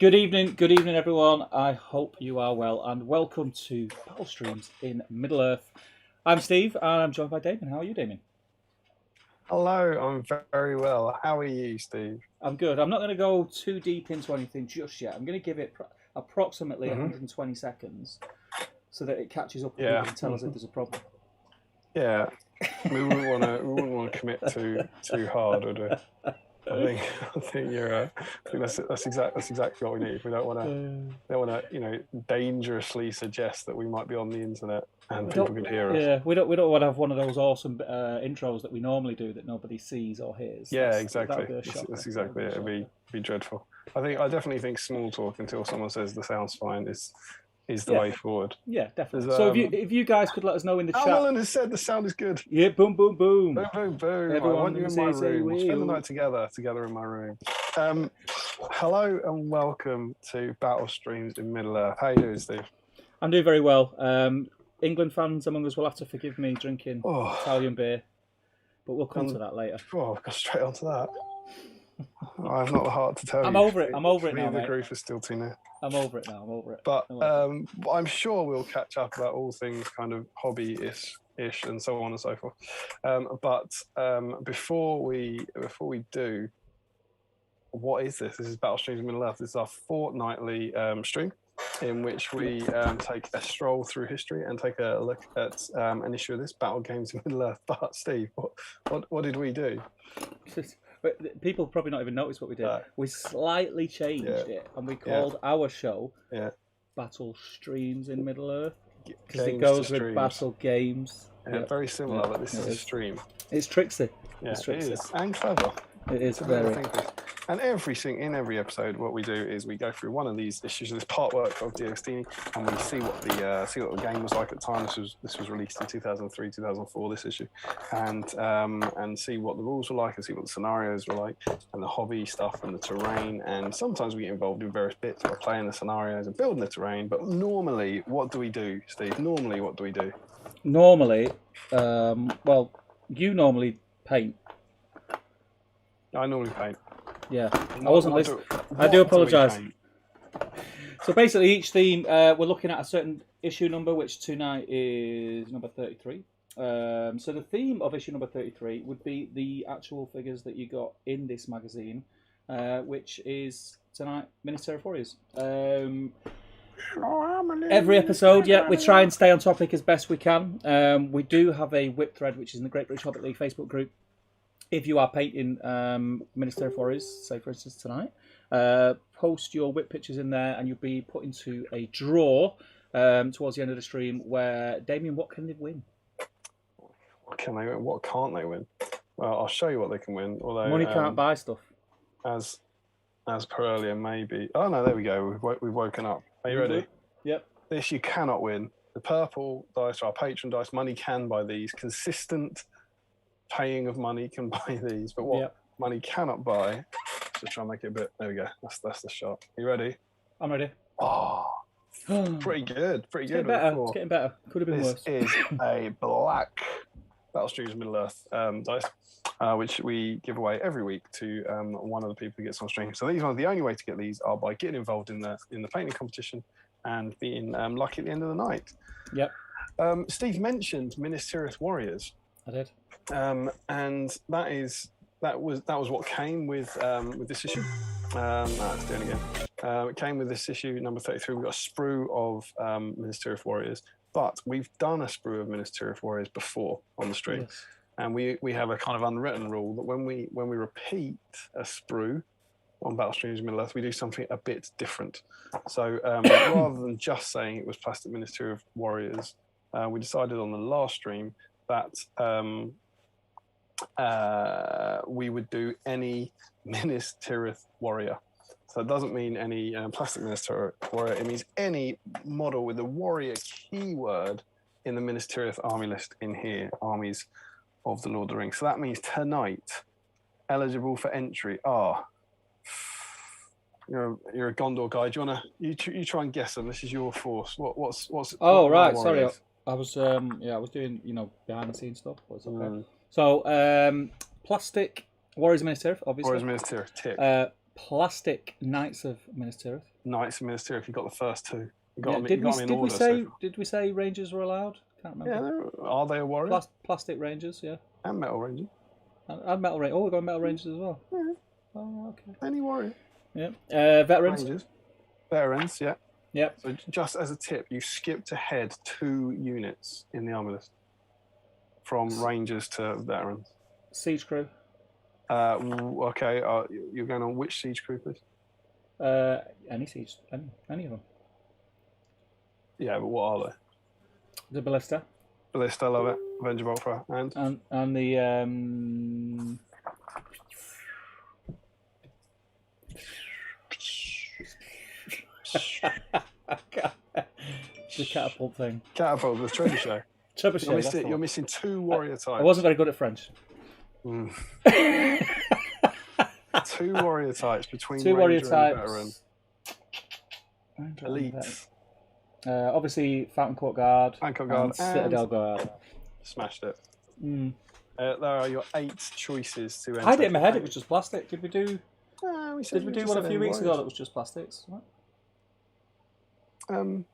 Good evening, everyone. I hope you are well, and welcome to Battle Streams in Middle Earth. I'm Steve, and I'm joined by Damian. How are you, Damian? Hello, I'm very well. How are you, Steve? I'm good. I'm not going to go too deep into anything just yet. I'm going to give it approximately 120 seconds so that it catches up with Yeah. people and tell us if there's a problem. Yeah, we wouldn't want to commit too hard, would we? I think that's exactly what we need. We don't want to dangerously suggest that we might be on the internet and people could hear us. Yeah, we don't want to have one of those awesome intros that we normally do that nobody sees or hears. Yeah, exactly. That's exactly it. It'd be dreadful. I definitely think small talk until someone says the sound's fine is the way forward. Yeah, definitely. So if you guys could let us know in the chat. Alan has said the sound is good. Yeah, boom, boom, boom. Boom, boom, boom. Everyone I want you in my room. We'll spend the night together in my room. Hello and welcome to Battle Streams in Middle Earth. How you doing, Steve? I'm doing very well. England fans among us will have to forgive me drinking Italian beer, but we'll come to that later. I've got straight onto that. I have not the heart to tell you. I'm over it now, The mate. grief is still too near. I'm over it now. But I'm sure we'll catch up about all things kind of hobby-ish and so on and so forth. But before we do, what is this? This is Battle Streams in Middle Earth. This is our fortnightly stream in which we take a stroll through history and take a look at an issue of this, Battle Games in Middle Earth. But Steve, what did we do? But people probably not even noticed what we did. We slightly changed it, and we called our show Battle Streams in Middle Earth because it goes with Battle Games. Yeah, very similar, but this is a stream. It's tricksy. Yeah, it is, and clever. It is very. And in every episode, what we do is we go through one of these issues of this part work of D'Agostini, and we see what the game was like at the time. This was released in 2003, 2004. This issue, and see what the rules were like, and see what the scenarios were like, and the hobby stuff, and the terrain. And sometimes we get involved in various bits by playing the scenarios and building the terrain. But normally, what do we do, Steve? Normally, what do we do? Normally, well, you normally paint. I normally paint. Yeah, I wasn't listening. I do apologise. So basically, each theme, we're looking at a certain issue number, which tonight is number 33. So the theme of issue number 33 would be the actual figures that you got in this magazine, which is tonight Minister of Warriors. Every episode, we try and stay on topic as best we can. We do have a whip thread, which is in the Great British Hobbit League Facebook group. If you are painting Minister of Warriors, say for instance tonight, post your whip pictures in there and you'll be put into a draw towards the end of the stream where, Damian, what can they win? What can they win? What can't they win? Well, I'll show you what they can win. Although money can't buy stuff. As per earlier, maybe. Oh, no, there we go. We've woken up. Are you ready? Yep. This you cannot win. The purple dice are our patron dice. Money can buy these. Consistent paying of money can buy these, but what money cannot buy, just try and make it a bit, there we go, that's the shot. You ready? I'm ready. Oh, pretty good. It's getting better. Could have been worse. This is a black Battle Streams Middle Earth dice, which we give away every week to one of the people who gets on stream. So these ones, the only way to get these are by getting involved in the painting competition and being lucky at the end of the night. Yep. Steve mentioned Minas Tirith Warriors. I did. And that was what came with this issue. Let's do it again. It came with this issue number 33. We've got a sprue of Minas Tirith Warriors, but we've done a sprue of Minas Tirith Warriors before on the stream, and we have a kind of unwritten rule that when we repeat a sprue on Battle Streams Middle Earth, we do something a bit different. So rather than just saying it was Plastic Minas Tirith Warriors, we decided on the last stream that we would do any Minas Tirith warrior. So it doesn't mean any plastic Minas Tirith warrior. It means any model with the warrior keyword in the Minas Tirith army list in here, Armies of the Lord of the Rings. So that means tonight, eligible for entry are... You're a Gondor guy. Do you wanna you try and guess them? This is your force. What's? Oh, right. Sorry, I was doing behind the scenes stuff. But it's okay. So plastic Warriors of Minas Tirith, obviously. Warriors of Minas Tirith, tick. plastic Knights of Minas Tirith. Knights of Minas Tirith. You got the first two. You got Yeah, them, did you got them in order. did we say Rangers were allowed? Can't remember. Yeah, are they a warrior? Plastic Rangers, yeah. And metal ranger. And metal Rangers. Oh, we've got metal Rangers as well. Yeah. Oh, okay. Any warrior. Yeah. Veterans. Rangers. Veterans, yeah. Yeah. So just as a tip, you skipped ahead 2 units in the army list from Rangers to Veterans. Siege crew. Okay. You're going on which siege crew, please? Any siege, any of them. Yeah, but what are they? The ballista. Ballista, love it. Avenger Boltthrower, and the the catapult thing. Catapult, the trebuchet. Trebuchet. You're missing 2 warrior types. I wasn't very good at French. 2 warrior types between 2 warrior Ranger types. and Veteran. Elites. Obviously, Fountain Court Guard. Fountain Court Guard and Citadel Guard. Smashed it. Mm. There are your 8 choices to enter. I had it in my head. It was just plastic. Did we do? Did we do one a few weeks ago that was just plastics? Don't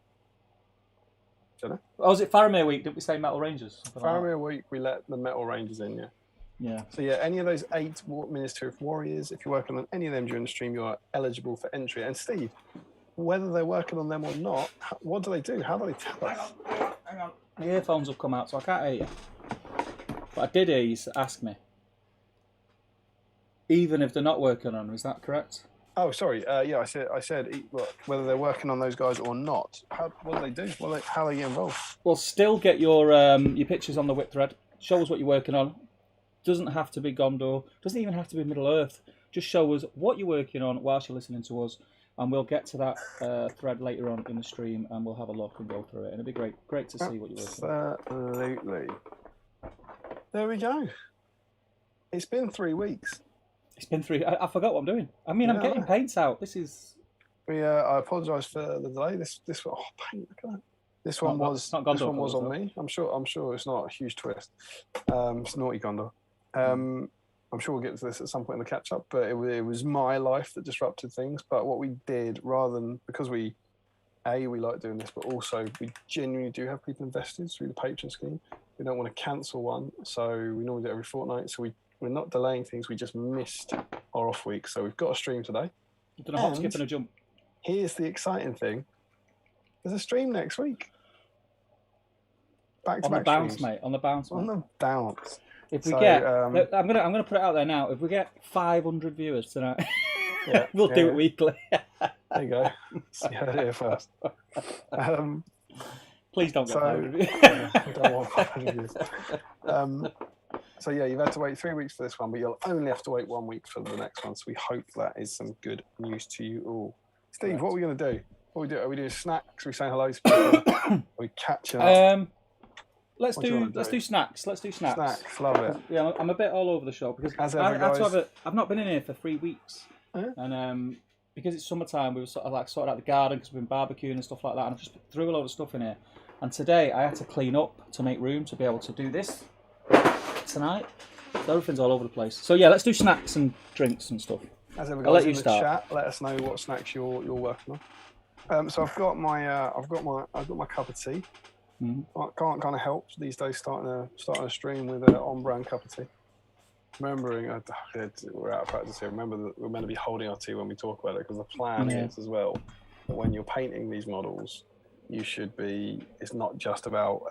know. Oh, was it Faramir week? Did we say Metal Rangers? Faramir week, we let the Metal Rangers in, yeah. Yeah. So yeah, any of those 8 Minas Tirith Warriors, if you're working on any of them during the stream, you are eligible for entry. And Steve, whether they're working on them or not, what do they do? How do they tell us? Hang on. The earphones have come out, so I can't hear you. But I did hear you ask me. Even if they're not working on them, is that correct? Oh, sorry. Yeah, I said, look, whether they're working on those guys or not. What do they do? How do they get involved? Well, still get your pictures on the whip thread. Show us what you're working on. Doesn't have to be Gondor. Doesn't even have to be Middle Earth. Just show us what you're working on whilst you're listening to us, and we'll get to that thread later on in the stream, and we'll have a look and go through it. And it'd be great to see what you're working on. Absolutely. There we go. It's been 3 weeks. It's been 3. I forgot what I'm doing. I mean, I'm getting paints out. This is. I apologise for the delay. This paint. Look at that. This one was on me. I'm sure it's not a huge twist. It's naughty Gondor. I'm sure we'll get to this at some point in the catch up. But it was my life that disrupted things. But what we did, rather than because we like doing this, but also we genuinely do have people invested through the patron scheme. We don't want to cancel one, so we normally do it every fortnight. So we're not delaying things. We just missed our off week, so we've got a stream today. You've done a hop, skip, and a jump. Here's the exciting thing: there's a stream next week. Back to back on the bounce, streams. mate. On the bounce. On the bounce. If we get, I'm gonna put it out there now. If we get 500 viewers tonight, we'll do it weekly. There you go. See how it here first. Please don't get 500 views. I don't want 500 views. So yeah, you've had to wait 3 weeks for this one, but you'll only have to wait 1 week for the next one. So we hope that is some good news to you all. Steve, what are we going to do? Are we doing snacks? Are we saying hello to people? Are we catching up? Let's do snacks. Let's do snacks. Snacks, love it. Yeah, I'm a bit all over the show because I've not been in here for 3 weeks, and because it's summertime, we were sorted out the garden because we've been barbecuing and stuff like that, and I just threw a load of stuff in here. And today I had to clean up to make room to be able to do this tonight. So everything's all over the place. So yeah, let's do snacks and drinks and stuff. As ever, guys, in the chat, let us know what snacks you're working on. So I've got my cup of tea. Mm-hmm. I can't kind of help these days starting a stream with an on-brand cup of tea. Remembering, we're out of practice here. Remember that we're meant to be holding our tea when we talk about it, because the plan is as well that when you're painting these models, you should be. It's not just about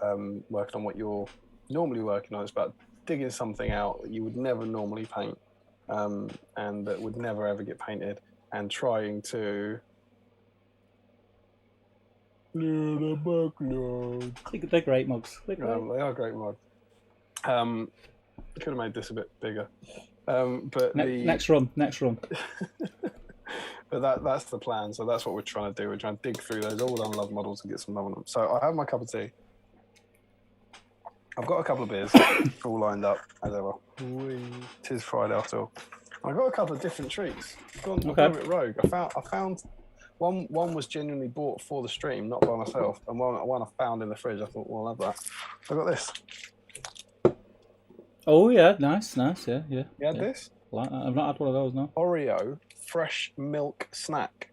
working on what you're normally working on. It's about digging something out that you would never normally paint, and that would never ever get painted, and trying to. They're great mugs. They are great mugs. Could have made this a bit bigger, but next run. But that's the plan. So that's what we're trying to do. We're trying to dig through those all unloved models and get some love on them. So I have my cup of tea. I've got a couple of beers all lined up as ever. Tis Friday after all. I've got a couple of different treats. I've gone a bit rogue. I found one was genuinely bought for the stream, not by myself, and one I found in the fridge. I thought, well, I'll have that. I got this. Oh yeah, nice, yeah. You had this? Like that. I've not had one of those, no. Oreo fresh milk snack.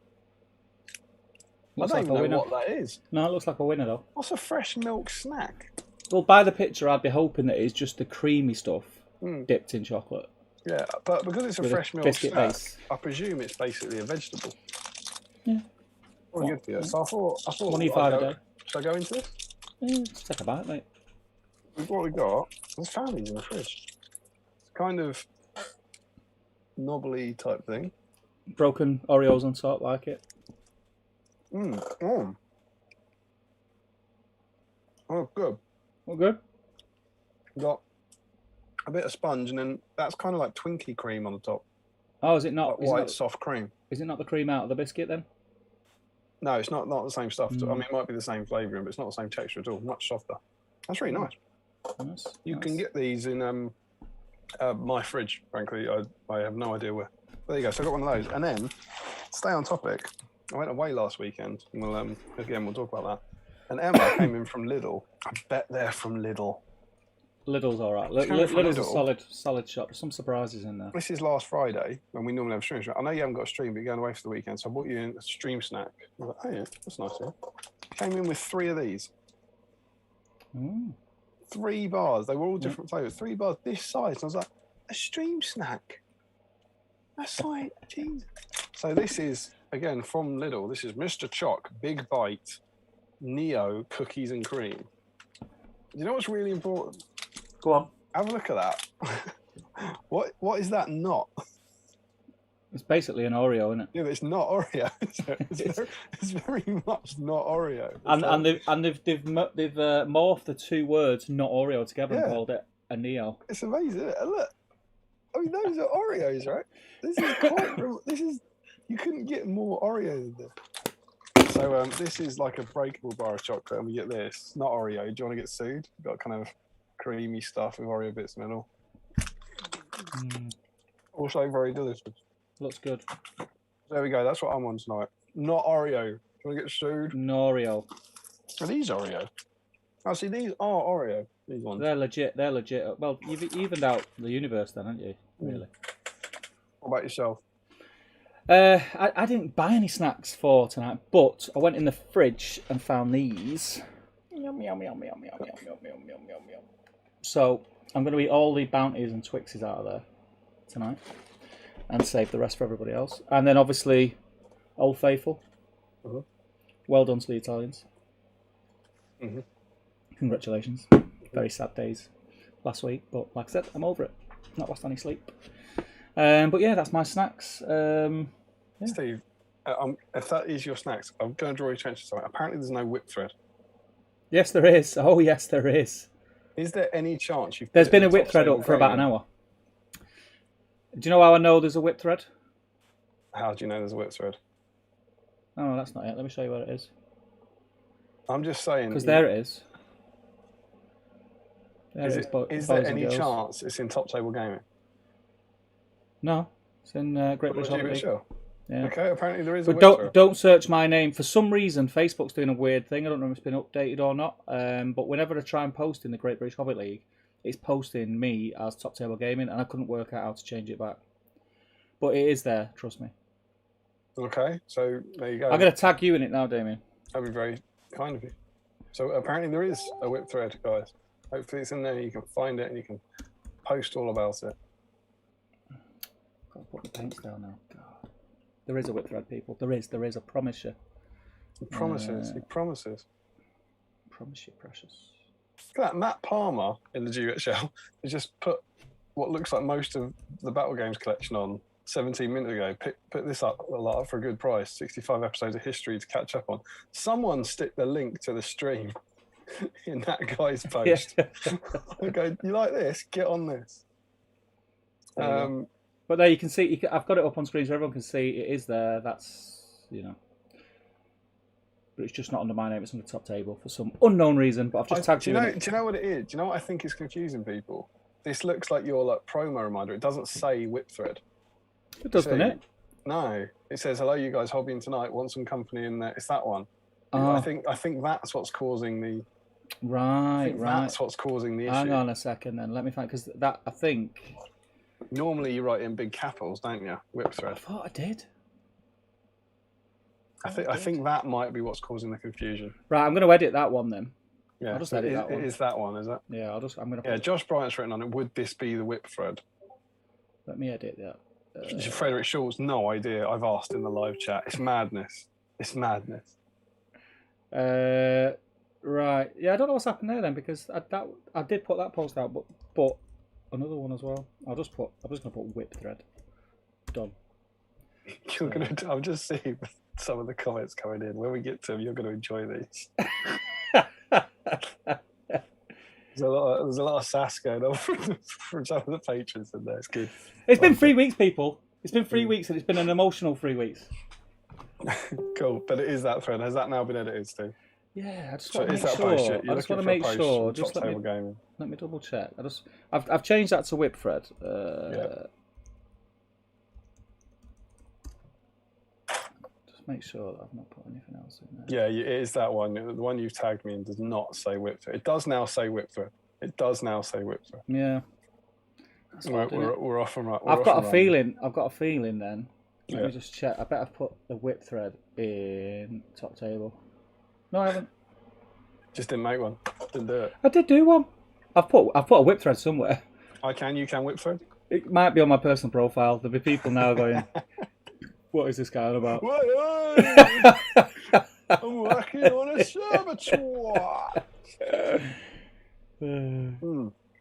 Looks I like don't a even know winner. what that is. No, it looks like a winner though. What's a fresh milk snack? Well, by the picture, I'd be hoping that it's just the creamy stuff dipped in chocolate. Yeah, but because it's a With fresh a milk biscuit snack, base. I presume it's basically a vegetable. Yeah. Well, good for you. So I thought. 25 a day. Should I go into this? Yeah, just take a bite, mate. What we got? There's found these in the fridge. It's kind of knobbly type thing. Broken Oreos on top, like it. Oh, good. All good? Got a bit of sponge, and then that's kind of like Twinkie cream on the top. Oh, is it not? Like white, soft cream. Is it not the cream out of the biscuit then? No, it's not the same stuff. I mean, it might be the same flavouring, but it's not the same texture at all. Much softer. That's really nice. Nice. You can get these in my fridge, frankly. I have no idea where. There you go. So I got one of those. And then, stay on topic. I went away last weekend. And we'll talk about that. And Emma came in from Lidl. I bet they're from Lidl. Lidl's all right. It's from Lidl's a Lidl. solid shop. Some surprises in there. This is last Friday when we normally have a stream. I know you haven't got a stream, but you're going away for the weekend. So I bought you a stream snack. I was like, oh yeah, that's nice. Yeah. Came in with 3 of these. 3 bars. They were all different flavours. 3 bars this size. And I was like, a stream snack. That's like, geez. So this is, again, from Lidl. This is Mr. Choc Big Bite Neo Cookies and Cream. You know what's really important? Go on. Have a look at that. What is that not? It's basically an Oreo, isn't it? Yeah, but it's not Oreo. It's very much not Oreo. And they've morphed the 2 words "not Oreo" together and called it a Neo. It's amazing, isn't it? And look, I mean, those are Oreos, right? This is quite. You couldn't get more Oreo than this. So this is like a breakable bar of chocolate, and we get this. Not Oreo. Do you want to get sued? Got kind of creamy stuff with Oreo bits in the middle. Also very delicious. Looks good. There we go. That's what I'm on tonight. Not Oreo. Do you want to get sued? No Oreo. Are these Oreo? Oh, see, these are Oreo. These ones. They're legit. They're legit. Well, you've evened out the universe then, haven't you? Really. What about yourself? I didn't buy any snacks for tonight, but I went in the fridge and found these. Yum, yum, yum, yum, yum, yum, yum, yum, yum, yum, yum. So I'm going to eat all the Bounties and Twixes out of there tonight and save the rest for everybody else. And then obviously Old Faithful. Well done to the Italians. Congratulations. Very sad days last week, but like I said, I'm over it. Not lost any sleep. But yeah, that's my snacks. Steve, if that is your snacks, I'm going to draw your attention to something. Apparently there's no whip thread. Yes, there is. Oh, yes, there is. Is there any chance you've... There's been a whip thread up for about an hour. Do you know how I know there's a whip thread? How do you know there's a whip thread? Oh, that's not it. Let me show you where it is. I'm just saying... Because there it is. There is there any chance it's in Top Table Gaming? No, it's in Great British Hobby League. Sure. Yeah. Okay, apparently there is. But don't search my name. For some reason, Facebook's doing a weird thing. I don't know if it's been updated or not. But whenever I try and post in the Great British Hobby League, it's posting me as Top Table Gaming, and I couldn't work out how to change it back. But it is there, trust me. Okay, so there you go. I'm going to tag you in it now, Damian. That'd be very kind of you. So apparently there is a whip thread, guys. Hopefully it's in there. You can find it and you can post all about it. Got to put the paints down now. God. There is a whip thread, people. There is. I promise you. He promises. He promises. Promise you, precious. Look at that. Matt Palmer in the GXL has just put what looks like most of the Battle Games collection on 17 minutes ago. Put this up a lot for a good price. 65 episodes of history to catch up on. Someone stick the link to the stream in that guy's post. Okay, you like this? Get on this. But there you can see, I've got it up on screen so everyone can see it is there. That's, but it's just not under my name, it's on the Top Table for some unknown reason. But I've just tagged you in it. Do you know what it is? Do you know what I think is confusing people? This looks like your promo reminder. It doesn't say whip thread. It does, doesn't it? No. It says, hello, you guys hobbying tonight. Want some company in there? It's that one. Oh. I think that's what's causing the... Right. That's what's causing the issue. Hang on a second then. Let me find... Because that, I think... Normally you write in big capitals, don't you? Whip I thread. thought I did. I think that might be what's causing the confusion. Right, I'm going to edit that one then. Yeah, I'll just edit that one. It is that one, is it? Yeah, I'm going to. Yeah, Josh Bryant's written on it. Would this be the whip thread? Let me edit that. Frederick Shaw's no idea. I've asked in the live chat. It's madness. It's madness. Right. Yeah, I don't know what's happened there then because I did put that post out, but another one as well. I'm just going to put whip thread. Done. I'm just seeing some of the comments coming in. When we get to them, you're going to enjoy these. There's a lot of sass going on from some of the patrons in there. It's good. It's been 3 weeks, people. It's been 3 weeks, and it's been an emotional 3 weeks. Cool, but it is that thread. Has that now been edited, Steve? Yeah, I just want to make post, sure. I just want to make sure. Just let me double check. I've Uh, changed that to whip thread. Just make sure that I've not put anything else in there. Yeah, it is that one. The one you've tagged me in does not say whip thread. It does now say whip thread. It does now say whip thread. Yeah. Right, we're off and right. I've got a feeling then. Let Yeah. me just check. I bet I've put the whip thread in top table. No, I haven't. Just didn't make one. Didn't do it. I did do one. I've put a whip thread somewhere. You can whip thread? It might be on my personal profile. There'll be people now going, what is this guy on about? I'm working on a servitor.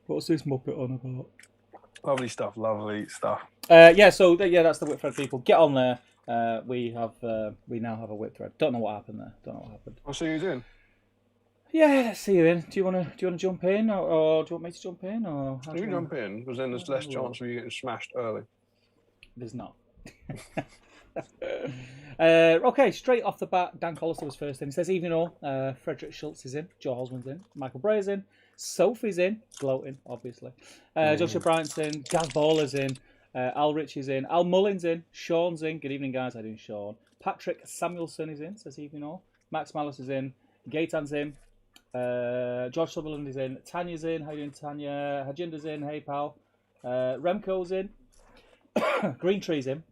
What's this muppet on about? Lovely stuff. So that's the whip thread, people. Get on there. We now have a whip thread. Don't know what happened there. I'll see you doing. Yeah, let's see you in. Do you want to jump in, or do you want me to jump in, or You can jump in, because then there's less chance of you getting smashed early. There's not. Okay, straight off the bat, Dan Collister was first in. He says, evening all. Frederick Schultz is in. Joe Hosman's in. Michael Bray's in. Sophie's in. Gloating, obviously. Joshua Bryant's in. Gaz Baller's in. Al Ritchie's in. Al Mullin's in. Sean's in. Good evening, guys. How you doing, Sean? Patrick Samuelson is in. Says, evening all. Max Malus is in. Gaetan's in. George Sutherland is in. Tanya's in. How you doing, Tanya? Hajinda's in. Hey, pal. Remco's in. Green Tree's in.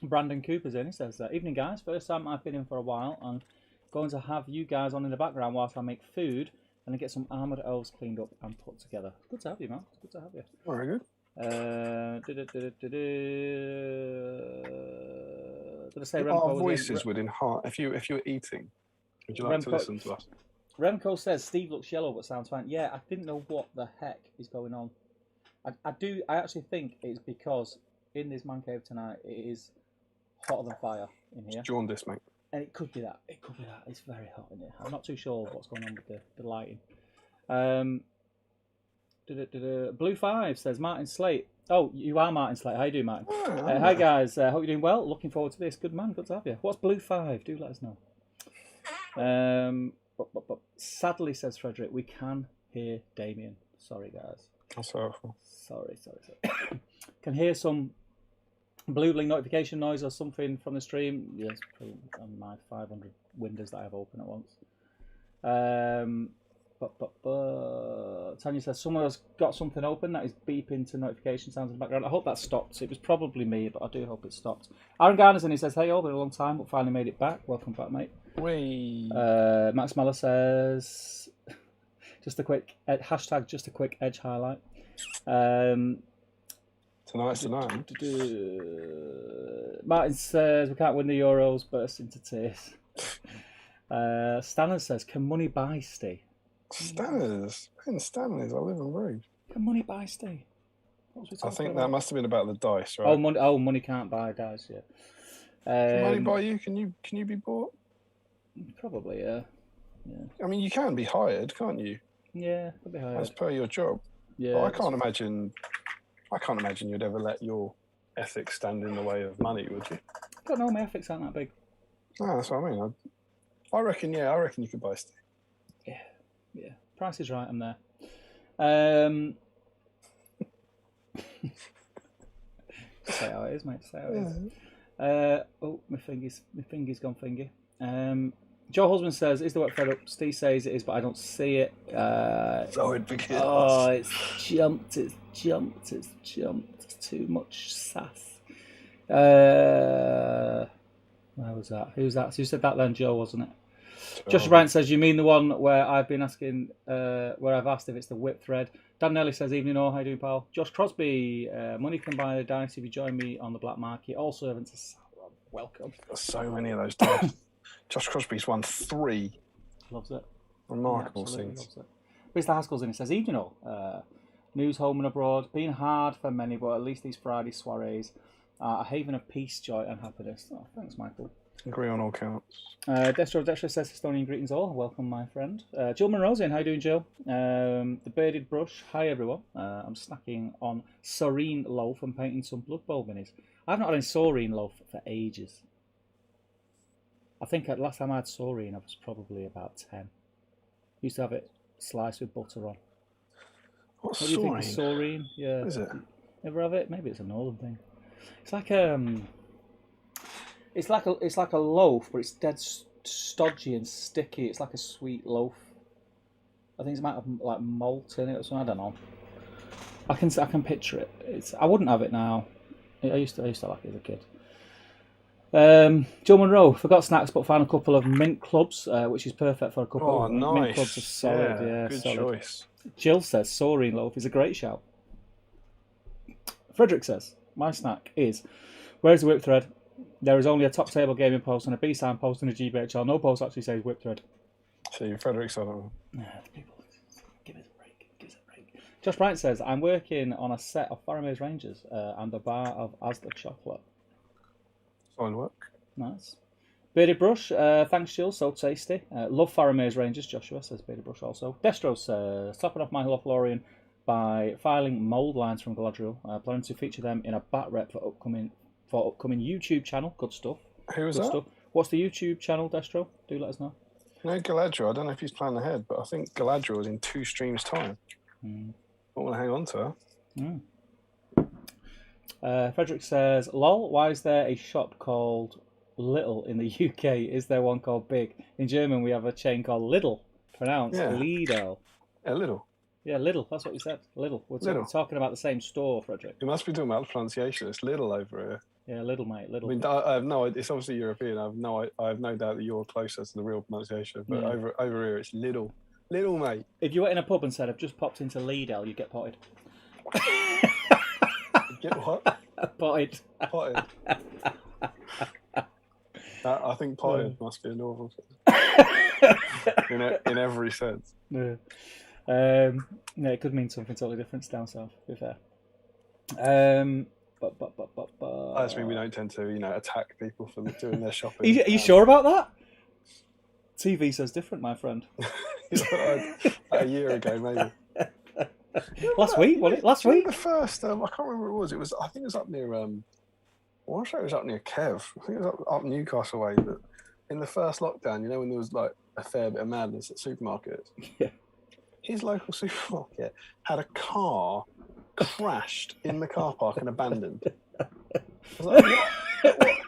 Brandon Cooper's in. He says, evening, guys. First time I've been in for a while. I'm going to have you guys on in the background whilst I make food and get some armoured elves cleaned up and put together. Good to have you, man. Good to have you. Very good. Did I say Our voices would enhance if you were eating. Would you like to listen to us? Remco says Steve looks yellow but sounds fine. Yeah, I didn't know what the heck is going on. I actually think it's because in this man cave tonight it is hotter than fire in here. Jaundice, mate. And it could be that. It's very hot in here. I'm not too sure what's going on with the lighting. Blue 5 says Martin Slate. Oh, you are Martin Slate. How you doing, Martin? Hi guys. Hope you're doing well. Looking forward to this. Good man. Good to have you. What's Blue 5? Do let us know. But sadly, says Frederick, we can hear Damian. Sorry, guys. That's awful. Sorry. Can hear some blue bling notification noise or something from the stream. Yes, on my 500 windows that I have open at once. Tanya says someone has got something open that is beeping to notification sounds in the background. I hope that stopped. It was probably me, but I do hope it stopped. Aaron Garner's in. He says, "Hey, all been a long time, but finally made it back. Welcome back, mate." Max Meller says, "Just a quick hashtag. Just a quick Edge highlight." Tonight's tonight. Martin says we can't win the Euros. Burst into tears. Stanley says, "Can money buy Steve?" Stanners. In Stanley's, I live and breathe. Can money buy Steve? I think that must have been about the dice, right? Money can't buy dice. Yeah. Can money buy you? Can you be bought? Probably, yeah. I mean, you can be hired, can't you? Yeah, could be hired. As per your job. Yeah. But I can't imagine you'd ever let your ethics stand in the way of money, would you? I don't know. My ethics aren't that big. No, that's what I mean. I reckon you could buy Steve. Yeah. Price is right. I'm there. Say how it is, mate. Say how it is. Oh, my finger's gone fingy. Joe Husband says, is the whip thread up? Steve says it is, but I don't see it. So it begins. Oh, it's jumped. It's too much sass. Where was that? Who's that? So you said that then, Joe, wasn't it? Josh Bryant says, you mean the one where I've been asking, where I've asked if it's the whip thread? Dan Nelly says, evening all, how you doing, pal? Josh Crosby, money can buy a dice if you join me on the black market. All servants are welcome. There's so many of those dice. Josh Crosby's won 3. Loves it. Remarkable scenes. Mr. Haskell's in, he says, evening all. News home and abroad, been hard for many, but at least these Friday soirees are a haven of peace, joy and happiness. Oh, thanks, Michael. Agree on all counts. Destro says, Estonian greetings all. Welcome, my friend. Jill Monroe's in. How you doing, Jill? The Bearded Brush. Hi, everyone. I'm snacking on Soreen loaf and painting some Blood Bowl minis. I've not had any Soreen loaf for ages. I think last time I had Soreen, I was probably about 10. Used to have it sliced with butter on. What's what do you think of Soreen? Yeah. What is it? Ever have it? Maybe it's a northern thing. It's like a loaf, but it's dead stodgy and sticky. It's like a sweet loaf. I think it might have like malt in it or something. I don't know. I can picture it. I wouldn't have it now. I used to like it as a kid. Joe Monroe forgot snacks, but found a couple of mint clubs, which is perfect for a couple. Oh, nice. Mint clubs are solid. Yeah, good solid. choice. Jill says Soreen loaf is a great shout. Frederick says my snack is where's the whip thread? There is only a top table gaming post and a B-sign post and a GBHL. No post actually says whip thread. See, Frederick's on it. People, give it a break. Josh Bryant says, I'm working on a set of Faramir's Rangers and a bar of Asda chocolate. Solid work. Nice. Bearded Brush, thanks, Jill. So tasty. Love Faramir's Rangers, Joshua says Bearded Brush also. Destro says, topping off my Lothlorien by filing mould lines from Galadriel. Planning to feature them in a bat rep for upcoming YouTube channel. Good stuff. Who was that? Stuff. What's the YouTube channel, Destro? Do let us know. No, Galadriel. I don't know if he's planning ahead, but I think Galadriel is in 2 streams' time. I want to hang on to her. Frederick says, lol, why is there a shop called Little in the UK? Is there one called Big? In German, we have a chain called Lidl, pronounced Lidl. Lidl. Yeah, Lidl, that's what we said. Lidl. We're talking about the same store, Frederick. You must be talking about the pronunciation. It's Lidl over here. Yeah, Lidl, mate, Lidl. I mean, I have no idea. It's obviously European. I have no doubt that you're closer to the real pronunciation. But over here, it's Lidl. Lidl, mate. If you were in a pub and said, I've just popped into Lidl, you'd get potted. Get what? Potted. Potted. I think potted must be a northern in every sense. Yeah. It could mean something totally different down south, to be fair. That's mean we don't tend to, attack people for doing their shopping. Are you sure about that? TV says different, my friend. A year ago, maybe. Last week, was it? Last week? The first, I can't remember what it was. I think it was up near. I want to say it was up near Kev. I think it was up Newcastle way. But in the first lockdown, when there was like a fair bit of madness at supermarkets. Yeah. His local supermarket had a car crashed in the car park and abandoned. I was like, what?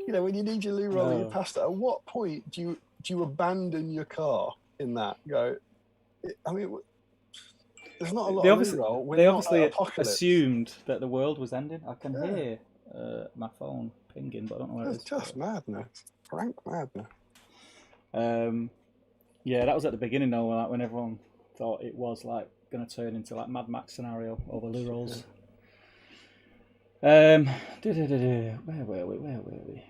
When you need your loo roll and your pasta, at what point do you abandon your car in that? There's not a lot of loo roll. They obviously assumed that the world was ending. I can hear my phone pinging, but I don't know where it is. It's just madness. Frank madness. Yeah, that was at the beginning though, like when everyone thought it was like going to turn into like Mad Max scenario over loo rolls. Where were we?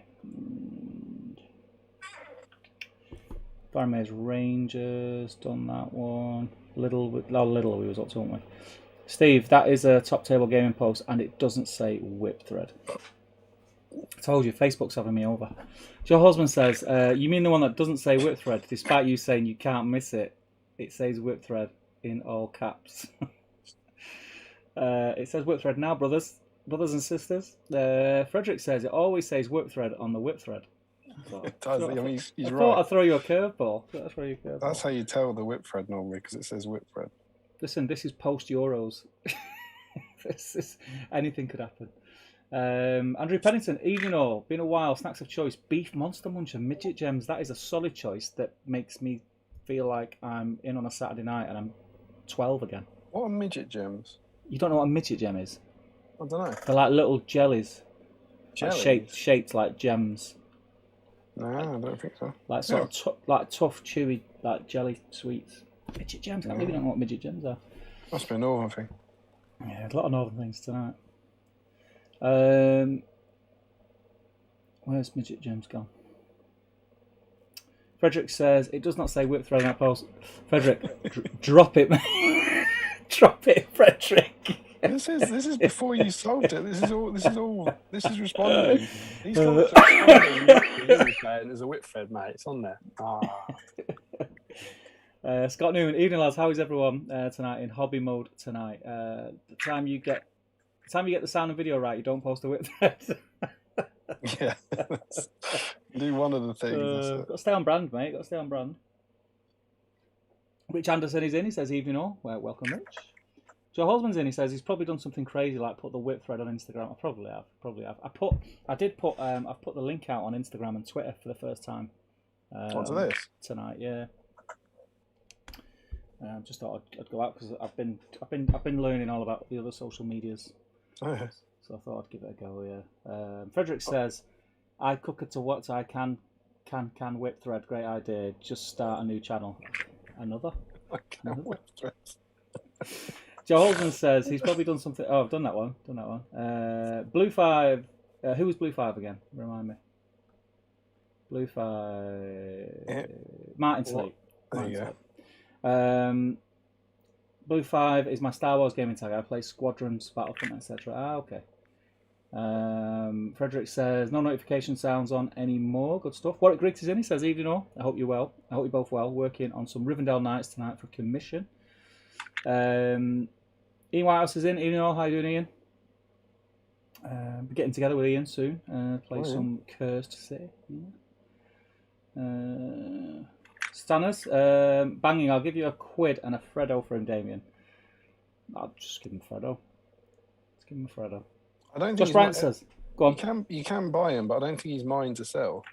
Faramir's Rangers, done that one. Little we was up to, weren't we? Steve, that is a top table gaming post and it doesn't say whip thread. I told you, Facebook's having me over. Joe Hosman says, you mean the one that doesn't say whip thread, despite you saying you can't miss it? It says whip thread in all caps. It says whip thread now, brothers and sisters. Frederick says, it always says whip thread on the whip thread. It does. He's right. I thought I'd throw you a curveball. That's how you tell the whip thread normally, because it says whip thread. Listen, this is post-Euros. Anything could happen. Andrew Pennington, evening all. Been a while. Snacks of choice. Beef Monster Munch and Midget Gems. That is a solid choice that makes me feel like I'm in on a Saturday night and I'm 12 again. What are midget gems? You don't know what a midget gem is? I don't know. They're like little jellies. Jellies? Like shaped like gems. No, I don't think so. Like sort of like tough, chewy, like jelly sweets. Midget gems. I can't believe you don't know what midget gems are. Must be a northern thing. Yeah, a lot of northern things tonight. Where's midget gems gone? Frederick says it does not say whip thread on that post. Frederick, drop it, mate. Drop it, Frederick. This is before you solved it. This is responding. These comments are responding. There's a whip thread, mate. It's on there. Scott Newman, evening lads. How is everyone tonight in hobby mode tonight? The time you get the sound and video right, you don't post a whip thread. Yeah, do one of the things. Got to stay on brand, mate. Got to stay on brand. Rich Anderson is in. He says evening all. Well, welcome, Rich. Joe Holzman's in. He says he's probably done something crazy like put the whip thread on Instagram. I probably have. I've put the link out on Instagram and Twitter for the first time. What's this tonight? Yeah. Just thought I'd go out because I've been learning all about the other social medias. Oh, yes. So I thought I'd give it a go. Yeah. Frederick says, "I cook it to what I can whip thread. Great idea. Just start a new channel. Another." Whip thread. Joe Holden says he's probably done something. Oh, I've done that one. Blue 5. Who was Blue 5 again? Remind me. Blue 5. Yeah. Martin Sleep. There you go. Blue 5 is my Star Wars gaming tag. I play Squadrons, Battlefront, etc. Okay. Frederick says no notification sounds on anymore. Good stuff. Warwick Griggs is in. He says evening all. I hope you're well. I hope you're both well. Working on some Rivendell Nights tonight for commission. Ian Whitehouse is in. Evening all. How you doing, Ian? We're getting together with Ian soon. Play some Cursed City. Yeah. Stanners, banging. I'll give you £1 and a Freddo for him, Damian. I'll just give him Freddo. Let's give him a Freddo. I don't think Josh Bryant says, "Go on." You can buy him, but I don't think he's mine to sell.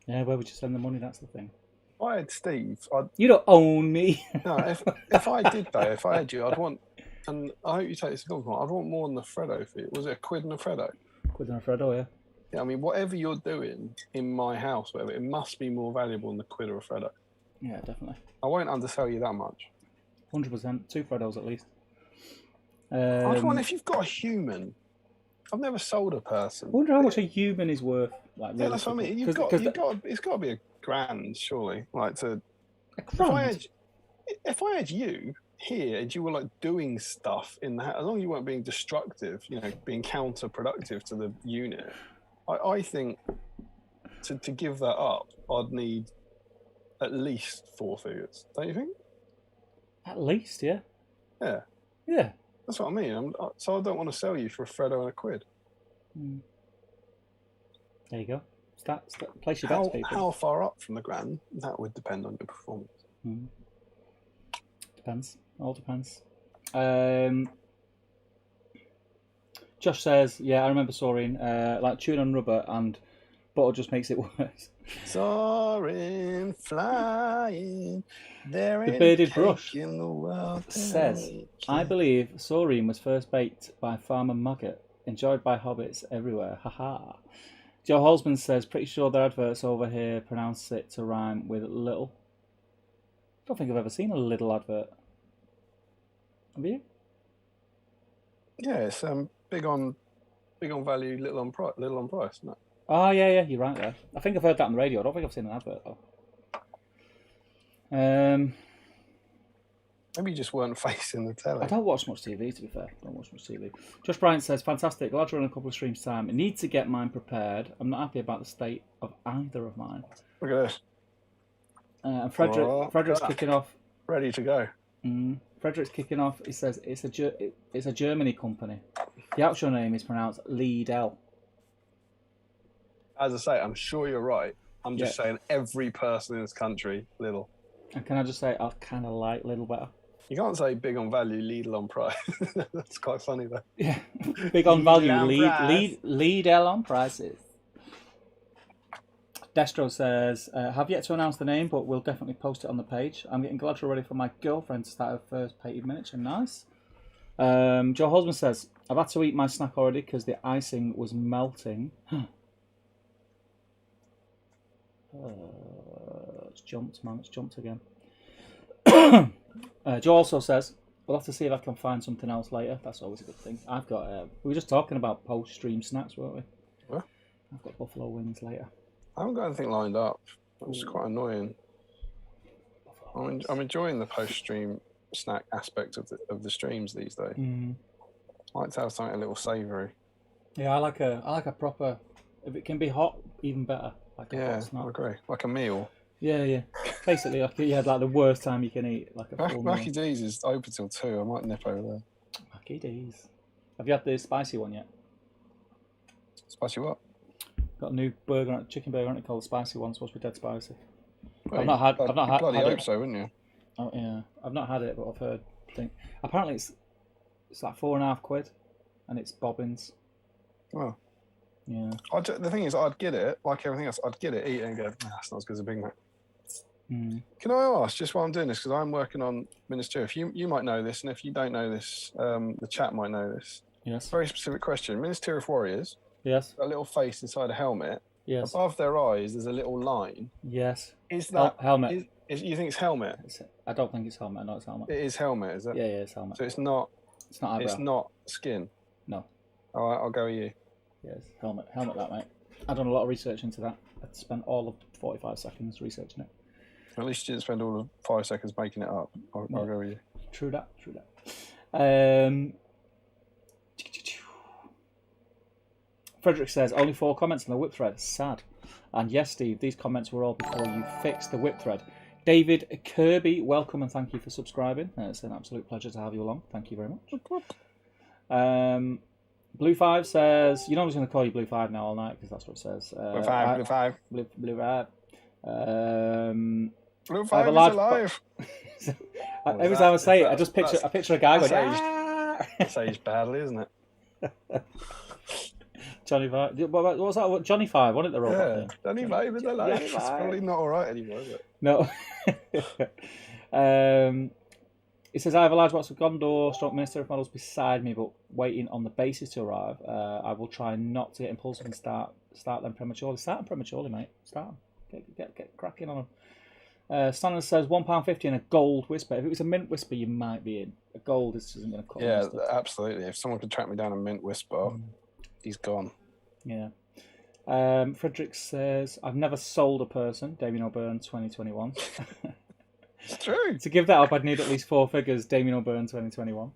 Yeah, where would you send the money? That's the thing. If I had Steve, You don't own me. No, if I did though, if I had you, I'd want, and I hope you take this as a compliment, I'd want more than the Freddo fee. Was it £1 and a Freddo? £1 and a Freddo, yeah. Yeah, I mean, whatever you're doing in my house, whatever, it must be more valuable than the £1 or a Freddo. Yeah, definitely. I won't undersell you that much. 100%. 2 Freddos at least. I'd want if you've got a human. I've never sold a person. I wonder how much a human is worth. Like, yeah, that's what I mean. It's got to be £1,000, surely. Like to. £1,000? If I had you here and you were like doing stuff in the house, as long as you weren't being destructive, being counterproductive to the unit, I think to give that up, I'd need at least 4 figures. Don't you think? At least, yeah. Yeah. Yeah. That's what I mean. So I don't want to sell you for a Freddo and £1. There you go. Place your bets, people. How far up from the grand? That would depend on your performance. Depends. All depends. Josh says, yeah, I remember soaring. Like chewing on rubber and butter just makes it worse. Soaring, flying, there the bearded brush in the world says, I believe Saurine was first baked by Farmer Maggot, enjoyed by hobbits everywhere. Haha. Joe Holzman says, pretty sure their adverts over here pronounce it to rhyme with little. I don't think I've ever seen a little advert. Have you? Yeah, it's big on value, little on price, isn't it? Oh, yeah, you're right there. I think I've heard that on the radio. I don't think I've seen an advert, though. Maybe you just weren't facing the telly. I don't watch much TV, to be fair. I don't watch much TV. Josh Bryant says, fantastic. Glad you're on a couple of streams time. I need to get mine prepared. I'm not happy about the state of either of mine. Look at this. And Frederick's kicking off. Ready to go. Frederick's kicking off. He says, it's a Germany company. The actual name is pronounced Lidl. As I say, I'm sure you're right. I'm just saying every person in this country, Lidl. And can I just say, I kind of like Lidl better. You can't say big on value, Lidl on price. That's quite funny though. Yeah, big on value, on lead L on prices. Destro says, have yet to announce the name, but we'll definitely post it on the page. I'm getting glad ready for my girlfriend to start her first painted miniature. Nice. Joe Hosman says, I've had to eat my snack already because the icing was melting. It's jumped, man. It's jumped again. Joe also says, we'll have to see if I can find something else later. That's always a good thing. I've got, we were just talking about post-stream snacks, weren't we? What? I've got buffalo wings later. I haven't got anything lined up. It's quite annoying. I'm enjoying the post-stream snack aspect of the streams these days. I like to have something a little savoury. Yeah, I like a proper. If it can be hot, even better. Like a hot snack. I agree. Like a meal. Yeah. Basically, like the worst time you can eat, like a full Mackie meal. D's is open till 2. I might nip over there. Mackie D's. Have you had the spicy one yet? Spicy what? Got a new chicken burger on it called the spicy one. It's supposed to be dead spicy. Well, I've not had bloody had hope it. so, wouldn't you? Oh yeah, I've not had it, but I've heard. Apparently it's like £4.50, and it's bobbins. Well, yeah. The thing is, I'd get it like everything else. I'd get it, eat it, and go, that's not as good as a Big Mac. Can I ask, just while I'm doing this, because I'm working on Ministerial, if you might know this, and if you don't know this, the chat might know this. Yes. Very specific question. Ministerial Warriors. Yes. A little face inside a helmet. Yes. Above their eyes, there's a little line. Yes. Is that helmet? You think it's helmet? I don't think it's helmet. I know it's helmet. It is helmet, is it? Yeah, it's helmet. So it's not. It's not eyebrow. It's not skin. No. All right, I'll go with you. Yes, helmet. Helmet, that mate. I've done a lot of research into that. I spent all of 45 seconds researching it. At least you didn't spend all of 5 seconds making it up. I'll go with you. True that. Frederick says, only 4 comments on the whip thread. Sad. And yes, Steve, these comments were all before you fixed the whip thread. David Kirby, welcome and thank you for subscribing. It's an absolute pleasure to have you along. Thank you very much. Blue 5 says, you know I'm just going to call you Blue 5 now all night because that's what it says. Blue 5. Blue 5. Blue 5 is alive. Every time I say it, I just picture a guy going, Saged badly, isn't it? Johnny 5. What was that? Johnny 5, wasn't it, the robot? Yeah, Johnny 5 is alive. It's probably not alright anymore, is it? No. It says, I have a large box of Gondor Minister of Models beside me, but waiting on the bases to arrive. I will try not to get impulsive and start them prematurely. Start them prematurely, mate. Start them. Get cracking on them. Stanley says, £1.50 and a gold whisper. If it was a mint whisper, you might be in. A gold isn't going to cut. Yeah, absolutely. If someone could track me down a mint whisper, he's gone. Yeah. Frederick says, I've never sold a person. Damian O'Byrne 2021. It's true. To give that up, I'd need at least 4 figures. Damian O'Byrne 2021.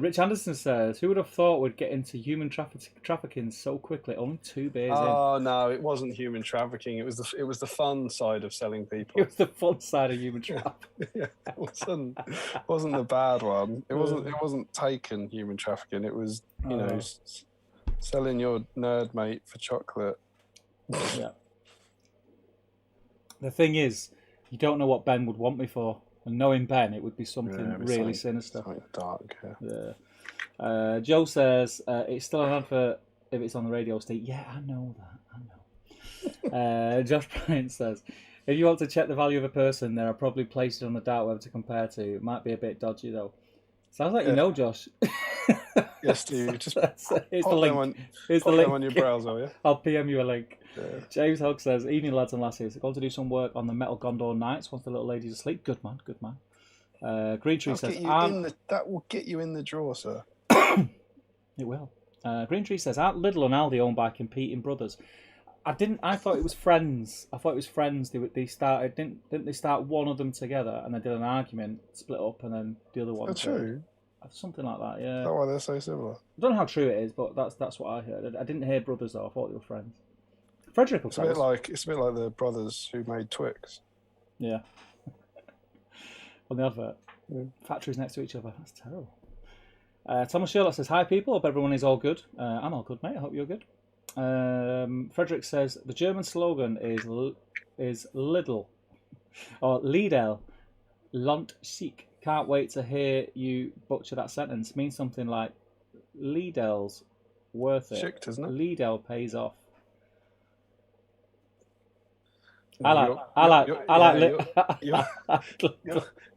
Rich Anderson says, who would have thought we'd get into human trafficking so quickly? Only 2 beers in. Oh no, it wasn't human trafficking. It was the fun side of selling people. It was the fun side of human trafficking. Yeah, it wasn't the bad one. It wasn't taken human trafficking. It was selling your nerd mate for chocolate. Yeah. The thing is, you don't know what Ben would want me for. And knowing Ben, it would be something really sinister. Something dark, yeah. Joe says, it's still an advert if it's on the radio, Steve. Yeah, I know that. Josh Bryant says, if you want to check the value of a person, there are probably places on the dark web to compare to. It might be a bit dodgy, though. Sounds like you know, Josh. Yes, Steve. Just here's the link. Here's the link on your browser, yeah? I'll PM you a link. Yeah. James Hogg says, evening lads and lassies. Going to do some work on the metal Gondor Knights once the little lady's asleep. Good man. Green Tree says, that will get you in the draw, sir. It will. Green Tree says, aren't Lidl and Aldi owned by competing brothers? I thought it was friends. They started. Didn't they start one of them together and they did an argument, split up, and then the other one. That's true. Something like that, yeah. Is that why they're so similar? I don't know how true it is, but that's what I heard. I didn't hear brothers though. I thought they were friends. Frederick will tell us. It's a bit like the brothers who made Twix. Yeah. On the advert. Yeah. Factories next to each other. That's terrible. Thomas Sherlock says, hi people, hope everyone is all good. I'm all good, mate. I hope you're good. Frederick says, the German slogan is Lidl, or Lidl, Lohnt sich Can't wait to hear you butcher that sentence. Means something like Lidl's worth it. Shikt, isn't it? Lidl pays off.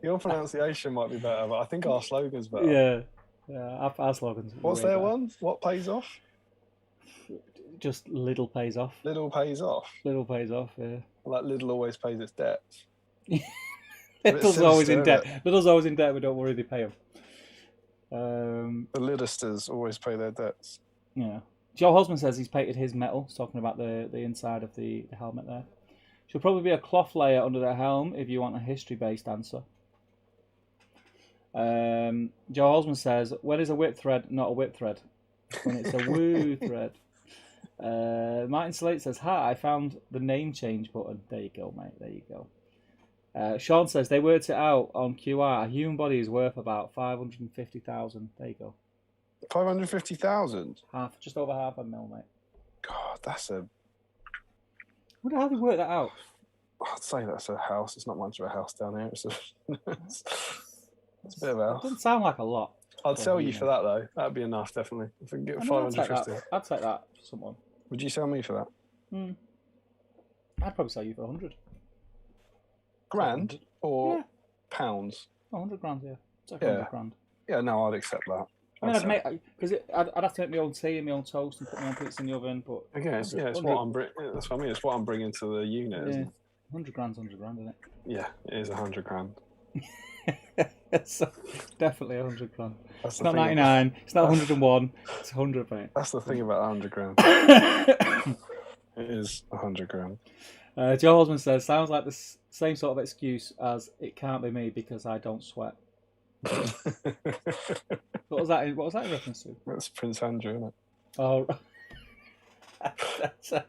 Your pronunciation might be better, but I think our slogan's better. Yeah, our slogan's What's their one? What pays off? Just Lidl pays off. Lidl pays off. Lidl pays off, yeah. Like Lidl always pays its debts. Lidl's always in debt. Lidl's always in debt, but don't worry, they pay them. The Lidlsters always pay their debts. Yeah. Joe Hosman says he's painted his metal. He's talking about the inside of the helmet there. Should probably be a cloth layer under the helm if you want a history-based answer. Joe Hosman says, when is a whip thread not a whip thread? When it's a woo thread. Martin Slate says, hi, I found the name change button. There you go, mate. There you go. Sean says, they worked it out on QR. A human body is worth about 550,000. There you go. 550,000? Just over half a mil, mate. God, that's a... I wonder how they work that out. I'd say that's a house. It's not much of a house down here. It's a bit of a house. It doesn't sound like a lot. I'd sell you for that, though. That'd be enough, definitely. If we can get 550. I'd take that for someone. Would you sell me for that? I'd probably sell you for 100. Grand or pounds? 100 grand, yeah. It's like 100 grand. Yeah, no, I'd accept that. I'd make, because I'd have to make my own tea and my own toast and put my own pizza in the oven. But again, it's what I'm bringing. That's what I mean. It's what I'm bringing to the unit. Isn't it? 100 grand's 100 grand, isn't it? Yeah, it is 100 grand. It's definitely 100 grand. It's not 99. It's not 101. It's 100, mate. That's the thing about 100 grand. It is 100 grand. Joe Osmond says, sounds like the same sort of excuse as it can't be me because I don't sweat. What was that in reference to? That's Prince Andrew, isn't it? Oh, that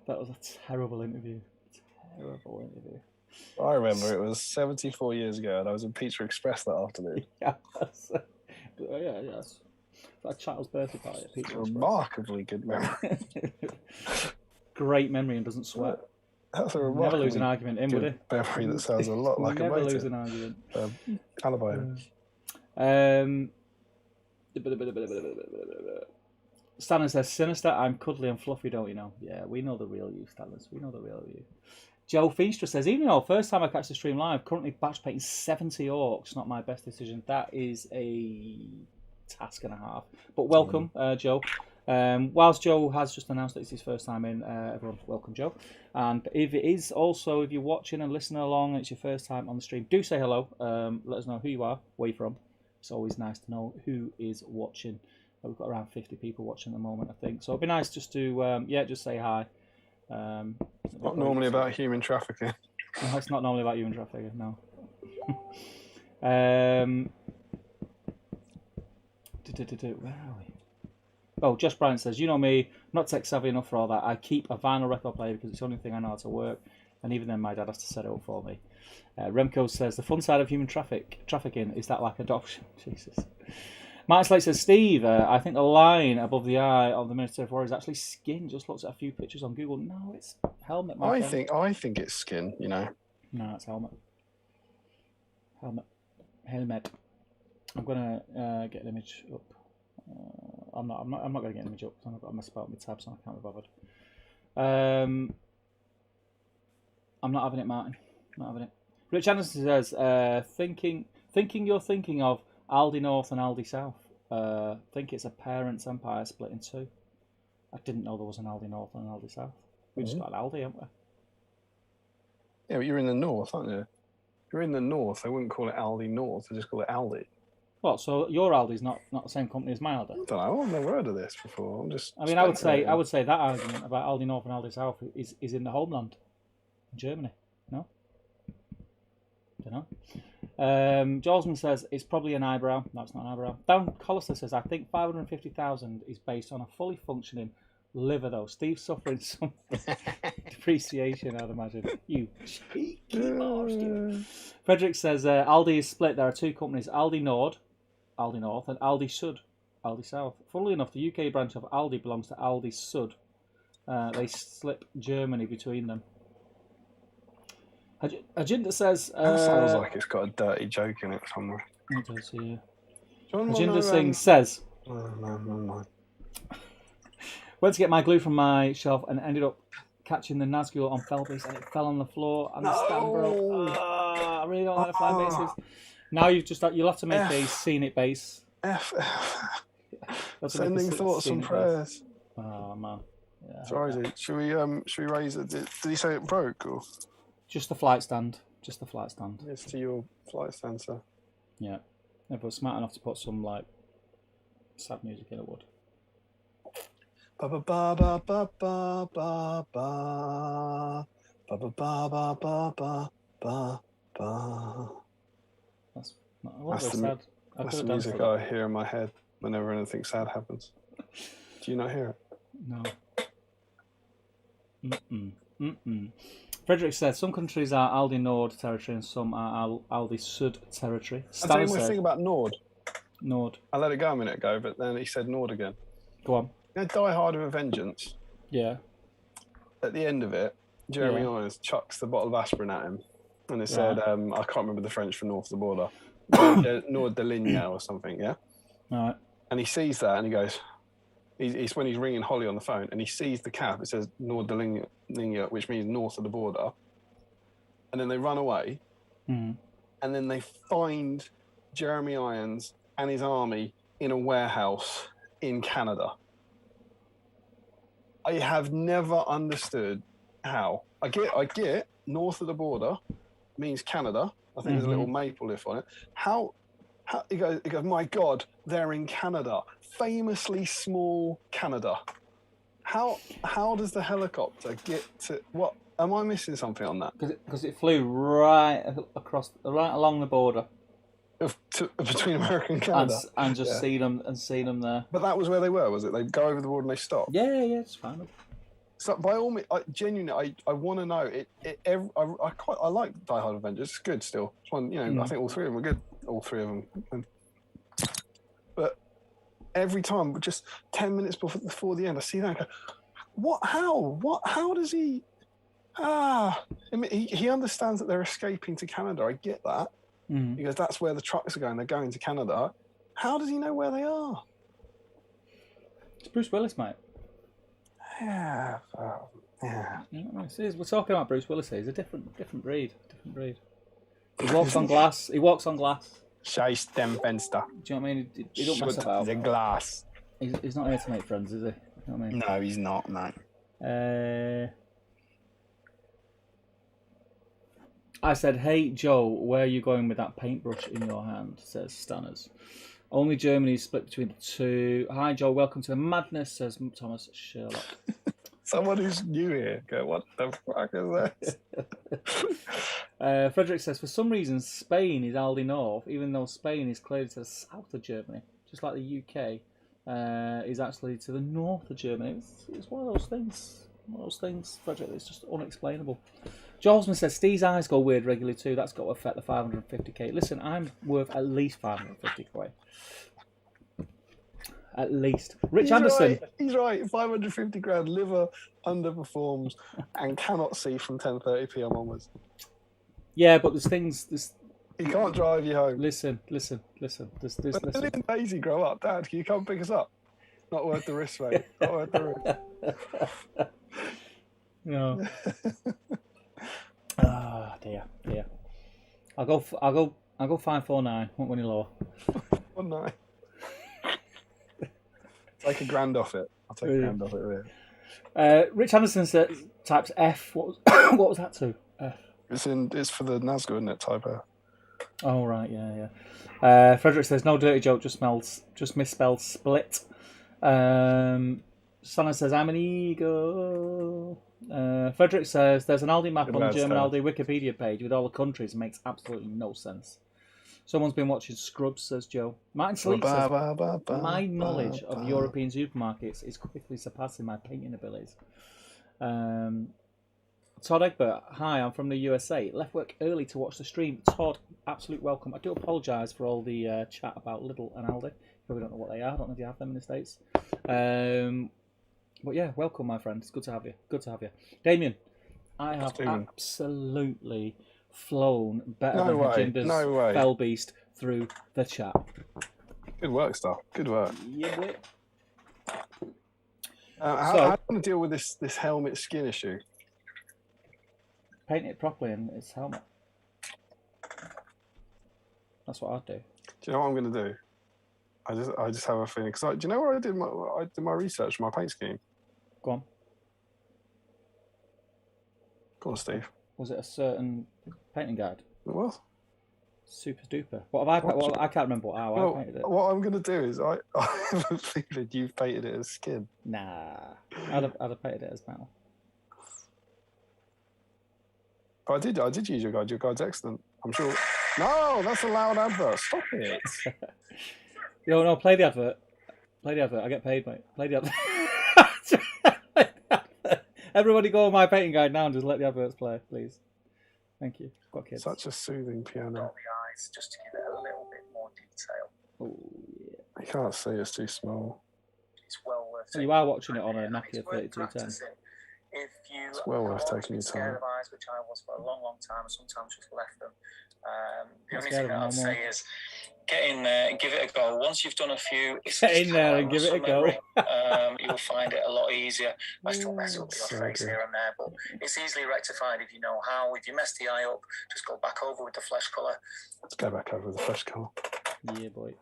was a terrible interview. I remember it was 74 years ago, and I was in Pizza Express that afternoon. Yes. Yes. A child's birthday party at Pizza Express. Remarkably good memory. Great memory and doesn't sweat. That's a never lose an argument in, would it? Memory that sounds a lot like never a motor. Lose an argument. Alibi. Stanley says, Sinister, I'm cuddly and fluffy, don't you know? Yeah, we know the real you, Stanley. We know the real you. Joe Feenstra says, even though first time I catch the stream live, currently batch painting 70 orcs, not my best decision. That is a task and a half. But welcome, Joe. Whilst Joe has just announced that it's his first time in, everyone, welcome, Joe. And if it is also, if you're watching and listening along and it's your first time on the stream, do say hello. Let us know who you are, where you're from. It's always nice to know who is watching. We've got around 50 people watching at the moment, I think. So it'd be nice just to, just say hi. Not normally about human trafficking. No, it's not normally about human trafficking, no. Where are we? Oh, Josh Bryant says, you know me, I'm not tech savvy enough for all that. I keep a vinyl record player because it's the only thing I know how to work. And even then, my dad has to set it up for me. Remco says, the fun side of human trafficking, is that like adoption? Jesus. Martin Slate says, Steve, I think the line above the eye of the Minister of War is actually skin. Just looks at a few pictures on Google. No, it's helmet. I think it's skin. You know. No, it's helmet. Helmet. I'm gonna get an image up. I'm not gonna get an image up because I've got to mess about with my tabs, so I can't be bothered. I'm not having it, Martin. Not having it. Rich Anderson says, thinking you're thinking of Aldi North and Aldi South. Think it's a parent's empire split in two. I didn't know there was an Aldi North and an Aldi South. We just got an Aldi, haven't we? Yeah, but you're in the north, aren't you? If you're in the north, they wouldn't call it Aldi North. They just call it Aldi. What? So your Aldi's not the same company as my Aldi? I don't know. I've never heard of this before. I would say that argument about Aldi North and Aldi South is in the homeland, in Germany. No. Don't know. Jolsman says it's probably an eyebrow. No, it's not an eyebrow. Dan Collister says, I think 550,000 is based on a fully functioning liver, though. Steve's suffering some depreciation, I'd imagine. You cheeky bastard. Frederick says, Aldi is split. There are two companies, Aldi North, and Aldi Sud, Aldi South. Funnily enough, the UK branch of Aldi belongs to Aldi Sud. They slip Germany between them. Agenda says... That sounds like it's got a dirty joke in it somewhere. It does, yeah. Agenda Singh says... No. Went to get my glue from my shelf and ended up catching the Nazgul on fell base and it fell on the floor and the stand broke. I really don't like the flying bases. Now you'll have to make a scene it base. Sending thoughts and prayers. Oh man. Yeah, sorry, should we raise it? Did he say it broke or? Just the flight stand. Just the flight stand. It's to your flight stand, sir. Yeah. If I was smart enough to put some like sad music in, it would. Ba ba ba ba ba ba ba ba ba ba ba ba ba ba ba. That's not sad. That's the music I hear in my head whenever anything sad happens. Do you not hear it? No. Frederick said some countries are Aldi Nord territory and some are Aldi Sud territory. I'll tell you one thing about Nord. Nord. I let it go a minute ago, but then he said Nord again. Go on. You know, Die Hard with a Vengeance. Yeah. At the end of it, Jeremy Irons chucks the bottle of aspirin at him, and it said, I can't remember the French for north of the border, Nord de Ligne or something, yeah? All right. And he sees that and he goes, it's when he's ringing Holly on the phone, and he sees the cap, it says Nord de Ligne, which means north of the border, and then they run away, and then they find Jeremy Irons and his army in a warehouse in Canada. I have never understood how. I get north of the border means Canada. I think there's a little maple leaf on it. How he goes, my God, they're in Canada. Famously small Canada. How does the helicopter get to what? Am I missing something on that? Because it flew right along the border. Between America and Canada, and just seen them there. But that was where they were, was it? They go over the border and they stop. Yeah, it's fine. So by all means, genuinely, I want to know it. I like Die Hard Avengers. It's good still. It's one, I think all three of them are good. All three of them. But every time, just 10 minutes before the end, I see that. I go, what? How does he? I mean, he understands that they're escaping to Canada. I get that. He goes, that's where the trucks are going. They're going to Canada. How does he know where they are? It's Bruce Willis, mate. Yeah. We're talking about Bruce Willis here. He's a different breed. He walks on glass. Scheiß dem Fenster. Do you know what I mean? He don't mess about. The glass. He's not here to make friends, is he? You know what I mean? No, he's not, mate. I said, hey, Joe, where are you going with that paintbrush in your hand? Says Stanners. Only Germany is split between the two. Hi, Joe, welcome to the madness, says Thomas Sherlock. Someone who's new here. Go, what the fuck is this? Frederick says, for some reason, Spain is Aldi North, even though Spain is clearly to the south of Germany, just like the UK is actually to the north of Germany. It's one of those things. Frederick, it's just unexplainable. Jolsman says, Steve's eyes go weird regularly too. That's got to affect the 550k. Listen, I'm worth at least 550k. At least. Rich Anderson. He's right. 550 grand. Liver underperforms and cannot see from 10:30 p.m. onwards. Yeah, but there's things. He can't drive you home. Listen. Listen. When Billy and Daisy grow up, Dad, can you come pick us up? Not worth the risk, mate. Not worth the risk. No. Ah, dear. I'll go 549. Won't go any lower. 1.9. Take a grand off it. I'll take a grand off it. Really. Rich Anderson types F. What was that to? F. It's for the Nazgul, isn't it? Typo. Oh right, yeah. Frederick says no dirty joke. Just misspelled split. Sana says I'm an ego. Frederick says there's an Aldi map on the German Aldi Wikipedia page with all the countries. It makes absolutely no sense. Someone's been watching Scrubs, says Joe. Martin Sleep says my knowledge of European supermarkets is quickly surpassing my painting abilities. Todd Egbert, hi, I'm from the USA. Left work early to watch the stream. Todd, absolute welcome. I do apologise for all the chat about Lidl and Aldi. Probably don't know what they are. I don't know if you have them in the States. But yeah, welcome, my friend. It's good to have you. Damian, I have absolutely flown better No than way, Hajinda's no way. Fell Beast through the chat. Good work, stuff. Good work. Yeah, boy. How do you want to deal with this helmet skin issue? Paint it properly in its helmet. That's what I'd do. Do you know what I'm going to do? I just have a feeling, because do you know where I did my research, my paint scheme? Go on. Go on, Steve. Was it a certain painting guide? It was. Super duper. What have I? Well, I can't remember how I painted it. What I'm going to do is I have a feeling you've painted it as skin. Nah, I'd have painted it as metal. I did use your guide. Your guide's excellent. I'm sure. No, that's a loud advert. Stop it. No, play the advert. Play the advert. I get paid, mate. Play the advert. Everybody go on my painting guide now and just let the adverts play, please. Thank you. Got kids. Such a soothing piano. The eyes just to give it a little bit more detail. Oh, yeah. I can't see, it's too small. It's well worth So you are watching it on a Nokia 3210. If you It's well worth taking your scared time. of eyes, which I was for a long, long time, and sometimes just left them. The Not only scared thing of I'd them no say is get in there and give it a go. Once you've done a few, Get in there and give it a go. You'll find it a lot easier. I still mess up your So face good. here and there, but it's easily rectified if you know how. If you mess the eye up, just go back over with the flesh colour. Let's go back over the fresh colour. Yeah, boy.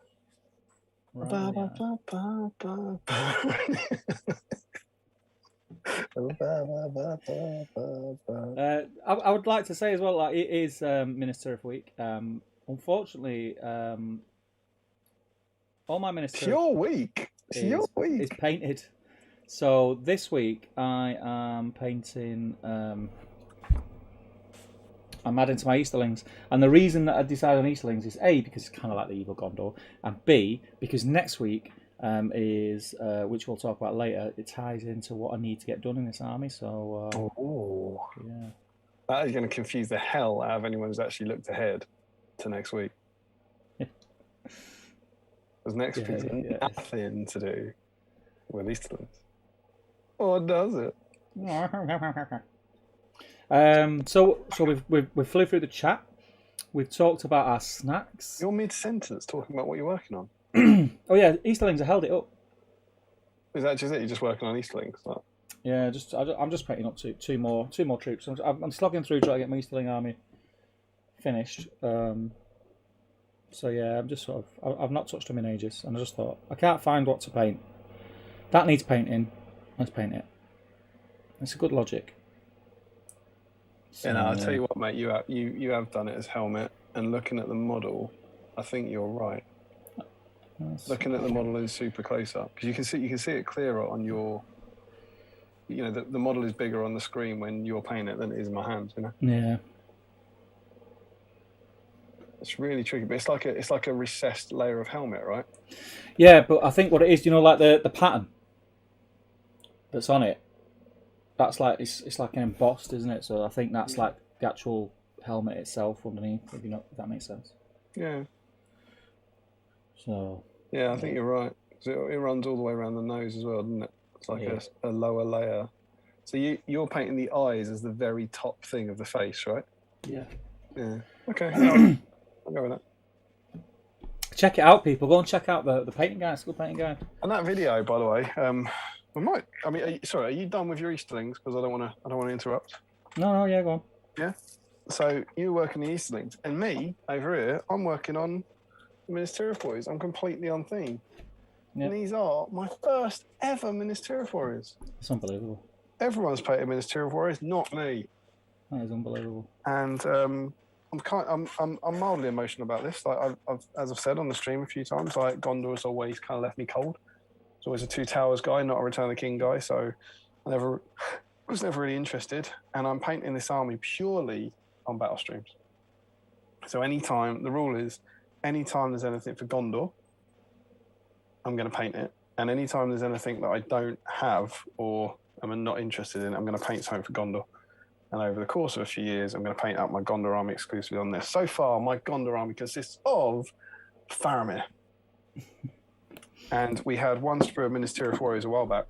I would like to say as well, like it is Minister of Week. Unfortunately, all my Minister It's your week. It's your week. is painted. So this week I am painting. I'm adding to my Easterlings, and the reason that I decided on Easterlings is A, because it's kind of like the evil Gondor, and B, because next week is which we'll talk about later. It ties into what I need to get done in this army. So yeah, that is going to confuse the hell out of anyone who's actually looked ahead to next week. Because next week's nothing to do with Easterlands. Or does it? So we flew through the chat. We've talked about our snacks. You're mid-sentence talking about what you're working on. Oh yeah, Easterlings. I held it up. Is that just it? You're just working on Easterlings? Like... Yeah, I'm just painting up two more troops. I'm slogging through trying to get my Easterling army finished. So yeah, I'm just sort of I've not touched them in ages, and I just thought I can't find what to paint. That needs painting. Let's paint it. It's a good logic. So, I'll tell you what, mate. You have done it as helmet, and looking at the model, I think you're right. Looking at the model in super close up, because you can see it clearer on your. You know, the model is bigger on the screen when you're painting it than it is in my hands. You know. Yeah. It's really tricky, but it's like a recessed layer of helmet, right? Yeah, but I think what it is, like the pattern that's on it. That's like it's like an embossed, isn't it? So I think that's like the actual helmet itself underneath. If that makes sense. Yeah. So. Yeah, I think you're right. It runs all the way around the nose as well, doesn't it? It's like a lower layer. So you're painting the eyes as the very top thing of the face, right? Yeah. Yeah. Okay. I'll go with that. Check it out, people. Go and check out the painting guide. It's a good painting guide. And that video, by the way, we might. I mean, are you done with your Easterlings? Because I don't want to interrupt. No, yeah, go on. Yeah. So you work on the Easterlings, and me over here, I'm working on the Ministerial Warriors. I'm completely on theme. Yep. And these are my first ever Ministerial Warriors. It's unbelievable. Everyone's painted Ministerial Warriors, not me. That is unbelievable. And I'm mildly emotional about this. Like as I've said on the stream a few times, like Gondor has always kind of left me cold. It's always a Two Towers guy, not a Return of the King guy. So I was never really interested. And I'm painting this army purely on battle streams. So the rule is, anytime there's anything for Gondor, I'm going to paint it. And anytime there's anything that I don't have or I'm not interested in, I'm going to paint something for Gondor. And over the course of a few years, I'm going to paint out my Gondor army exclusively on this. So far, my Gondor army consists of Faramir. And we had one sprue of Ministerial Warriors a while back.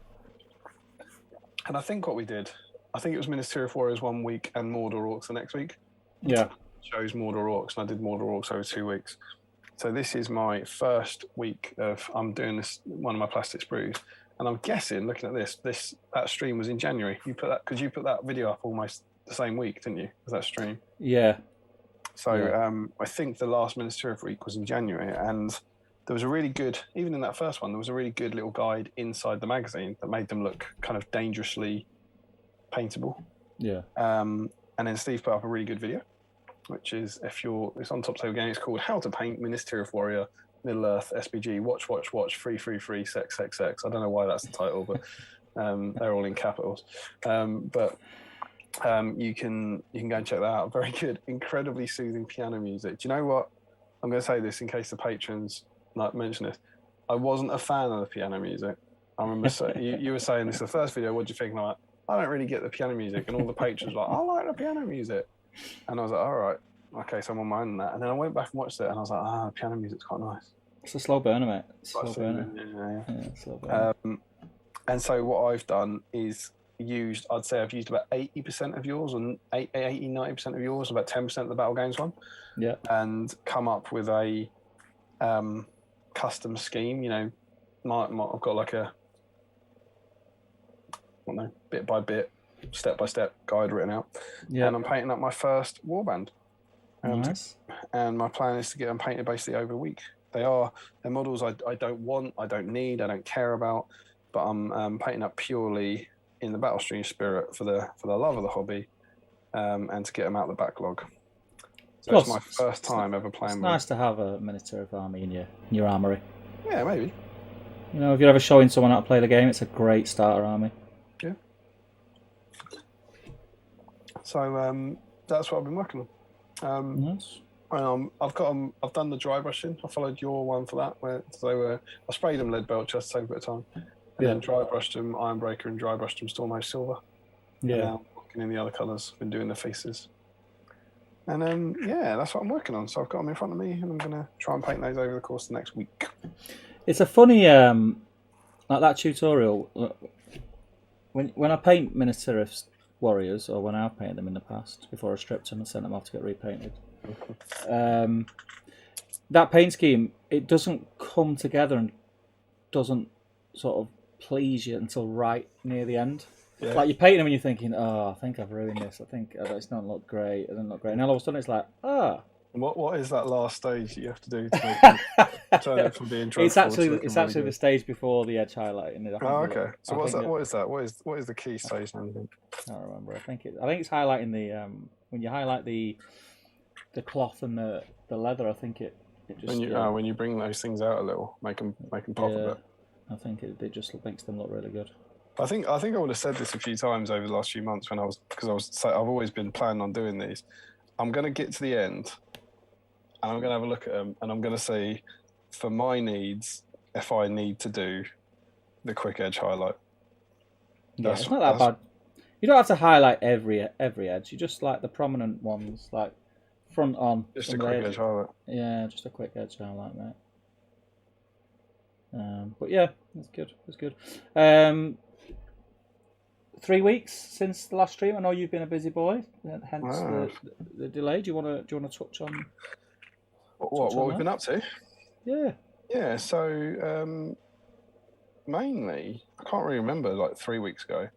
And I think what we did, it was Ministerial Warriors 1 week and Mordor Orcs the next week. Yeah. chose Mordor Orcs, and I did Mordor Orcs over 2 weeks. So this is my first week of I'm doing this one of my plastic sprues, and I'm guessing looking at that stream was in January. You put that video up almost the same week, didn't you? Was that stream? Yeah. So Yeah. I think the last Ministerial week was in January, and there was a really good, even in that first one, there was a really good little guide inside the magazine that made them look kind of dangerously paintable. Yeah. And then Steve put up a really good video, which is it's on Top Table Game. It's called How to Paint Ministerial Warrior Middle Earth SBG. Watch. Free. Sex. I don't know why that's the title, but they're all in capitals. But you can go and check that out. Very good, incredibly soothing piano music. Do you know what? I'm going to say this in case the patrons like mention this. I wasn't a fan of the piano music. I remember you were saying this the first video. What do you think? And I'm like, I don't really get the piano music, and all the patrons were like, I like the piano music, and I was like, all right, okay, so I'm on my own on that. And then I went back and watched it, and I was like, the piano music's quite nice. It's a slow burner, mate. Slow burner. Yeah, slow burner. And so what I've done is I'd say I've used about 80% of yours, and 90% of yours, about 10% of the Battle Games one. Yeah. And come up with a custom scheme. You know, I've got like a, I don't know, bit by bit, step by step guide written out. Yeah. And I'm painting up my first warband. Nice. And my plan is to get them painted basically over a week. They're models I don't want, I don't need, I don't care about, but I'm painting up purely in the Battlestream spirit for the love of the hobby, and to get them out of the backlog. So plus, it's my first time ever playing. It's nice to have a Minister of Army in your armory. Yeah, maybe. You know, if you're ever showing someone how to play the game, it's a great starter army. Yeah. So that's what I've been working on. Nice. I've done the dry brushing. I followed your one for that, where I sprayed them lead belt just to save a bit of time, and then dry brushed them Ironbreaker and dry brushed them Stormhost Silver. Yeah. And now I'm working in the other colours. Been doing the faces. And that's what I'm working on. So I've got them in front of me, and I'm going to try and paint those over the course of the next week. It's a funny, like that tutorial. When I paint Minister of Warriors, or when I've painted them in the past, before I stripped them and sent them off to get repainted, that paint scheme, it doesn't come together and doesn't sort of please you until right near the end. Yeah. Like you're painting them and you're thinking, I think I've ruined this. I think it's not look great. It doesn't look great. And all of a sudden it's like, What is that last stage that you have to do to make turn it from being dreadful? It's actually the stage before the edge highlighting. Okay. So what's that? What is that? What is the key stage? I can't remember. I think it's highlighting the when you highlight the cloth and the leather. I think it just when you bring those things out a little, make them pop a bit. I think it just makes them look really good. I think I would have said this a few times over the last few months I've always been planning on doing these. I'm going to get to the end, and I'm going to have a look at them, and I'm going to see, for my needs, if I need to do the quick edge highlight. Yeah, it's not that bad. You don't have to highlight every edge. You just like the prominent ones, like front on. Just a quick edge highlight. Yeah, just a quick edge highlight, mate. But yeah, that's good. That's good. 3 weeks since the last stream. I know you've been a busy boy, hence the delay. Do you want to touch on what we've been up to? Yeah. Yeah. So mainly, I can't really remember. Like 3 weeks ago,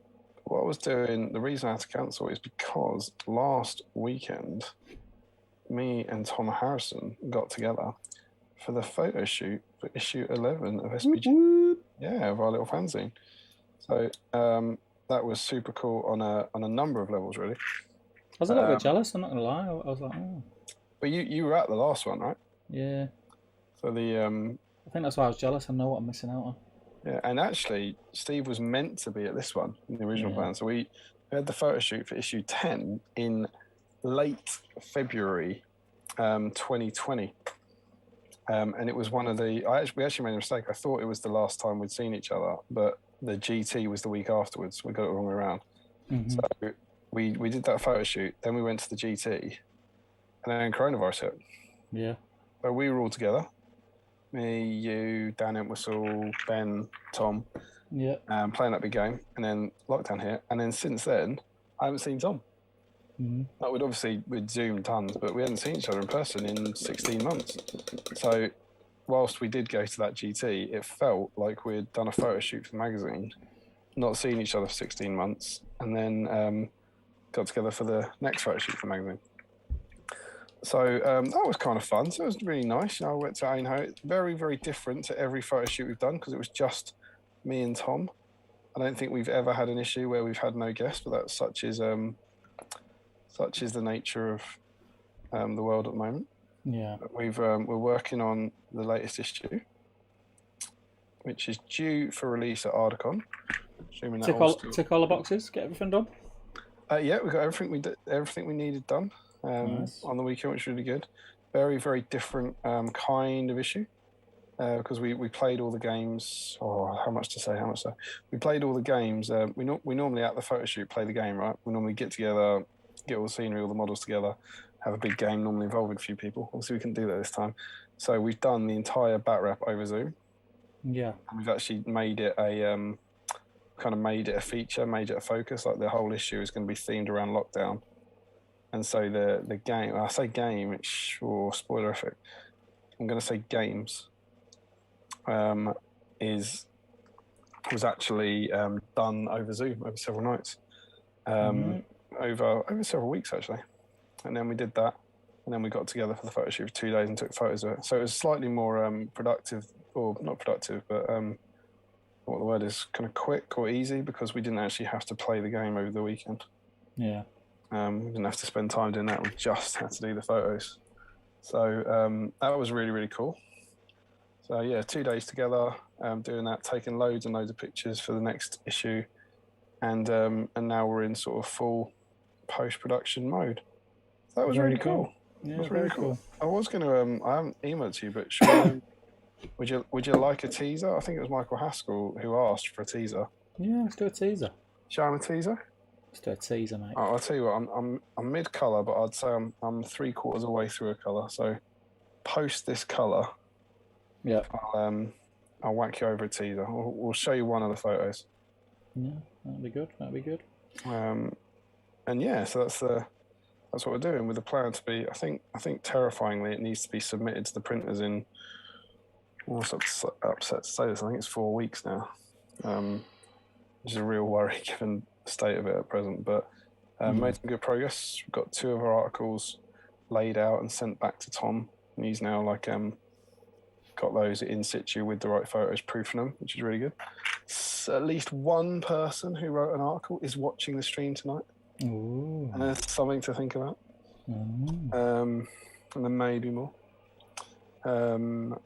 what I was doing. The reason I had to cancel is because last weekend, me and Tom Harrison got together for the photo shoot for issue 11 of SBG. Mm-hmm. Yeah, of our little fanzine. So that was super cool on a number of levels, really. I was a little bit jealous, I'm not going to lie. I was like, oh. But you were at the last one, right? Yeah. So I think that's why I was jealous. I know what I'm missing out on. Yeah, and actually, Steve was meant to be at this one in the original plan. So we had the photo shoot for issue 10 in late February 2020. And it was one of the... we actually made a mistake. I thought it was the last time we'd seen each other, but the GT was the week afterwards. We got it the wrong way around. Mm-hmm. So we did that photo shoot, then we went to the GT, and then coronavirus hit. Yeah. So we were all together. Me, you, Dan Entwistle, Ben, Tom. Yeah. Playing that big game, and then lockdown hit. And then since then, I haven't seen Tom. Like we'd Zoom tons, but we hadn't seen each other in person in 16 months. So whilst we did go to that GT, it felt like we'd done a photo shoot for the magazine, not seen each other for 16 months, and then got together for the next photo shoot for the magazine. So that was kind of fun. So it was really nice. I went to Ainho. Very, very different to every photo shoot we've done because it was just me and Tom. I don't think we've ever had an issue where we've had no guests, but that's such is the nature of the world at the moment. Yeah. We're working on the latest issue, which is due for release at Ardacon. Tick all the boxes. Get everything done. Yeah, we got everything we needed done Nice. on the weekend, which was really good. Very, very different kind of issue. Because we played all the games. Oh, how much to say? We played all the games. We normally at the photo shoot play the game, right? We normally get together, get all the scenery, all the models together, have a big game, normally involving a few people. Obviously, we couldn't do that this time. So we've done the entire bat rep over Zoom. Yeah. And we've actually made it a feature, made it a focus. Like the whole issue is going to be themed around lockdown. And so the game, I say game, it's sure spoilerific. I'm going to say games. Was actually done over Zoom over several nights, over several weeks actually, and then we did that, and then we got together for the photo shoot for 2 days and took photos of it. So it was slightly more productive, or not productive, but what the word is, kind of quick or easy because we didn't actually have to play the game over the weekend. Yeah. We didn't have to spend time doing that. We just had to do the photos. So that was really, really cool. So yeah, 2 days together, doing that, taking loads and loads of pictures for the next issue, and now we're in sort of full post-production mode. So that was really cool. Yeah, it was very really cool. cool. I was going to, I haven't emailed to you, but should would you like a teaser? I think it was Michael Haskell who asked for a teaser. Yeah, let's do a teaser. Show him a teaser. Let's do a teaser, mate. I'll tell you what, I'm mid colour, but I'd say I'm 3/4 of the way through a colour. So post this colour. Yeah. I'll whack you over a teaser. We'll show you one of the photos. Yeah, that'd be good. And yeah, so that's what we're doing with the plan to be. I think terrifyingly, it needs to be submitted to the printers in. I'm upset to say this. I think it's 4 weeks now, which is a real worry given the state of it at present. But made some good progress. We've got 2 of our articles laid out and sent back to Tom, and he's now got those in situ with the right photos proofing them, which is really good. So at least one person who wrote an article is watching the stream tonight. Ooh. And there's something to think about. And there may be more. And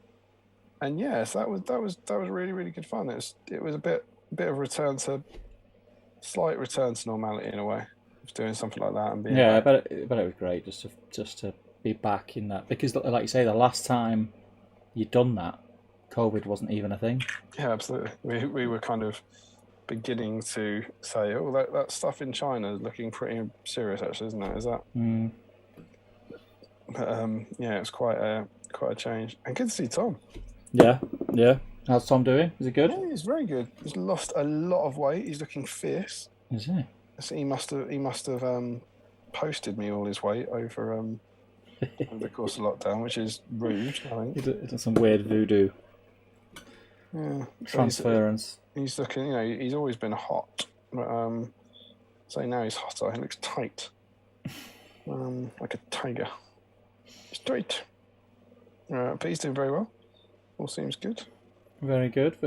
yeah, so that was really, really good fun. It was a bit of slight return to normality in a way of doing something like that and being but it was great just to be back in that, because like you say, the last time you'd done that, COVID wasn't even a thing. Yeah, absolutely. We were kind of beginning to say, oh, that stuff in China is looking pretty serious, actually, isn't it? Is that? But yeah, it's quite a change. And good to see Tom. Yeah. How's Tom doing? Is he good? Yeah, he's very good. He's lost a lot of weight. He's looking fierce. Is he? So he must have posted me all his weight over the course of lockdown, which is rude, I think. He did some weird voodoo. Yeah. Transference. He's looking, he's always been hot. But so now he's hotter. He looks tight. Like a tiger. Straight. But he's doing very well. All seems good. Very good.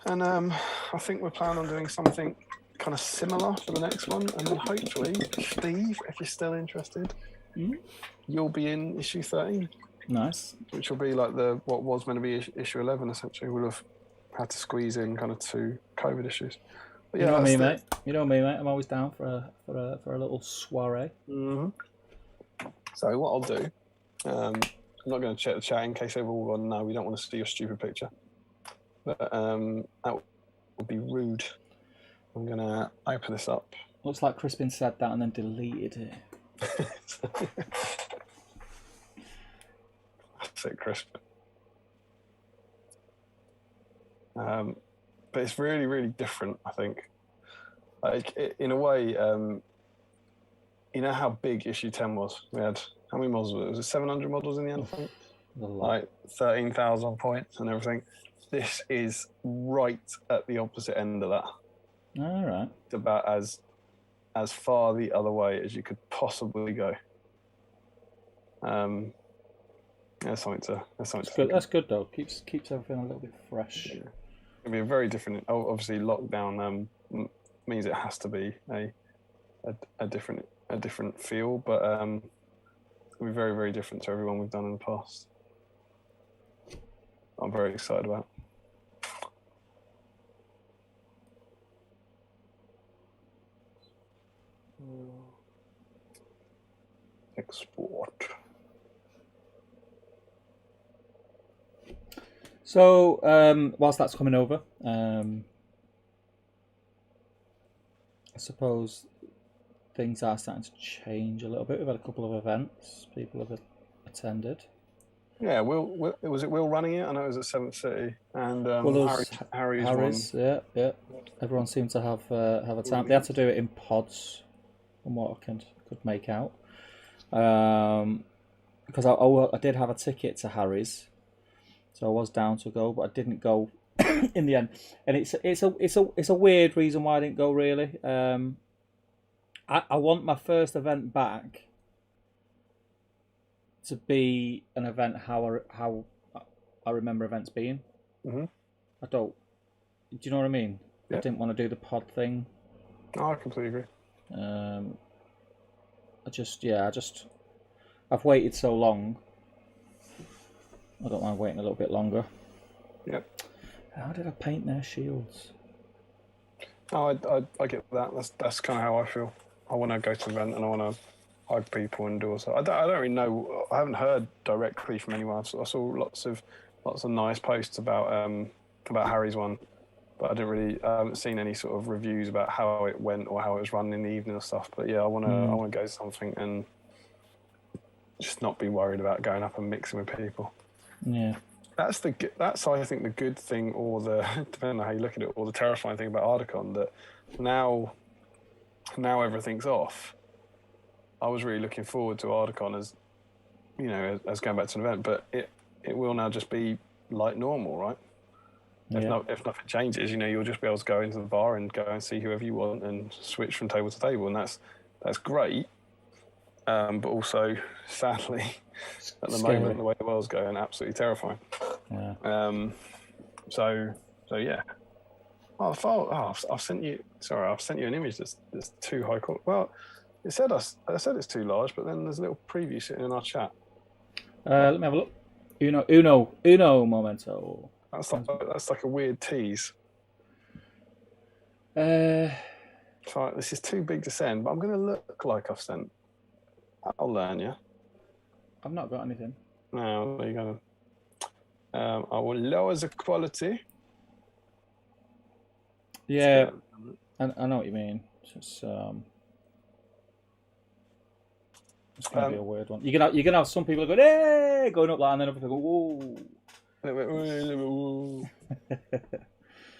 And I think we're planning on doing something kind of similar for the next one, and then hopefully, Steve, if you're still interested, you'll be in issue 13. Nice. Which will be like what was meant to be issue 11. Essentially, we'll have had to squeeze in kind of 2 COVID issues. But yeah, You know me, mate. I'm always down for a little soiree. Mm-hmm. So what I'll do, I'm not going to check the chat in case everyone will go, no, we don't want to see your stupid picture. But that would be rude. I'm going to open this up. Looks like Crispin said that and then deleted it. That's it, Crispin. But it's really, really different, I think. In a way, you know how big issue 10 was? We had, how many models was it? Was it 700 models in the end, I think? Like 13,000 points and everything. This is right at the opposite end of that. All right. It's about as far the other way as you could possibly go. That's something to good. That's good though. Keeps everything a little bit fresh. Yeah. It'll be a very different. Obviously, lockdown means it has to be a different feel, but it'll be very, very different to everyone we've done in the past. I'm very excited about. Export. So, whilst that's coming over, I suppose things are starting to change a little bit. We've had a couple of events people have attended. Yeah, was it Will running it? I know it was at Seventh City, and Harry's won. Yeah. Everyone seemed to have a time. They had to do it in pods, from what I could make out. Because I did have a ticket to Harry's, so I was down to go, but I didn't go in the end. And it's a weird reason why I didn't go. Really, I want my first event back to be an event how I remember events being. Mm-hmm. I don't. Do you know what I mean? Yeah. I didn't want to do the pod thing. Oh, I completely agree. I've waited so long. I don't mind waiting a little bit longer. Yep. How did I paint their shields? Oh, I get that. That's kind of how I feel. I want to go to an event and I want to hug people and do all stuff. I don't really know. I haven't heard directly from anyone. I saw lots of nice posts about Harry's one, but I haven't seen any sort of reviews about how it went or how it was run in the evening or stuff. But yeah, I want to go to something and just not be worried about going up and mixing with people. Yeah. That's I think the good thing, or the depending on how you look at it, or the terrifying thing about Ardacon, that now everything's off. I was really looking forward to Ardacon as as going back to an event, but it will now just be like normal, right? Yeah. If nothing changes, you'll just be able to go into the bar and go and see whoever you want and switch from table to table, and that's great. But also, sadly, at the moment, the way the world's going, absolutely terrifying. Yeah. So yeah. I've sent you. Sorry, I've sent you an image that's too high quality. Well, I said it's too large, but then there's a little preview sitting in our chat. Let me have a look. Uno momento. That's like a weird tease. So this is too big to send, but I'm going to look like I've sent. I'll learn you. I've not got anything. No, there you go. I will lower the quality. Yeah, I know what you mean. It's gonna be a weird one. You're gonna have some people going, "Hey!" going up like, and then other people go, "Whoa."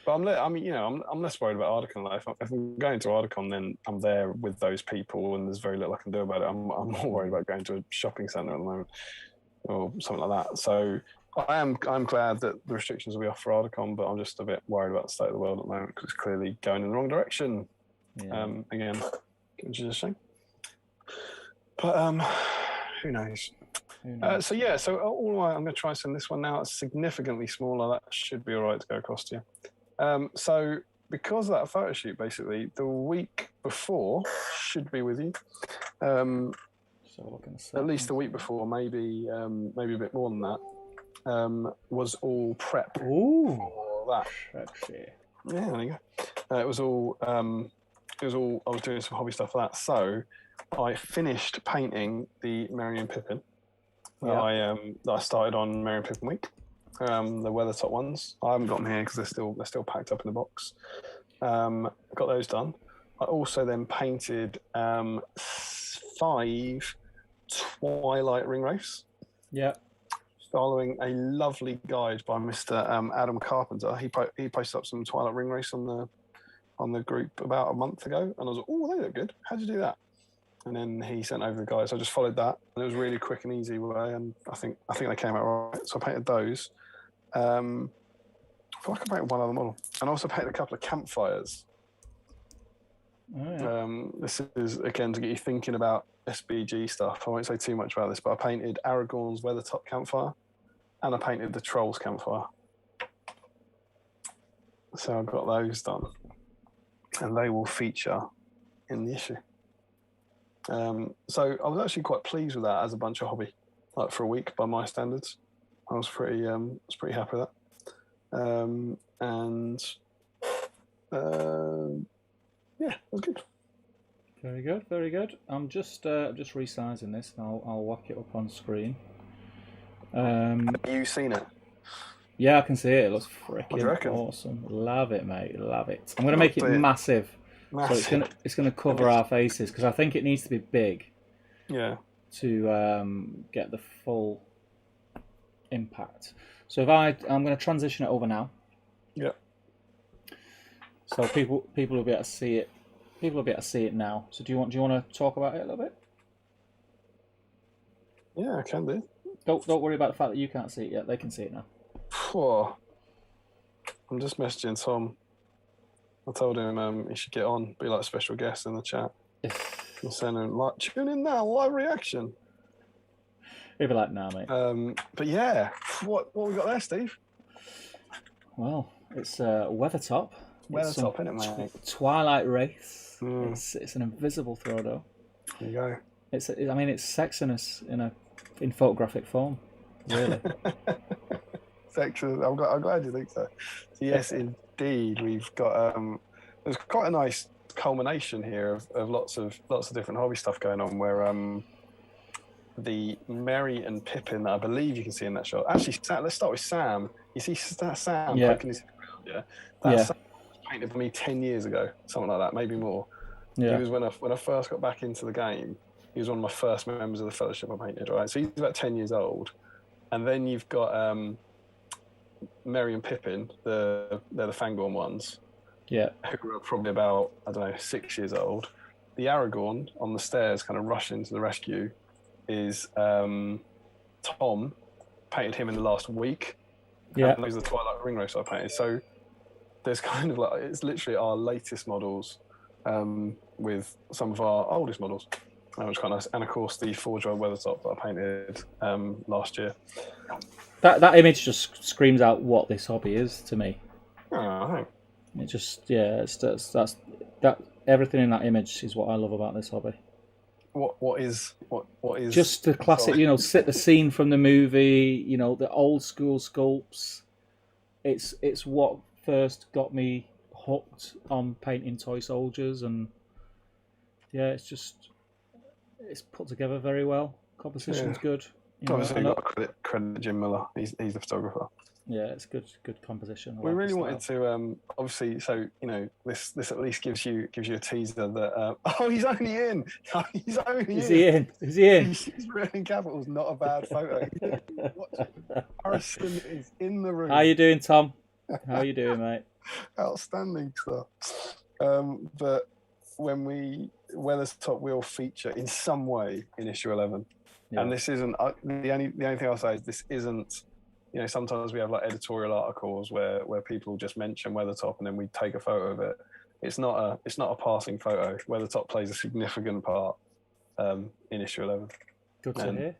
But I'm less worried about Ardacon life. If I'm going to Ardacon, then I'm there with those people, and there's very little I can do about it. I'm more worried about going to a shopping centre at the moment, or something like that. So I'm glad that the restrictions will be off for Ardacon, but I'm just a bit worried about the state of the world at the moment because it's clearly going in the wrong direction. Yeah. Again, which is a shame. But who knows? So I'm going to try and send this one now. It's significantly smaller. That should be all right to go across to you. So because of that photo shoot, basically, the week before should be with you. At least the week before, maybe a bit more than that. Was all prep for that. Sexy. Yeah, there you go. It was all. I was doing some hobby stuff for that. So I finished painting the Merry and Pippin. That I started on Merry and Pippin week. The Weathertop ones. I haven't got them here because they're still packed up in the box. Got those done. I also then painted 5 Twilight ring wraiths. Yeah. Following a lovely guide by Mr. Adam Carpenter. He posted up some Twilight ring wraiths on on the group about a month ago, and I was like, oh, they look good. How'd you do that? And then he sent over the guys. So I just followed that, and it was really quick and easy way. And I think they came out right. So I painted those. I feel like I painted one other model, and I also painted a couple of campfires. Oh, yeah. This is again to get you thinking about SBG stuff. I won't say too much about this, but I painted Aragorn's Weathertop campfire, and I painted the Trolls campfire. So I've got those done, and they will feature in the issue. So I was actually quite pleased with that as a bunch of hobby, like for a week by my standards. I was pretty happy with that. Yeah, it was good. Very good, very good. I'm just resizing this, and I'll whack it up on screen. Have you seen it? Yeah, I can see it. It looks What do you reckon? awesome. Love it, mate. Love it. I'm going to make it massive. Massive. So it's gonna cover our faces, because I think it needs to be big. Yeah. To get the full impact. So I'm going to transition it over now. Yeah. So people will be able to see it. People will be able to see it now. So do you want to talk about it a little bit? Yeah, I can do. Don't worry about the fact that you can't see it yet. They can see it now. Whoa. I'm just messaging Tom. I told him he should get on, be like a special guest in the chat. And send him like, tune in now, live reaction. He'll be like, nah, mate. But yeah, what we got there, Steve? Well, it's Weathertop. Weathertop, isn't it, mate? Twilight Wraith. It's an invisible Frodo. There you go. It's sexiness in photographic form, really. Sexiness. I'm glad you think so. Yes, indeed. We've got there's quite a nice culmination here of lots of different hobby stuff going on, where the Merry and Pippin that I believe you can see in that shot. Actually, let's start with Sam. You see Sam poking his head around, yeah? That Sam was painted for me 10 years ago, something like that, maybe more. Yeah. He was when I first got back into the game. He was one of my first members of the fellowship I painted, right? So he's about 10 years old. And then you've got Merry and Pippin, they're the Fangorn ones. Yeah. Who are probably about, 6 years old. The Aragorn on the stairs kind of rushing to the rescue is Tom. Painted him in the last week. Yeah. And those are the Twilight Ring Race I painted. So there's kind of like, it's literally our latest models with some of our oldest models. Which was kind of nice. And of course the Forge World Weathertop that I painted last year. That image just screams out what this hobby is to me. Oh, it just that's everything in that image is what I love about this hobby. What is just the classic, set the scene from the movie, the old school sculpts. It's what first got me hooked on painting toy soldiers, and it's put together very well. Composition's good. Obviously, you've got to credit Jim Miller. He's the photographer. Yeah, it's good composition. We really wanted to, obviously, so this at least gives you a teaser that he's only in. He's only in. Is he in? He's wearing capitals. Not a bad photo. Harrison is in the room. How you doing, Tom? How you doing, mate? Outstanding stuff. But when Weathertop will feature in some way in issue 11, and this isn't the only thing I'll say is this isn't. Sometimes we have like editorial articles where people just mention Weathertop and then we take a photo of it. It's not a passing photo. Weathertop plays a significant part in issue 11. Good to hear.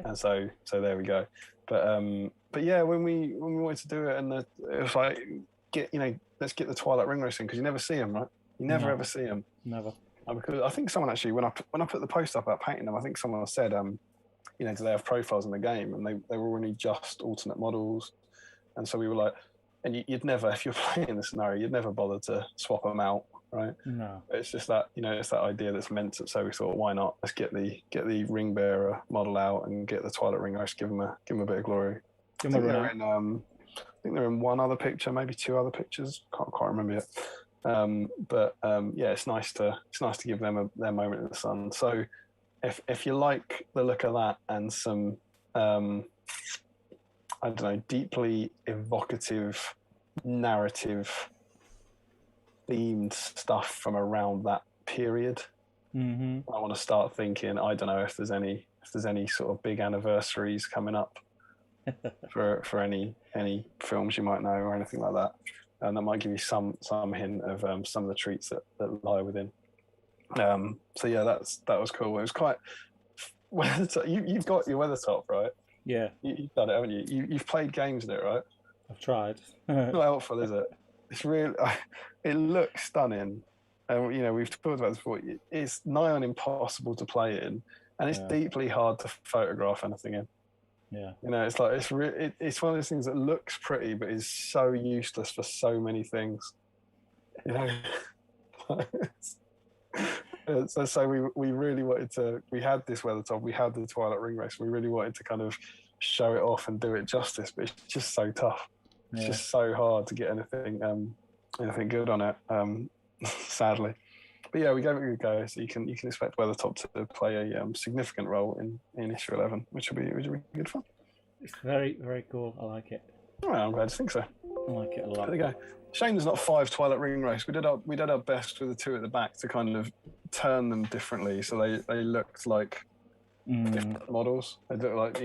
And so there we go. But yeah, when we wanted to do it, and it was like let's get the Twilight Ring Race in, because you never see them, right? You never ever see them. Never. Because I think someone actually when I put the post up about painting them, I think someone said do they have profiles in the game? And they were only just alternate models. And so we were like, and you'd never, if you're playing the scenario, you'd never bother to swap them out, right? No. It's just that, it's that idea that's meant to, so we thought, why not? Let's get the ring bearer model out and get the Twilight Ring Race, give them a bit of glory. I think they're in one other picture, maybe two other pictures. Can't quite remember yet. It's nice to give them their moment in the sun. So if you like the look of that and some deeply evocative narrative themed stuff from around that period. Mm-hmm. I want to start thinking. I don't know if there's any sort of big anniversaries coming up for any films you might know or anything like that, and that might give you some hint of some of the treats that lie within. So yeah, that was cool. It was quite. You've got your weather top, right? Yeah, You've done it, haven't you? You've played games with it, right? I've tried. Not helpful, is it? It's really. It looks stunning. We've talked about this before. It's nigh on impossible to play in, and it's deeply hard to photograph anything in. Yeah. It's like it's one of those things that looks pretty, but is so useless for so many things. So we really wanted to. We had this weather top. We had the Twilight Ring Race. We really wanted to kind of show it off and do it justice, but it's just so tough. It's just so hard to get anything good on it. Sadly, but yeah, we gave it a good go. So you can expect Weathertop to play a significant role in issue 11, which will be good fun. It's very, very cool. I like it. Oh, I'm glad to think so. I like it a lot. There you go. Shame there's not 5 Twilight Ring Race. We did our best with the 2 at the back to kind of turn them differently, so they looked like different models. They look like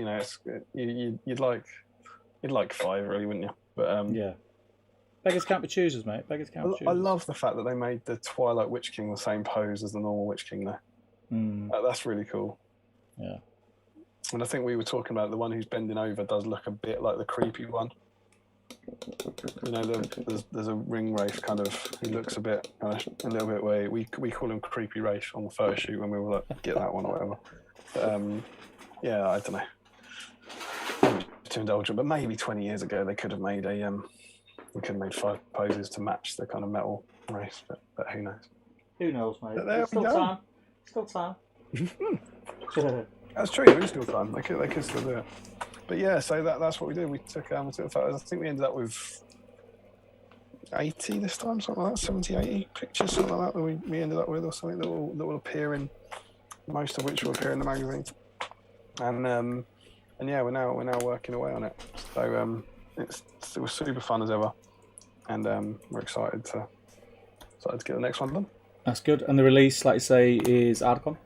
you'd like 5 really, wouldn't you? But yeah. Beggars can't be choosers, mate. Beggars can't be choosers. I love the fact that they made the Twilight Witch King the same pose as the normal Witch King there. That's really cool. Yeah. And I think we were talking about the one who's bending over does look a bit like the creepy one. There's a ring Wraith kind of. He looks a little bit way. We call him Creepy Wraith on the photo shoot when we were like, get that one or whatever. But, yeah, I don't know. Too indulgent, but maybe 20 years ago they could have made 5 poses to match the kind of metal race, but who knows? Who knows, mate? There's still time. Still time. That's true. There is still time. They could still do it. But yeah, so that's what we did. We took the photos. I think we ended up with 80 this time, something like that, 70, 80 pictures, something like that we ended up with, or something that will appear in, most of which will appear in the magazine. And yeah, we're now working away on it. So it was super fun as ever, and we're excited to get the next one done. That's good. And the release, like you say, is Ardcon?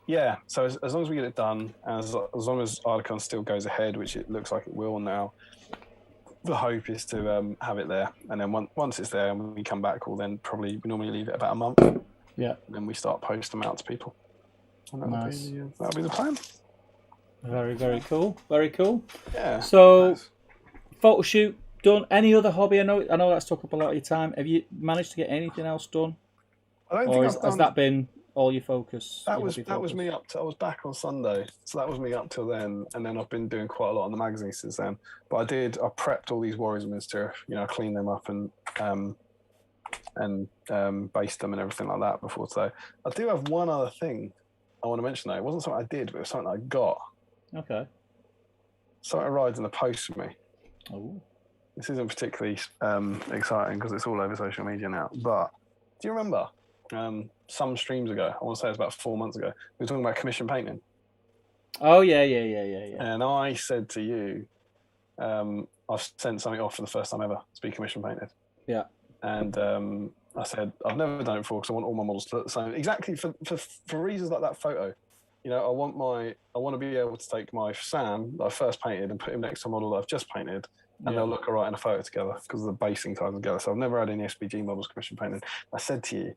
Yeah, so as long as we get it done, and as long as Ardcon still goes ahead, which it looks like it will now, the hope is to have it there. And then once it's there and when we come back, we normally leave it about a month. Yeah. And then we start posting them out to people. And that'll be the plan. Very, very cool. Very cool. Yeah. So, photo shoot done. Any other hobby? I know that's took up a lot of your time. Have you managed to get anything else done? I don't think has that been all your focus? That was me up to. I was back on Sunday, so that was me up till then, and then I've been doing quite a lot on the magazine since then. But I prepped all these Warriors of Minas. I cleaned them up and based them and everything like that before today. I do have one other thing I want to mention though. It wasn't something I did, but it was something I got. Okay. Something arrived in the post for me. Oh. This isn't particularly exciting because it's all over social media now. But do you remember some streams ago? I want to say it was about 4 months ago. We were talking about commission painting. Oh yeah. And I said to you, I've sent something off for the first time ever to be commission painted. Yeah. And I said I've never done it before because I want all my models to look the same. Exactly for reasons like that photo. I want to be able to take my Sam that I first painted and put him next to a model that I've just painted, and they'll look all right in a photo together because of the basing ties together. So I've never had any SBG models commission painted. I said to you,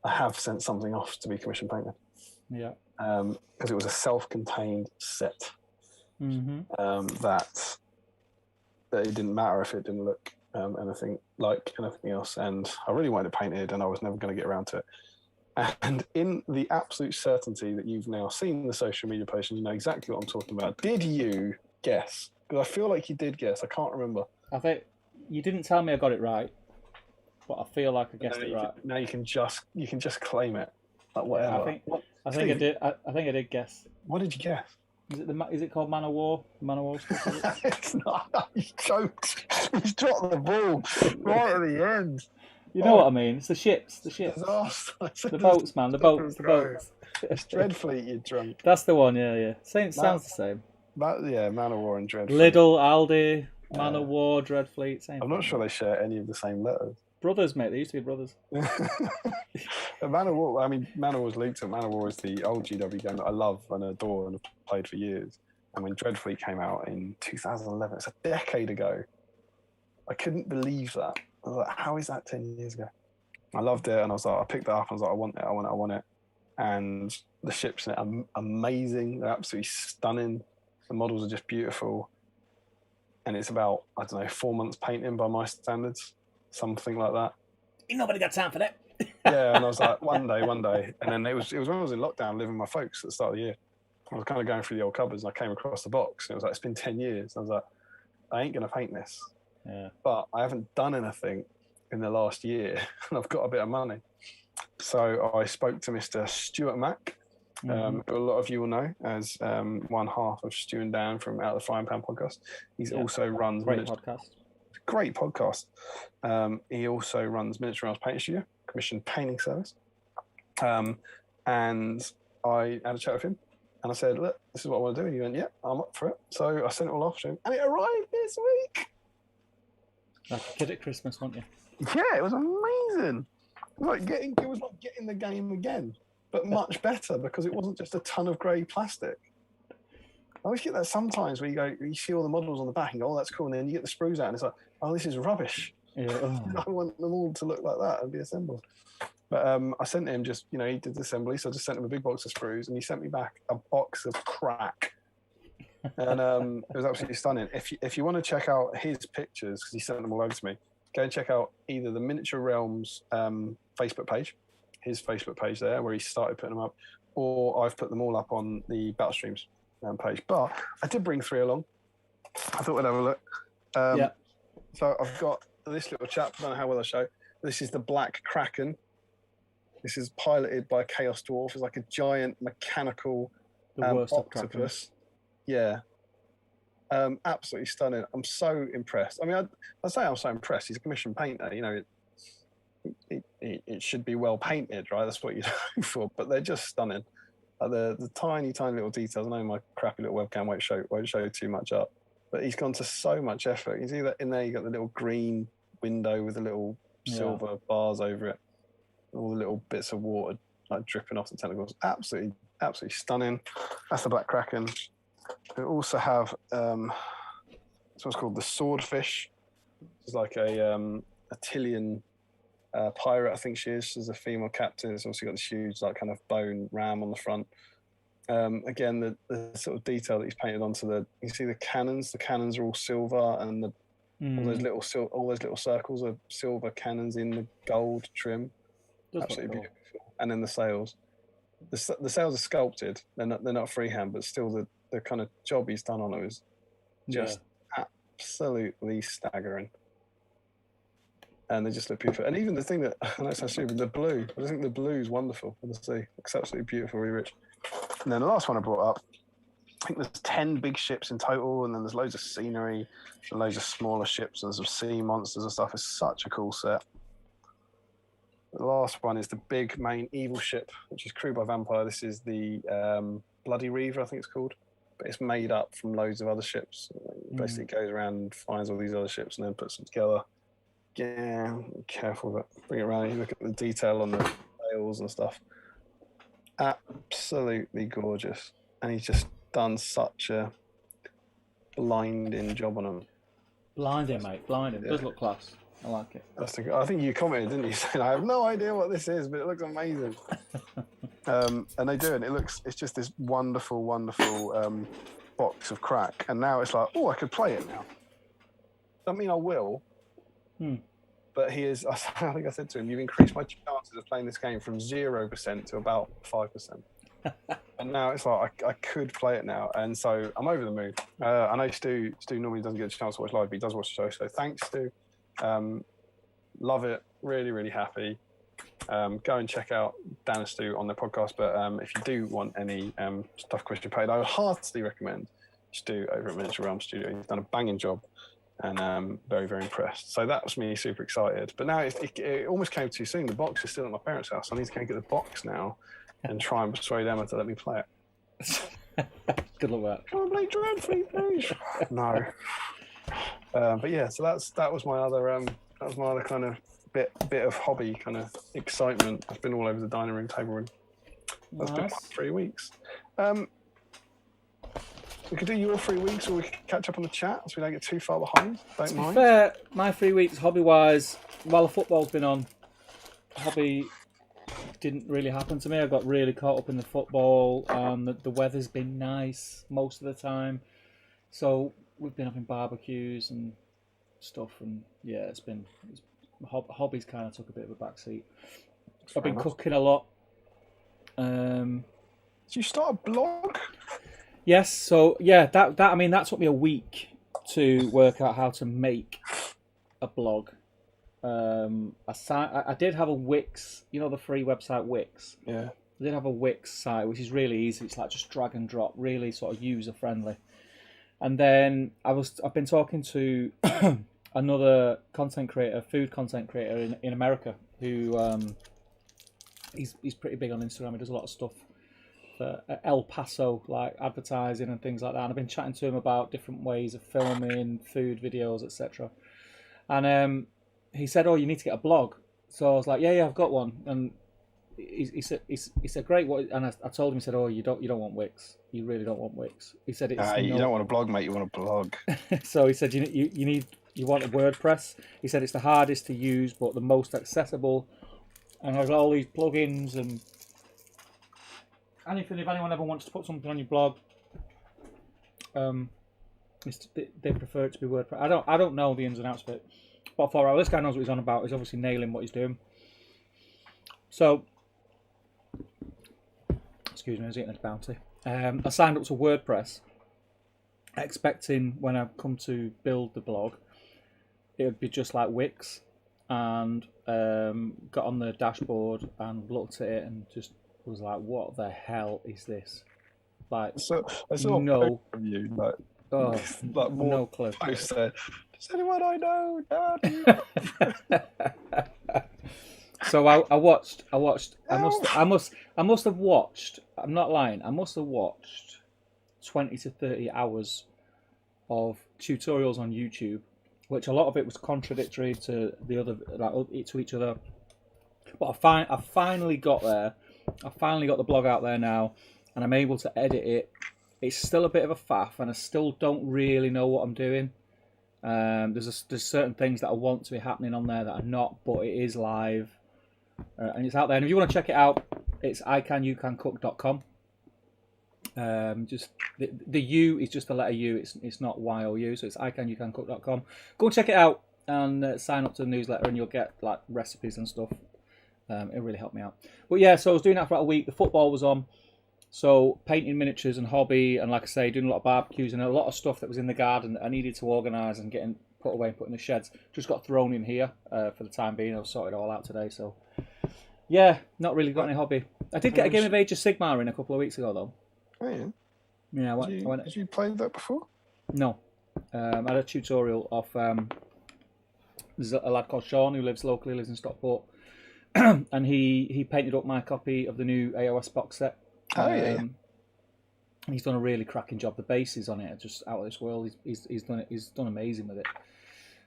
I have sent something off to be commission painted. Yeah. Because it was a self-contained set. Mm-hmm. That it didn't matter if it didn't look anything like anything else, and I really wanted it painted, and I was never going to get around to it. And in the absolute certainty that you've now seen the social media post and you know exactly what I'm talking about, did you guess? Because I feel like you did guess. I can't remember. I think you didn't tell me I got it right, but I feel like I guessed it right. Now you can just claim it, like whatever. I think I did. I think I did guess. What did you guess? Is it called Man of War? Man of War stuff? Is it? It's not. You choked. He's dropped the ball right at the end. You know what I mean? It's the ships. The boats, man. The boats. It's Dreadfleet, you drunk. That's the one, yeah. Sounds the same. Man of War and Dreadfleet. Lidl, Aldi, Man of War, Dreadfleet, same. I'm not sure they share any of the same letters. Brothers, mate. They used to be brothers. Manowar, I mean, Manorwar's leaked it. Manowar is the old GW game that I love and adore and have played for years. And when Dreadfleet came out in 2011, it's a decade ago. I couldn't believe that. I was like, how is that 10 years ago? I loved it, and I was like, I picked it up, and I was like, I want it. And the ships in it are amazing. They're absolutely stunning. The models are just beautiful. And it's about, I don't know, 4 months painting by my standards, something like that. Ain't nobody got time for that. Yeah, and I was like, one day. And then it was when I was in lockdown living with my folks at the start of the year. I was kind of going through the old cupboards, and I came across the box, and it was like, it's been 10 years. And I was like, I ain't going to paint this. Yeah. But I haven't done anything in the last year, and I've got a bit of money. So I spoke to Mr. Stuart Mack, who a lot of you will know as one half of Stu and Dan from Out of the Frying Pan podcast. He's also runs great podcast. He also runs Miniature Realms Painting Studio, commissioned painting service. And I had a chat with him, and I said, look, this is what I want to do. And he went, yeah, I'm up for it. So I sent it all off to him, and it arrived this week. Like a kid at Christmas, weren't you? Yeah, it was amazing. It was like getting the game again, but much better because it wasn't just a ton of grey plastic. I always get that sometimes where you see all the models on the back and go, oh, that's cool. And then you get the sprues out and it's like, oh, this is rubbish. Yeah. I want them all to look like that and be assembled. But I sent him he did the assembly. So I just sent him a big box of sprues, and he sent me back a box of crack. And it was absolutely stunning. If you want to check out his pictures, because he sent them all over to me, go and check out either the Miniature Realms Facebook page, his Facebook page there, where he started putting them up, or I've put them all up on the Battle Streams page. But I did bring 3 along. I thought we'd have a look. Yeah. So I've got this little chap. I don't know how well I show. This is the Black Kraken. This is piloted by Chaos Dwarf. It's like a giant mechanical octopus. Yeah. Absolutely stunning. I'm so impressed. I mean, I'd say I'm so impressed. He's a commissioned painter. You know, it should be well painted, right? That's what you're looking for. But they're just stunning. The tiny little details. I know my crappy little webcam won't show too much up, but he's gone to so much effort. You see that in there? You got the little green window with the little silver bars over it, all the little bits of water like dripping off the tentacles. Absolutely stunning. That's the Black Kraken. We also have what's called the Swordfish. It's like a Tillian pirate, I think she is. She's a female captain. It's also got this huge, like, kind of bone ram on the front. Again, the sort of detail that he's painted onto you see the cannons. The cannons are all silver, and all those little circles are silver cannons in the gold trim. Absolutely beautiful. And then the sails. The sails are sculpted. They're not freehand, but still the kind of job he's done on it is just absolutely staggering. And they just look beautiful. And even the thing that, I know it sounds stupid, the blue. I think the blue is wonderful on the sea. It's absolutely beautiful, really rich. And then the last one I brought up, I think there's 10 big ships in total, and then there's loads of scenery and loads of smaller ships and some sea monsters and stuff. It's such a cool set. The last one is the big main evil ship, which is crewed by Vampire. This is the Bloody Reaver, I think it's called. But it's made up from loads of other ships. It basically goes around and finds all these other ships and then puts them together. Yeah, be careful with it. Bring it around. You look at the detail on the sails and stuff. Absolutely gorgeous. And he's just done such a blinding job on them. Blinding, mate. Blinding. It does look class. I like it. I think you commented, didn't you? Saying, I have no idea what this is, but it looks amazing. And they do, and it's just this wonderful box of crack. And now it's like, oh, I could play it now. Doesn't mean I will. But I think I said to him, you've increased my chances of playing this game from 0% to about 5%. And now it's like, I could play it now. And so I'm over the moon. I know Stu normally doesn't get a chance to watch live, but he does watch the show. So thanks, Stu. Love it. Really, really happy. Go and check out Dan and Stu on their podcast. But if you do want any stuff question paid, I would heartily recommend Stu over at Miniature Realms Studio. He's done a banging job. And very, very impressed. So that was me super excited. But now it almost came too soon. The box is still at my parents' house. I need to go and get the box now and try and persuade Emma to let me play it. Good luck with that. Come on, play Dreadfleet, please. No. But yeah, so that was my other kind of bit of hobby kind of excitement. I've been all over the dining room table, and that's been like 3 weeks. We could do your 3 weeks, or we could catch up on the chat so we don't get too far behind. Don't mind. Fair, my 3 weeks hobby-wise, while the football's been on, hobby didn't really happen to me. I got really caught up in the football. The weather's been nice most of the time, so we've been having barbecues and stuff, and yeah, hobbies kind of took a bit of a backseat. I've been cooking a lot. Did you start a blog? Yes, so yeah, that took me a week to work out how to make a blog. I did have a Wix, the free website Wix. Yeah. I did have a Wix site, which is really easy. It's like just drag and drop, really sort of user friendly. And then I've been talking to another content creator, food content creator in America, who he's pretty big on Instagram. He does a lot of stuff for El Paso, like advertising and things like that. And I've been chatting to him about different ways of filming food videos, etc. And he said, "Oh, you need to get a blog." So I was like, "Yeah, I've got one." And he said, "Great." What? And I told him, he said, "Oh, you don't want Wix. You really don't want Wix." He said, "You don't want a blog, mate. You want a blog." So he said, "You want a WordPress." He said it's the hardest to use, but the most accessible, and has all these plugins and anything. If anyone ever wants to put something on your blog, they prefer it to be WordPress. I don't know the ins and outs of it, but for this guy knows what he's on about. He's obviously nailing what he's doing. So, excuse me, I was eating a bounty. I signed up to WordPress, expecting when I come to build the blog, it would be just like Wix, and got on the dashboard and looked at it and just was like, "What the hell is this?" Like, so I saw no from you, like, like more no clue. Post said, "Does anyone I know, Dad?" So I must have watched. I'm not lying. I must have watched 20 to 30 hours of tutorials on YouTube, which a lot of it was contradictory to the other, to each other. But I finally got there. I finally got the blog out there now, and I'm able to edit it. It's still a bit of a faff, and I still don't really know what I'm doing. There's certain things that I want to be happening on there that are not, but it is live, and it's out there. And if you want to check it out, it's icanyoucancook.com. Just the U is just the letter U. It's not YOU, so it's icanyoucancook.com. Go and check it out and sign up to the newsletter, and you'll get like recipes and stuff. It'll really help me out. But yeah, so I was doing that for about a week. The football was on, so painting miniatures and hobby, and like I say, doing a lot of barbecues and a lot of stuff that was in the garden that I needed to organise and getting put away and put in the sheds. Just got thrown in here for the time being. I've sorted it all out today. So yeah, not really got any hobby. I did get a game of Age of Sigmar in a couple of weeks ago though. Oh yeah. Yeah. Did you play that before? No. I had a tutorial off. There's a lad called Sean who lives locally, lives in Stockport. And he painted up my copy of the new AOS box set. Oh yeah. He's done a really cracking job. The bases on it are just out of this world. He's done amazing with it.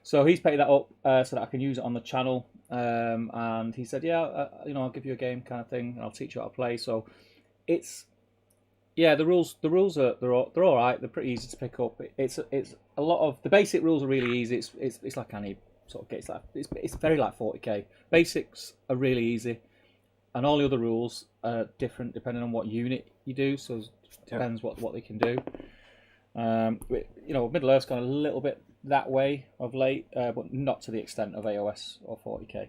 So he's painted that up so that I can use it on the channel. And he said, I'll give you a game kind of thing, and I'll teach you how to play. So the rules are they're all right. They're pretty easy to pick up. It's a lot of the basic rules are really easy. It's like any sort of game. It's very like 40k. Basics are really easy, and all the other rules are different depending on what unit you do. So it depends what they can do. Middle Earth's gone a little bit that way of late, but not to the extent of AOS or 40k.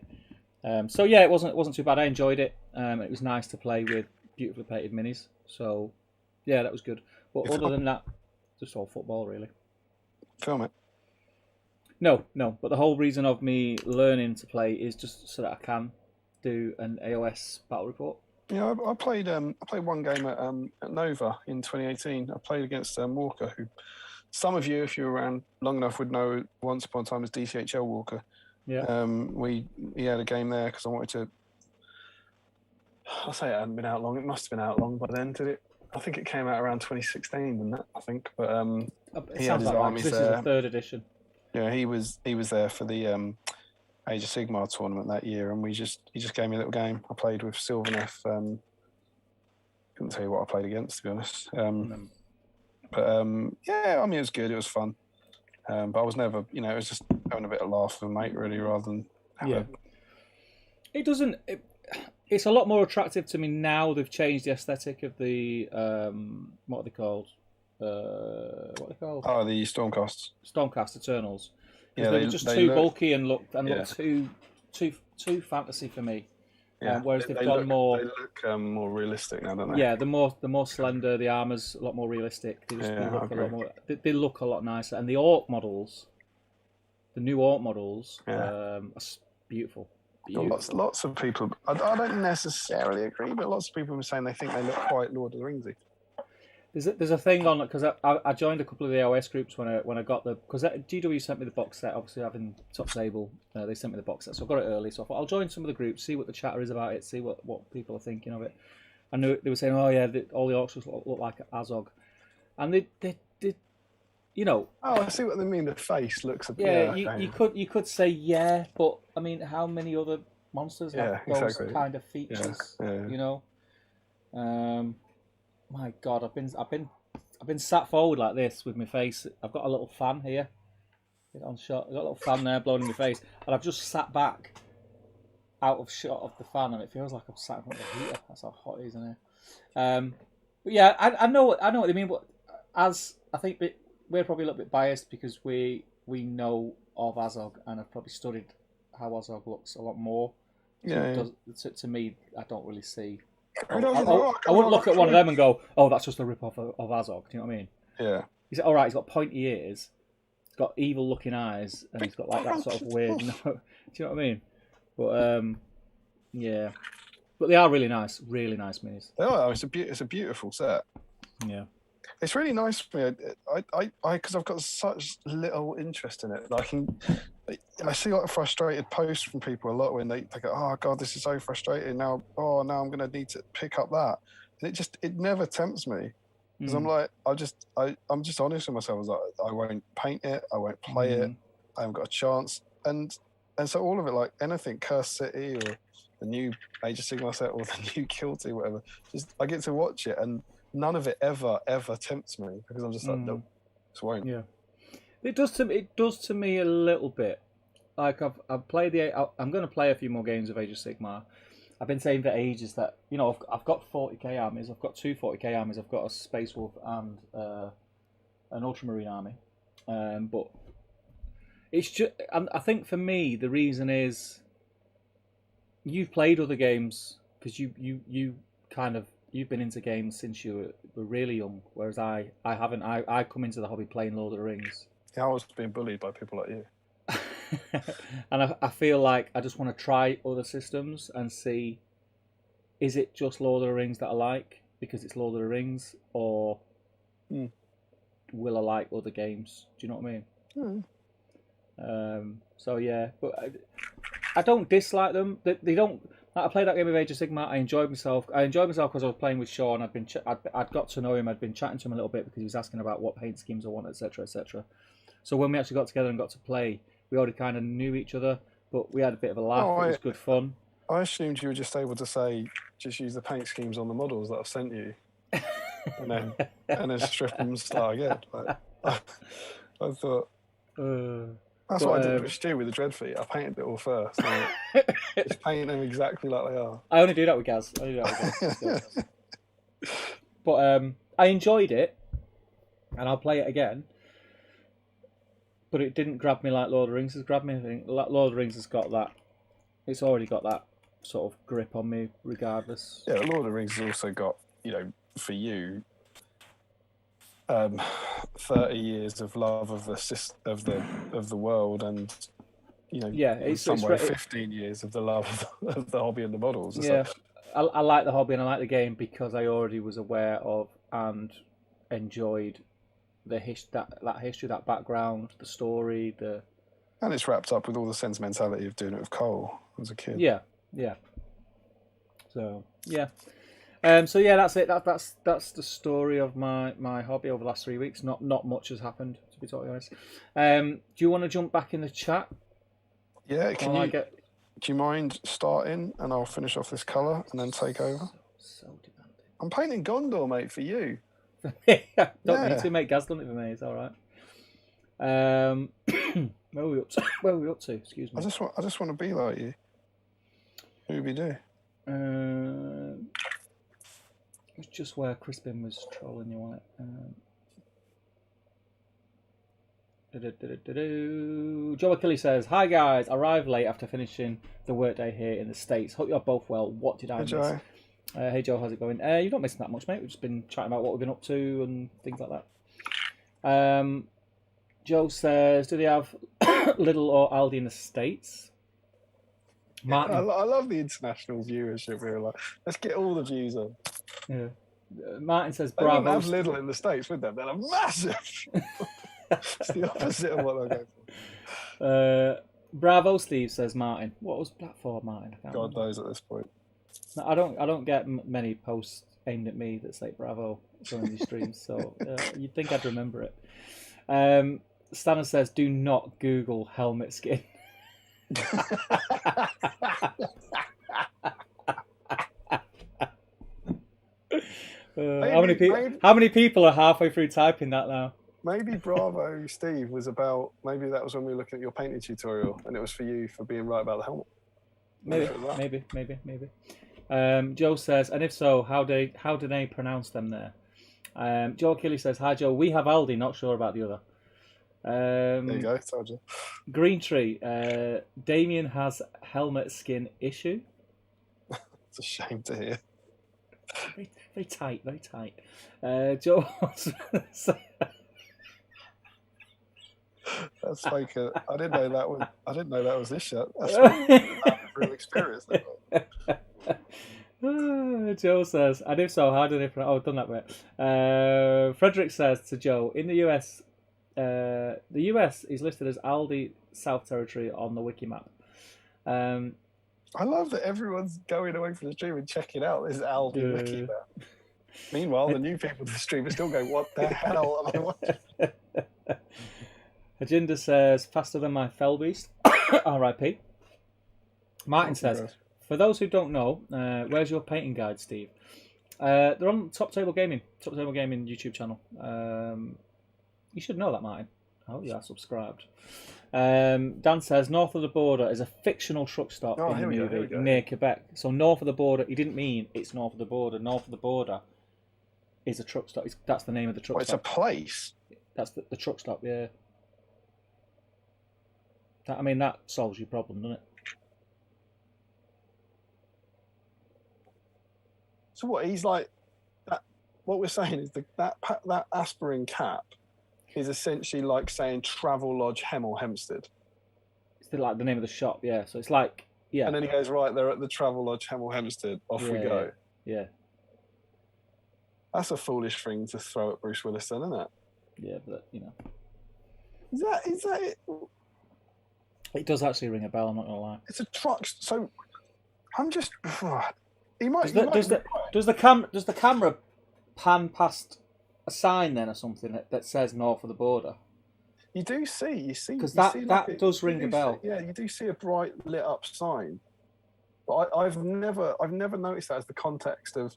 So yeah, it wasn't too bad. I enjoyed it. It was nice to play with beautifully painted minis. So yeah, that was good. But other than that, just all football really. Film it. No. But the whole reason of me learning to play is just so that I can do an AOS battle report. Yeah, I played one game at Nova in 2018. I played against Walker, who some of you, if you're around long enough, would know once upon a time as DCHL Walker. Yeah. He had a game there because I wanted to. I'll say it hadn't been out long. It must have been out long by then, did it? I think it came out around 2016 and that, I think. But he had his armies there. This is the 3rd edition. Yeah, he was there for the Age of Sigmar tournament that year, and he just gave me a little game. I played with Sylvaneth. Couldn't tell you what I played against, to be honest. But yeah, I mean, it was good. It was fun. But I was never, it was just having a bit of laugh with a mate, really, rather than It doesn't. It's a lot more attractive to me now. They've changed the aesthetic of the what are they called? What are they called? Oh, the Stormcasts. Stormcast Eternals. Yeah, they were just too bulky and looked too fantasy for me. Whereas they've gone more. They look more realistic now, don't they? Yeah, the more slender. The armor's a lot more realistic. They look a lot more. They look a lot nicer, and the orc models, the new orc models, are beautiful. Lots of people. I don't necessarily agree, but lots of people were saying they think they look quite Lord of the Ringsy. There's a thing on it because I joined a couple of the AOS groups when I got because GW sent me the box set. Obviously, having Top Table, they sent me the box set, so I got it early. So I thought I'll join some of the groups, see what the chatter is about it, see what people are thinking of it. And they were saying, oh yeah, all the orcs look like Azog, and they Oh, I see what they mean. The face looks a bit. Yeah, you could say yeah, but I mean, how many other monsters have those kind of features? My God, I've been sat forward like this with my face. I've got a little fan here. Get on shot. I've got a little fan there blowing in my face, and I've just sat back out of shot of the fan, and it feels like I'm sat in front of the heater. That's how hot it is in here. But yeah, I know what they mean. But as I think we're probably a little bit biased because we know of Azog and have probably studied how Azog looks a lot more. To me, I don't really see. I wouldn't look at one of them and go, "Oh, that's just a rip-off of Azog." Do you know what I mean? Yeah. He's all right. He's got pointy ears. He's got evil-looking eyes, and he's got like that sort of weird. Do you know what I mean? But yeah. But they are really nice minis. They are. It's a beautiful set. Yeah. It's really nice for me. Because I've got such little interest in it. I see like frustrated posts from people a lot when they go, "Oh God, this is so frustrating now. Oh, now I'm going to need to pick up that," and it never tempts me because I'm like, I'm just honest with myself. I was like, I won't paint it, I won't play it, I haven't got a chance, and so all of it, like anything, Cursed City or the new Age of Sigmar set or the new Guilty, whatever, just I get to watch it and none of it ever tempts me because I'm just like, nope, just won't. Yeah, it does to me a little bit. Like I've played I'm going to play a few more games of Age of Sigmar. I've been saying for ages that I've got 40k armies. I've got two 40k armies. I've got a Space Wolf and an Ultramarine army. But it's just I think for me the reason is you've played other games because you've been into games since you were really young, whereas I haven't. I come into the hobby playing Lord of the Rings. Yeah, I was being bullied by people like you. And I feel like I just want to try other systems and see, is it just Lord of the Rings that I like because it's Lord of the Rings, or will I like other games? Do you know what I mean? So yeah, but I don't dislike them. They don't. Like I played that game of Age of Sigmar. I enjoyed myself. Because I was playing with Sean. I'd got to know him. I'd been chatting to him a little bit because he was asking about what paint schemes I want, etc., etc. So when we actually got together and got to play, we already kind of knew each other, but we had a bit of a laugh. It was good fun. I assumed you were just able to say, just use the paint schemes on the models that I've sent you, and then strip them and start again. I thought that's what I did with Stu with the Dreadfeet. I painted it all first. Just paint them exactly like they are. I only do that with Gaz. But I enjoyed it, and I'll play it again. But it didn't grab me like Lord of the Rings has grabbed me. I think Lord of the Rings has got that. It's already got that sort of grip on me, regardless. Yeah, Lord of the Rings has also got, for you, 30 years of love of the world, and it's 15 years of the love of the hobby and the models. I like the hobby and I like the game because I already was aware of and enjoyed the that history, that background, the story, and it's wrapped up with all the sentimentality of doing it with Cole as a kid. Yeah. So yeah. That's it. That's the story of my hobby over the last 3 weeks. Not much has happened, to be totally honest. Do you want to jump back in the chat? Yeah, can Well, you? Do you mind starting, and I'll finish off this colour and then take over? So demanding. I'm painting Gondor, mate, for you. Don't need to make Gaz done it for me. It's all right. Where are we up to? Where are we up to? Excuse me. I just want to be like you. Who would we do? It's just where Crispin was trolling you on it. Joe Achilles says, "Hi guys, arrived late after finishing the workday here in the States. Hope you're both well. What did I miss?" Joe. Hey Joe, how's it going? You're not missing that much, mate. We've just been chatting about what we've been up to and things like that. Joe says, "Do they have Lidl or Aldi in the States?" Martin, I love the international viewership here. Like, let's get all the views on. yeah. Martin says, They "Bravo." wouldn't have Lidl in the States, would they? They're massive. It's the opposite of what I go for. Bravo, Steve, says Martin. What was that for, Martin? God knows at this point. No, I don't get many posts aimed at me that say Bravo during these streams, so you'd think I'd remember it. Stanner says, "Do not Google helmet skin." How many people are halfway through typing that now? Maybe Bravo Steve was about. Maybe that was when we were looking at your painting tutorial, and it was for you for being right about the helmet. Maybe. Joe says, "And if so, how do they pronounce them there?" Joe Achilles says, "Hi Joe, we have Aldi. Not sure about the other." There you go. Told you. Green Tree. Damian has helmet skin issue. It's a shame to hear. Very tight. Joe. That's like I didn't know that was this shirt. That's a real experience. Joe says, "And if so, how do they pronounce?" Oh, I've done that bit. Frederick says to Joe, "In the US, the US is listed as Aldi South Territory on the wiki map." I love that everyone's going away from the stream and checking out this Aldi wiki map. Meanwhile, the new people to the stream are still going, "What the hell am I watching?" Agenda says, "Faster than my fell beast." R.I.P. Martin says, "For those who don't know, where's your painting guide, Steve?" They're on Top Table Gaming YouTube channel. You should know that, Martin. Oh, yeah, subscribed. Dan says, "North of the Border is a fictional truck stop in the movie near Quebec." So North of the Border, he didn't mean it's North of the Border. North of the Border is a truck stop. That's the name of the truck stop. It's a place? That's the truck stop, yeah. That solves your problem, doesn't it? So what, he's like, that, what we're saying is that aspirin cap is essentially like saying Travel Lodge Hemel Hempstead. It's like the name of the shop, yeah. So it's like, yeah. And then he goes, "Right, they're at the Travel Lodge Hemel Hempstead. Off we go." Yeah. That's a foolish thing to throw at Bruce Willis, then, isn't it? Yeah, but you know. Is that it? It does actually ring a bell. I'm not gonna lie. It's a truck. So I'm just. He might. Does the camera pan past a sign then or something that says North of the Border? You see because that does ring a bell. Yeah, you do see a bright lit up sign, but I've never noticed that as the context of.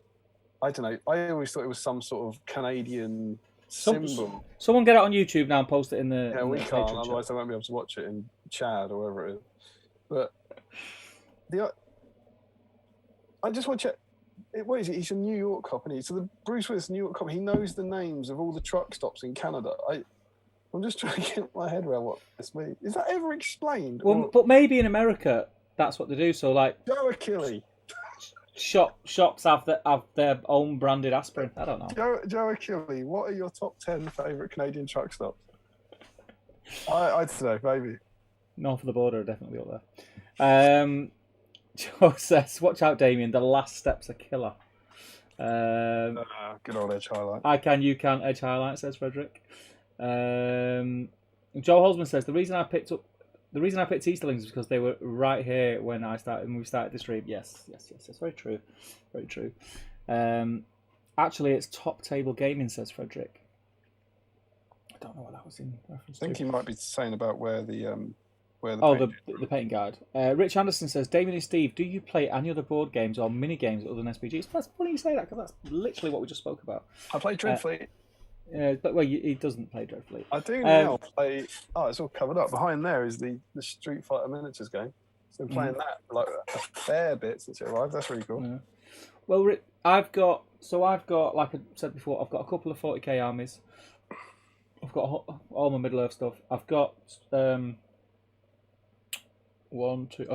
I don't know. I always thought it was some sort of Canadian symbol. Someone get it on YouTube now and post it in the. Yeah, we can't. Otherwise, I won't be able to watch it in Chad or wherever it is. But I just want to check. What is it? He's a New York cop, isn't he? So the Bruce Willis New York cop, he knows the names of all the truck stops in Canada. I'm just trying to get my head around what this means. Is that ever explained? Well, but maybe in America that's what they do. So like Joe Achilles. Shops have their own branded aspirin. I don't know. Joe Achilles, what are your top 10 favourite Canadian truck stops? I'd say maybe. North of the Border are definitely up there. Joe says, "Watch out, Damian. The last step's a killer." Good old edge highlight. I can, you can. Edge highlight, says Frederick. Joe Holzman says, the reason I picked Easterlings is because they were right here when we started the stream. Yes, very true, very true. Actually, it's Top Table Gaming, says Frederick. I don't know what that was in reference to. I think he might be saying about where the where Oh, the painting guide. Rich Anderson says, Damian and Steve, do you play any other board games or mini games other than SBGs? That's funny you say that because that's literally what we just spoke about. I play Dreadfleet. Yeah, but well, he doesn't play Dreadfleet. I do now play. Oh, it's all covered up. Behind there is the Street Fighter miniatures game. So I'm playing that like a fair bit since it arrived. That's really cool. Yeah. Well, I've got, like I said before, I've got a couple of 40k armies. I've got all my Middle Earth stuff. I've got I've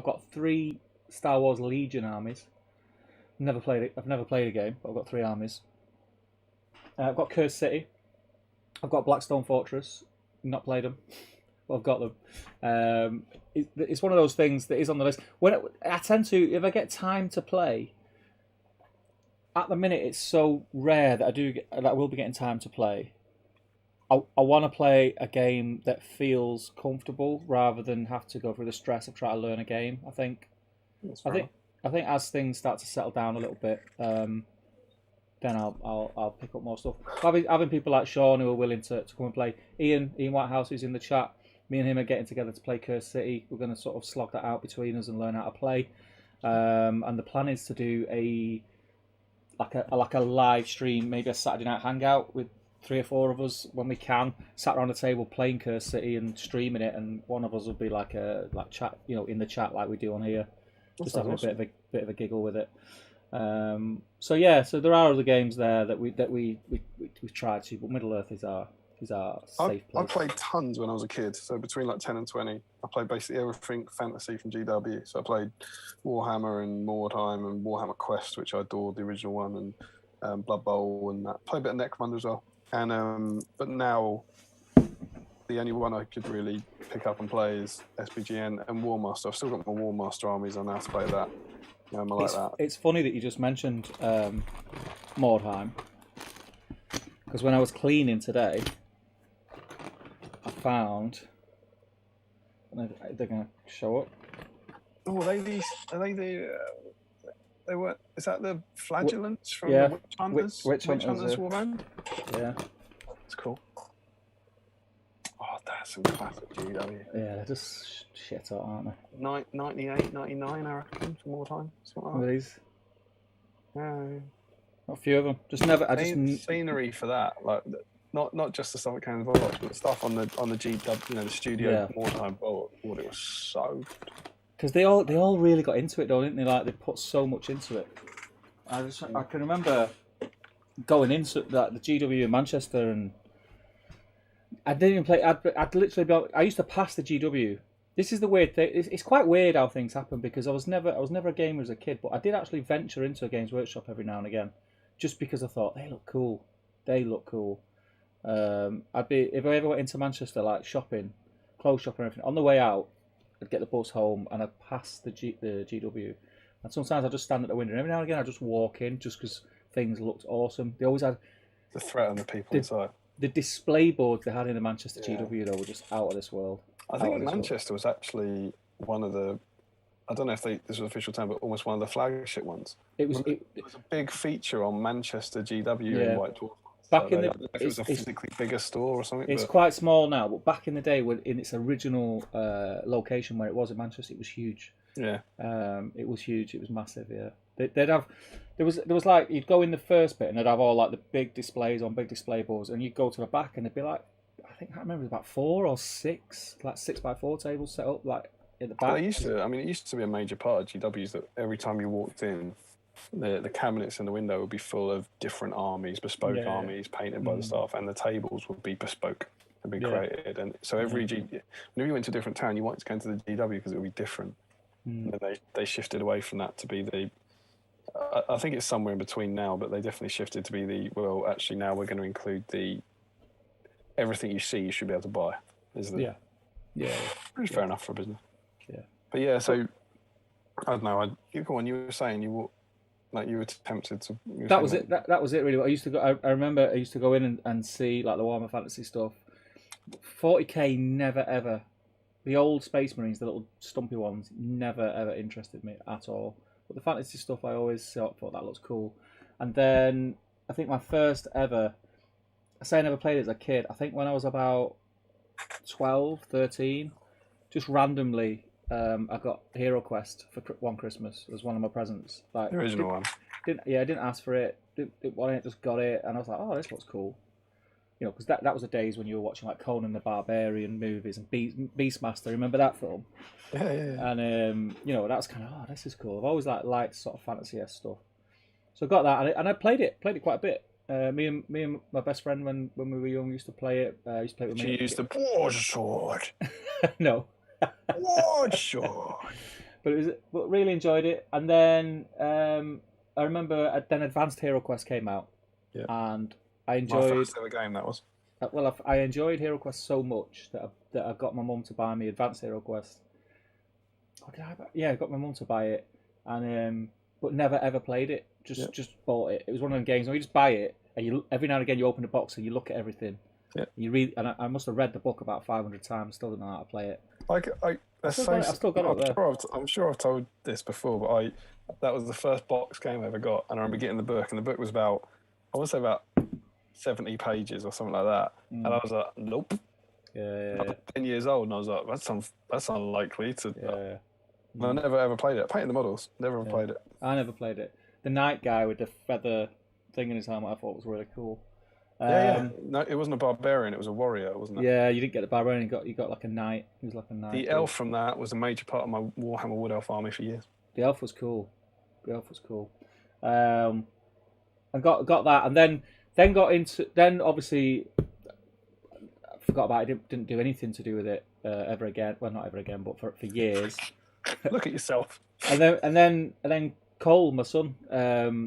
got 3 Star Wars Legion armies. I've never played a game, but I've got 3 armies. I've got Cursed City. I've got Blackstone Fortress. Not played them, but I've got them. It's one of those things that is on the list. I tend to, if I get time to play. At the minute, it's so rare that I will be getting time to play. I want to play a game that feels comfortable rather than have to go through the stress of trying to learn a game. I think as things start to settle down a little bit, then I'll pick up more stuff. Having people like Sean who are willing to come and play. Ian Whitehouse, who's in the chat, me and him are getting together to play Cursed City. We're going to sort of slog that out between us and learn how to play. And the plan is to do a live stream, maybe a Saturday night hangout with 3 or 4 of us when we can, sat around a table playing Cursed City and streaming it, and one of us will be like chat, in the chat like we do on here, just having awesome. a bit of a giggle with it. So there are other games there that we've tried to, but Middle Earth is our safe place. I played tons when I was a kid, so between like 10 and 20, I played basically everything fantasy from GW. So I played Warhammer and Mordheim and Warhammer Quest, which I adored, the original one, and Blood Bowl, and that. Played a bit of Necromunda as well. And but now the only one I could really pick up and play is SBG and War Master. I've still got my War Master armies. I know how to play that. I like that. It's funny that you just mentioned Mordheim, because when I was cleaning today, I found. They're going to show up. Oh, are they the? They were. Is that the Flagellants from the Witch Hunters? Witch Hunters Warband? Yeah. That's cool. Oh, that's some classic GW. Yeah, they're just shit hot, aren't they? 98, 99, I reckon, for more time. What are these? Yeah. Not a few of them. Just never. Scenery for that, like not just the stuff that came involved, but stuff on the GW, the studio more time. Oh, it was so. Because they all really got into it, though, didn't they? Like they put so much into it. I can remember going into the GW in Manchester, and I didn't even play. I'd literally I used to pass the GW. This is the weird thing. It's quite weird how things happen, because I was never a gamer as a kid, but I did actually venture into a Games Workshop every now and again, just because I thought they look cool. If I ever went into Manchester, like shopping, clothes shopping, and everything, on the way out, I'd get the bus home and I'd pass the GW. And sometimes I'd just stand at the window, and every now and again I'd just walk in just because things looked awesome. They always had the threat on the people inside. The display boards they had in the Manchester GW though were just out of this world. I think Manchester was actually one of the, I don't know if this was an official term, but almost one of the flagship ones. It was a big feature on Manchester GW in White Dwarf. Back in it was a physically bigger store or something. It's quite small now, but back in the day, in its original location where it was in Manchester, it was huge. Yeah. It was huge. It was massive. Yeah. They'd have there was like you'd go in the first bit and they'd have all like the big displays on big display boards, and you'd go to the back and it'd be like I remember it was about 4 or 6 like 6x4 tables set up like at the back. Well, it used to be a major part of GWs that every time you walked in, the cabinets in the window would be full of different armies, bespoke armies painted by the staff, and the tables would be bespoke and be created. And so whenever you went to a different town, you wanted to go into the GW because it would be different. And then they shifted away from that to be the. I think it's somewhere in between now, but they definitely shifted to be the. Well, actually, now we're going to include everything you see you should be able to buy. Which is fair enough for a business. Yeah. But yeah, so I don't know. You were saying you were. Like you were tempted to. That was it. That was it. Really. I used to go. I remember I used to go in and see like the Warhammer Fantasy stuff. 40k never ever. The old Space Marines, the little stumpy ones, never ever interested me at all. But the fantasy stuff, I always thought that looks cool. And then I think my first ever. I say I never played it as a kid. I think when I was about 12, 13, just randomly, I got Hero Quest for one Christmas as one of my presents. Like The original one. Didn't ask for it. Didn't want it. Just got it, and I was like, oh, this looks cool. You know, because that was the days when you were watching like Conan the Barbarian movies and Beastmaster. Remember that film? Yeah. And you know, that's kind of this is cool. I've always liked sort of fantasy-esque stuff. So I got that, and I played it quite a bit. Me and my best friend when we were young used to play it. Used to play it with me. She used the broadsword. No. Broadsword. But really enjoyed it. And then I remember then Advanced Hero Quest came out, and I enjoyed. My first ever game that was. Well, I enjoyed Hero Quest so much that I got my mum to buy me Advanced Hero Quest. Oh, did I buy? Yeah, I got my mum to buy it, and but never ever played it. Just bought it. It was one of them games where you just buy it, and you every now and again you open the box and you look at everything. Yeah. You read, and I must have read the book about 500 times. Still don't know how to play it. I've still got it there. I'm sure I've told this before, but that was the first box game I ever got, and I remember getting the book, and the book was about, I want to say about 70 pages or something like that, and I was like, nope. Yeah. 10 years old, and I was like, that's unlikely to. Yeah. And I never ever played it. I painted the models, never ever played it. I never played it. The knight guy with the feather thing in his helmet, I thought was really cool. No, it wasn't a barbarian; it was a warrior, wasn't it? Yeah, you didn't get the barbarian. You got like a knight. He was like a knight. The elf from that was a major part of my Warhammer Wood Elf army for years. The elf was cool. I got that, and then got into. Then obviously, I forgot about it. Didn't do anything to do with it ever again. Well, not ever again, but for years. Look at yourself. And then Cole, my son,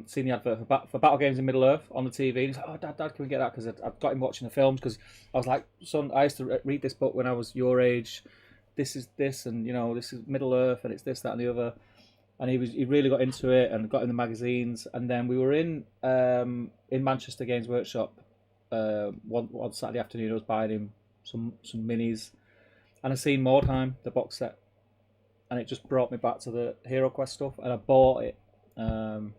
seen the advert for Battle Games in Middle Earth on the TV. And he's like, "Oh, Dad, can we get that?" Because I've got him watching the films. Because I was like, "Son, I used to read this book when I was your age. This is this, and you know, this is Middle Earth, and it's this, that, and the other." And he really got into it and got in the magazines. And then we were in Manchester Games Workshop one Saturday afternoon. I was buying him some minis, and I seen Mordheim, the box set. And it just brought me back to the Hero Quest stuff, and I bought it. And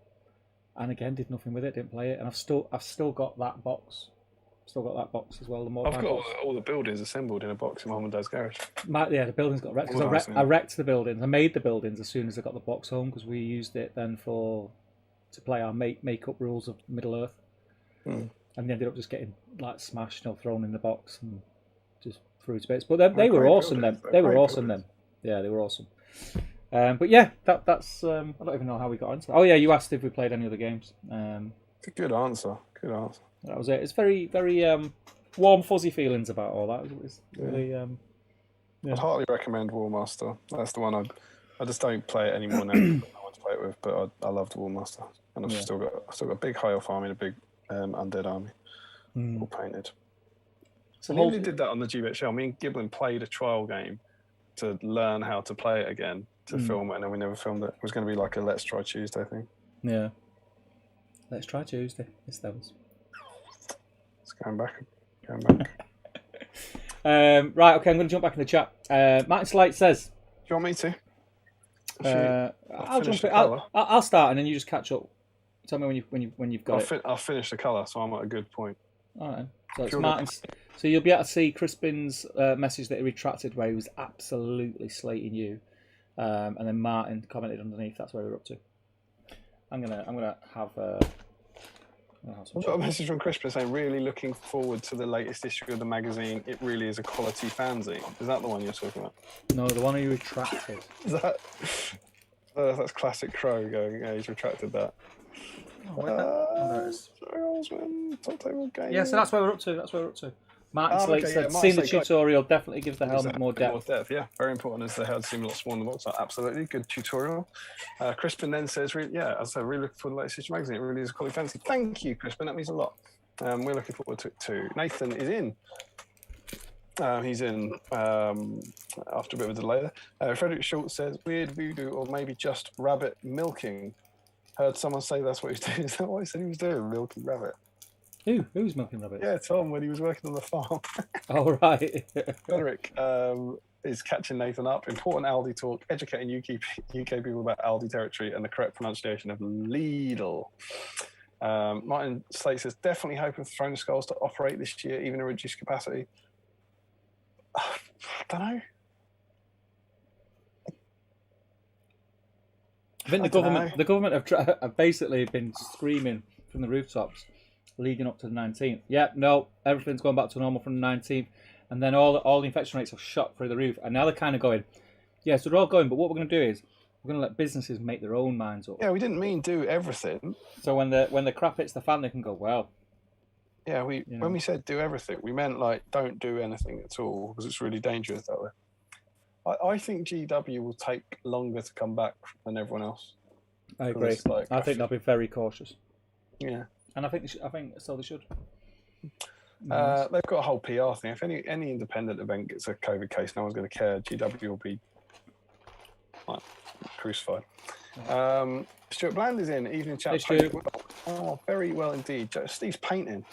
again, did nothing with it, didn't play it, and I've still got that box. Still got that box as well. I've got all the buildings assembled in a box in Mum and Dad's garage. The buildings got wrecked. I wrecked the buildings. I made the buildings as soon as I got the box home because we used it then to play our make-up rules of Middle Earth, and they ended up just getting like smashed, thrown in the box and just threw to bits. But they were awesome then. They were awesome then. Yeah, they were awesome. But yeah, that's. I don't even know how we got into that. Oh yeah, you asked if we played any other games. It's a good answer. That was it. It's very, very warm, fuzzy feelings about all that. It's really. I'd heartily recommend Warmaster. That's the one I just don't play it anymore now. No one to play it with, but I loved Warmaster, and I've still got a big high elf army and a big undead army, all painted. So I nearly did that on the GBet show. Me and Giblin played a trial game to learn how to play it again, to film it, and then we never filmed it. It was going to be like a Let's Try Tuesday thing. Yeah. Let's Try Tuesday. Yes, that was. It's going back. Right, okay, I'm going to jump back in the chat. Martin Slate says... Do you want me to? I'll start and then you just catch up. Tell me when you've got it. I'll finish the colour, so I'm at a good point. All right. So it's Martin's. So you'll be able to see Crispin's message that he retracted where he was absolutely slating you, and then Martin commented underneath. That's where we're up to. I'm gonna have. I've got a message from Crispin saying, "Really looking forward to the latest issue of the magazine. It really is a quality fanzine." Is that the one you're talking about? No, the one he retracted. Is that? That's classic Crow going. Yeah, he's retracted that. Top table game. Yeah, so that's where we're up to. Martin Slate said, "Seeing the tutorial definitely gives the helmet more depth." Yeah, very important as the head seem a lot smaller in the box. Absolutely, good tutorial. Crispin then says, as I said, really looking forward to the latest issue magazine. It really is a quality fancy. Thank you, Crispin. That means a lot. We're looking forward to it too. Nathan is in. He's in after a bit of a delay there. Frederick Schultz says, "Weird voodoo or maybe just rabbit milking." Heard someone say that's what he's doing. Is that what he said he was doing? Milking rabbit. Who's milking rabbit? Yeah, Tom, when he was working on the farm. Oh, right. Frederick is catching Nathan up. Important Aldi talk, educating UK people about Aldi territory and the correct pronunciation of Lidl. Martin Slate says, definitely hoping for Throne of Skulls to operate this year, even in reduced capacity. I don't know. I think the government have basically been screaming from the rooftops leading up to the 19th. Yeah, no, everything's going back to normal from the 19th, and then all the infection rates have shot through the roof, and now they're kind of going, yeah, so they're all going, but what we're going to do is we're going to let businesses make their own minds up. Yeah, we didn't mean do everything. So when the crap hits the fan, they can go, well. Yeah, when we said do everything, we meant like don't do anything at all because it's really dangerous that way. I think GW will take longer to come back than everyone else. I agree. Like, I think they'll be very cautious. Yeah, and I think so. They should. They've got a whole PR thing. If any independent event gets a COVID case, no one's going to care. GW will be like crucified. Stuart Bland is in. Evening chat. Hey, oh, very well indeed. Steve's painting.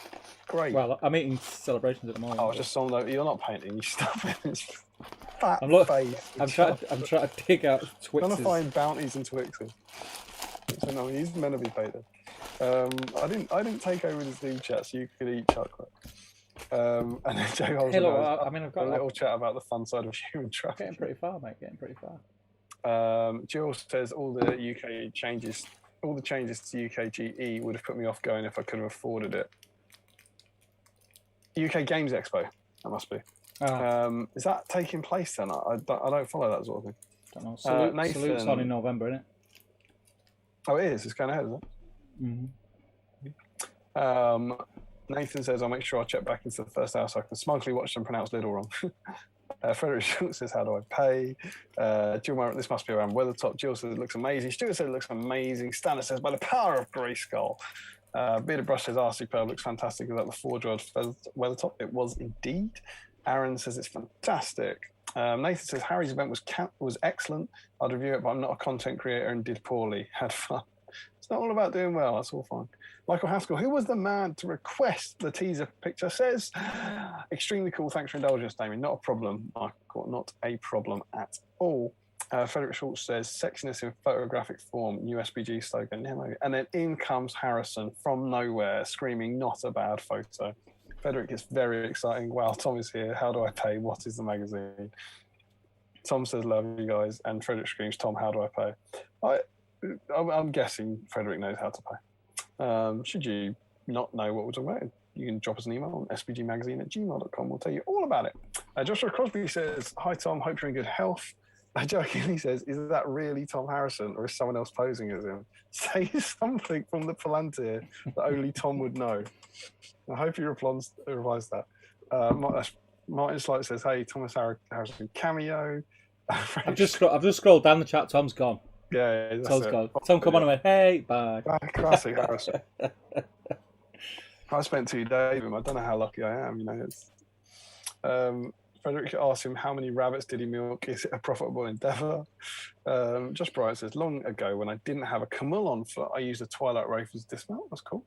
Great. Well, I'm eating celebrations at the moment. Oh, just on you're not painting. You stop it. I'm trying to dig out Twixes. I'm trying to find bounties and Twixes. So no, he's meant to be painted. I didn't take over the Zoom chat, so you could eat chocolate. And then Joe Holmes. I've got a little chat about the fun side of human trafficking. Getting pretty far, mate. Getting pretty far. Jill says all the changes to UKGE would have put me off going if I could have afforded it. UK Games Expo, that must be. Is that taking place then? I don't follow that sort of thing. Don't know. Salute's on in November, isn't it? Oh, it is. It's going ahead, isn't it? Mm-hmm. Nathan says, I'll make sure I check back into the first hour so I can smugly watch them pronounce Lidl wrong. Frederick Schultz says, how do I pay? Jill, this must be around Weathertop. Jill says, it looks amazing. Stuart says, it looks amazing. Stanley says, by the power of Grayskull. Bearded Brush says, Superb looks fantastic. Is that the Forge Weathertop? It was indeed. Aaron says, it's fantastic. Nathan says, Harry's event was excellent. I'd review it, but I'm not a content creator and did poorly. Had fun. It's not all about doing well. That's all fine. Michael Haskell, who was the man to request the teaser picture, says, extremely cool. Thanks for indulgence, Damien. Not a problem, Michael. Not a problem at all. Frederick Schultz says, sexiness in photographic form, new SBG slogan. And then in comes Harrison from nowhere, screaming, not a bad photo. Frederick is very exciting. Wow, Tom is here. How do I pay? What is the magazine? Tom says, love you guys. And Frederick screams, Tom, how do I pay? I'm guessing Frederick knows how to pay. Should you not know what we're talking about, you can drop us an email on sbgmagazine@gmail.com. We'll tell you all about it. Joshua Crosby says, hi, Tom. Hope you're in good health. Jokingly says, is that really Tom Harrison or is someone else posing as him? Say something from the Palantir that only Tom would know. I hope he replies that. Martin Slight says, hey, Thomas Harrison cameo. I've just scrolled down the chat. Tom's gone. Yeah, Tom's gone. Tom come on and went, hey, bye. Classic Harrison. I spent 2 days with him. I don't know how lucky I am. It's. Frederick asked him how many rabbits did he milk. Is it a profitable endeavour? Josh Bryant says, long ago when I didn't have a Camille on foot, I used a Twilight Wraith as dismount. That's cool.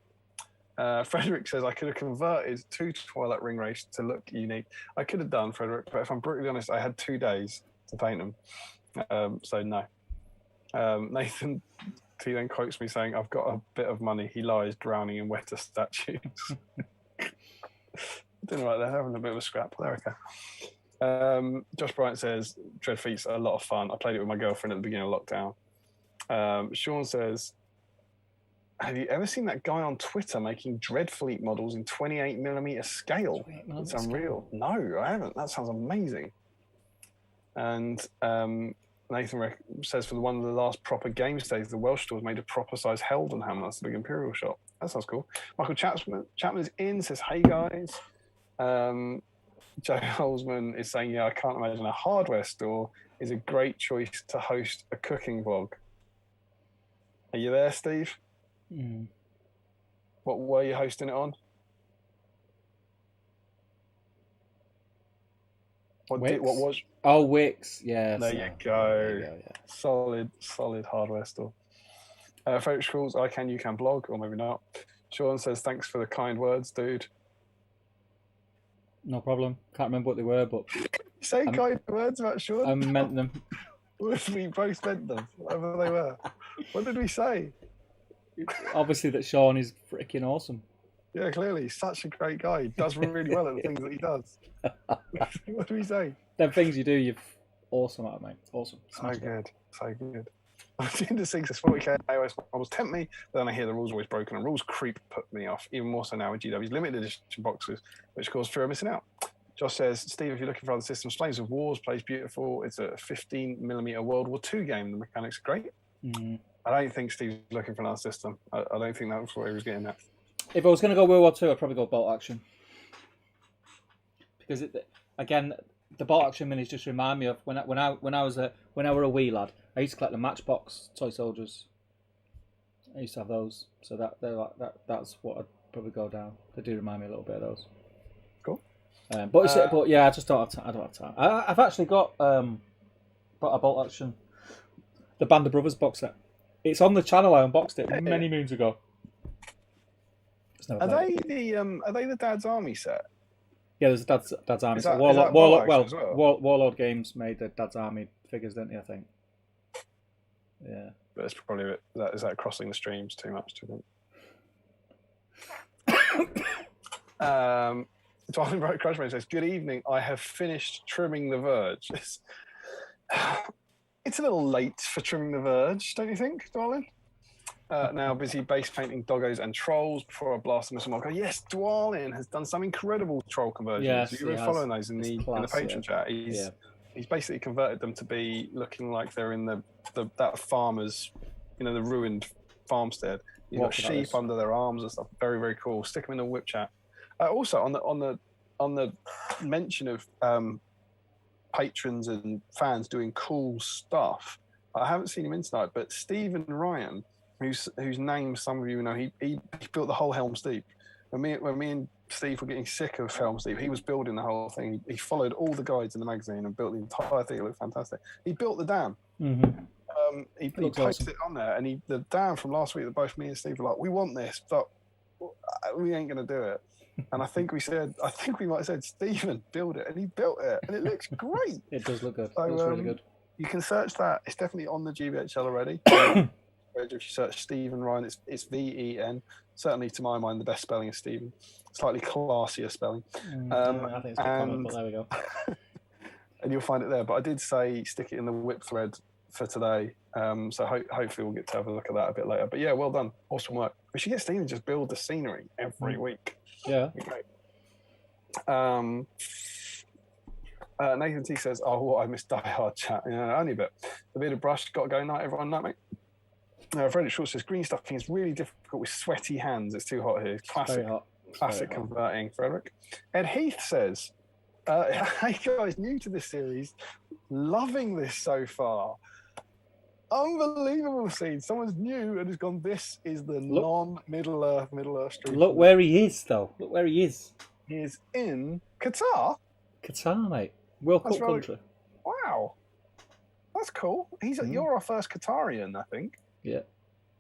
Frederick says, I could have converted 2 Twilight Ring Wraiths to look unique. I could have done, Frederick, but if I'm brutally honest, I had 2 days to paint them. So no. Nathan T then quotes me saying, I've got a bit of money. He lies drowning in wetter statues. Didn't right, they're having a bit of a scrap. There we go. Josh Bryant says, Dread Feet's a lot of fun. I played it with my girlfriend at the beginning of lockdown. Sean says, have you ever seen that guy on Twitter making Dreadfleet models in 28mm scale? It's unreal. No, I haven't. That sounds amazing. And Nathan says, for one of the last proper games days, the Welsh stores made a proper size Heldenham. That's the big Imperial shop. That sounds cool. Michael Chapman is in, says, hey guys. Joe Holzman is saying, yeah, I can't imagine a hardware store is a great choice to host a cooking vlog. Are you there, Steve? Mm. What were you hosting it on? What was? Oh, Wix. Yeah. There you go. Yeah. Solid hardware store. Frederick Schools, you can blog, or maybe not. Sean says, thanks for the kind words, dude. No problem. Can't remember what they were, but say kind words about Sean. I meant them. We both meant them, whatever they were. What did we say? Obviously that Sean is freaking awesome. Yeah, clearly. He's such a great guy. He does really well at the things that he does. What do we say? Them things you do, you're awesome at, mate. Awesome. So good. Tinder 6 says 40k iOS models tempt me, but then I hear the rules are always broken, and rules creep put me off, even more so now with GW's limited edition boxes, which cause fear of missing out. Josh says, Steve, if you're looking for other systems, Flames of Wars plays beautiful. It's a 15mm World War II game. The mechanics are great. I don't think Steve's looking for another system. I don't think that was what he was getting at. If I was going to go World War II, I'd probably go bolt action. Because, again, the bolt action minis just remind me of when I were a wee lad, I used to collect the Matchbox toy soldiers. I used to have those. So that's what I'd probably go down. They do remind me a little bit of those. Cool. But yeah, I just don't have time. I don't have time. I've actually got a bolt action, the Band of Brothers box set. It's on the channel. I unboxed it many moons ago. Are they the Dad's Army set? Yeah, there's a Dad's Army set. Warlord Games made the Dad's Army figures, didn't they? I think. Yeah. But it's probably a bit, is that crossing the streams too much? Do you think? Darling Bright Crushman says, "Good evening. I have finished trimming the verge." It's a little late for trimming the verge, don't you think, darling? Now busy base painting doggos and trolls before I blast them with some more. Yes, Dwalin has done some incredible troll conversions. Yes, You've been following those in the patron chat. He's basically converted them to be looking like they're in that farmer's, the ruined farmstead. You've got sheep under their arms and stuff. Very, very cool. Stick them in the whip chat. Also on the mention of patrons and fans doing cool stuff, I haven't seen him in tonight, but Stephen Ryan, whose name some of you know, he built the whole Helm's Deep. When me and Steve were getting sick of Helm's Deep, he was building the whole thing. He followed all the guides in the magazine and built the entire thing. It looked fantastic. He built the dam. He posted it on there, and the dam from last week that both me and Steve were like, we want this, but we ain't going to do it. And I think we might have said, Stephen, build it. And he built it. And it looks great. It does look good. So, it looks really good. You can search that. It's definitely on the GBHL already. If you search Stephen Ryan, it's VEN. Certainly, to my mind, the best spelling is Stephen. Slightly classier spelling. I think it's a good comment, but there we go. And you'll find it there. But I did say stick it in the whip thread for today. So hopefully we'll get to have a look at that a bit later. But yeah, well done. Awesome work. We should get Stephen to just build the scenery every week. Yeah. Great. Nathan T says, I missed Die Hard chat. Only a bit. The bearded brush, got to go night, everyone. Night, mate. Frederick Short says, green stuffing is really difficult with sweaty hands. It's too hot here. Classic. Classic converting, Frederick. Ed Heath says, hey guys, new to this series, loving this so far. Unbelievable scene. Someone's new and has gone, this is the non-Middle Earth street. Look where he is, though. Look where he is. He is in Qatar. Qatar, mate. World Cup country. Wow. That's cool. You're our first Qatarian, I think. Yeah.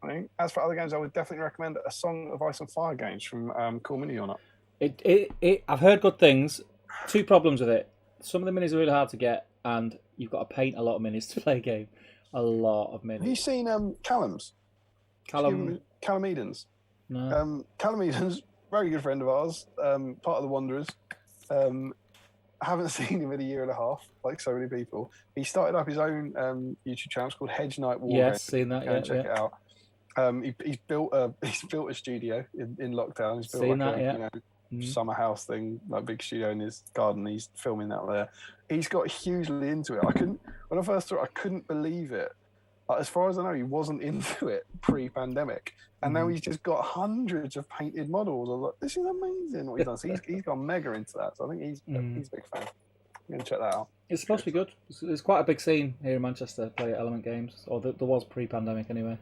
I think. As for other games, I would definitely recommend a Song of Ice and Fire games from Cool Mini on it. I've heard good things. Two problems with it. Some of the minis are really hard to get, and you've got to paint a lot of minis to play a game. A lot of minis. Have you seen Callum's? Callum Edens. No. Callum Edens, very good friend of ours, part of the Wanderers. I haven't seen him in a year and a half, like so many people. He started up his own YouTube channel. It's called Hedge Night War. Yes, seen that. Go and check it out. He's built a studio in lockdown. He's built seen that, summer house thing, like big studio in his garden. He's filming that there. He's got hugely into it. When I first saw it, I couldn't believe it. As far as I know, he wasn't into it pre-pandemic, and now he's just got hundreds of painted models. I was like, this is amazing what he's done. So he's gone mega into that. So I think he's a big fan. I'm gonna check that out. It's supposed to be good. It's quite a big scene here in Manchester. Play at Element Games, or there was pre-pandemic anyway.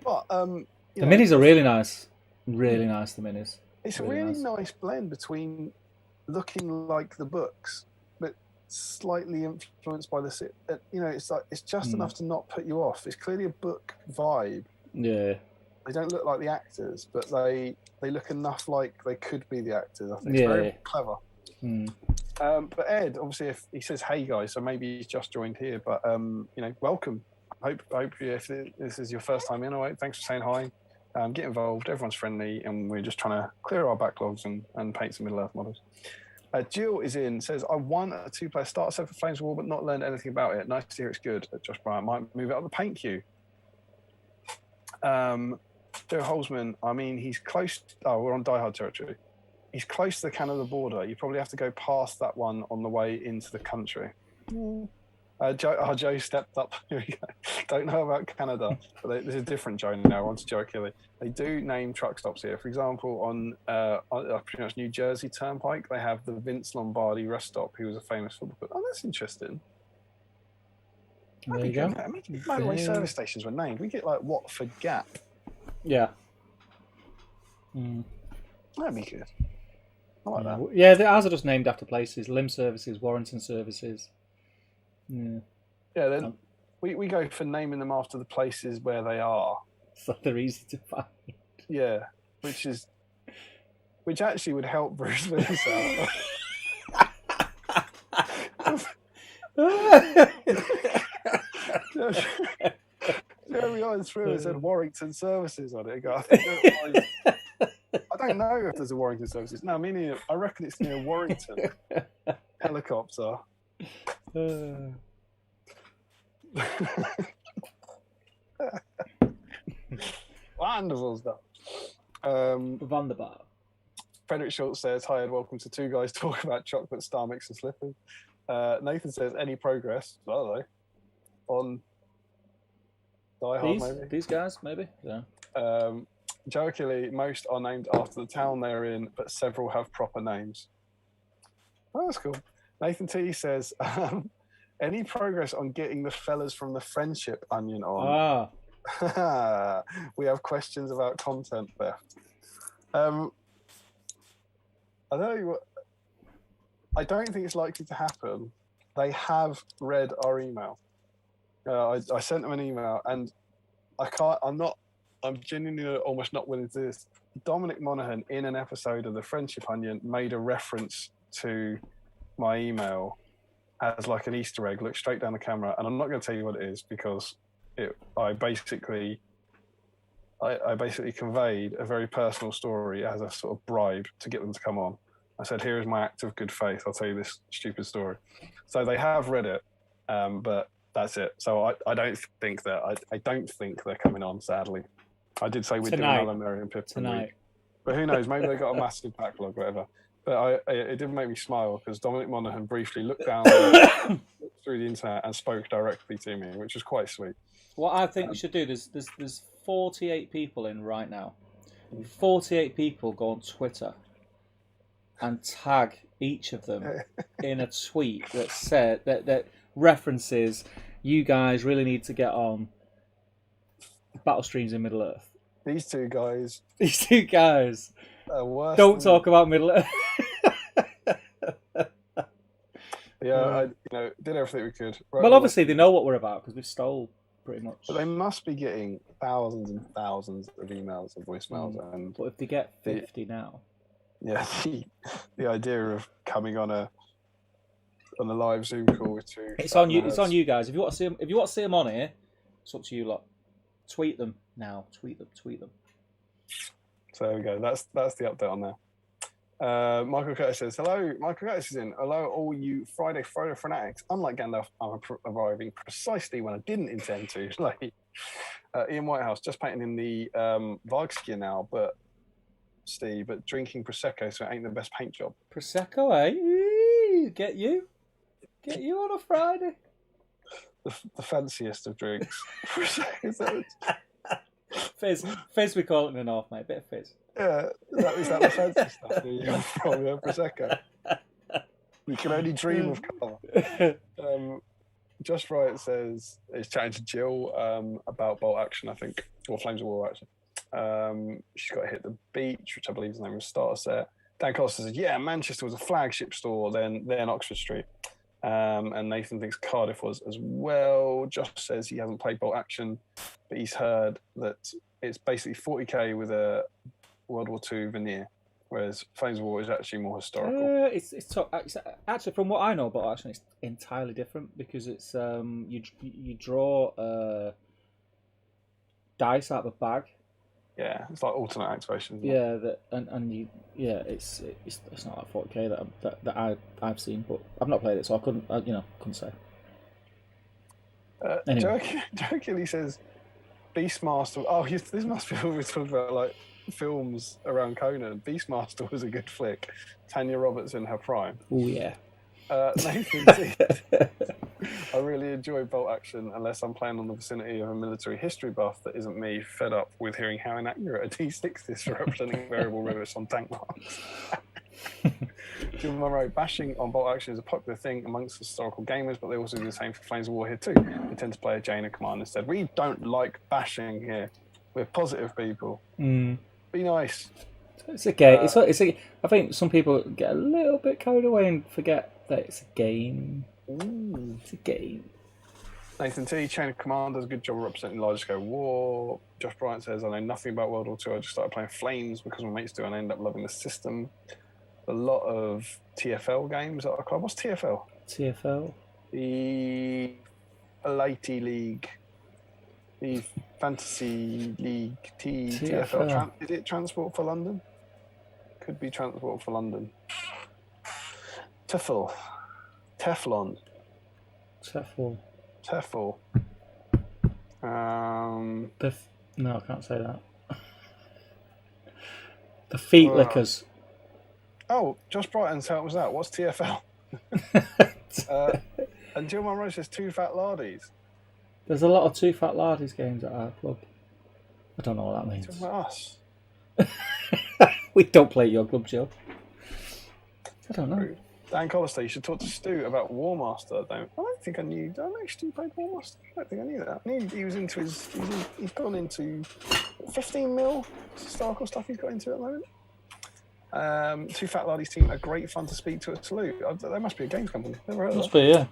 But the minis are really nice. Really nice. The minis. It's a really nice blend between looking like the books, but slightly influenced by the it's just enough to not put you off. It's clearly a book vibe. Yeah. They don't look like the actors, but they look enough like they could be the actors. I think it's very clever. But Ed, obviously, if he says, "Hey guys," so maybe he's just joined here, but welcome. I hope if this is your first time in, all right, thanks for saying hi. Get involved. Everyone's friendly, and we're just trying to clear our backlogs and paint some Middle Earth models. Jill is in, says, I won a 2-player starter set for Flames of War, but not learned anything about it. Nice to hear it's good. Josh Bryant might move it up the paint queue. Joe Holzman, I mean, he's close. Oh, we're on Die Hard territory. He's close to the Canada border. You probably have to go past that one on the way into the country. Joe stepped up. Here we go. Don't know about Canada, but there's a different Joe now. On to Joe Achille. They do name truck stops here. For example, on pretty much New Jersey Turnpike, they have the Vince Lombardi rest stop, who was a famous football player. Oh, that's interesting. There you go. Imagine motorway service stations were named. We get like Watford Gap. Yeah. That'd be good. I like that. Yeah, ours are just named after places. Limb Services, Warrington Services. Yeah. Yeah, then we go for naming them after the places where they are. So they're easy to find. Yeah, which actually would help Bruce Willis out. Jeremy Irons through and said Warrington Services on it. I don't know if there's a Warrington Services. No, meaning I reckon it's near Warrington. Helicopter. Wonderful stuff. Wunderbar. Frederick Schultz says, hi and welcome to Two Guys Talk About Chocolate Star Mix and Slippers. Nathan says, any progress? I don't know. On Die Hard, maybe? These guys, maybe? Yeah. Joe Achille, most are named after the town they're in, but several have proper names. Oh, that's cool. Nathan T says, any progress on getting the fellas from the Friendship Onion on? We have questions about content theft. I tell you what, I don't think it's likely to happen. They have read our email. I sent them an email, and I'm genuinely almost not willing to do this. Dominic Monaghan, in an episode of the Friendship Onion, made a reference to my email as like an Easter egg, look straight down the camera, and I'm not going to tell you what it is because I basically conveyed a very personal story as a sort of bribe to get them to come on. I said, here is my act of good faith. I'll tell you this stupid story. So they have read it, but that's it. So I don't think they're coming on, sadly. I did say we'd do another Merry and Pippin week. But who knows, maybe they got a massive backlog, whatever. But it did make me smile because Dominic Monaghan briefly looked down through the internet and spoke directly to me, which was quite sweet. What I think we should do, there's 48 people in right now. 48 people go on Twitter and tag each of them in a tweet that said that references, you guys really need to get on battle streams in Middle Earth. These two guys. Don't talk about Middle Earth. Yeah, I did everything we could. Well, obviously they know what we're about because we've stole pretty much. But they must be getting thousands and thousands of emails and voicemails. But if they get 50 now. Yeah, the idea of coming on a live Zoom call with two. It's on you. It's on you guys. If you want to see them on here, it's up to you lot. Tweet them now. Tweet them. So there we go. That's the update on there. Michael Curtis says, hello. Michael Curtis is in. Hello, all you Friday fanatics. Unlike Gandalf, I'm arriving precisely when I didn't intend to. Like Ian Whitehouse, just painting in the Vargskia now, but Steve, but drinking Prosecco, so it ain't the best paint job. Prosecco, eh? Get you on a Friday. The fanciest of drinks. Fizz we call it in the north, mate. Bit of fizz. Yeah, is that the fancy stuff? You're from Prosecco. You can only dream of colour. Just Right says he's chatting to Jill about bolt action, I think, or Flames of War actually. She's got to hit the beach, which I believe is the name of the starter set. Dan Costa says, yeah, Manchester was a flagship store, then Oxford Street. And Nathan thinks Cardiff was as well. Josh says he hasn't played bolt action, but he's heard that it's basically 40k with a World War II veneer, whereas Flames of War is actually more historical. It's actually, from what I know about action, it's entirely different because it's you draw dice out of a bag. Yeah, it's like alternate activation. Yeah, it's not like 40k that I've seen, but I've not played it, so I couldn't say. Anyway. Joe Kelly says, Beastmaster. Oh, this must be when we're talking about like films around Conan. Beastmaster was a good flick. Tanya Roberts in her prime. Oh yeah. Nathan T. I really enjoy bolt action unless I'm playing on the vicinity of a military history buff that isn't me, fed up with hearing how inaccurate a D6 is for representing variable rivets on tank marks. Jim Monroe, bashing on bolt action is a popular thing amongst historical gamers, but they also do the same for Flames of War here too. They tend to play a Jaina command instead. We don't like bashing here. We're positive people. Be nice. It's a game. I think some people get a little bit carried away and forget that it's a game. It's a game. Nathan T. Chain of Command does a good job of representing large scale war. Josh Bryant says, I know nothing about World War II. I just started playing Flames because my mates do, and I ended up loving the system. A lot of TFL games at our club. What's TFL? TFL? The Lady League. The Fantasy League. TFL. Is it Transport for London? Could be Transport for London. Teflon. Tefl. No, I can't say that. The feet lickers. Oh, Josh Brighton's how was that? What's TFL? And Jill Monroe says 2 fat lardies. There's a lot of 2 fat lardies games at our club. I don't know what that means. Talking about us. We don't play at your club, Joe. I don't know. Dan Collister, you should talk to Stu about War Master. I don't think I knew. I don't know Stu played War Master. I don't think I knew that. I knew he was into his. He's gone into 15 mil historical stuff. He's got into at the moment. 2 Fat Lardies team are great fun to speak to at Salute. There must be a games company. Never heard of Must be, yeah.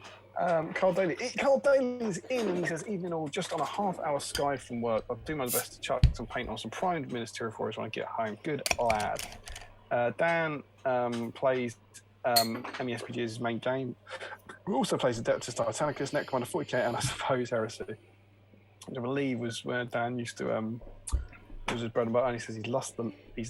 Carl Daly. Carl Daly's in, and he says, evening all, just on a half-hour sky from work. I'll do my best to chuck some paint on some primed Ministerial Warriors when I get home. Good lad. Dan plays SBG is his main game. Also plays Adeptus Titanicus, Net Commander 40k, and I suppose Heresy. Which I believe was where Dan used to was his bread and butter, and he says he's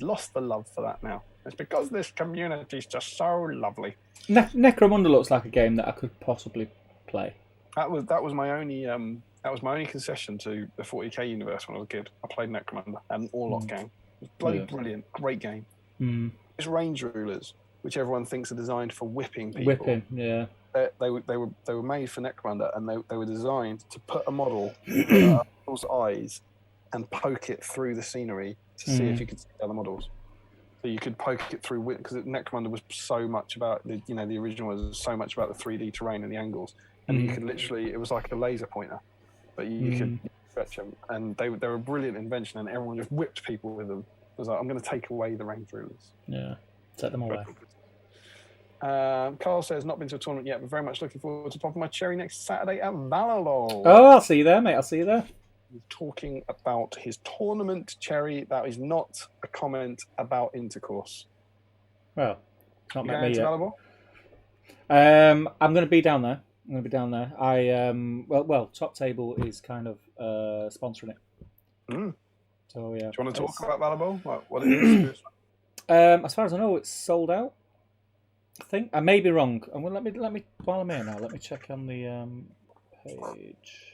lost the love for that now. It's because this community is just so lovely. Necromunda looks like a game that I could possibly play. That was my only concession to the 40k universe when I was a kid. I played Necromunda, an Orlok game. It was bloody brilliant, great game. It's range rulers, which everyone thinks are designed for whipping people. Yeah. They were made for Necromunda, and they were designed to put a model in people's eyes and poke it through the scenery to see if you could see the other models. So you could poke it through, because Necromunda was so much about the original was so much about the 3D terrain and the angles, and you could literally, it was like a laser pointer, but you could stretch them, and they were a brilliant invention, and everyone just whipped people with them. It was like, I'm going to take away the range rulers. Yeah, take them away. Carl says, not been to a tournament yet, but very much looking forward to popping my cherry next Saturday at Valorol. Oh, I'll see you there, mate. I'll see you there. He's talking about his tournament cherry. That is not a comment about intercourse. Well, not met me yet. Valorol? I'm going to be down there. Well, Top Table is kind of sponsoring it. So yeah. Do you want to talk about Valorol? What it is? As far as I know, it's sold out. I think I may be wrong. And let me while I'm here now, let me check on the page.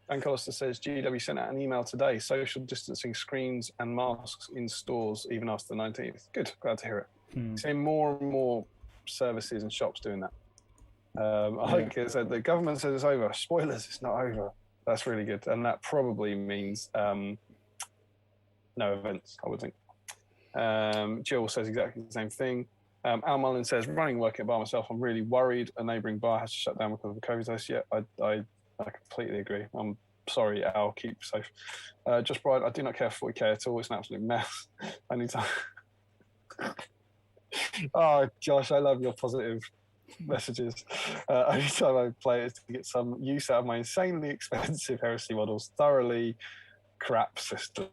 Dan Collister says GW sent out an email today. Social distancing screens and masks in stores even after the 19th. Good, glad to hear it. Seeing more and more services and shops doing that. Like I said, the government says it's over. Spoilers, it's not over. That's really good, and that probably means no events, I would think. Jill says exactly the same thing. Al Mullen says, running working by myself, I'm really worried a neighbouring bar has to shut down because of the COVID test. Yeah, I completely agree. I'm sorry, Al, keep safe. Just Brian, I do not care for 40k at all. It's an absolute mess. I need to... Oh, Josh, I love your positive messages. Only time I play is to get some use out of my insanely expensive heresy models. Thoroughly crap system.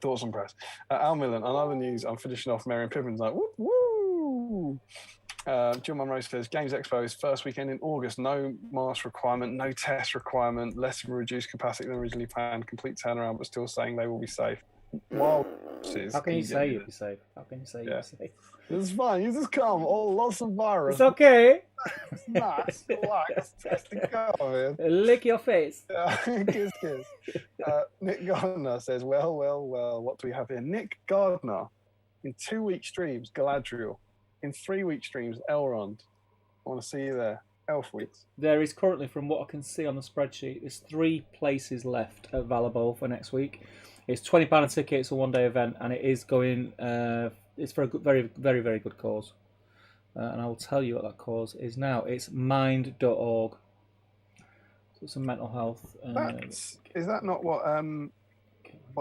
Thoughts on press. Al Millen, on other news, I'm finishing off Mary and Pippin's like, woo, woo. Jill Monroe says, Games Expo is first weekend in August. No mask requirement, no test requirement, less of a reduced capacity than originally planned, complete turnaround, but still saying they will be safe. Wild How can you say you'll be safe? How can you say you'll be safe? It's fine, you just come. Oh, lots of virus. It's okay. Nice. Relax. Testing go, man. Lick your face. Kiss. Nick Gardner says, well, what do we have here? Nick Gardner, in 2-week streams, Galadriel. In 3-week streams, Elrond. I want to see you there. Elf weeks. There is currently, from what I can see on the spreadsheet, there's 3 places left available for next week. It's £20 a ticket. It's a one-day event, and it is going. It's for a good, very, very, very good cause. And I will tell you what that cause is now. It's mind.org. So it's a mental health. Is that not what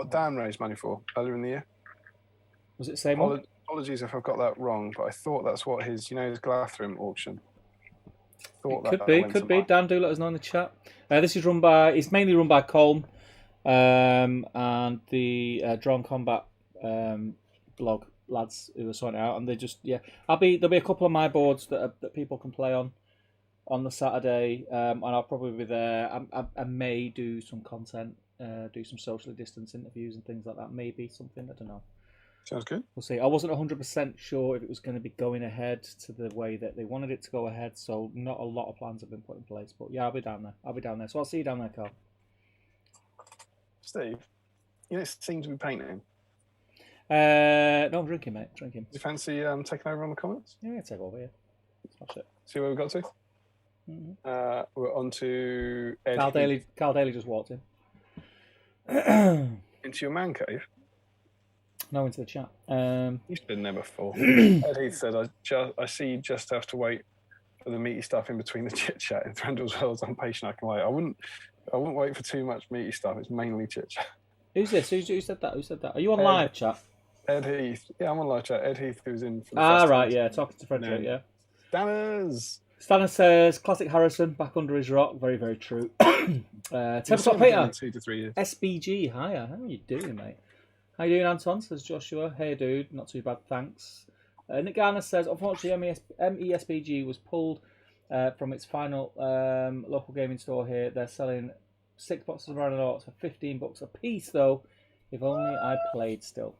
Dan raised money for earlier in the year? Was it the same one? Apologies if I've got that wrong, but I thought that's what his Glathrim auction. Could be. Dan, do let us know in the chat. This is it's mainly run by Colm, and the Drone Combat blog lads who are sorting it out, and they just there'll be a couple of my boards that people can play on the Saturday, and I'll probably be there. I may do some content, do some socially distanced interviews and things like that. Maybe something, I don't know. Sounds good. We'll see. I wasn't 100% sure if it was going to be going ahead to the way that they wanted it to go ahead, so not a lot of plans have been put in place. But yeah, I'll be down there. So I'll see you down there, Carl. Steve, you don't seem to be painting. No, I'm drinking, mate. Drinking. Do you fancy taking over on the comments? Yeah, take over here. Smash it. See where we got to? Mm-hmm. We're on to Ed Carl Daly just walked in. Into your man cave? No, into the chat. You've been there before. Ed Heath said, I see you just have to wait for the meaty stuff in between the chit chat. In Thranduil's world, I'm patient, I can wait. I wouldn't wait for too much meaty stuff. It's mainly chit chat. Who's this? Who said that? Are you on live chat? Ed Heath. Yeah, I'm on live chat. Ed Heath, who's in for the right, yeah, talking to Frederick, yeah. Stannis says, classic Harrison, back under his rock. Very, very true. Tabletop Peter. 2 to 3 years. SBG, hiya. How are you doing, mate? How you doing, Anton? Says Joshua. Hey, dude. Not too bad, thanks. Nick Garner says, unfortunately, MESBG was pulled from its final local gaming store here. They're selling 6 boxes of Random Orcs for $15 a piece, though. If only I played still.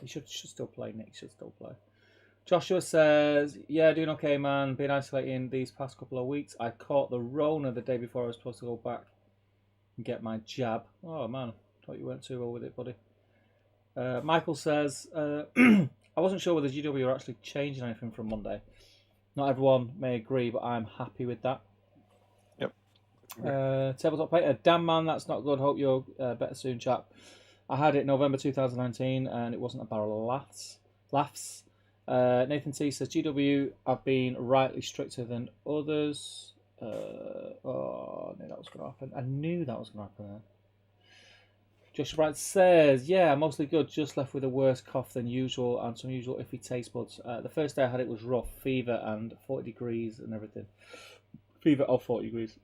You should still play, Nick. You should still play. Joshua says, yeah, doing okay, man. Been isolating these past couple of weeks. I caught the Rona the day before I was supposed to go back and get my jab. Oh, man. Thought you weren't too well with it, buddy. Michael says, I wasn't sure whether GW are actually changing anything from Monday. Not everyone may agree, but I'm happy with that. Yep. Tabletop Painter, damn man, that's not good. Hope you're better soon, chap. I had it November 2019, and it wasn't a barrel of laughs. Nathan T says, GW have been rightly stricter than others. I knew that was going to happen. I knew that was going to happen there. Josh Wright says, yeah, mostly good. Just left with a worse cough than usual and some usual iffy taste buds. The first day I had it was rough. Fever and 40 degrees and everything. Fever of 40 degrees.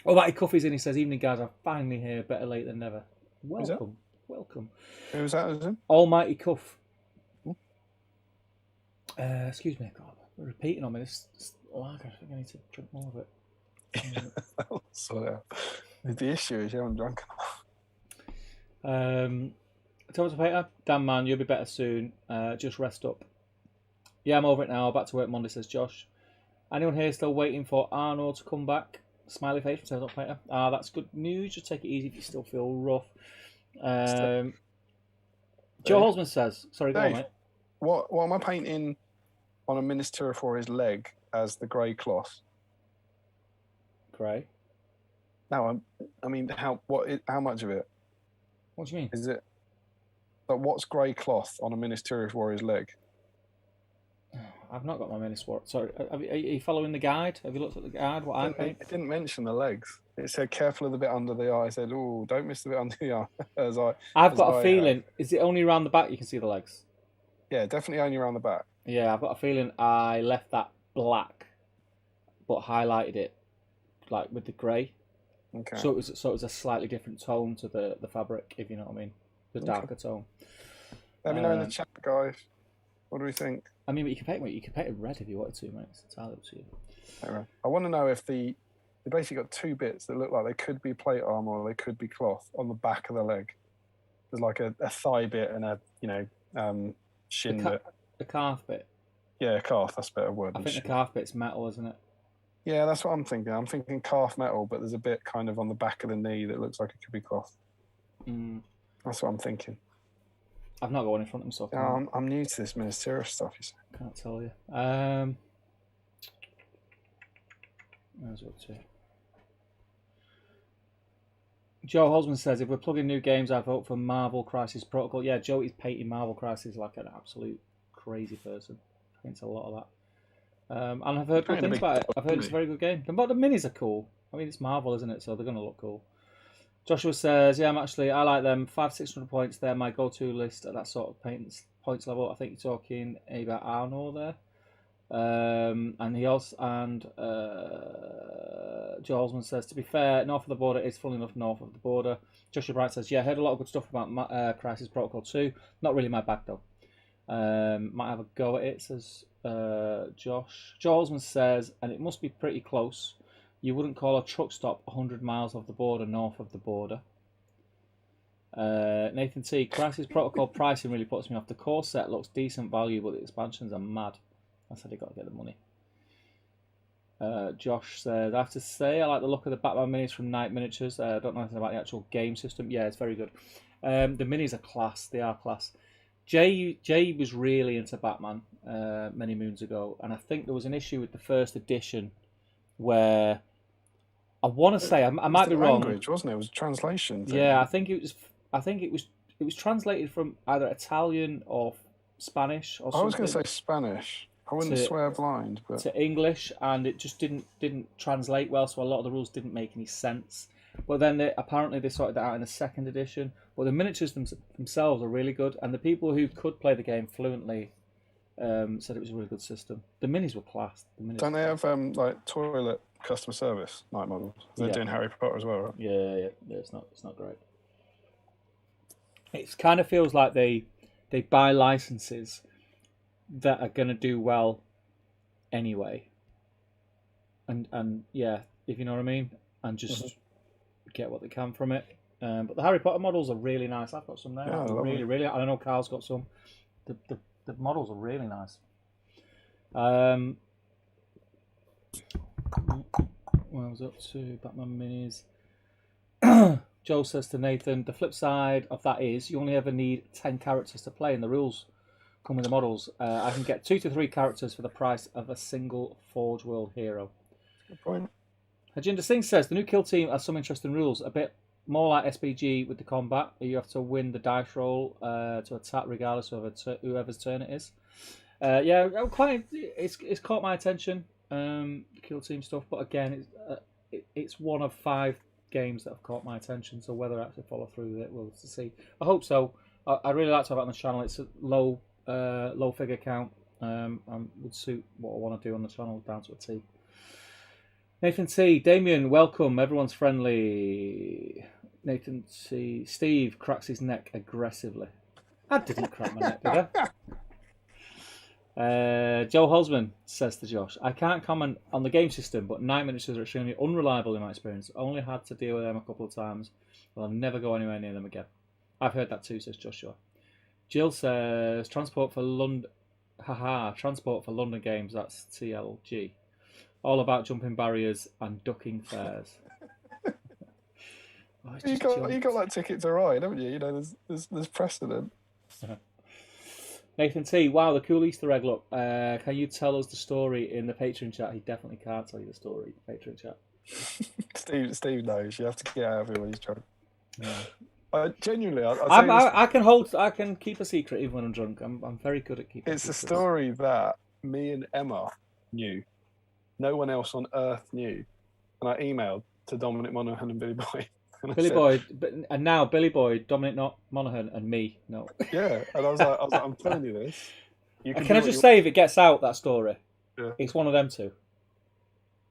Oh, Matty Cuffy's in. He says, evening, guys. I'm finally here. Better late than never. Welcome. Welcome. Who was that? Almighty Cuff. Excuse me, God. I'm repeating on me. This I think I need to drink more of it. So, the issue is you haven't drunk enough. Thomas Peter, damn man, you'll be better soon. Just rest up. Yeah, I'm over it now. Back to work Monday, says Josh. Anyone here still waiting for Arnold to come back? Smiley face from Thomas Peter. That's good news. Just take it easy if you still feel rough. Joe Holzman says, sorry, go on, mate. What am I painting on a Minister for his leg as the grey cloth? Grey? No, I mean, how much of it? What do you mean? Is it like what's grey cloth on a Minister for his leg? I've not got my Minister. Sorry, are you following the guide? Have you looked at the guide? What I'm painting? It didn't mention the legs. It said careful of the bit under the eye. It said, oh, don't miss the bit under the eye. I've got a feeling. Is it only around the back you can see the legs? Yeah, definitely only around the back. Yeah, I've got a feeling I left that black, but highlighted it like with the grey. Okay. So it was a slightly different tone to the fabric, if you know what I mean, the darker tone. Let me know in the chat, guys. What do we think? I mean, you can paint it red if you wanted to, mate. It's entirely up to you. Anyway, I want to know if they basically got 2 bits that look like they could be plate armor or they could be cloth on the back of the leg. There's like a thigh bit and a shin bit. The calf bit. Yeah, calf. That's a better word. I think the calf bit's metal, isn't it? Yeah, that's what I'm thinking. I'm thinking calf metal, but there's a bit kind of on the back of the knee that looks like it could be cloth. That's what I'm thinking. I've not got one in front of myself. I'm new to this ministerial stuff, you see. Can't tell you. Where's up to? Joe Holzman says, if we're plugging new games, I vote for Marvel Crisis Protocol. Yeah, Joe is painting Marvel Crisis like an absolute crazy person. I think it's a lot of that. And I've heard good things about it. I've heard it's a very good game. But the minis are cool. I mean, it's Marvel, isn't it? So they're going to look cool. Joshua says, yeah, I like them. 500-600 points, they're my go-to list at that sort of points level. I think you're talking about Arno there. And he also, Joe Holzman says, to be fair, north of the border is full enough north of the border. Joshua Bright says, yeah, I heard a lot of good stuff about Crisis Protocol 2. Not really my bag, though. Might have a go at it, says Josh. Joe Holzman says, and it must be pretty close. You wouldn't call a truck stop 100 miles off the border north of the border. Nathan T, Crisis Protocol pricing really puts me off. The core set looks decent value, but the expansions are mad. I said, you got to get the money. Josh says, I have to say, I like the look of the Batman minis from Night Miniatures. I don't know anything about the actual game system. Yeah, it's very good. The minis are class. They are class. Jay was really into Batman many moons ago, and I think there was an issue with the first edition where I want to say I might be wrong. Language, wasn't it? It was a translation thing. Yeah, I think it was translated from either Italian or Spanish or something. I was going to say Spanish. I wouldn't swear blind, but to English, and it just didn't translate well. So a lot of the rules didn't make any sense. But then apparently they sorted that out in the second edition. But the miniatures themselves are really good, and the people who could play the game fluently said it was a really good system. The minis were class. Don't they have like toilet customer service night models? They're doing Harry Potter as well, right? Yeah. It's not great. It kind of feels like they buy licenses that are going to do well anyway, and yeah, if you know what I mean, and just get what they can from it. But the Harry Potter models are really nice. I've got some there. Yeah, really. I don't know. Carl's got some. The models are really nice. What I was up to Batman minis. Joe says to Nathan, the flip side of that is you only ever need 10 characters to play, and the rules come with the models. I can get 2 to 3 characters for the price of a single Forge World hero. Good point. Hajinder Singh says the new kill team has some interesting rules, a bit more like SBG with the combat. You have to win the dice roll to attack regardless of whoever's turn it is. Yeah, quite. It's caught my attention. The kill team stuff, but again, it's one of 5 games that have caught my attention. So whether I actually follow through with it, we'll see. I hope so. I really like to have it on the channel. It's a low figure count. And would suit what I want to do on the channel down to a T. Nathan T, Damian, welcome. Everyone's friendly. Nathan T, Steve cracks his neck aggressively. I didn't crack my neck, did I? Joe Holzman says to Josh, I can't comment on the game system, but Night Miniatures are extremely unreliable in my experience. Only had to deal with them a couple of times. I'll never go anywhere near them again. I've heard that too, says Joshua. Jill says, transport for London games, that's TLG. All about jumping barriers and ducking fares. You got that ticket to ride, haven't you? You know, there's precedent. Nathan T, wow, the cool Easter egg look. Can you tell us the story in the Patreon chat? He definitely can't tell you the story in the Patreon chat. Steve knows. You have to get out of here when he's trying. Yeah. Genuinely, I can keep a secret even when I'm drunk. I'm very good at keeping. It's a story that me and Emma knew. No one else on earth knew, and I emailed to Dominic Monaghan and Billy Boy. And now Billy Boy, Dominic Monaghan, and me. No. Yeah, and I was like, I'm telling you this. Can I just say, if it gets out that story, yeah. It's one of them two.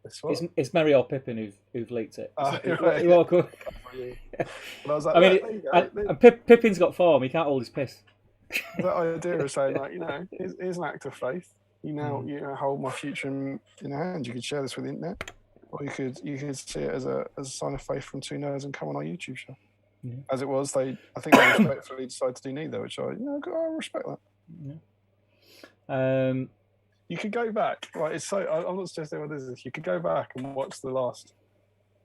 It's Merry or Pippin who've leaked it. Right. You're welcome. And I was like, I mean, Pippin's got form. He can't hold his piss. That idea of saying, like, here's an act of faith. You hold my future in your hands. You could share this with the internet, or you could see it as a sign of faith from 2 nerds and come on our YouTube show. Yeah. As it was, I think they respectfully decided to do neither, which I respect that. Yeah. You could go back. Right, it's so. I'm not suggesting what this is. You could go back and watch the last.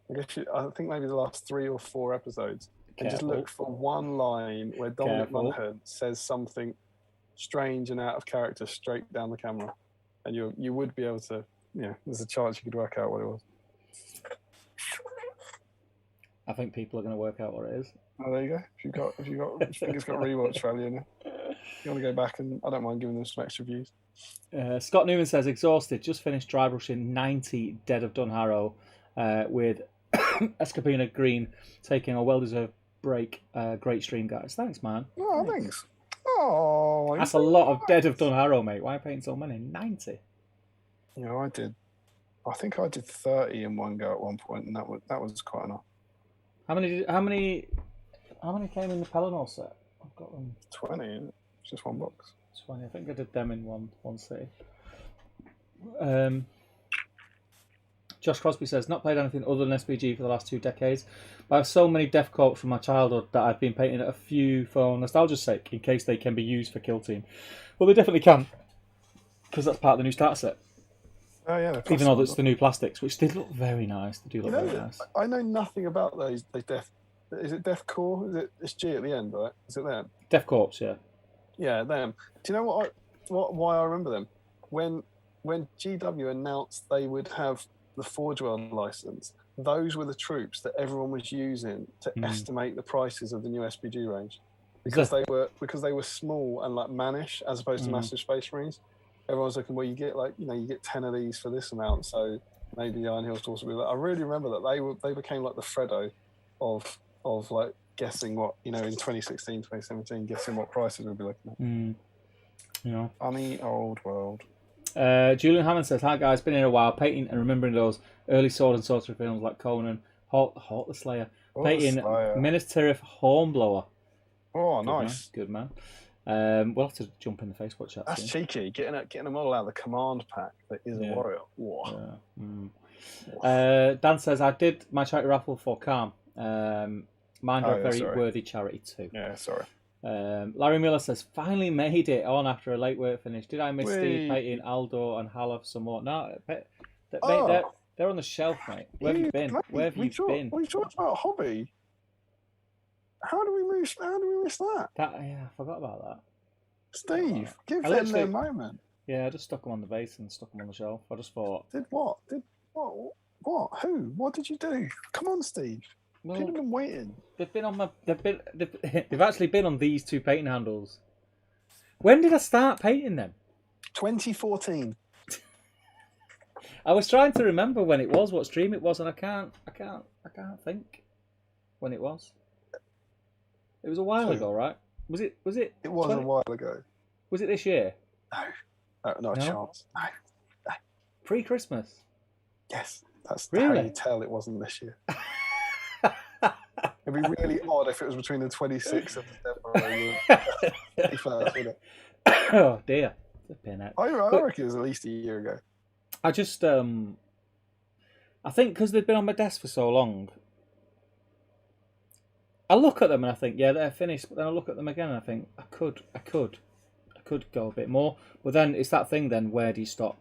I think maybe the last 3 or 4 episodes, and just look for one line where Dominic Monaghan says something strange and out of character straight down the camera, and you would be able to. Yeah, there's a chance you could work out what it was. I think people are going to work out what it is. Oh, there you go. If you think it's got rewatch value in it, you want to go back, and I don't mind giving them some extra views. Scott Newman says, exhausted, just finished dry brushing 90 Dead of Dunharrow with Escapina Green taking a well-deserved break. Great stream, guys. Thanks, man. Oh, thanks. Oh, that's a lot of Dead of Dunharrow, mate. Why are you paying so many? 90. You know, I think I did 30 in one go at one point, and that was quite enough. How many came in the Pelennor set? I've got them. 20. It's just one box. 20. I think I did them in one city. Josh Crosby says, not played anything other than SBG for the last 2 decades, but I have so many Def Corps from my childhood that I've been painting a few for nostalgia's sake, in case they can be used for Kill Team. Well, they definitely can, because that's part of the new starter set. Oh yeah, even though it's the new plastics, which did look very nice. They do look very nice. I know nothing about those Def. Is it Def Corps? It's G at the end, right? Is it them? Def Corps, yeah. Yeah, them. Do you know why I remember them? When GW announced they would have the Forge World license, those were the troops that everyone was using to estimate the prices of the new SBG range, because they were small and like mannish as opposed to massive Space Marines. Everyone's looking, well, you get 10 of these for this amount, so maybe the Iron Hills will also be like. I really remember that they became like the Freddo of like guessing what, in 2016, 2017, guessing what prices we'd be looking at. Yeah. Funny old world. Julian Hammond says, hi guys, been here a while, painting and remembering those early sword and sorcery films like Conan, Halt the Slayer, painting Minas Tirith Hornblower. Oh, nice. Good man. We'll have to jump in the Facebook chat. That's cheeky. Getting a model out of the command pack that is a warrior. Whoa. Yeah. Dan says, I did my charity raffle for Calm. Mine are a very worthy charity too. Yeah, sorry. Larry Miller says, finally made it on after a late work finish. Did I miss Steve painting Aldo and Halef some more? No, mate, they're on the shelf, mate. Where have you been? Mate, Where have you been? We talked about hobby. How do we miss that? I forgot about that. Steve, give them their moment. Yeah, I just stuck them on the base and stuck them on the shelf. I just thought. Did what? What? Who? What did you do? Come on, Steve. Well, people have been waiting. They've been on they've actually been on these 2 painting handles. When did I start painting them? 2014. I was trying to remember when it was, what stream it was, and I can't think when it was. It was a while ago, right? Was it? It was a while ago. Was it this year? No, not a chance. No. Pre-Christmas. Yes, that's really? how you tell it wasn't this year. It'd be really odd if it was between the 26th of December and the 31st, wouldn't it? Oh dear. I reckon it was at least a year ago. I just, I think because they've been on my desk for so long, I look at them and I think, yeah, they're finished. But then I look at them again and I think, I could go a bit more. But then it's that thing. Then where do you stop?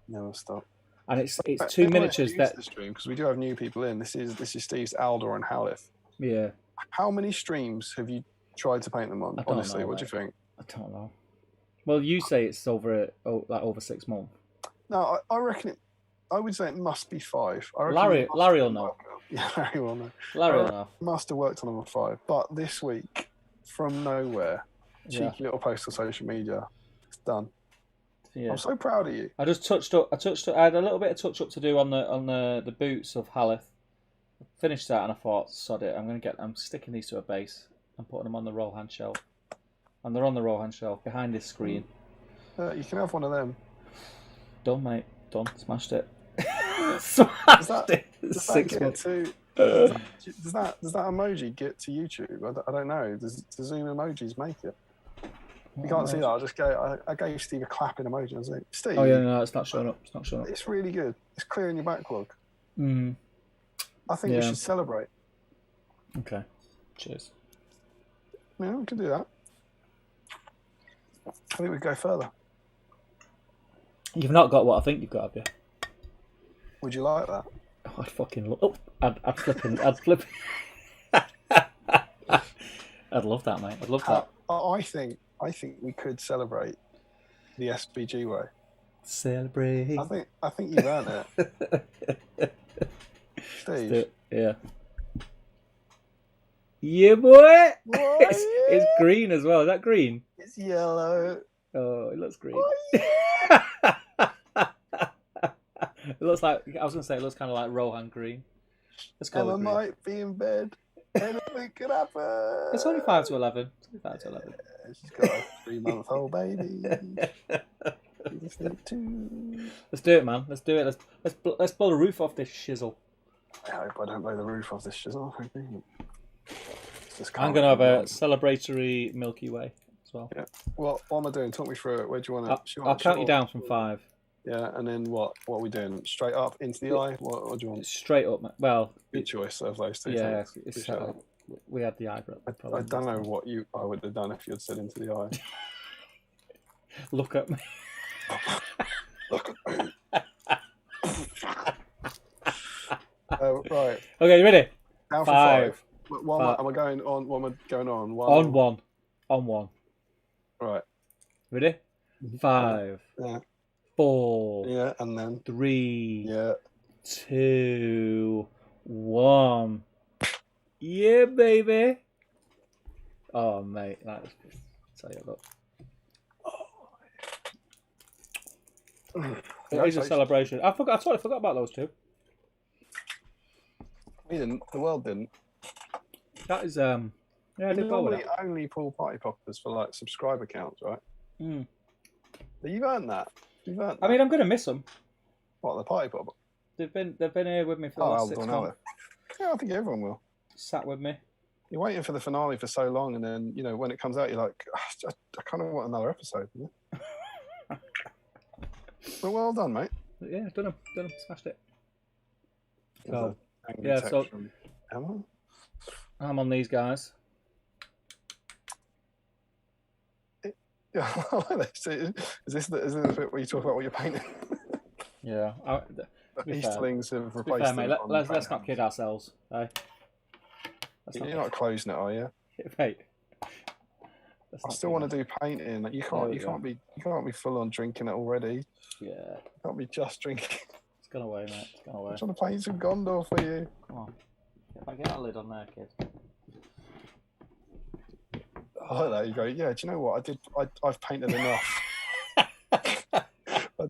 Never stop. And it's 2 miniatures that because we do have new people in. This is Steve's Aldor and Haleth. Yeah. How many streams have you tried to paint them on? Honestly, what do you think? I don't know. Well, you say it's over 6 months. No, I reckon it. I would say it must be 5. I Larry will know. Yeah, Larry will know. Larry will know. Must have worked on them at 5. But this week, from nowhere, cheeky little post on social media, it's done. Yeah. I'm so proud of you. I just touched up. I had a little bit of touch up to do on the boots of Haleth. I finished that and I thought, sod it. I'm sticking these to a base. I'm putting them on the roll hand shelf, and they're on the roll hand shelf behind this screen. You can have one of them. Done, mate. Done. Smashed it. Does that emoji get to YouTube? I don't know. Does Zoom emojis make it? You can't see that. I gave Steve a clapping emoji. I was like, Steve. Oh yeah, no, it's not showing up. It's really good. It's clearing your backlog. I think we should celebrate. Okay. Cheers. Yeah, we can do that. I think we go further. You've not got what I think you've got, have you? Would you like that? Oh, I'd fucking love. Oh, I'd flip. I'd love that, mate. I'd love that. I think we could celebrate the SBG way. Celebrate. I think you've earned it. Steve. Yeah. Yeah, boy. It's green as well. Is that green? It's yellow. Oh, it looks green. Oh, yeah. It looks like, I was going to say, it looks kind of like Rohan green. Let's go Emma with green. might be in bed. Anything could happen. It's only 5 to 11. It's only 5 to 11. Yeah, she's got a 3-month-old baby. You just need to... Let's do it, man. Let's do it. Let's blow the roof off this shizzle. I hope I don't blow the roof off this shizzle. I'm going to have a celebratory Milky Way as well. Yeah. Well, what am I doing? Talk me through it. Where do you want to... I'll count you down from 5. Yeah, and then what? What are we doing? Straight up into the eye? What do you want? Straight up, well... Good choice of those two yeah, things. we had the eye. I don't know what I would have done if you had said into the eye. Look at me. Look at me. Right. Okay, you ready? Down for 5. Am I going on? What am I going on? On 1. On 1. Right. Ready? 5. Yeah. 4. Yeah, and then 3. Yeah. 2. 1. Yeah, baby. Oh, mate, that is. Tell you what. It is a celebration. I totally forgot about those two. We didn't. The world didn't. That is yeah. I did go with Normally that. only pull party poppers for like subscriber counts, right? Mm. But you've earned that. I mean, I'm gonna miss them. What, the party popper? They've been here with me for the last 6 months. Yeah, I think everyone will. Sat with me. You're waiting for the finale for so long, and then when it comes out, you're like, I kind of want another episode. Yeah? But well done, mate. Yeah, done them, smashed it. So, yeah, so from Emma. I'm on these guys. Yeah, is this the bit where you talk about what you're painting? Yeah. Easterlings have replaced fair, mate, them. let's not kid ourselves. Eh? You're not closing it, are you? Mate. I still want to do painting. Like, you can't be full on drinking it already. Yeah. You can't be just drinking. It's gone away, mate. It's gone away. I'm trying to paint some Gondor for you. Come on. If I get that lid on there, kid. I like that. You go, yeah, do you know what? I've painted enough. I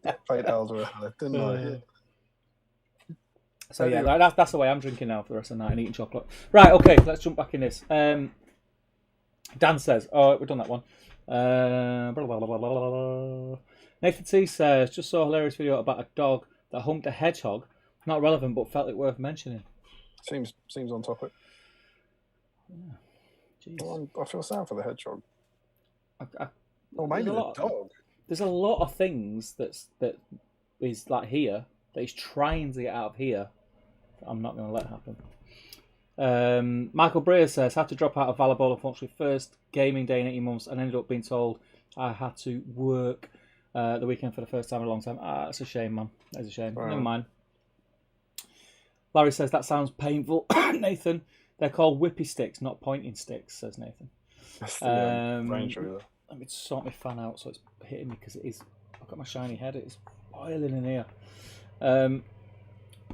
did paint Elder, didn't I? So yeah, that's the way I'm drinking now for the rest of the night and eating chocolate. Right, okay, let's jump back in this. Dan says, oh, we've done that one. Blah, blah, blah, blah, blah. Nathan T says, just saw a hilarious video about a dog that humped a hedgehog. Not relevant, but felt it worth mentioning. Seems on topic. Yeah. Well, I feel sad for the hedgehog. Or maybe the dog. There's a lot of things that is like here that he's trying to get out of here. I'm not going to let happen. Michael Breer says, had to drop out of volleyball, unfortunately, first gaming day in 18 months and ended up being told I had to work the weekend for the first time in a long time. That's a shame, man. That's a shame. Right. Never mind. Larry says, that sounds painful. Nathan, they're called whippy sticks, not pointing sticks, says Nathan. That's the range over there. Let me sort my fan out so it's hitting me because it is. I've got my shiny head. It's boiling in here.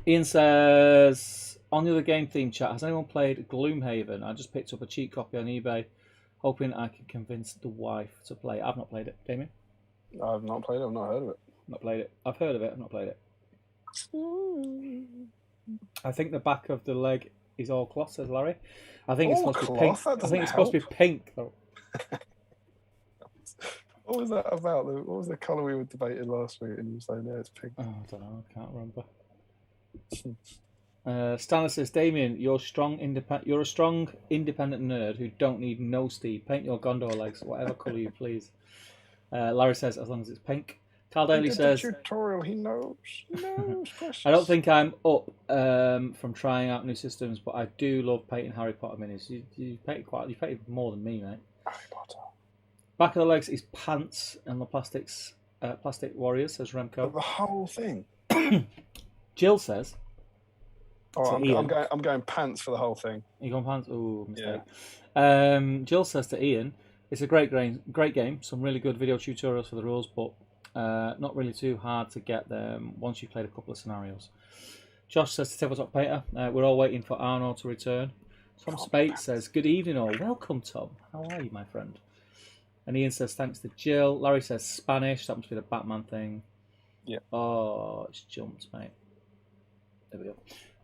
Ian says, on the other game theme chat, has anyone played Gloomhaven? I just picked up a cheap copy on eBay, hoping I can convince the wife to play it. I've not played it. Damien? I've not played it. I've not heard of it. Not played it. I've heard of it. I've not played it. I think the back of the leg is all cloth, says Larry. I think it's supposed to be pink. I think it's supposed to be pink, though. What was that about? What was the colour we were debating last week? And you were saying, yeah, it's pink. Oh, I don't know. I can't remember. Stanley says, Damien, you're a strong, independent nerd who don't need no Steve. Paint your Gondor legs, whatever colour you please. Larry says, as long as it's pink. Carl Daly says, the tutorial, he knows. I don't think I'm up from trying out new systems, but I do love painting Harry Potter minis. You painted more than me, mate. Harry Potter. Back of the legs is pants and the plastics Plastic Warriors, says Remco. The whole thing. Jill says. Oh, I'm going pants for the whole thing. You going pants? Oh, mistake. Yeah. Jill says to Ian, it's a great game. Some really good video tutorials for the rules, but not really too hard to get them once you've played a couple of scenarios. Josh says to Tabletop Painter, we're all waiting for Arno to return. Tom Spate says, good evening all. Welcome, Tom. How are you, my friend? And Ian says, thanks to Jill. Larry says, Spanish. That must be the Batman thing. Yeah. Oh, it's jumped, mate. There we go.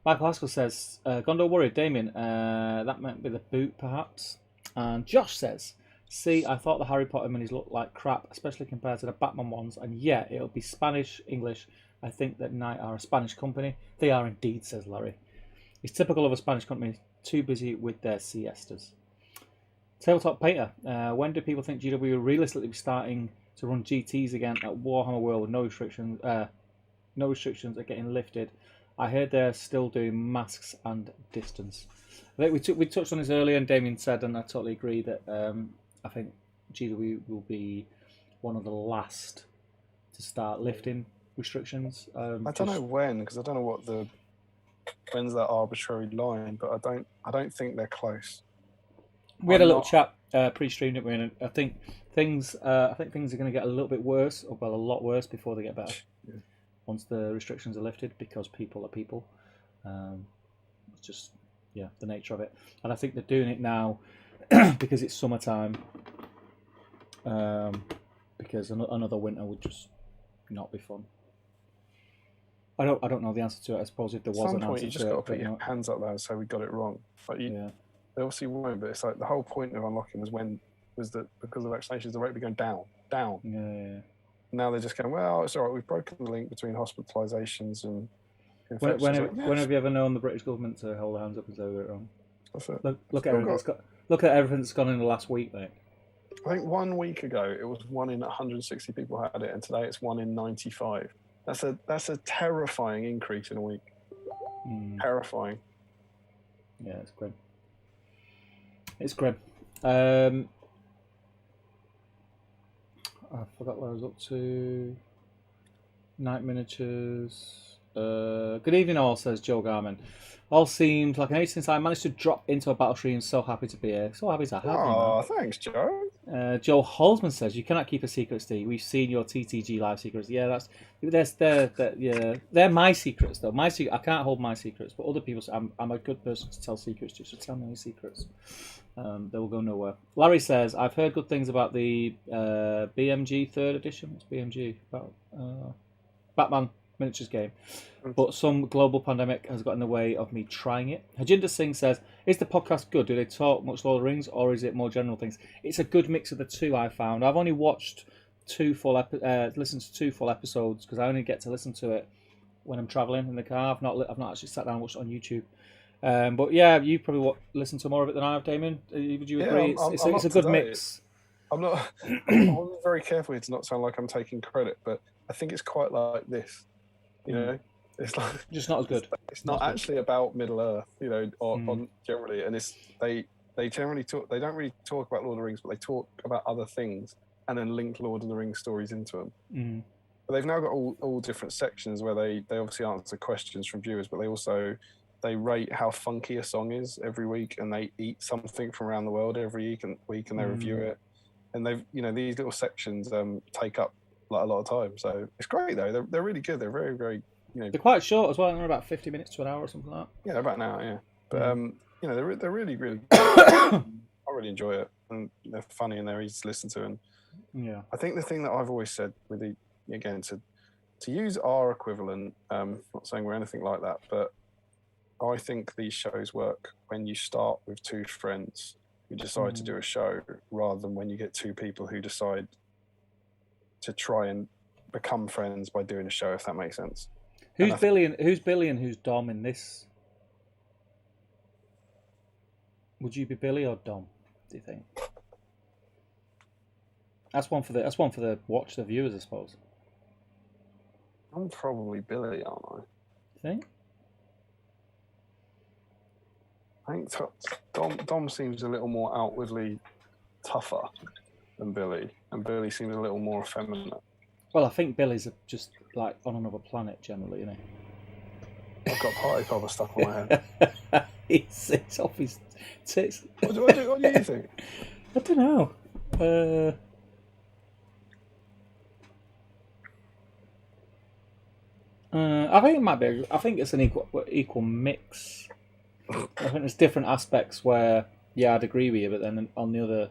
Michael Haskell says, Gondor Warrior, Damian, that might be the boot, perhaps. And Josh says, see, I thought the Harry Potter minis looked like crap, especially compared to the Batman ones, and yeah, it'll be Spanish, English. I think that Knight are a Spanish company. They are indeed, says Larry. It's typical of a Spanish company, too busy with their siestas. Tabletop Painter, when do people think GW will realistically be starting to run GTs again at Warhammer World with no restrictions are getting lifted? I heard they're still doing masks and distance. I think we touched on this earlier, and Damian said, and I totally agree, that I think GW will be one of the last to start lifting restrictions. I don't know when, because I don't know when's that arbitrary line, but I don't think they're close. We had a little chat pre-stream, didn't we? And I think things are going to get a little bit worse, or well, a lot worse before they get better. Yeah. Once the restrictions are lifted, because people are people. It's just the nature of it. And I think they're doing it now because it's summertime. Because another winter would just not be fun. I don't know the answer to it. I suppose if there was an answer to it. At some point, you just got to put your hands up there and say we got it wrong. Like they obviously won't, but it's like the whole point of unlocking was that because of vaccinations, the rate be going down. Yeah. Now they're just going, well, it's all right. We've broken the link between hospitalisations and infections. When have you ever known the British government to hold their hands up and say we got it wrong? That's it. Look at everything that's gone in the last week, mate. I think 1 week ago it was 1 in 160 people had it, and today it's 1 in 95. That's a terrifying increase in a week. Terrifying. Yeah, it's grim. It's grim. I forgot what I was up to. Night Miniatures. Good evening all, says Joe Garman. All seems like an age since I managed to drop into a battle stream. So happy to be here. So happy to have you. Oh, thanks, Joe. Joe Holzman says, you cannot keep a secret, Steve. We've seen your TTG live secrets. Yeah, they're my secrets, though. My secret, I can't hold my secrets, but other people's. I'm a good person to tell secrets to, so tell me any secrets. They will go nowhere. Larry says, I've heard good things about the BMG 3rd edition. What's BMG? About Batman miniatures game. But some global pandemic has got in the way of me trying it. Hajinder Singh says, is the podcast good? Do they talk much Lord of the Rings, or is it more general things? It's a good mix of the two, I found. I've only watched listened to 2 full episodes, because I only get to listen to it when I'm travelling in the car. I've not actually sat down and watched it on YouTube. But yeah, you probably listened to more of it than I have, Damien. Would you agree? It's a good mix. I'm very careful here to not sound like I'm taking credit, but I think it's quite like this. You know, it's like just not as good. It's not actually about Middle Earth, you know, on generally, and they generally talk. They don't really talk about Lord of the Rings, but they talk about other things and then link Lord of the Rings stories into them. But they've now got all different sections where they obviously answer questions from viewers, but they rate how funky a song is every week, and they eat something from around the world every week, and they review it. And they've these little sections take up like a lot of time, so it's great though. They're really good. They're very, very they're quite short as well. They're about 50 minutes to an hour or something like that. Yeah, about an hour. Yeah, but they're really, really good. I really enjoy it, and they're funny and they're easy to listen to. And I think the thing that I've always said with to use our equivalent, not saying we're anything like that, but I think these shows work when you start with 2 friends who decide to do a show, rather than when you get 2 people who decide to try and become friends by doing a show, if that makes sense. Who's Billy and who's Dom in this? Would you be Billy or Dom, do you think? That's one for the watch, the viewers, I suppose. I'm probably Billy, aren't I? Think? I think Dom seems a little more outwardly tougher than Billy, and Billy seems a little more effeminate. Well, I think Billy's just like on another planet generally, isn't I've got party popper stuck on my head. he? It's off his tits. What do you think? I don't know. I think it might be. I think it's an equal mix. I think there's different aspects where, yeah, I'd agree with you, but then on the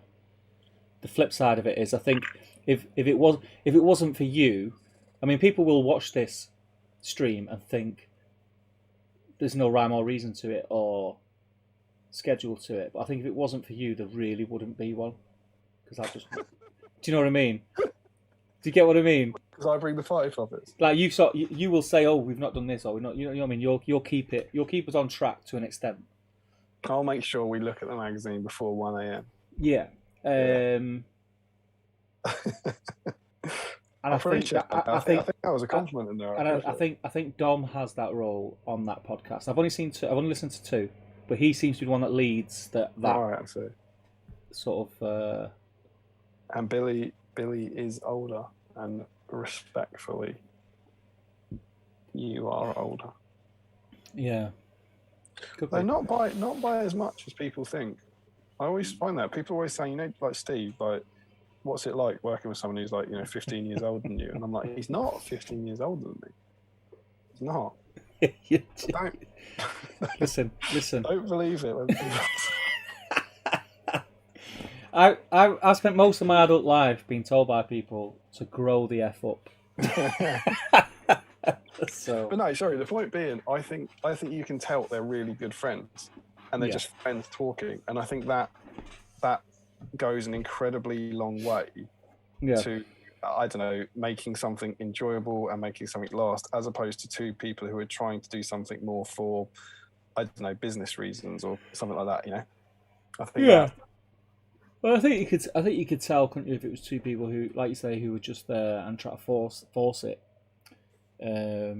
flip side of it is, I think if it wasn't for you, I mean, people will watch this stream and think there's no rhyme or reason to it or schedule to it. But I think if it wasn't for you, there really wouldn't be one. Because I just, do you know what I mean? Do you get what I mean? Because I bring the party poppers. Like you will say, "Oh, we've not done this," or "We're not." You know what I mean? You'll keep us on track to an extent. I'll make sure we look at the magazine before 1 a.m. Yeah. And I think that was a compliment in there. And I think Dom has that role on that podcast. I've only listened to 2, but he seems to be the one that leads that Right, so. sort of. And Billy is older, and respectfully, you are older. Yeah. Though not by as much as people think. I always find that people always say, like Steve, like, what's it like working with someone who's like, 15 years older than you? And I'm like, he's not 15 years older than me. He's not. Don't listen. Don't believe it. I spent most of my adult life being told by people to grow the F up. So, but no, sorry. The point being, I think you can tell they're really good friends, and they're just friends talking. And I think that goes an incredibly long way to, I don't know, making something enjoyable and making something last, as opposed to 2 people who are trying to do something more for, I don't know, business reasons or something like that. I think. Yeah. Well, I think you could tell, couldn't you, if it was 2 people who, like you say, who were just there and try to force it. I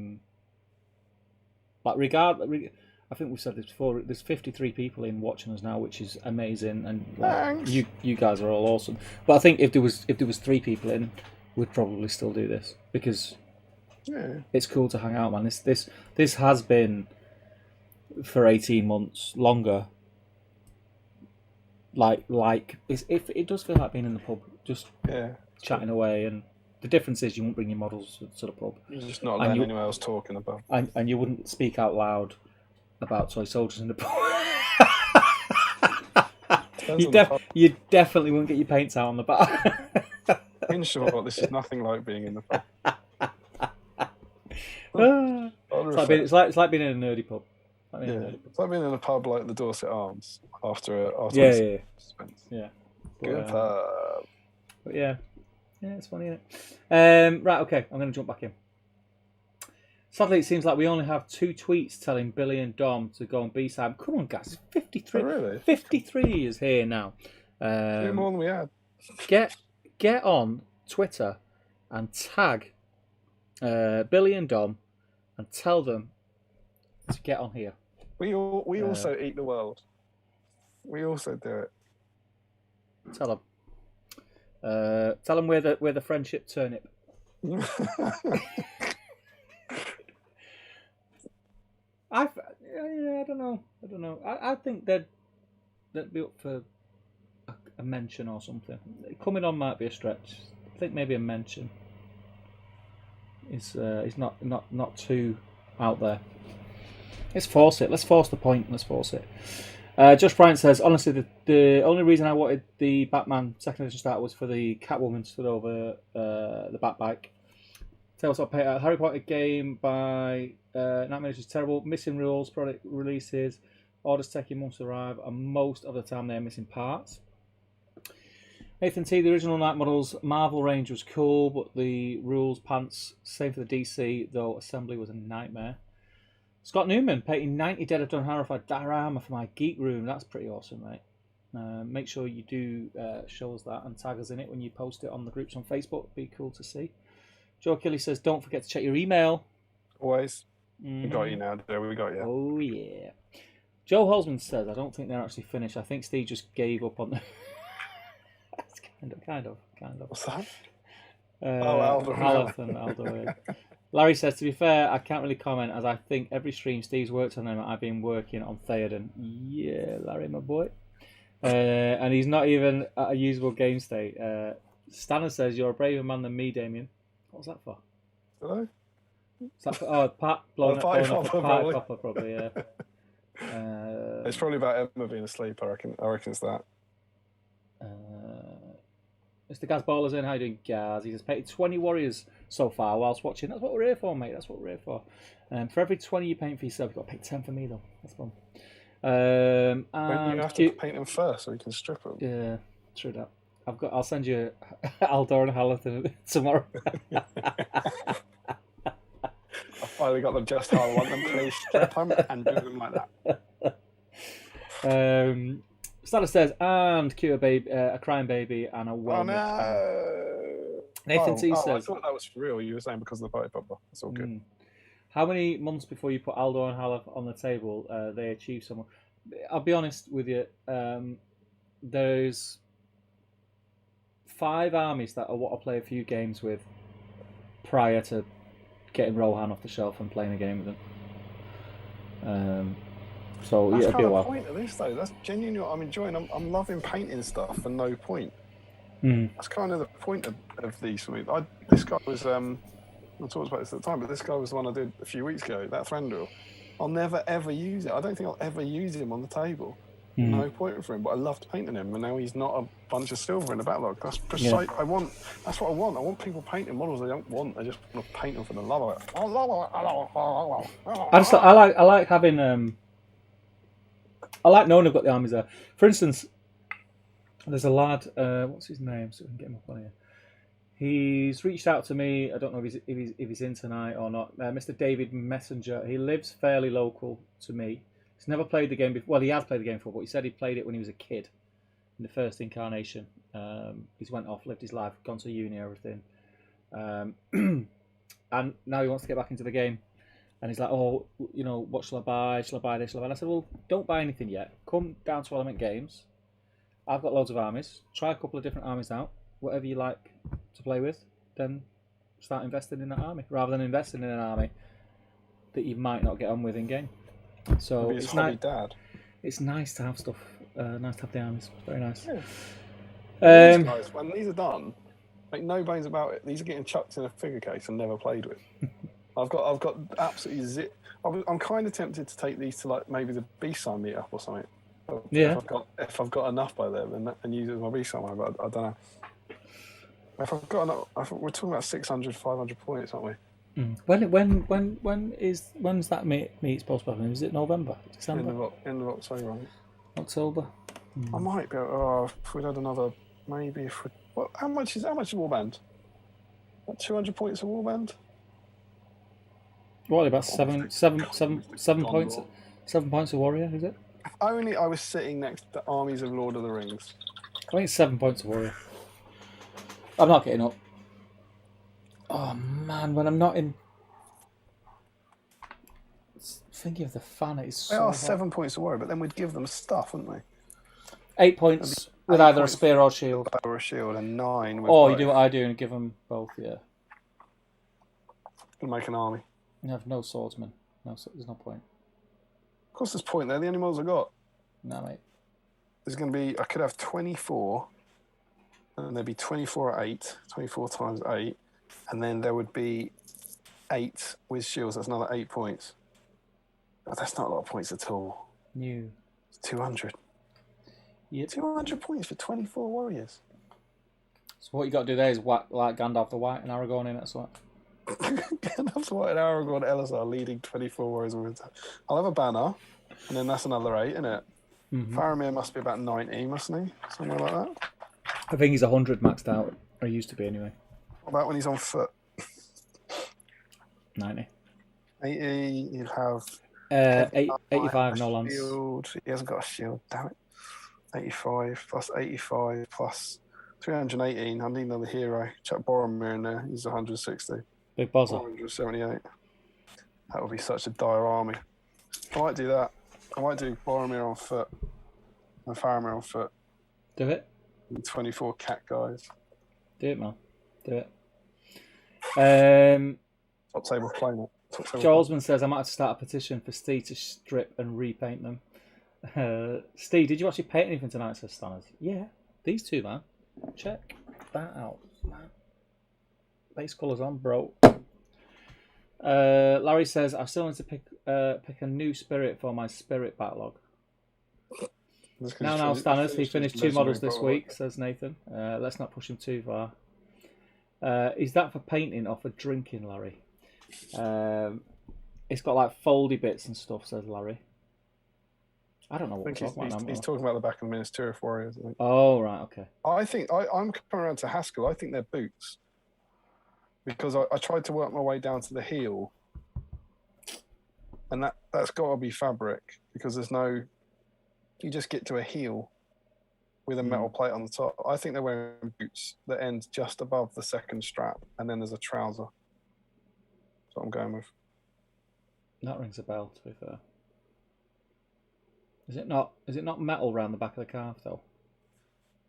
think we've said this before. There's 53 people in watching us now, which is amazing, and you guys are all awesome. But I think if there was 3 people in, we'd probably still do this because it's cool to hang out, man. This has been for 18 months longer. Like it does feel like being in the pub, just chatting away. And the difference is you won't bring your models to the pub. You're just not letting anyone else talk in the pub. And you wouldn't speak out loud about toy soldiers in the pub. You definitely wouldn't get your paints out on the bar. In short, this is nothing like being in the pub. It's like being in a nerdy pub. It's like being in a pub like the Dorset Arms after yeah. Good pub. But yeah, it's funny, isn't it? Right, okay, I'm going to jump back in. Sadly, it seems like we only have 2 tweets telling Billy and Dom to go on B-side. Come on, guys, 53. Oh, really? 53 is here now. More than we had. Get on Twitter and tag Billy and Dom and tell them to get on here. We also eat the world. We also do it. Tell them we're the friendship turnip. I don't know. I think they'd be up for a mention or something. Coming on might be a stretch. I think maybe a mention is not too out there. Let's force it. Let's force the point. Let's force it. Josh Bryant says, honestly, the only reason I wanted the Batman second edition start was for the Catwoman stood over the Batbike. Tales of Harry Potter game by Nightmare is terrible. Missing rules, product releases, orders taking months to arrive, and most of the time they're missing parts. Nathan T, the original Night Models Marvel range was cool, but the rules pants, same for the DC, though assembly was a nightmare. Scott Newman painting 90 Dead of Dawn horrified diorama for my geek room. That's pretty awesome, mate. Make sure you do show us that and tag us in it when you post it on the groups on Facebook. It'd be cool to see. Joe Kelly says, don't forget to check your email. Always. We got you now, Joe. We got you. Oh, yeah. Joe Holzman says, I don't think they're actually finished. I think Steve just gave up on them. That's kind of. What's that? Haleth and Aldo. Larry says, to be fair, I can't really comment as I think every stream Steve's worked on them, I've been working on Theoden. Yeah, Larry, my boy. And he's not even at a usable game state. Stanner says, you're a braver man than me, Damian. What was that for? Hello? Is that for blowing up a party popper, probably, yeah. It's probably about Emma being asleep, I reckon. I reckon it's that. Mr. Gaz Baller's in. How you doing, Gaz? He says, painted 20 warriors so far whilst watching. That's what we're here for, mate. That's what we're here for. For every 20 you paint for yourself, you've got to pick 10 for me, though. That's fun. When you have to paint them first so you can strip them. Yeah, true that. I'll send you Aldor and Haleth tomorrow. I finally got them just how I want them. Please strip them and do them like that. Stella says, and cue a crying baby and a well. Oh no! Nathan T says, I thought that was for real. You were saying because of the party popper. That's all good. How many months before you put Aldo and Haleth on the table they achieve someone? I'll be honest with you. There's 5 armies that I want to play a few games with prior to getting Rohan off the shelf and playing a game with them. So that's it'll be a while. That's kind of the point of this, though. That's genuinely what I'm enjoying. I'm loving painting stuff for no point. That's kind of the point of these for me. This guy was I talked about this at the time, but this guy was the one I did a few weeks ago. That Threndil. I'll never ever use it. I don't think I'll ever use him on the table. No point for him. But I loved painting him, and now he's not a bunch of silver in the backlog. That's precise. Yeah. That's what I want. I want people painting models they don't want. They just want to paint them for the love of it. I like having I like knowing I've got the armies there. For instance, there's a lad. What's his name? So we can get him up on here. He's reached out to me. I don't know if he's in tonight or not. Mr. David Messenger. He lives fairly local to me. He's never played the game before. Well, he has played the game before, but he said he played it when he was a kid, in the first incarnation. He's went off, lived his life, gone to uni, everything, and now he wants to get back into the game. And he's like, oh, you know, what shall I buy? Shall I buy this? Shall I buy? And I said, well, don't buy anything yet. Come down to Element Games. I've got loads of armies. Try a couple of different armies out. Whatever you like to play with, then start investing in that army, rather than investing in an army that you might not get on with in game. So it's nice. Dad. It's nice to have stuff. Nice to have the armies. Very nice. Yeah. These guys, when these are done, make no bones about it. These are getting chucked in a figure case and never played with. I've got absolutely I'm kind of tempted to take these to like maybe the B-Sign meetup or something. Yeah. If I've got enough by then and use it as my B-Sign, but I don't know. If I've got enough, we're talking about 600, 500 points, aren't we? When's that meet supposed to happen? Is it November? December? End of October, right? October. I might be. If we'd had another, maybe if we. Well, how much is Warband? About 200 points of Warband. What about 7 points? 7 points of Warrior, is it? If only I was sitting next to armies of Lord of the Rings. I think it's 7 points of Warrior. I'm not getting up. Oh man, when I'm not in. Thinking of the fan, it's so. They are hot. 7 points of Warrior, but then we'd give them stuff, wouldn't we? 8 points with either a spear or shield. Or a shield, and 9 with. Or you do what I do and give them both, yeah. Gonna make an army. You have no swordsmen. There's no point. Of course, there's point. They're the only models I got. No, mate. There's going to be. I could have 24, and there'd be 24 at 8. 24 times 8, and then there would be 8 with shields. That's another 8 points. But that's not a lot of points at all. New. It's 200. Yep. 200 points for 24 warriors. So what you got to do there is whack like Gandalf the White and Aragorn in it. So. Gandalf the White and Aragorn Elazar leading 24 warriors. I'll have a banner, and then that's another 8, isn't it? Faramir must be about 90, mustn't he? Something like that. I think he's 100 maxed out, or used to be anyway. What about when he's on foot? 90. 80, he'll have... 85, no lance. Shield. He hasn't got a shield, damn it. 85 plus 85 plus 318. I need another hero. Chuck Boromir in there. He's 160. Big buzzer. 178. That would be such a dire army. I might do that. I might do Boromir on foot and Faramir on foot. Do it. And 24 cat guys. Do it, man. Do it. Top table planet. Joe Osmond says I might have to start a petition for Steve to strip and repaint them. Steve, did you actually paint anything tonight? Says Stanners. Yeah, these two, man. Check that out, man. Base colours on, bro. Larry says I still need to pick a new spirit for my spirit backlog. Now, Stanners. He finished 2 models this week, says Nathan. Let's not push him too far. Is that for painting or for drinking, Larry? It's got like foldy bits and stuff, says Larry. I don't know what he's talking about the back of Minister of Warriors. I think. Oh, right, okay. I think I'm coming around to Haskell. I think they're boots. Because I tried to work my way down to the heel. And that's got to be fabric. Because there's no... You just get to a heel with a metal plate on the top. I think they're wearing boots that end just above the second strap. And then there's a trouser. That's what I'm going with. That rings a bell, to be fair. Is it not metal around the back of the calf though?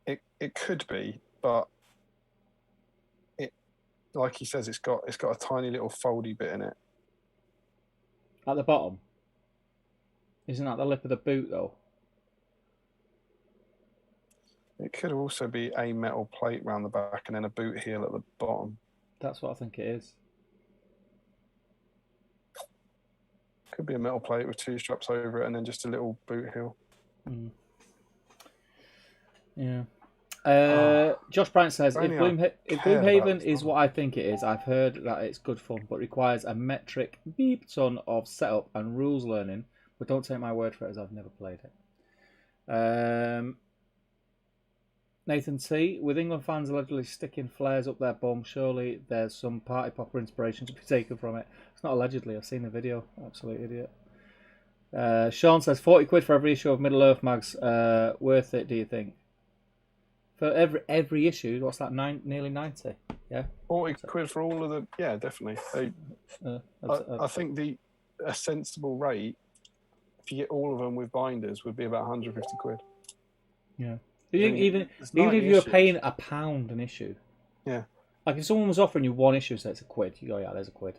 It could be, but it, like he says, it's got a tiny little foldy bit in it. At the bottom? Isn't that the lip of the boot though? It could also be a metal plate round the back and then a boot heel at the bottom. That's what I think it is. Could be a metal plate with 2 straps over it and then just a little boot heel. Yeah. Josh Bryant says, if Gloomhaven is what I think it is, I've heard that it's good fun, but requires a metric ton of setup and rules learning, but don't take my word for it as I've never played it. Nathan T, with England fans allegedly sticking flares up their bum, surely there's some party popper inspiration to be taken from it. It's not allegedly, I've seen the video. Absolute idiot. Sean says, 40 quid for every issue of Middle Earth mags. Worth it, do you think? For every issue, what's that, nearly 90? Yeah? 40 quid for all of the... Yeah, definitely. I think a sensible rate, if you get all of them with binders, would be about 150 quid. Yeah. Even if you were paying £1 an issue, yeah. Like if someone was offering you 1 issue, so it's £1, you go, yeah, there's £1.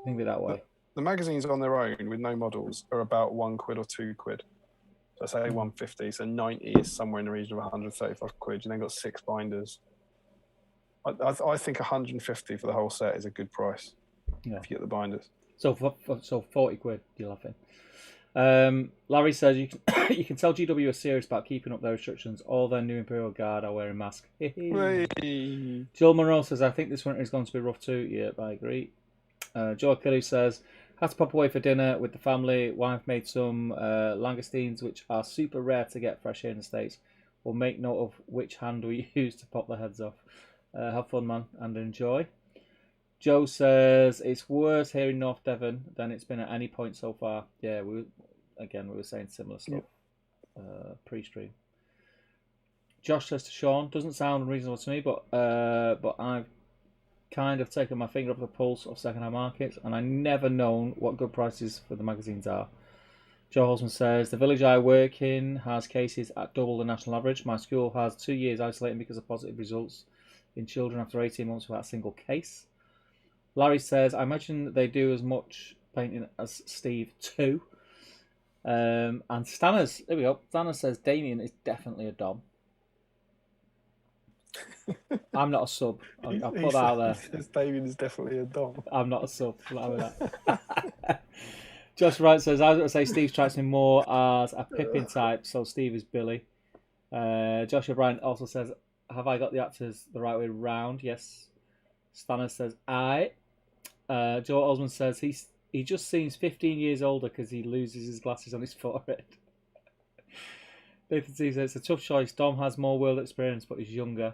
Think of it that way. The magazines on their own with no models are about £1 or £2. So say 150, so 90 is somewhere in the region of 135 quid. You then got 6 binders. I think 150 for the whole set is a good price. Yeah. If you get the binders. So 40 quid, you're laughing. Larry says you can tell GW are serious about keeping up their restrictions. All their new Imperial Guard are wearing masks. Joel Monroe says I think this winter is going to be rough too. Yeah, I agree. Joe Kelly says had to pop away for dinner with the family. Wife made some langoustines, which are super rare to get fresh here in the States. We'll make note of which hand we use to pop the heads off. Have fun, man, and enjoy. Joe says it's worse here in North Devon than it's been at any point so far. Yeah, we were saying similar stuff pre-stream. Josh says to Sean, doesn't sound unreasonable to me, but I've kind of taken my finger off the pulse of second-hand markets, and I never known what good prices for the magazines are. Joe Holzman says the village I work in has cases at double the national average. My school has 2 years isolating because of positive results in children after 18 months without a single case. Larry says, I imagine they do as much painting as Steve too. And Stanners, there we go. Stanners says Damian is definitely a dom. I'm not a sub. I'll put that out there. He says Damian is definitely a dom. I'm not a sub. That. Josh Wright says, I was going to say Steve strikes me more as a Pippin type, so Steve is Billy. Joshua Bryant also says, have I got the actors the right way round? Yes. Stanners says, aye. Joe Osmond says he just seems 15 years older because he loses his glasses on his forehead. Nathan C says it's a tough choice. Dom has more world experience but he's younger.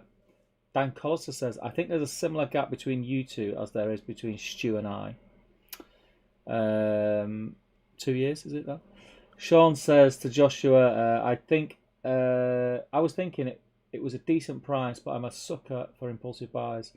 Dan Collister says I think there's a similar gap between you two as there is between Stu and I. 2 years, is it that? Sean says to Joshua, I think I was thinking it was a decent price, but I'm a sucker for impulsive buys.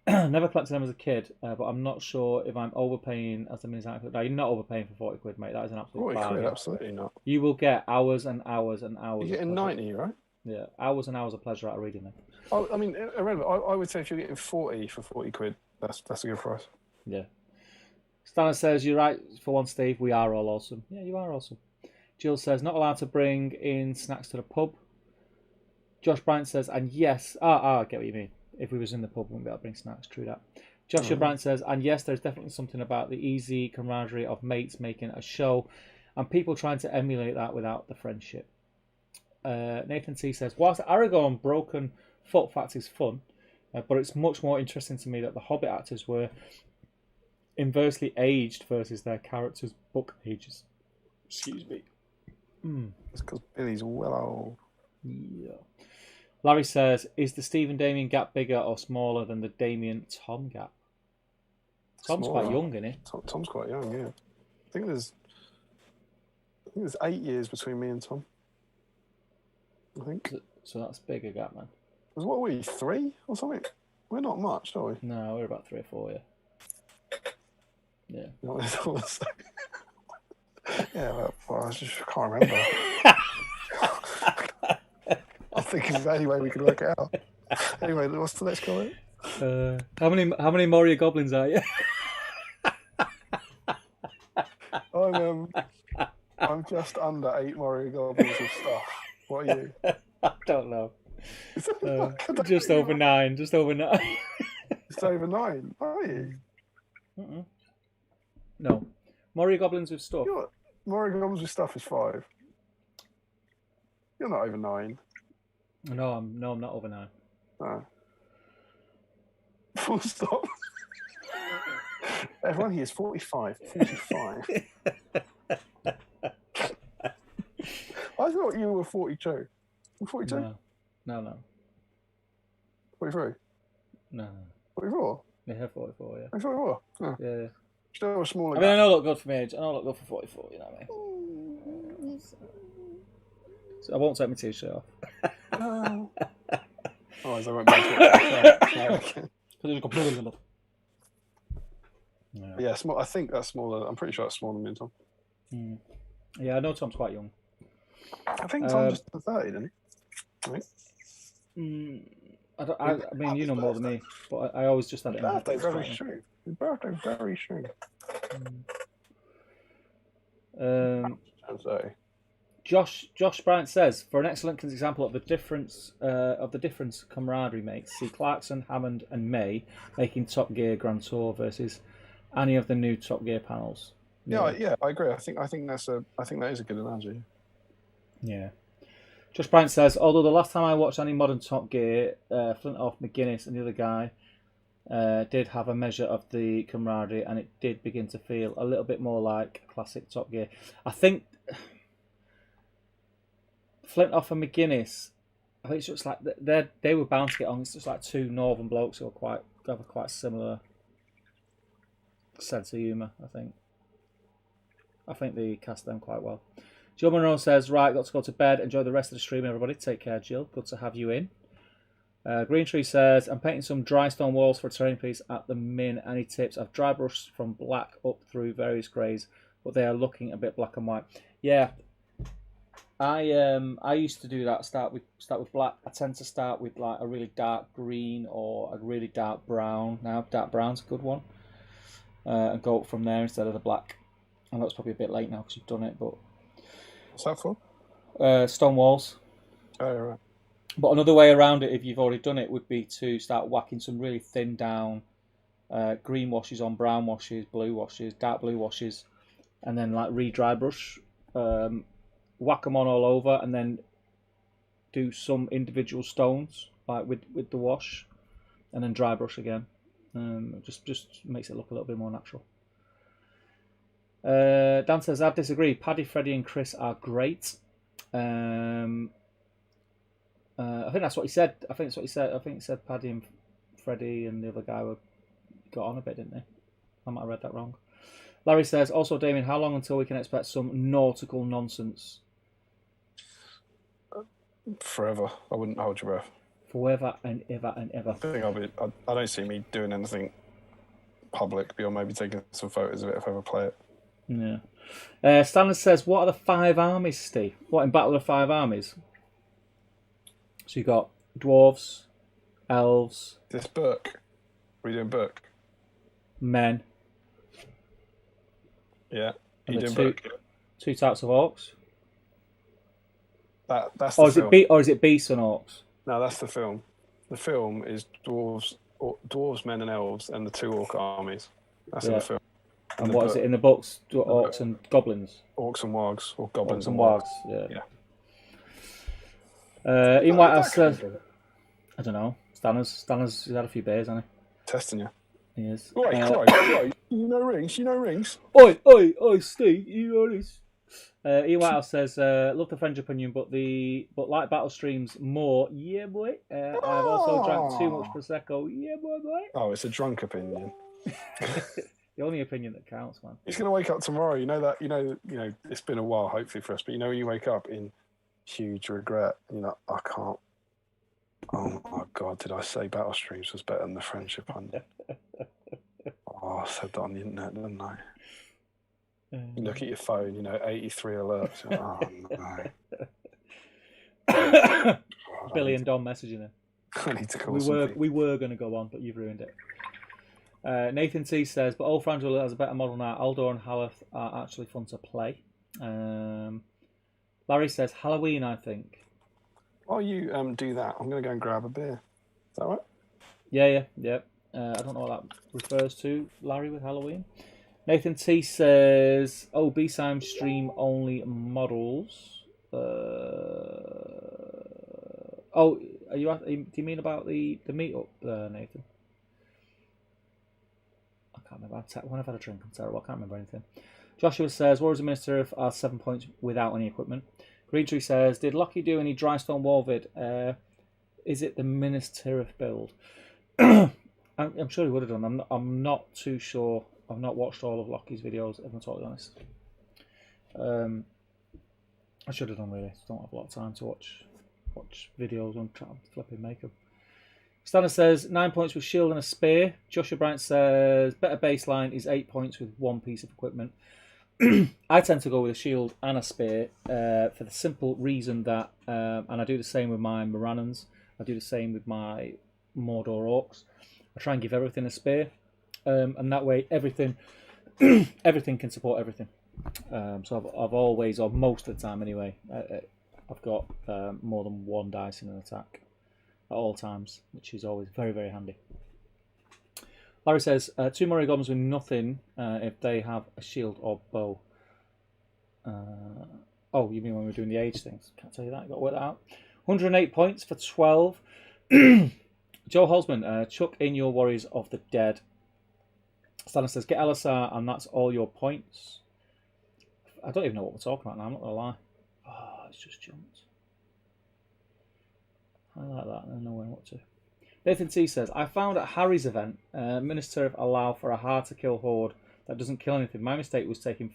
Never collected them as a kid, but I'm not sure if I'm overpaying as the minis outfit. No, you're not overpaying for 40 quid, mate. That is an absolute 40 quid, absolutely not. You will get hours and hours and hours. You're getting 90, right? Yeah, hours and hours of pleasure out of reading them. I mean, irrelevant. I would say if you're getting 40 for 40 quid, That's a good price. Yeah. Stanley says, you're right for one, Steve. We are all awesome. Yeah, you are awesome. Jill says, not allowed to bring in snacks to the pub. Josh Bryant says, and yes. I get what you mean. If we was in the pub, we wouldn't be able to bring snacks. True that. Joshua Bryant says, and yes, there's definitely something about the easy camaraderie of mates making a show and people trying to emulate that without the friendship. Nathan T says, whilst Aragorn broken foot fact is fun, but it's much more interesting to me that the Hobbit actors were inversely aged versus their characters' book ages. Excuse me. It's because Billy's well old. Yeah. Larry says, is the Steve and Damian gap bigger or smaller than the Damian-Tom gap? Tom's Smaller. quite young, isn't he? Tom's quite young, yeah. I think there's 8 years between me and Tom. I think. So that's a bigger gap, man. What were we, 3 or something? We're not much, are we? No, we're about 3 or 4, yeah. Yeah. You know what I was saying? Yeah, well, I just can't remember. I'm thinking of any way we could work it out. Anyway, what's the next comment? How many Moria goblins are you? I'm just under 8 Moria goblins of stuff. What are you? I don't know. Just over 9. Just over 9. Just over 9. Are you? No. Moria goblins with stuff. Moria goblins with stuff is 5. You're not over 9. No, I'm not over 9. No. Full stop. Everyone here is 45. 45. I thought you were 42. 42? No. 43? No. 44? Yeah, 44, yeah. 44? Oh. Yeah. Still a smaller I mean, I know I look good for my age. I know I look good for 44, you know what I mean? So I won't take my t-shirt off. Otherwise I won't be able to. Yeah, small. I think that's smaller. I'm pretty sure it's smaller than me and Tom. Yeah, I know Tom's quite young. I think Tom just turned 30, didn't he? I mean, you know more than me, but I always just had it in my head. His birthday very soon. Josh Bryant says, for an excellent example of the difference camaraderie makes, see Clarkson, Hammond, and May making Top Gear Grand Tour versus any of the new Top Gear panels. Yeah, I agree. I think that is a good analogy. Yeah. Josh Bryant says, although the last time I watched any modern Top Gear, Flintoff, McGuinness, and the other guy did have a measure of the camaraderie, and it did begin to feel a little bit more like classic Top Gear. I think Flintoff and McGuinness, I think it's just like they were bound to get on. It's just like 2 northern blokes who have a quite similar sense of humour. I think they cast them quite well. Jill Monroe says, right, got to go to bed. Enjoy the rest of the stream, everybody. Take care, Jill. Good to have you in. Green Tree says, I'm painting some dry stone walls for a terrain piece at the Min. Any tips? I've dry brushed from black up through various greys, but they are looking a bit black and white. Yeah, I used to do that. Start with black. I tend to start with like a really dark green or a really dark brown. Now dark brown's a good one, and go up from there instead of the black. I know it's probably a bit late now because you've done it, but what's that for? Stone walls. Oh, right. But another way around it, if you've already done it, would be to start whacking some really thin down green washes on brown washes, blue washes, dark blue washes, and then like re-dry brush, whack them on all over, and then do some individual stones like with the wash, and then dry brush again. Just makes it look a little bit more natural. Dan says, I disagree. Paddy, Freddie, and Chris are great. I think that's what he said. I think he said Paddy and Freddie and the other guy got on a bit, didn't they? I might have read that wrong. Larry says, also, Damien, how long until we can expect some nautical nonsense? Forever. I wouldn't hold your breath. Forever and ever and ever. I don't see me doing anything public beyond maybe taking some photos of it if I ever play it. Yeah. Stanley says, what are the 5 armies, Steve? What, in Battle of the 5 Armies? So you got dwarves, elves. This book. Are we doing book? men, Yeah. and the two types of orcs. That's the film. Or is it beasts and orcs? No, that's the film. The film is dwarves, men, and elves, and the two orc armies. That's in the film. And what is it in the books? Orcs and goblins. Orcs and wargs, or goblins and wargs. Yeah. Ian Whitehouse says, I don't know. Stanners has had a few beers, hasn't he? Testing you. He is. Right. You know rings. Oi, Steve, you know this. Ian Whitehouse says, love the French opinion, but like battle streams more. Yeah, boy. I've also drank too much prosecco. Yeah, boy. Oh, it's a drunk opinion. The only opinion that counts, man. He's gonna wake up tomorrow. You know that. You know. It's been a while, hopefully for us, but when you wake up in huge regret, I can't. Oh my God! Did I say battle streams was better than the friendship opinion? I said that on the internet, didn't I? You look at your phone, 83 alerts. Oh no. Billy and Don messaging him. I need to call we were going to go on, but you've ruined it. Nathan T says, but Old Frangela has a better model now. Aldor and Halath are actually fun to play. Larry says, Halloween, I think. While you do that, I'm going to go and grab a beer. Is that right? Yeah. I don't know what that refers to, Larry, with Halloween. Nathan T says, B-Sim stream only models. Do you mean about the meetup, Nathan? I can't remember. When I've had a drink, I'm terrible. I can't remember anything. Joshua says, Warriors of Minister are 7 points without any equipment. Greentree says, did Lockie do any Drystone wall vid? Is it the Minister build? I'm sure he would have done. I'm not too sure. I've not watched all of Lockie's videos, if I'm totally honest. I should have done, really. Don't have a lot of time to watch videos on trying to flipping makeup. Stanner says 9 points with shield and a spear. Joshua Bryant says better baseline is 8 points with one piece of equipment. I tend to go with a shield and a spear for the simple reason that, and I do the same with my Morannons. I do the same with my Mordor Orcs. I try and give everything a spear, and that way everything can support everything. So I've always, or most of the time anyway, I've got more than one dice in an attack at all times, which is always very, very handy. Larry says, 2 Murray Goblins with nothing if they have a shield or bow. You mean when we're doing the age things? Can't tell you that. Got to work that out. 108 points for 12. Joe Holzman, chuck in your Warriors of the Dead. Stanley says, get LSR and that's all your points. I don't even know what we're talking about now, I'm not going to lie. Oh, it's just jumped. I like that, I don't know where I'm up to. Nathan T says, I found at Harry's event, Minister allow for a hard-to-kill horde that doesn't kill anything. My mistake was taking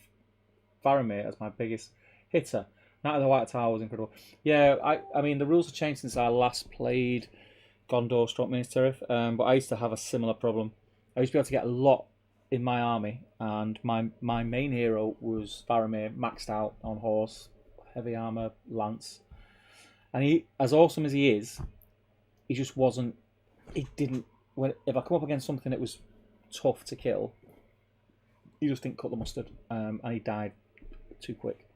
Faramir as my biggest hitter. Night of the White Tower was incredible. Yeah, I mean, the rules have changed since I last played Gondor Minister, but I used to have a similar problem. I used to be able to get a lot in my army, and my main hero was Faramir, maxed out on horse, heavy armor, lance. And he, as awesome as he is, he just wasn't. He didn't. If I come up against something that was tough to kill, he just didn't cut the mustard, and he died too quick.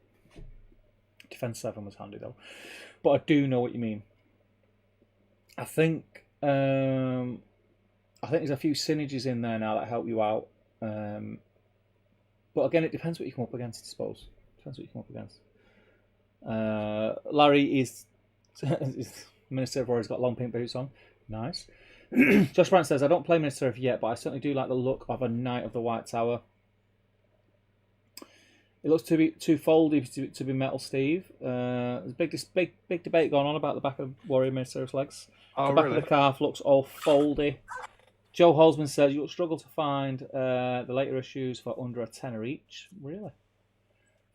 Defense 7 was handy though, but I do know what you mean. I think there's a few synergies in there now that help you out. But again, it depends what you come up against, I suppose. Depends what you come up against. Larry is Minister of Warriors got long pink boots on. Nice. Josh Brandt says, I don't play Minister of yet, but I certainly do like the look of a Knight of the White Tower. It looks too foldy to be metal, Steve. There's a big debate going on about the back of Warrior Minister's legs. The back of the calf looks all foldy. Joe Holzman says you'll struggle to find the later issues for under a tenner each. Really?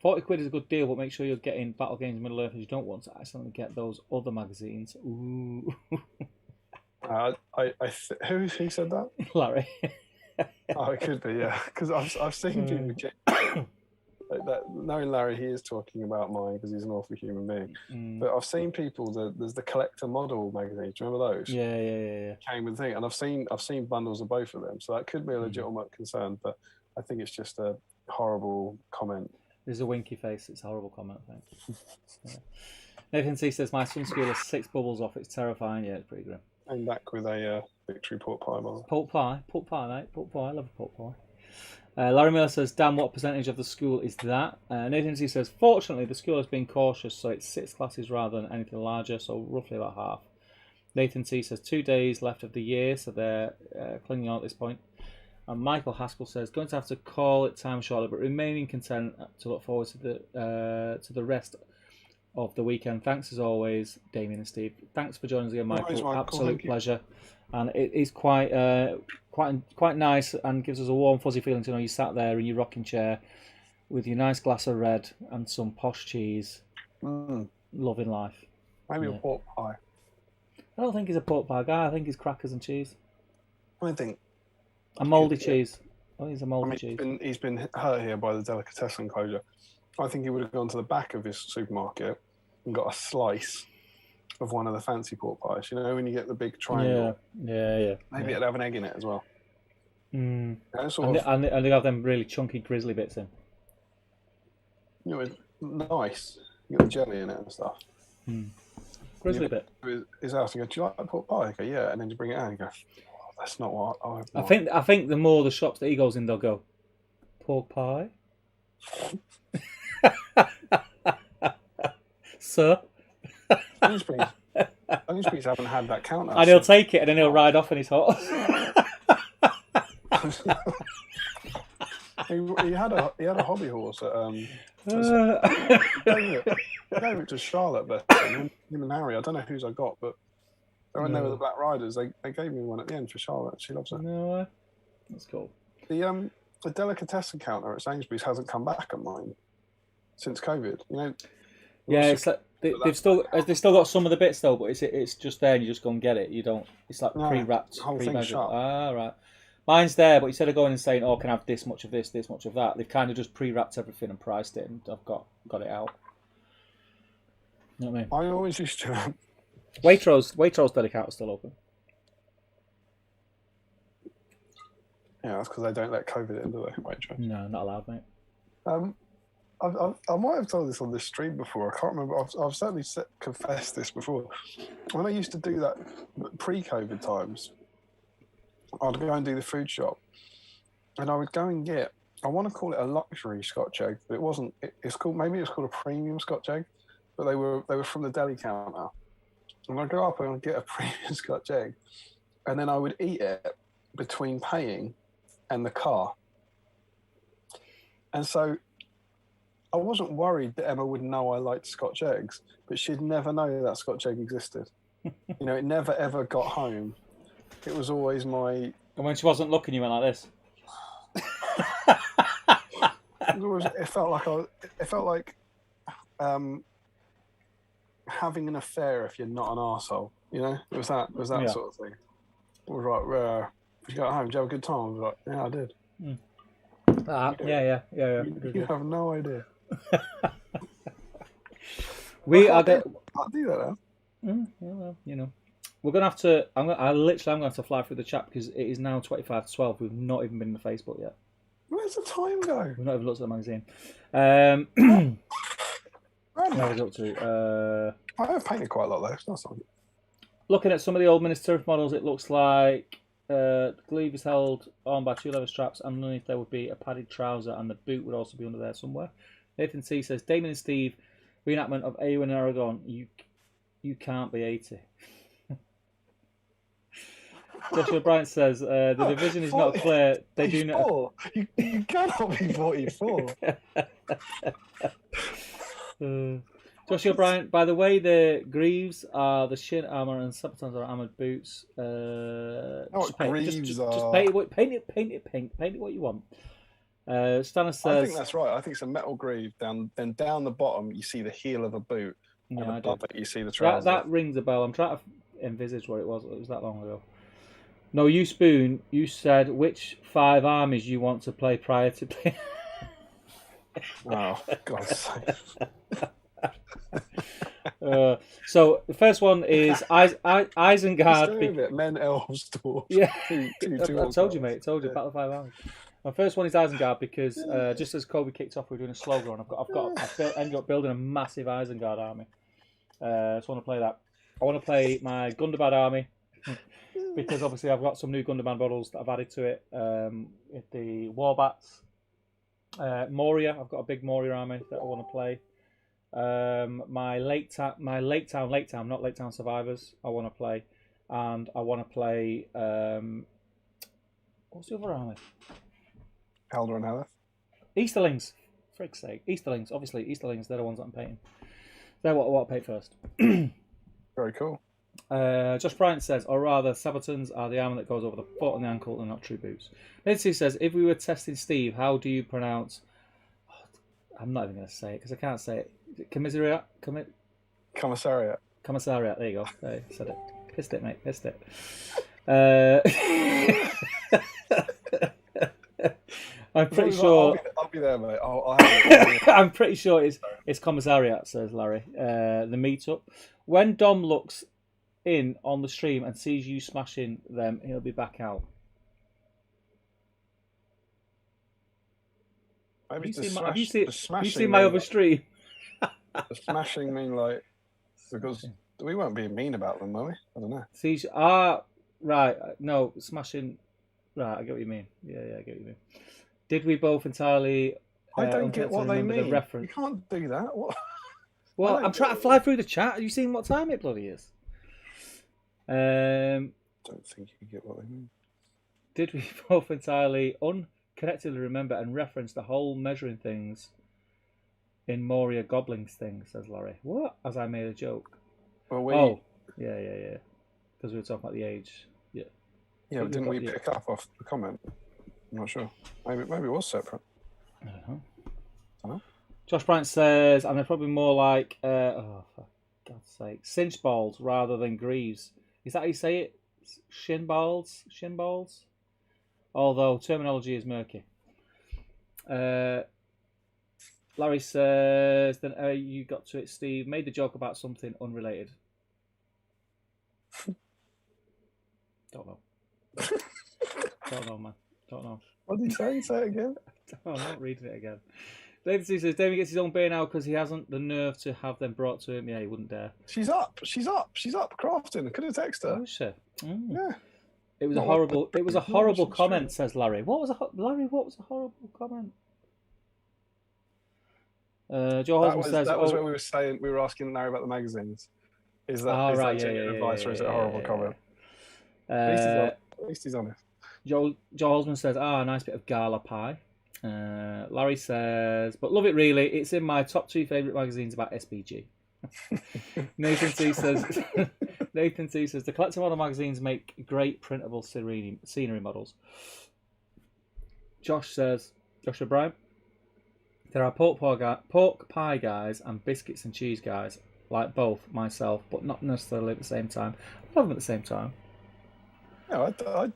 40 quid is a good deal, but make sure you're getting Battle Games Middle Earth, as you don't want to accidentally get those other magazines. Ooh. Who said that? Larry. Oh, it could be, yeah. Because I've seen people get knowing Larry, he is talking about mine because he's an awful human being. But I've seen people. There's the collector model magazines. Do you remember those? Yeah. Came with the thing, and I've seen bundles of both of them. So that could be a legitimate concern, but I think it's just a horrible comment. There's a winky face. It's a horrible comment, I think. Yeah. Nathan C says, my son's school has 6 bubbles off. It's terrifying. Yeah, it's pretty grim. I'm back with a victory pork pie bar. Pork pie, mate. Pork pie. I love a pork pie. Larry Miller says, Dan, what percentage of the school is that? Nathan C says, fortunately, the school has been cautious, so it's 6 classes rather than anything larger, so roughly about half. Nathan C says, 2 days left of the year, so they're clinging on at this point. And Michael Haskell says, going to have to call it time shortly, but remaining content to look forward to the rest of the weekend. Thanks as always, Damian and Steve. Thanks for joining us again, Michael. Michael. Absolute pleasure. And it is quite nice and gives us a warm, fuzzy feeling to know you sat there in your rocking chair with your nice glass of red and some posh cheese, loving life. Maybe a pork pie. I don't think he's a pork pie guy. I think he's crackers and cheese. I think. And mouldy cheese. I think he's a mouldy cheese. He's been hurt here by the delicatessen closure. I think he would have gone to the back of his supermarket and got a slice of one of the fancy pork pies. You know, when you get the big triangle. Yeah. Maybe it'd have an egg in it as well. And And they have them really chunky grizzly bits in. You know, it's nice. You got the jelly in it and stuff. Grizzly bit. His house, and go, do you like that pork pie? I go, yeah. And then you bring it out and you go, oh, that's not what I want. I think the more the shops that he goes in, they'll go, pork pie? Sir? Sainsbury's haven't had that counter. And he'll take it and then he'll ride off in his horse. he had a hobby horse at he gave it to Charlotte, but him and Harry. I don't know whose I got, but when they were the Black Riders, they gave me one at the end for Charlotte. She loves it. No, that's cool. The delicatessen counter at Sainsbury's hasn't come back at mine since COVID. You know. Yeah, it's like they've still got some of the bits though, but it's just there and you just go and get it. You don't. It's like pre-wrapped, pre-measured. Ah, right. Mine's there, but instead of going and saying, "Oh, can I have this much of this much of that," they've kind of just pre-wrapped everything and priced it, and I've got it out. You know what I mean? I always used to. Waitrose delicatessen still open. Yeah, that's because they don't let COVID into the Waitrose. No, not allowed, mate. I might have told this on this stream before. I can't remember. I've certainly confessed this before. When I used to do that pre-COVID times, I'd go and do the food shop, and I would go and get. I want to call it a luxury Scotch egg, but it wasn't. It's called a premium Scotch egg, but they were from the deli counter. And I'd go up and I'd get a premium Scotch egg, and then I would eat it between paying and the car. And so I wasn't worried that Emma would know I liked Scotch eggs, but she'd never know that Scotch egg existed. You know, it never ever got home. It was always my. And when she wasn't looking, you went like this. It felt like having an affair if you're not an arsehole. You know, it was that sort of thing. It was like, you got home, did you have a good time? I was like, yeah, I did. Yeah. You have no idea. I'll do that now. Well, you know, we're gonna have to. I'm gonna have to fly through the chat because it is now 25 to 12. We've not even been in the Facebook yet. Where's the time go? We've not even looked at the magazine. Where was it up to? I have painted quite a lot though. It's not something. Looking at some of the old Minister models, it looks like the sleeve is held on by 2 leather straps, and underneath there would be a padded trouser, and the boot would also be under there somewhere. Nathan C says, Damian and Steve, reenactment of Eowyn and Aragon. You can't be 80. Joshua Bryant says, the division is not clear. They do not. You cannot be 44. Joshua Bryant, by the way, the greaves are the shin armour and sabatons are armoured boots. Just paint it pink. Paint it what you want. Stannis says, I think that's right. I think it's a metal greave. Down the bottom, you see the heel of a boot. Yeah, and above it, you see the trousers. That rings a bell. I'm trying to envisage what it was. It was that long ago. No, you Spoon. You said which 5 armies you want to play prior to play. Oh, God's sake. So the first one is Isengard. Just it. Men, elves, dwarves. Yeah, Two I told you, mate. I told you. Yeah. Battle of 5 Hours. My first one is Isengard because just as Kobe kicked off, we were doing a slow run. I ended up building a massive Isengard army. So I want to play that. I want to play my Gundabad army because obviously I've got some new Gundabad models that I've added to it. The Warbats, Moria. I've got a big Moria army that I want to play. My Lake Town, not Lake Town Survivors. I want to play, and I want to play. What's the other army? Helder and Heleth. Easterlings. Frick's sake, Easterlings. Obviously, Easterlings. They're the ones that I'm painting. They're what I paint first. Very cool. Josh Bryant says, or rather, Sabatons are the armour that goes over the foot and the ankle and not true boots. Nancy says, if we were testing Steve, how do you pronounce? I'm not even going to say it because I can't say it. Commissariat? Commissariat. There you go. There, said it. Pissed it, mate. Pissed it. I'm pretty sure. I'll be there, mate. I'll have it. I'm pretty sure it's Commissariat, says Larry. The meetup. When Dom looks in on the stream and sees you smashing them, he'll be back out. Maybe Have you seen my other stream? The smashing mean like because we weren't being mean about them, were we? I don't know. Right. No, smashing. Right, I get what you mean. Yeah, I get what you mean. Did we both entirely? I don't get what they mean. Reference? You can't do that. What? Well, I'm trying to fly through the chat. Have you seen what time it bloody is? Don't think you get what they mean. Did we both entirely unconnectedly remember and reference the whole measuring things in Moria Goblins thing, says Larry. What? As I made a joke. Well, yeah. Because we were talking about the age. Yeah. Yeah, but didn't we pick up off the comment? I'm not sure. Maybe it was separate. I don't know. Josh Bryant says, and they're probably more like, for God's sake, cinch balls rather than greaves. Is that how you say it? Shin balls? Although terminology is murky. Larry says, then you got to it, Steve. Made the joke about something unrelated. Don't know. Don't know, man. Don't know. What did you say? Say it again. I'm not reading it again. David C says, David gets his own beer now because he hasn't the nerve to have them brought to him. Yeah, he wouldn't dare. She's up. Crafting. I could have texted her. Oh, is she? Mm. Yeah. It was a horrible comment, says Larry. What was a horrible comment? Joe Hosman says... That was what we were saying. We were asking Larry about the magazines. Is that genuine advice or is it a horrible comment? At least he's honest. Joe Hosman says, a nice bit of gala pie. Larry says, but love it really. It's in my top 2 favourite magazines about SBG. Nathan T says, the collector model magazines make great printable scenery models. Joshua O'Brien, there are pork pie guys and biscuits and cheese guys, like both myself, but not necessarily at the same time. I love them at the same time. Yeah, I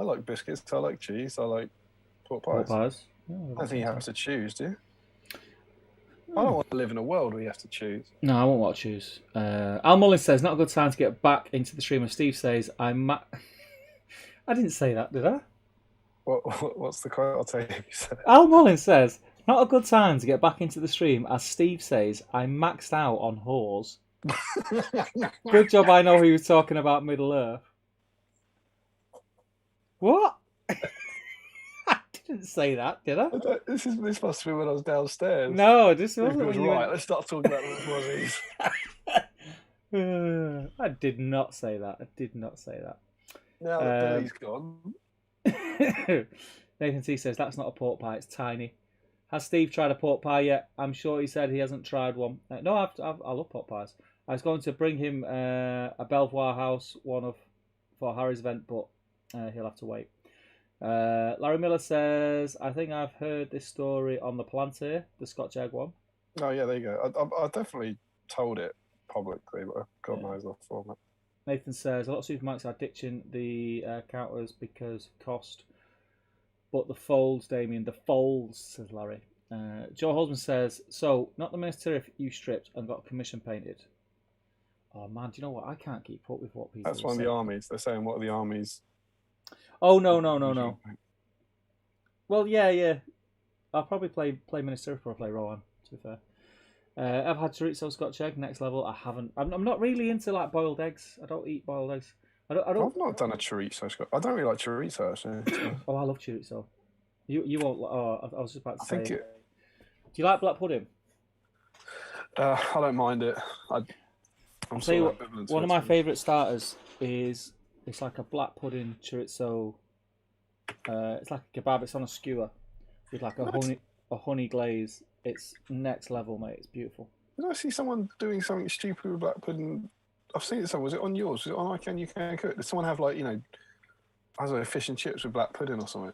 like biscuits. I like cheese. I like pork pies. Yeah, I don't think you have to choose, do you? I don't want to live in a world where you have to choose. No, I won't want to choose. Al Mullins says, not a good time to get back into the stream. And Steve says, I didn't say that, did I? What's the quote? I'll tell you if you said it. Al Mullins says, not a good time to get back into the stream. As Steve says, I maxed out on whores. Good job I know who he was talking about Middle Earth. What? I didn't say that, did I? This must be when I was downstairs. No, this wasn't when you right. Let's start talking about the Aussies. I did not say that. Now that Billy's gone. Nathan T says that's not a pork pie. It's tiny. Has Steve tried a pork pie yet? I'm sure he said he hasn't tried one. No, I love pork pies. I was going to bring him a Belvoir house for Harry's event, but he'll have to wait. Larry Miller says, I think I've heard this story on the Palantir, the Scotch egg one. Oh, yeah, there you go. I definitely told it publicly, but I've got my eyes off for it. Nathan says, a lot of supermarkets are ditching the counters because of cost. But the folds, Damian, the folds, says Larry. Joe Holzman says, so, not the Minister if you stripped and got commission painted. Oh, man, do you know what? I can't keep up with what people That's one of the armies. They're saying, what are the armies? Oh, no. Well, yeah. I'll probably play Minister before I play Rohan, to be fair. I've had chorizo Scotch egg, next level. I haven't. I'm not really into like boiled eggs. I don't eat boiled eggs. I don't. I've not done a chorizo Scotch. I don't really like chorizo, actually. Oh, I love chorizo. You won't. Oh, I was just about to say. Do you like black pudding? I don't mind it. I'll tell you what, one of my favourite starters is it's like a black pudding chorizo. It's like a kebab. It's on a skewer with like a honey glaze. It's next level, mate. It's beautiful. Did I see someone doing something stupid with black pudding? I've seen it somewhere. Was it on yours? Was it on I Can You Can Cook? Did someone have like, I don't know, fish and chips with black pudding or something?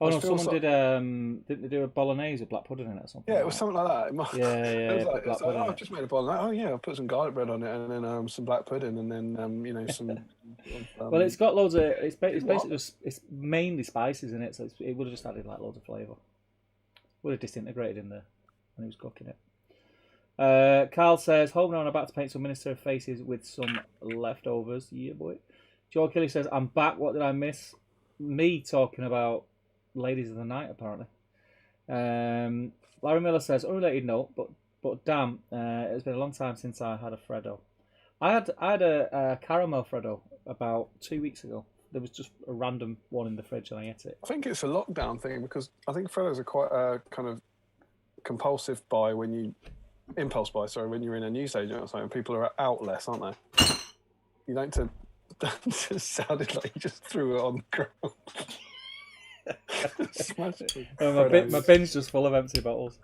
Oh no, someone did. Didn't they do a bolognese with black pudding in it or something? Yeah, it was something like that. Yeah. I've just made a bolognese. Oh yeah, I'll put some garlic bread on it, and then some black pudding, and then some. Well, it's got loads of. It's basically just. It's mainly spices in it, so it would have just added like loads of flavour. Would have disintegrated in there when he was cooking it. Carl says, home now, I'm about to paint some Minister faces with some leftovers. Yeah, boy. Joe Kelly says, I'm back. What did I miss? Me talking about Ladies of the Night, apparently. Larry Miller says, unrelated note, but damn, it's been a long time since I had a Freddo. I had a caramel Freddo about 2 weeks ago. There was just a random one in the fridge and I ate it. I think it's a lockdown thing because I think Freddos are quite kind of compulsive buy impulse buy, when you're in a newsagent or something. People are out less, aren't they? You don't that just sounded like you just threw it on the ground. My bin's just full of empty bottles.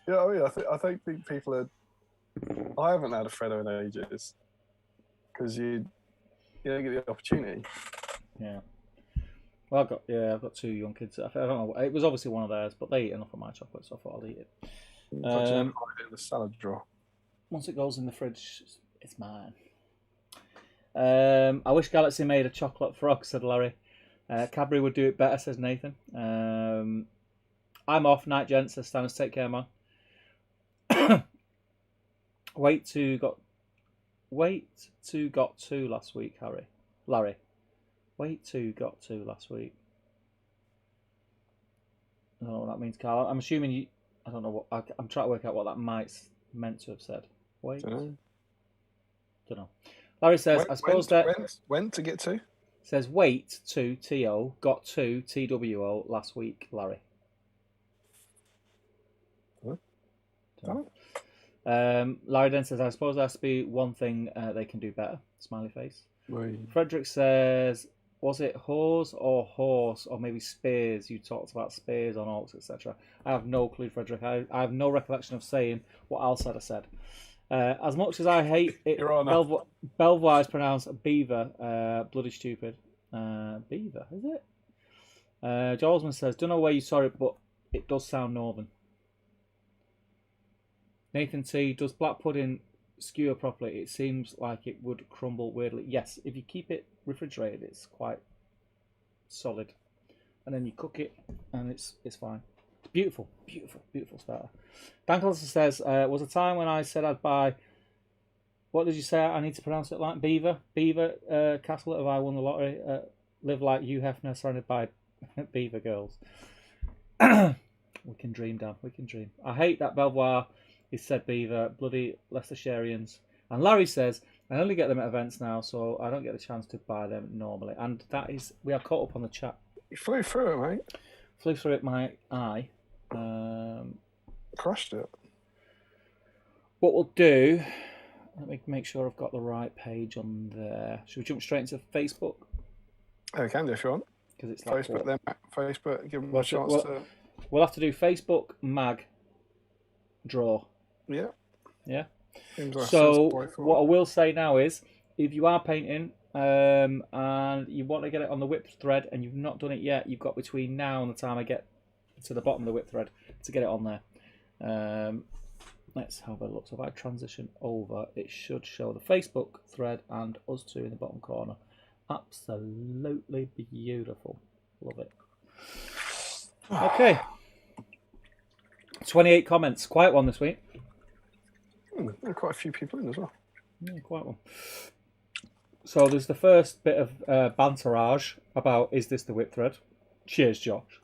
Yeah, I think people are. I haven't had a Freddo in ages because you don't get the opportunity. Yeah. Well, I've got two young kids. I don't know. It was obviously one of theirs, but they eat enough of my chocolate, so I thought I'll eat it. Hide it in the salad drawer. Once it goes in the fridge, it's mine. I wish Galaxy made a chocolate frog, said Larry. Cadbury would do it better, says Nathan. I'm off. Night, gents, says Stannis. Take care, man. Wait to got two last week, Larry. Wait to got two last week. I don't know what that means, Carl. I'm assuming you. I don't know what. I'm trying to work out what that might's meant to have said. Wait. Don't know. Larry says, I suppose that. When to get to? Says wait to TO got to TWO last week, Larry. Huh? Larry then says, I suppose there has to be one thing they can do better. Smiley face. Right. Frederick says, was it hose or horse or maybe spears? You talked about spears on orcs, etc. I have no clue, Frederick. I have no recollection of saying what Alcida said. As much as I hate it, Belvoir is pronounced beaver. Bloody stupid. Beaver, is it? Jolsman says, don't know where you saw it, but it does sound northern. Nathan T, does black pudding skewer properly? It seems like it would crumble weirdly. Yes, if you keep it refrigerated, it's quite solid. And then you cook it, and it's fine. It's beautiful starter. Dan Colson says, was a time when I said I'd buy, what did you say? I need to pronounce it like Beaver Castle if I won the lottery. Live like Hugh Hefner surrounded by Beaver girls. We can dream, Dan. We can dream. I hate that Belvoir is said Beaver. Bloody Leicestershirians. And Larry says, I only get them at events now, so I don't get the chance to buy them normally. And that is, we are caught up on the chat. You flew through it, mate. Flew through it, my eye. Crushed it. What we'll do, let me make sure I've got the right page on there. Should we jump straight into Facebook? I can do if you want. Because it's like Facebook, then Facebook, give them a chance to. We'll have to do Facebook mag draw. Yeah. Yeah. Like so what I will say now is, if you are painting and you want to get it on the whip thread and you've not done it yet, you've got between now and the time I get to the bottom of the whip thread to get it on there. Let's have a look. So if I transition over, it should show the Facebook thread and us two in the bottom corner. Absolutely beautiful. Love it. Okay. 28 comments. Quite one this week. There are quite a few people in as well. Yeah, quite one. So there's the first bit of banterage about, is this the whip thread? Cheers, Josh.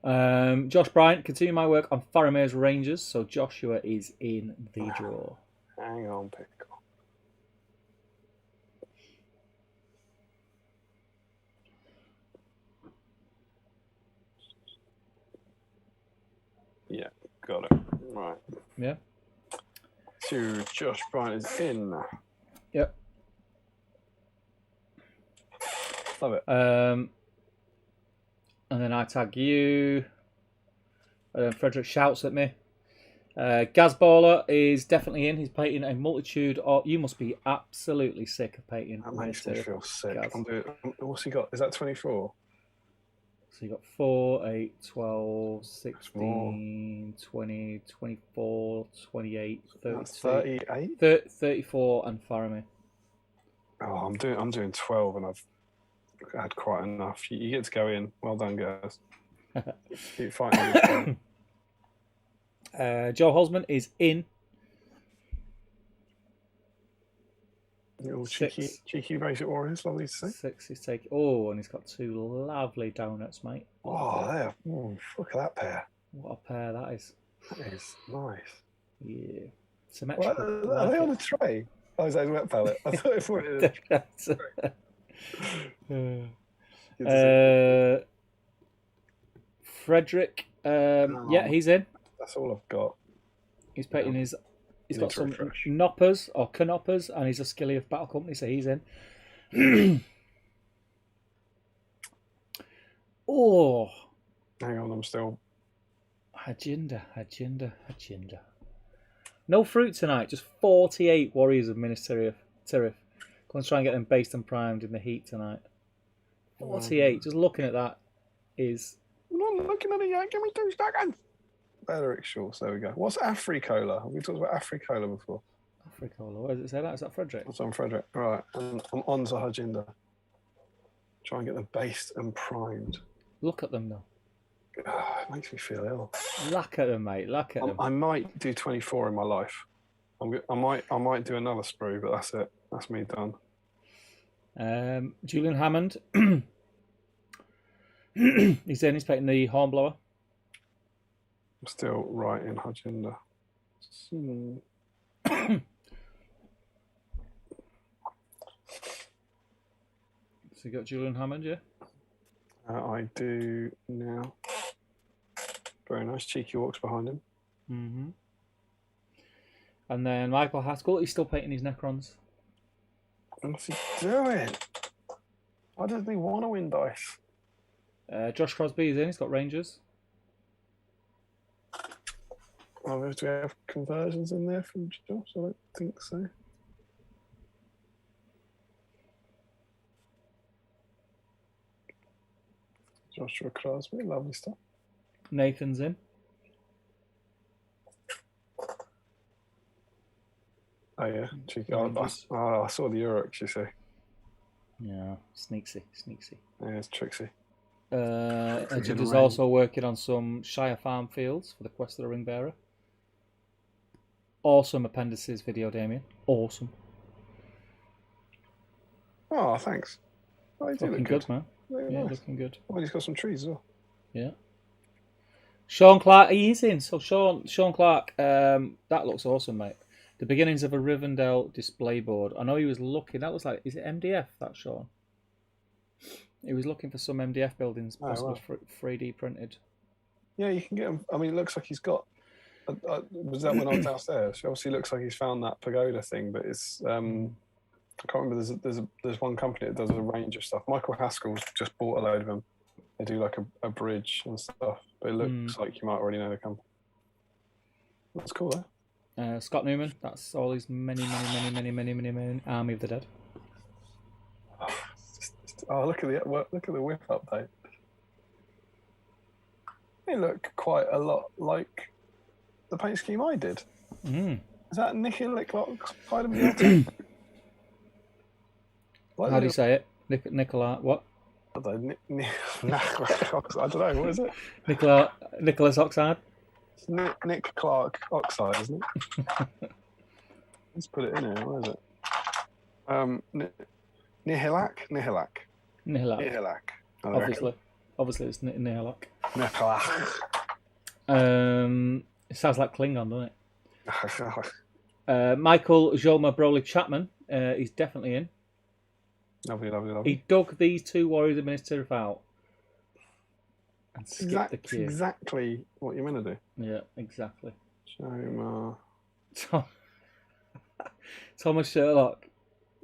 Josh Bryant, continue my work on Faramir's Rangers. So Joshua is in the draw. Hang on, Pickle. Yeah, got it. Right. Yeah. So Josh Bryant is in. Yep. Love it. And then I tag you. Frederick shouts at me. Gazballer is definitely in. He's painting a multitude of... You must be absolutely sick of painting. That makes me feel sick. Gaz. What's he got? Is that 24? So you got 4, 8, 12, 16, 20, 24, 28, 30, That's 38? 34 and Faramir. Oh, I'm doing 12 and I've had quite enough. You get to go in. Well done, guys. Keep fighting. Joe Holzman is in. Little 6. cheeky basic warriors, lovely to see. 6 is taking. Oh, and he's got 2 lovely donuts, mate. Oh, there. Look at that pair. What a pair that is. That is nice. Yeah. Symmetrical. Are they on a tray? Oh, is that a wet palette? I thought it was. Frederick. Yeah, he's in. That's all I've got. He's painting his. He's got some knoppers or knoppers, and he's a skilly of Battle Company, so he's in. Oh. Hang on, I'm still. Agenda. No fruit tonight, just 48 Warriors of Minas Tirith. Go and try and get them based and primed in the heat tonight. 48, just looking at that is... I'm not looking at it yet, give me 2 seconds. Frederick Shorts, there we go. What's Africola? Have we talked about Africola before? Africola, what does it say that? Is that Frederick? That's on Frederick. Right, and I'm on to Hajinda. Try and get them based and primed. Look at them, though. It makes me feel ill. Look at them, mate. Look at them. I might do 24 in my life. I might do another sprue, but that's it. That's me done. Julian Hammond. He's painting the Hornblower. I'm still right in Hajinda. So you got Julian Hammond, yeah? I do now. Very nice. Cheeky walks behind him. Mm-hmm. And then Michael Haskell, he's still painting his Necrons. What's he doing? Why doesn't he want to win dice? Josh Crosby is in, he's got Rangers. Do we have conversions in there from Josh? I don't think so. Joshua Crosby, lovely stuff. Nathan's in. Oh yeah, cheeky. I saw the Uruk, you see. Yeah, sneaksy. Yeah, it's tricksy. Edged is also working on some Shire farm fields for the Quest of the Ring Bearer. Awesome appendices video, Damian. Awesome. Oh, thanks. Oh, they do looking look good, man. Yeah, nice. Looking good. Oh, he's got some trees as well. Yeah. Sean Clark, he's in. So Sean Clark, that looks awesome, mate. The beginnings of a Rivendell display board. I know he was looking. That was like, is it MDF? That Sean. He was looking for some MDF buildings, possibly 3D printed. Yeah, you can get them. I mean, it looks like he's got. Was that when I was downstairs? It obviously looks like he's found that pagoda thing, but it's. I can't remember. There's one company that does a range of stuff. Michael Haskell's just bought a load of them. They do like a bridge and stuff, but it looks like you might already know the company. That's cool, though. Scott Newman. That's all his many Army of the Dead. Oh, look at the whip update. They look quite a lot like the paint scheme I did. Is that Nicky Licklock's Spider-Man? How do you say it? Nicola, what? I don't know. I don't know. What is it? Nicholas Oxide. It's Nick Clark Oxide, isn't it? Let's put it in here. Where is it? Nihilak. Nihilak. Obviously it's Nihilak. Nihilak. It sounds like Klingon, doesn't it? Michael Joma Broly Chapman. He's definitely in. Lovely. He dug these 2 Warriors Administrative out and skipped the queue. Exactly what you're meant to do. Yeah, exactly. Joma. Thomas Sherlock.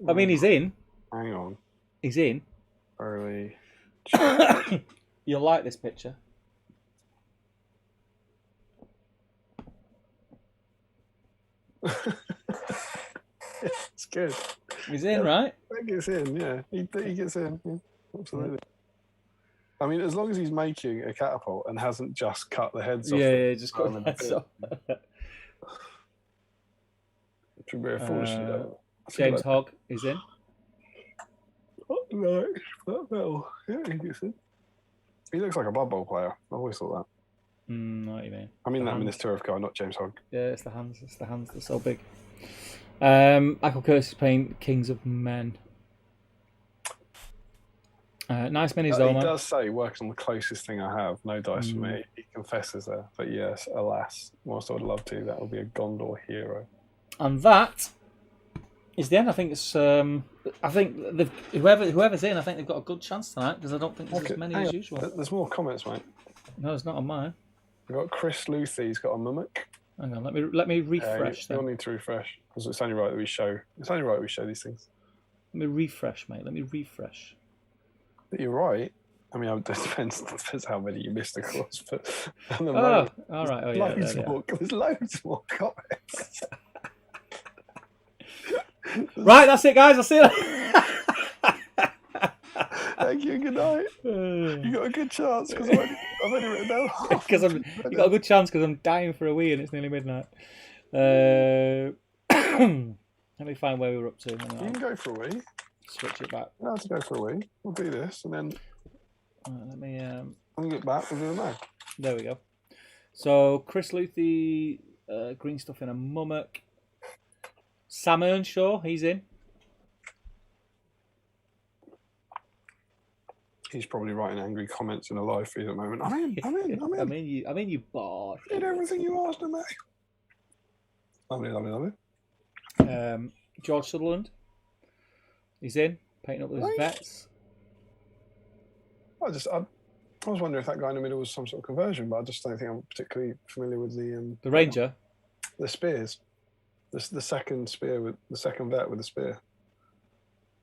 I mean, he's in. Hang on. He's in. Early. You'll like this picture. It's good. He's in, right? He gets in, yeah. He gets in. Yeah, absolutely. I mean, as long as he's making a catapult and hasn't just cut the heads off. Yeah, just cut the heads off. Which would be a foolishly done. James Hogg is in. Oh, no, that metal. Yeah, he gets in. He looks like a Blood Bowl player. I always thought that. What do you mean? I mean that Minister of guy, not James Hogg. Yeah, it's the hands. It's the hands. They're so big. Michael Curtis is playing Kings of Men. Nice minis, though, He man. does say, works on the closest thing I have. No dice for me. He confesses there. But yes, alas, whilst I would love to, that would be a Gondor hero. And that is the end. I think it's. I think whoever's in, I think they've got a good chance tonight because I don't think there's as many as usual. There's more comments, mate. No, it's not on mine. We've got Chris Luthi. He's got a mimic. Hang on, let me refresh. You'll need to refresh because it's only right that we show. It's only right we show these things. Let me refresh, mate. Let me refresh. But you're right. I mean, it depends how many you missed, of course. But all right. Oh, yeah. There's loads more comments. Right, that's it, guys. I'll see you. Thank you. Good night. You got a good chance because I've only written down. You got a good chance because I'm dying for a wee and it's nearly midnight. Let me find where we were up to. You can go for a wee. Switch it back. No, to go for a wee. We'll do this and then. Let me. I'll get back. We'll do it now. There we go. So Chris Luthi, green stuff in a mummock. Sam Earnshaw, he's in. He's probably writing angry comments in a live feed at the moment. I'm in. I mean, you bored. I did everything you asked of me. Lovely. George Sutherland, he's in, painting up with his vets. I was wondering if that guy in the middle was some sort of conversion, but I just don't think I'm particularly familiar with the Ranger, the spears, the second spear with the second vet with the spear.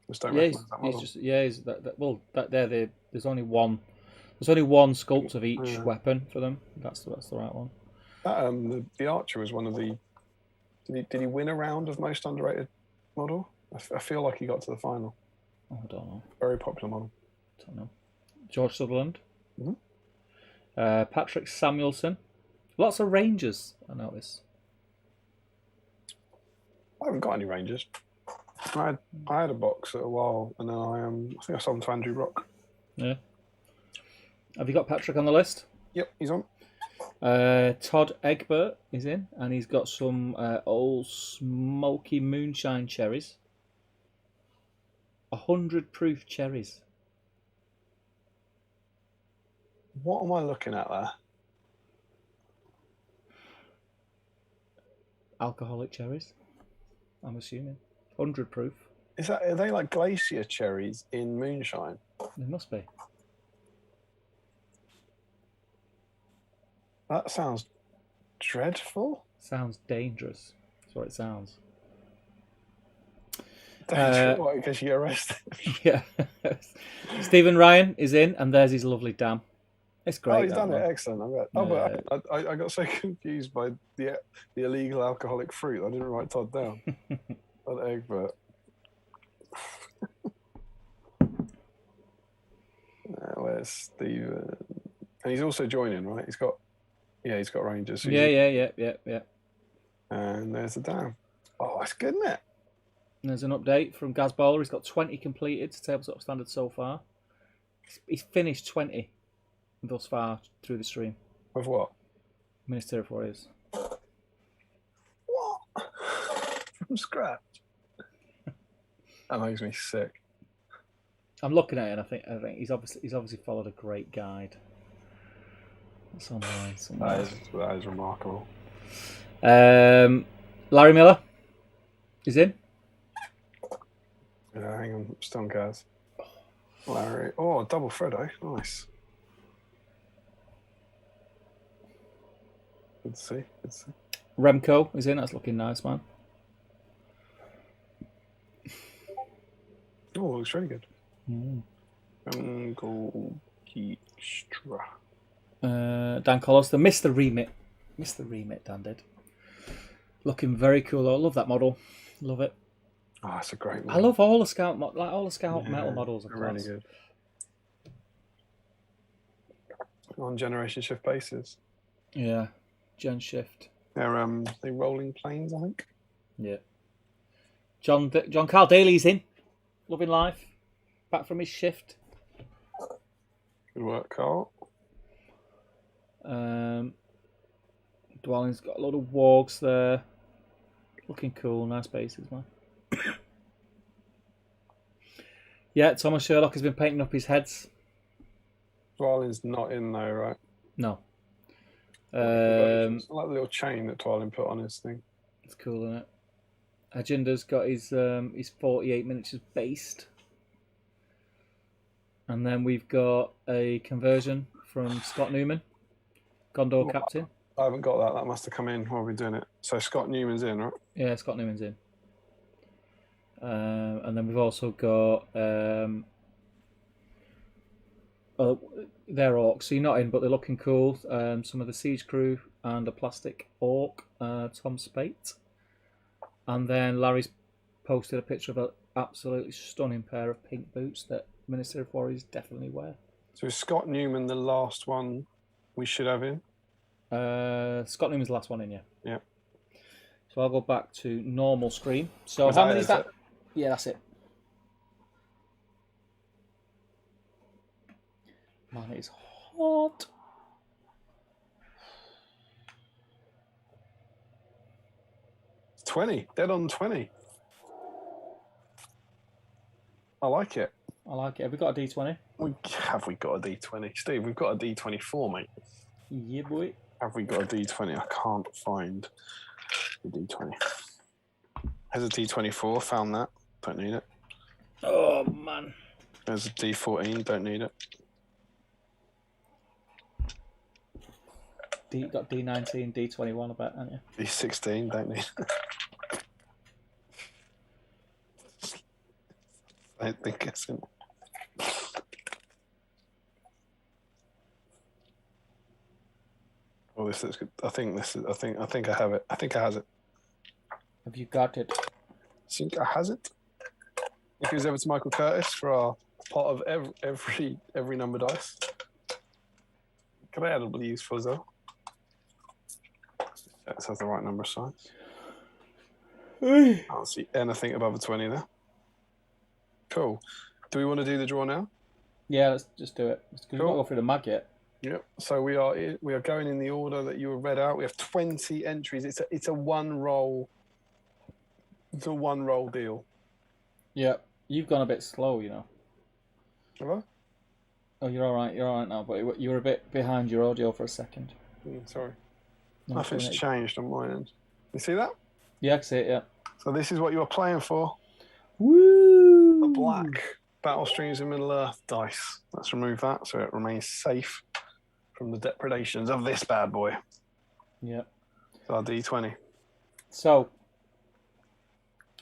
Just don't recognise that model. There's only one. There's only one sculpt of each weapon for them. That's the right one. That, the archer was one of the. Did he win a round of most underrated model? I feel like he got to the final. Oh, I don't know. Very popular model. Don't know. George Sutherland. Mm-hmm. Patrick Samuelson. Lots of Rangers, I notice. I haven't got any Rangers. I had a box at a while, and then I think I sold them to Andrew Rock. Yeah. Have you got Patrick on the list? Yep, he's on. Todd Egbert is in, and he's got some old smoky moonshine cherries. 100 proof cherries. What am I looking at there? Alcoholic cherries, I'm assuming. 100 proof. Are they like glacier cherries in moonshine? They must be. That sounds dreadful. Sounds dangerous. That's what it sounds. What, in case you get arrested? Yeah. Stephen Ryan is in, and there's his lovely dam. It's great. Oh, he's done it. Excellent. But I got so confused by the illegal alcoholic fruit. I didn't write Todd down. Todd Egbert. Where's Stephen? And he's also joining, right? He's got Rangers. So Yeah. And there's the dam. Oh, that's good, isn't it? And there's an update from Gaz Bowler. He's got 20 completed to tabletop standard so far. He's finished 20 thus far through the stream. With what? Minister of Warriors. What? From scratch? That makes me sick. I'm looking at it, and I think he's obviously followed a great guide. That's online somewhere. That is remarkable. Larry Miller is in. Yeah, hang on, still on guys. Larry. Oh, double Fredo. Nice. Good to see. Good to see. Remco is in. That's looking nice, man. Oh, looks really good. Dan Collister missed the remit. Dan did. Looking very cool. I love that model. Love it. Oh, that's a great model. I love all the scout metal models. They're really good. On generation shift bases. Yeah, gen shift. They're rolling planes, I think. Yeah. John Carl Daly's in. Loving life. Back from his shift. Good work, Carl. Dwelling's got a lot of wargs there. Looking cool. Nice bases, man. Yeah, Thomas Sherlock has been painting up his heads. Dwelling's not in though, right? No. I like the little chain that Dwelling put on his thing. It's cool, isn't it? Agenda's got his 48 miniatures based. And then we've got a conversion from Scott Newman, Gondor captain. I haven't got that. That must have come in while we're doing it. So Scott Newman's in, right? Yeah, Scott Newman's in. And then we've also got they're orcs, so you're not in, but they're looking cool. Some of the siege crew and a plastic orc, Tom Spate. And then Larry's posted a picture of an absolutely stunning pair of pink boots that Minister of Warriors definitely wear. So is Scott Newman the last one we should have in? Scott Newman's the last one in, yeah. Yeah. So I'll go back to normal screen. So Is how that many it, is that? is it? Yeah, that's it. Man, it's hot. It's 20. Dead on 20. I like it. I like it. Have we got a D20? Have we got a D20? Steve, we've got a D24, mate. Yeah, boy. Have we got a D20? I can't find the D20. There's a D24. Found that. Don't need it. Oh, man. There's a D14. Don't need it. Got D19, D21, I bet, haven't you? D16. Don't need it. I don't think it's in. Oh, this looks good. I think I have it. I think I has it. Have you got it? I think I has it. It goes over to Michael Curtis for our pot of every number dice. Can I add a useful as well? This has the right number of sides. I don't see anything above a 20 there. Cool. Do we want to do the draw now? Yeah, let's just do it. Because we've got to go through the mag yet. Yep. So we are going in the order that you were read out. We have 20 entries. It's a one roll. It's a one roll deal. Yeah, you've gone a bit slow, you know. Have I? Oh, you're all right. You're all right now, but you were a bit behind your audio for a second. Sorry. No, Nothing's changed on my end. You see that? Yeah, I can see it. Yeah. So this is what you are playing for. Woo! The black Battle Streams of Middle Earth dice. Let's remove that so it remains safe from the depredations of this bad boy. Yeah. So our D20. So,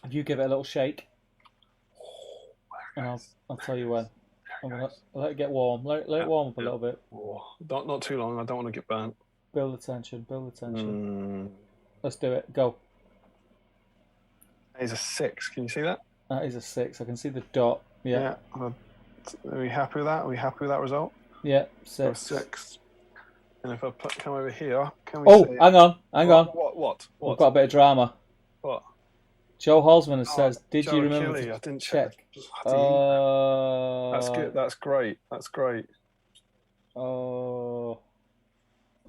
if you give it a little shake, and I'll tell you when. I'm gonna let it get warm. Let it warm up a little bit. Oh, not too long. I don't want to get burnt. Build the tension. Let's do it. Go. It's a 6. Can you see that? That is a 6. I can see the dot. Yeah. Are we happy with that? Are we happy with that result? Yeah, 6. So 6. And if I come over here, can we see? Hang on. What? We've got a bit of drama. What? Joe Halsman says, "Did Joe you remember Achille, to I didn't check?" check. That's good. That's great. That's great. Oh,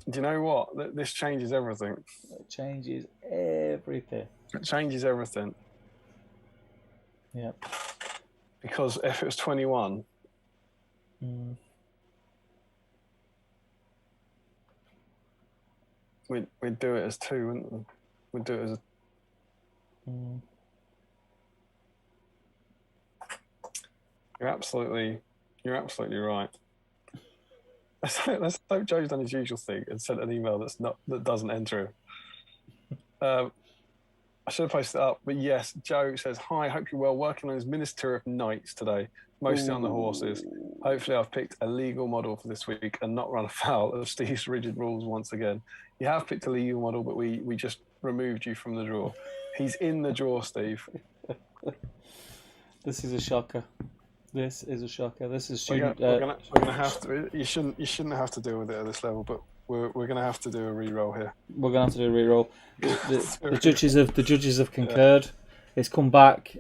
Do you know what? This changes everything. it changes everything. It changes everything. Yeah. Because if it was 21, we'd do it as 2, wouldn't we? We'd do it as a... You're absolutely right. Let's hope Joe's done his usual thing and sent an email that doesn't enter him. I should have posted it up, but yes, Joe says, "Hi, hope you're well. Working on his Minister of Knights today, mostly on the horses. Hopefully I've picked a legal model for this week and not run afoul of Steve's rigid rules once again." You have picked a legal model, but we just removed you from the draw. He's in the draw, Steve. This is a shocker. This is a shocker. This is We're student. gonna have to. You shouldn't have to deal with it at this level, but we're gonna have to do a re-roll here. We're gonna have to do a re-roll. The judges have concurred. Yeah. It's come back.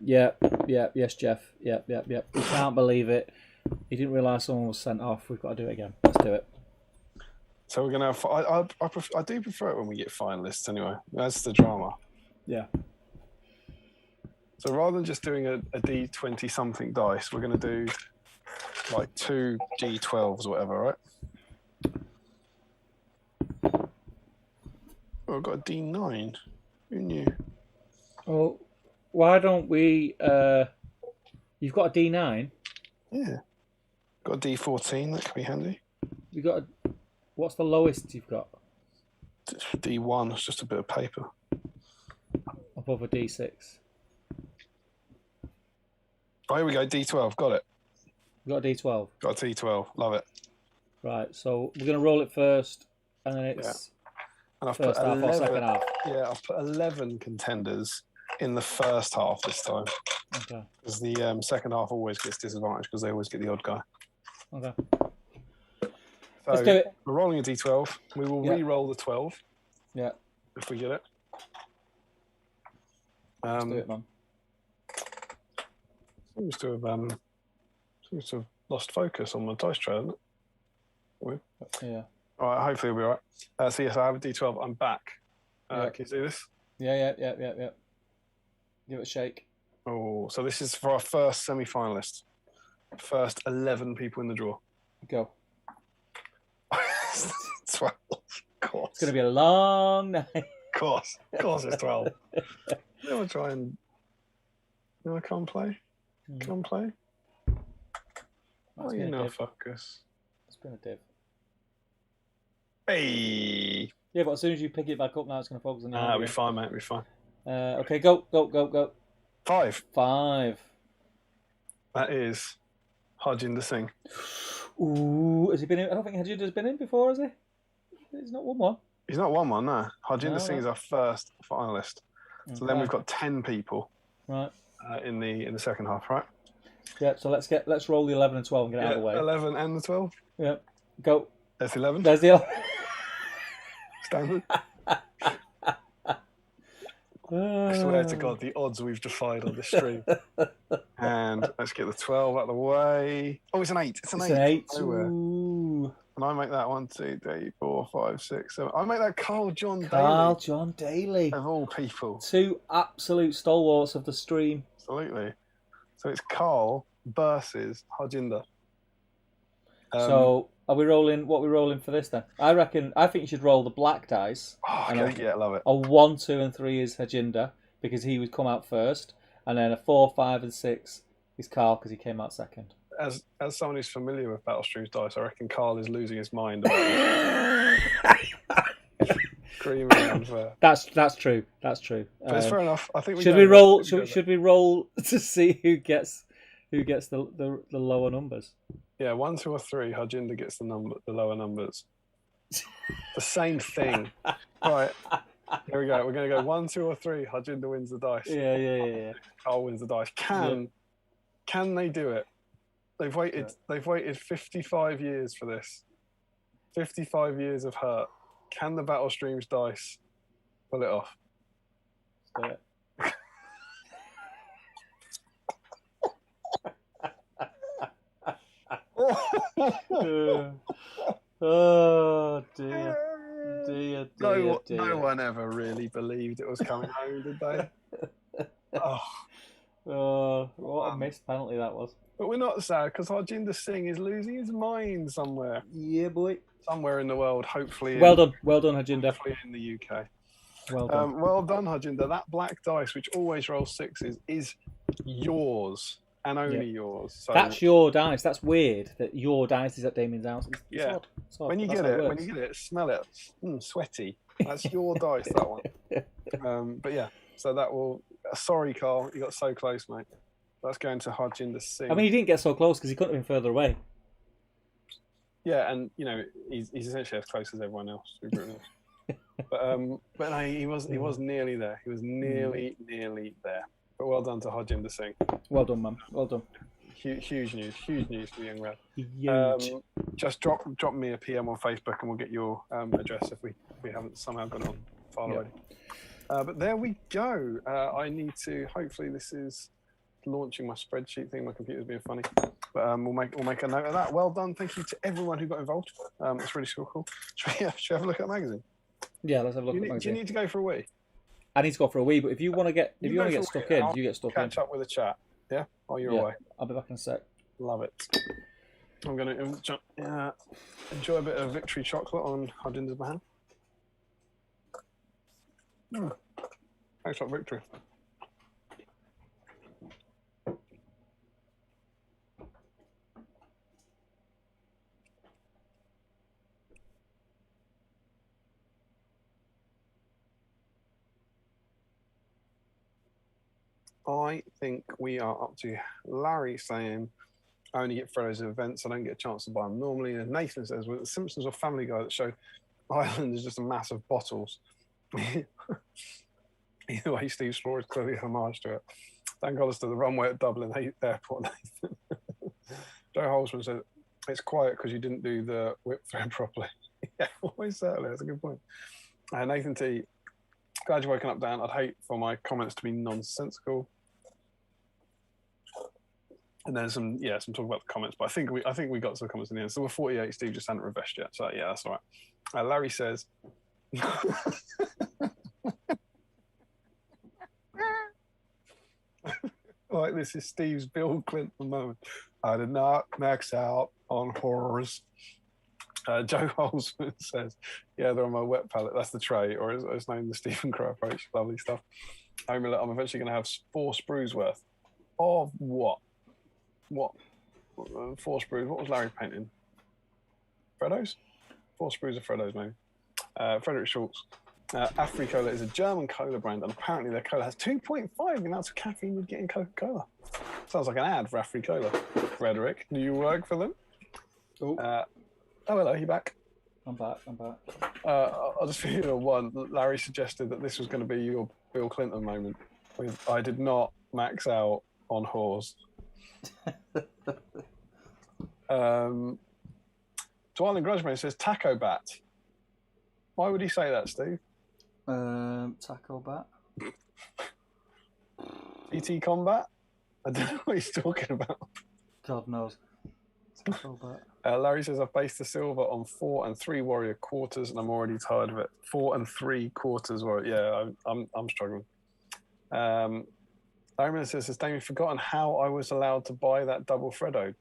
Yes, Jeff. Yep. We can't believe it. He didn't realise someone was sent off. We've got to do it again. Let's do it. So we're gonna have. I do prefer it when we get finalists anyway. That's the drama. Yeah. So rather than just doing a D20 something dice, we're going to do like 2 D12s or whatever, right? Oh, I've got a D9. Who knew? Well, why don't we... You've got a D9? Yeah. Got a D14, that could be handy. You got What's the lowest you've got? D1, it's just a bit of paper. Above a D6. Oh, here we go, D12, got it. You got a D12? Got a D12, love it. Right, so we're going to roll it first, and then it's and I've first put half 11, or second half. Yeah, I've put 11 contenders in the first half this time. Okay. Because the second half always gets disadvantaged because they always get the odd guy. Okay. So let's do it. We're rolling a D12. We will re-roll the 12. Yeah. If we get it. Let's do it, man. Seems to have lost focus on my dice tray, hasn't it? Yeah. All right, hopefully we'll be all right. So yes, I have a D12. I'm back. Can you see this? Yeah. Give it a shake. Oh, so this is for our first semi-finalist. First 11 people in the draw. Go. 12. Of course. It's going to be a long night. Of course it's 12. You want to try and... You want to come play? Come play? You know, focus. It's been a div. Hey! Yeah, but as soon as you pick it back up now, it's going to focus on the It'll be fine, mate. It'll be fine. Okay, go. 5. 5. That is Harjinder Singh. Ooh, has he been in? I don't think Harjinder's been in before, has he? He's not won one. He's not won one, no. Harjinder Singh is our first finalist. Okay. So then we've got 10 people. Right. In the second half, right? Yeah. So let's roll the 11 and 12 and get it out of the way. 11 and the 12. Yeah. Go. There's 11. There's the 11. Standard. I swear to God, the odds we've defied on this stream. And let's get the 12 out of the way. Oh, it's an 8. It's an 8. Ooh. And I make that 1, 2, 3, 4, 5, 6, 7. I make that Carl John Daly. Of all people. 2 absolute stalwarts of the stream. Absolutely. So it's Carl versus Harjinder. So are we rolling? What are we rolling for this then? I think you should roll the black dice. Oh, okay, love it. A 1, 2, and 3 is Harjinder because he would come out first, and then a 4, 5, and 6 is Carl because he came out second. As someone who's familiar with Battlestream's dice, I reckon Carl is losing his mind. Screaming unfair. That's true. That's true. But it's fair enough. I think should we roll? Should we roll to see who gets the lower numbers? Yeah, 1, 2, or 3. Harjinder gets the lower numbers. The same thing. Right. Here we go. We're going to go 1, 2, or 3. Harjinder wins the dice. Yeah. Carl wins the dice. Can they do it? They've waited 55 years for this. 55 years of hurt. Can the Battlestream's dice pull it off? Let's do it. Oh dear. Dear, dear, dear. No one ever really believed it was coming home, did they? Oh, what a missed penalty that was. But we're not sad because Harjinder Singh is losing his mind somewhere. Yeah, boy. Somewhere in the world, hopefully. Well done, Harjinder. Hopefully in the UK. Well done. Well done, Harjinder. That black dice, which always rolls sixes, is yours and only yours. So that's your dice. That's weird that your dice is at Damian's house. It's odd. It's odd. When you get it, smell it. Sweaty. That's your dice, that one. But yeah, so that will. Sorry, Carl, you got so close, mate. That's going to Harjinder Singh. I mean, he didn't get so close because he couldn't have been further away. Yeah, and he's essentially as close as everyone else. To be brutally honest. But no, he was nearly there. He was nearly there. But well done to Harjinder Singh. Well done, man. Well done. Huge news for the young lad. Huge. Just drop me a PM on Facebook and we'll get your address if we haven't somehow gone on file already. But there we go. I need to. Hopefully, this is launching my spreadsheet thing. My computer's being funny, but we'll make a note of that. Well done. Thank you to everyone who got involved. It's really cool. Should we have a look at the magazine? Yeah, let's have a look at the magazine. Do you need to go for a wee? I need to go for a wee, but if you want to get stuck in, you get stuck in. Catch up with the chat. Yeah. Oh, you're away. I'll be back in a sec. Love it. I'm going to enjoy a bit of victory chocolate on Hardinder's behalf. Thanks for victory. I think we are up to Larry saying, I only get Freddo's at events, I don't get a chance to buy them normally. And Nathan says, well, the Simpsons or Family Guy that show Ireland is just a mass of bottles. Either way, Steve Spore is clearly a homage to it. Thank God it's to the runway at Dublin Airport, Nathan. Joe Holzman said, it's quiet because you didn't do the whip thread properly. Yeah, always certainly. That's a good point. Nathan T, glad you've woken up, Dan. I'd hate for my comments to be nonsensical. And then some talk about the comments, but I think we got to the comments in the end. So we're 48. Steve just hadn't reversed yet, so yeah, that's all right. Larry says, like this is Steve's Bill Clinton moment. I did not max out on horrors. Joe Holzman says, yeah, they're on my wet palette. That's the tray, or it's named the Stephen Crow approach. Lovely stuff. I'm eventually going to have 4 sprues worth of what? What? 4 sprues. What was Larry painting? Freddo's? 4 sprues of Freddo's, maybe. Frederick Schultz. Afri-Cola is a German cola brand, and apparently their cola has 2.5 the amount of caffeine you'd get in Coca-Cola. Sounds like an ad for Afri-Cola. Frederick, do you work for them? Oh, hello, you back? I'm back. I'll just figure out one. Larry suggested that this was going to be your Bill Clinton moment. I did not max out on whores. Dwayne Grudgeman says Taco Bat. Why would he say that, Steve? Taco Bat. ET Combat? I don't know what he's talking about. God knows. Taco Bat. Larry says I've based the silver on 4 and 3 warrior quarters, and I'm already tired of it. 4 and 3 quarters. Yeah, I'm struggling. Damien says, has Damien forgotten how I was allowed to buy that double Freddo?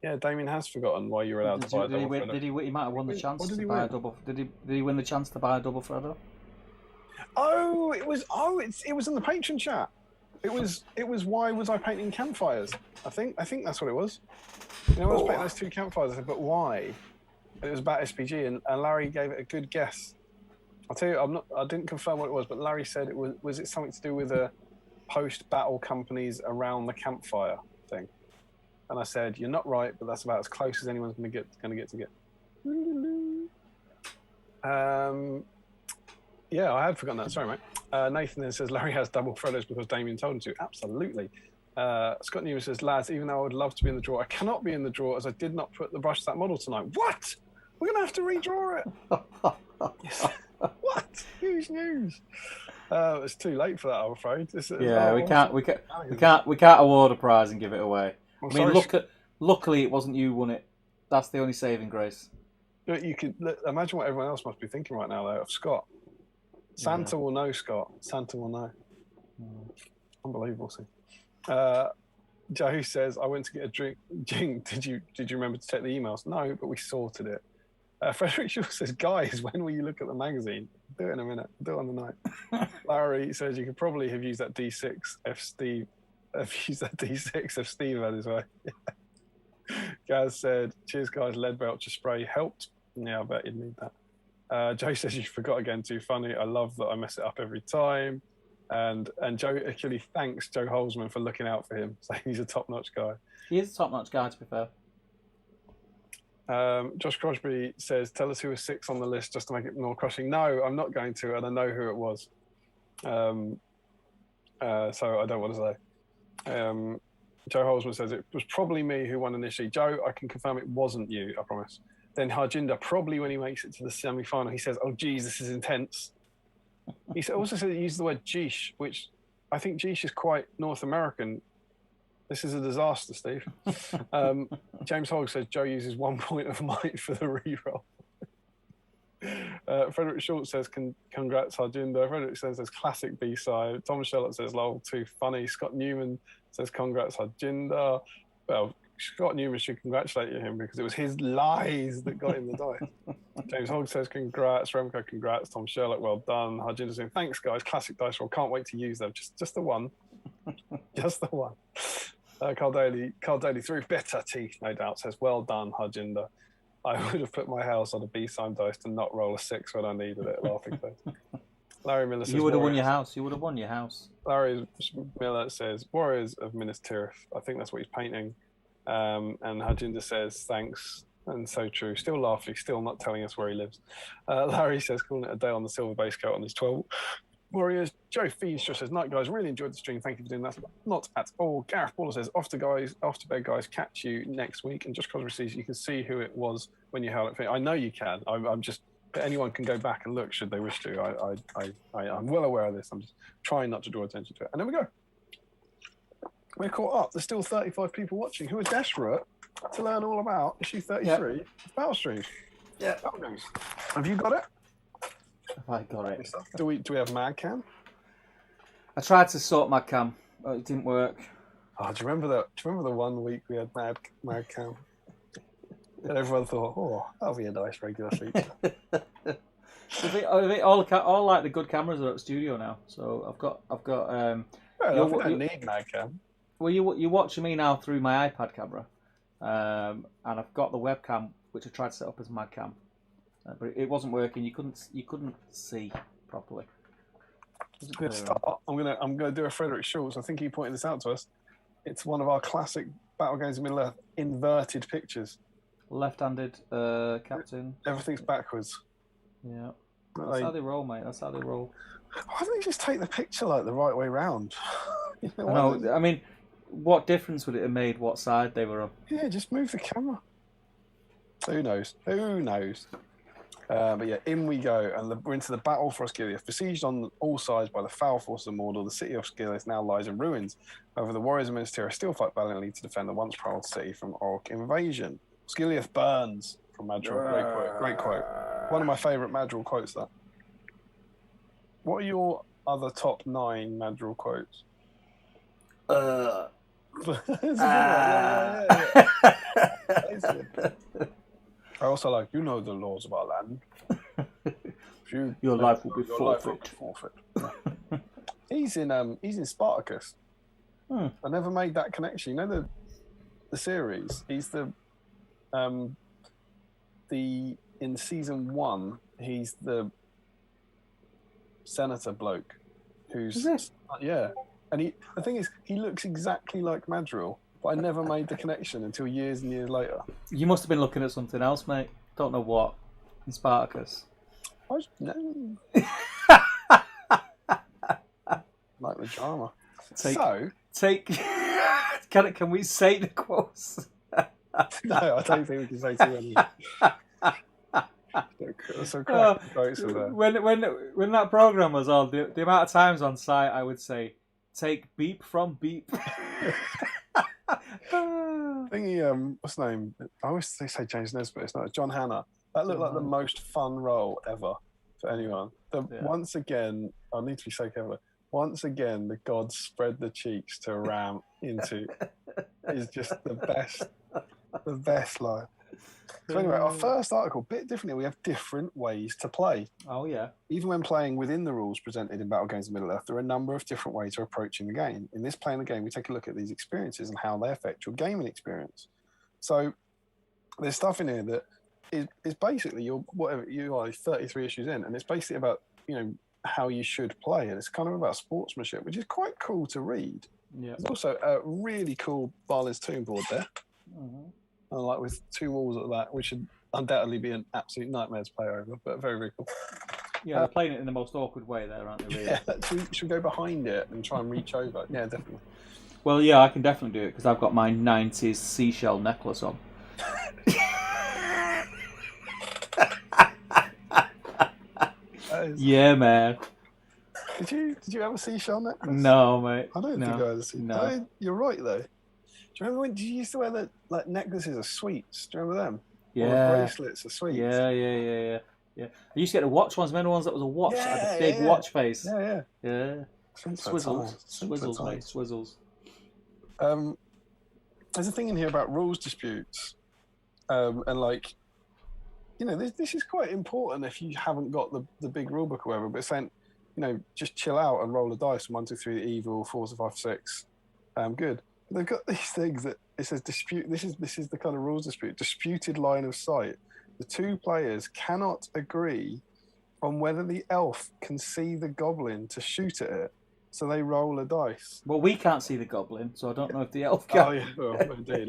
Yeah, Damien has forgotten why you were allowed to buy a double Freddo. He might have won the chance to buy a double. Did he win the chance to buy a double Freddo? It was in the patron chat. It was why was I painting campfires? I think that's what it was. I was painting those 2 campfires. I said, but why? And it was about SBG, and Larry gave it a good guess. I'll tell you, I didn't confirm what it was, but Larry said it was it something to do with a post-battle companies around the campfire thing. And I said, you're not right, but that's about as close as anyone's going to get. Yeah, I had forgotten that. Sorry, mate. Nathan then says Larry has double Freddos because Damien told him to. Absolutely. Scott Newman says, lads, even though I would love to be in the draw, I cannot be in the draw as I did not put the brush to that model tonight. What? We're going to have to redraw it. What? Huge news. It's too late for that, I'm afraid. We can't award a prize and give it away. I mean, Luckily, it wasn't you who won it. That's the only saving grace. You could imagine what everyone else must be thinking right now, though, of Scott. Santa will know, Scott. Santa will know. Unbelievable. See. Joe says, I went to get a drink. Jing, did you remember to check the emails? No, but we sorted it. Frederick Shaw says, guys, when will you look at the magazine? Do it in a minute. Do it on the night. Larry says, you could probably have used that D6 F Steve. Steve had his way. Gaz said, cheers, guys. Lead Belcher spray helped. Yeah, I bet you'd need that. Joe says, you forgot again. Too funny. I love that I mess it up every time. And Joe actually thanks Joe Holzman for looking out for him, saying he's a top-notch guy. He is a top-notch guy, to be fair. Josh Crosby says, tell us who was 6 on the list just to make it more crushing. No, I'm not going to, and I know who it was. So I don't want to say. Joe Holzman says, it was probably me who won initially. Joe, I can confirm it wasn't you, I promise. Then Harjinder, probably when he makes it to the semi-final, he says, oh, geez, this is intense. He also said he used the word geesh, which I think geesh is quite North American. This is a disaster, Steve. James Hogg says Joe uses 1 point of might for the reroll. Frederick Schultz says, congrats, Harjinder. Frederick says, classic B-side. Tom Sherlock says, lol, too funny. Scott Newman says, congrats, Harjinder. Well, Scott Newman should congratulate him because it was his lies that got him the dice. James Hogg says, congrats. Remco, congrats. Tom Sherlock, well done. Harjinder saying, thanks, guys. Classic dice roll. Can't wait to use them. Just the one. Just the one. Carl Daly through better teeth, no doubt, says, well done, Harjinder. I would have put my house on a B-sign dice to not roll a 6 when I needed it. Laughing face. Larry Miller says, you would have won your house. You would have won your house. Larry Miller says, Warriors of Minas Tirith. I think that's what he's painting. And Harjinder says, thanks. And so true. Still laughing, still not telling us where he lives. Larry says, calling it a day on the silver base coat on his 12. Warriors. Joe Feenstra says, night guys, really enjoyed the stream. Thank you for doing that. Not at all. Gareth Baller says, off to bed guys, catch you next week. And just because you can see who it was when you held it. I know you can. I'm just, anyone can go back and look should they wish to. I'm well aware of this. I'm just trying not to draw attention to it. And there we go. We're caught up. There's still 35 people watching who are desperate to learn all about issue 33 of Battle Stream. Yeah. Have you got it? Have I got it? Do we have Madcam? I tried to sort Madcam, but it didn't work. Oh, do you remember the 1 week we had Madcam? And everyone thought, oh, that'll be a nice regular feature. all like the good cameras are at studio now, so I've got. I don't need Madcam. Well, you're watching me now through my iPad camera, and I've got the webcam which I tried to set up as Madcam, but it wasn't working. You couldn't see properly. Good start. I'm gonna do a Frederick Schultz. I think he pointed this out to us. It's one of our classic Battle Games of Middle-earth inverted pictures. Left-handed captain. Everything's backwards. Yeah. That's how they roll, mate. That's how they roll. Why don't you just take the picture like the right way round? I mean, what difference would it have made what side they were on? Yeah, just move the camera. Who knows? But yeah, in we go, and we're into the battle for Osgiliath. Besieged on all sides by the foul forces of Mordor, the city of Osgiliath now lies in ruins. However, the warriors of Minas Tirith still fight valiantly to defend the once proud city from orc invasion. Osgiliath burns, from Madrigal. Great quote. One of my favourite Madrigal quotes, that. What are your other top 9 Madrigal quotes? I also like, you know the laws of our land. Your life will be forfeit. He's in Spartacus. I never made that connection. You know the series. He's in season 1. He's the senator bloke who's and the thing is he looks exactly like Madrigal, but I never made the connection until years and years later. You must have been looking at something else, mate. Don't know what. In Spartacus. Like the drama. Can we say the quotes? No, I don't think we can say too many. When that program was on, the amount of times on site I would say, take beep from beep. Thingy, what's his name? I always say James Nesbitt. It's not John Hannah. That looked like the most fun role ever for anyone. Once again, I need to be so careful. Once again, the gods spread the cheeks to ram into is just the best line. So anyway, our first article, bit differently. We have different ways to play. Oh yeah. Even when playing within the rules presented in Battle Games of Middle Earth, there are a number of different ways of approaching the game. In this playing the game, we take a look at these experiences and how they affect your gaming experience. So there's stuff in here that is basically whatever you are 33 issues in, and it's basically about how you should play, and it's kind of about sportsmanship, which is quite cool to read. Yeah. There's also a really cool Barlin's Tomb board there. Mm-hmm. Like with 2 walls at that, which should undoubtedly be an absolute nightmare to play over, but very, very cool. Yeah, they're playing it in the most awkward way there, aren't they, really? Yeah, should we go behind it and try and reach over? Yeah, definitely. Well, yeah, I can definitely do it, because I've got my 90s seashell necklace on. Yeah, man. Did you have a seashell necklace? No, mate. I don't think I had a seashell. No. You're right, though. Do you remember when you used to wear the necklaces of sweets? Do you remember them? Yeah. Or the bracelets of sweets? Yeah. I used to get the watch ones. Remember the ones that was a watch? That had a big watch face. Yeah. Swizzles, mate. Swizzles. There's a thing in here about rules disputes. And this is quite important if you haven't got the big rule book or whatever, but it's saying, just chill out and roll a dice. 1, 2, 3, evil, 4 to 5, 6. Good. They've got these things that it says dispute. This is the kind of rules dispute. Disputed line of sight. The 2 players cannot agree on whether the elf can see the goblin to shoot at it, so they roll a dice. Well, we can't see the goblin, so I don't know if the elf can. Oh yeah, well, indeed.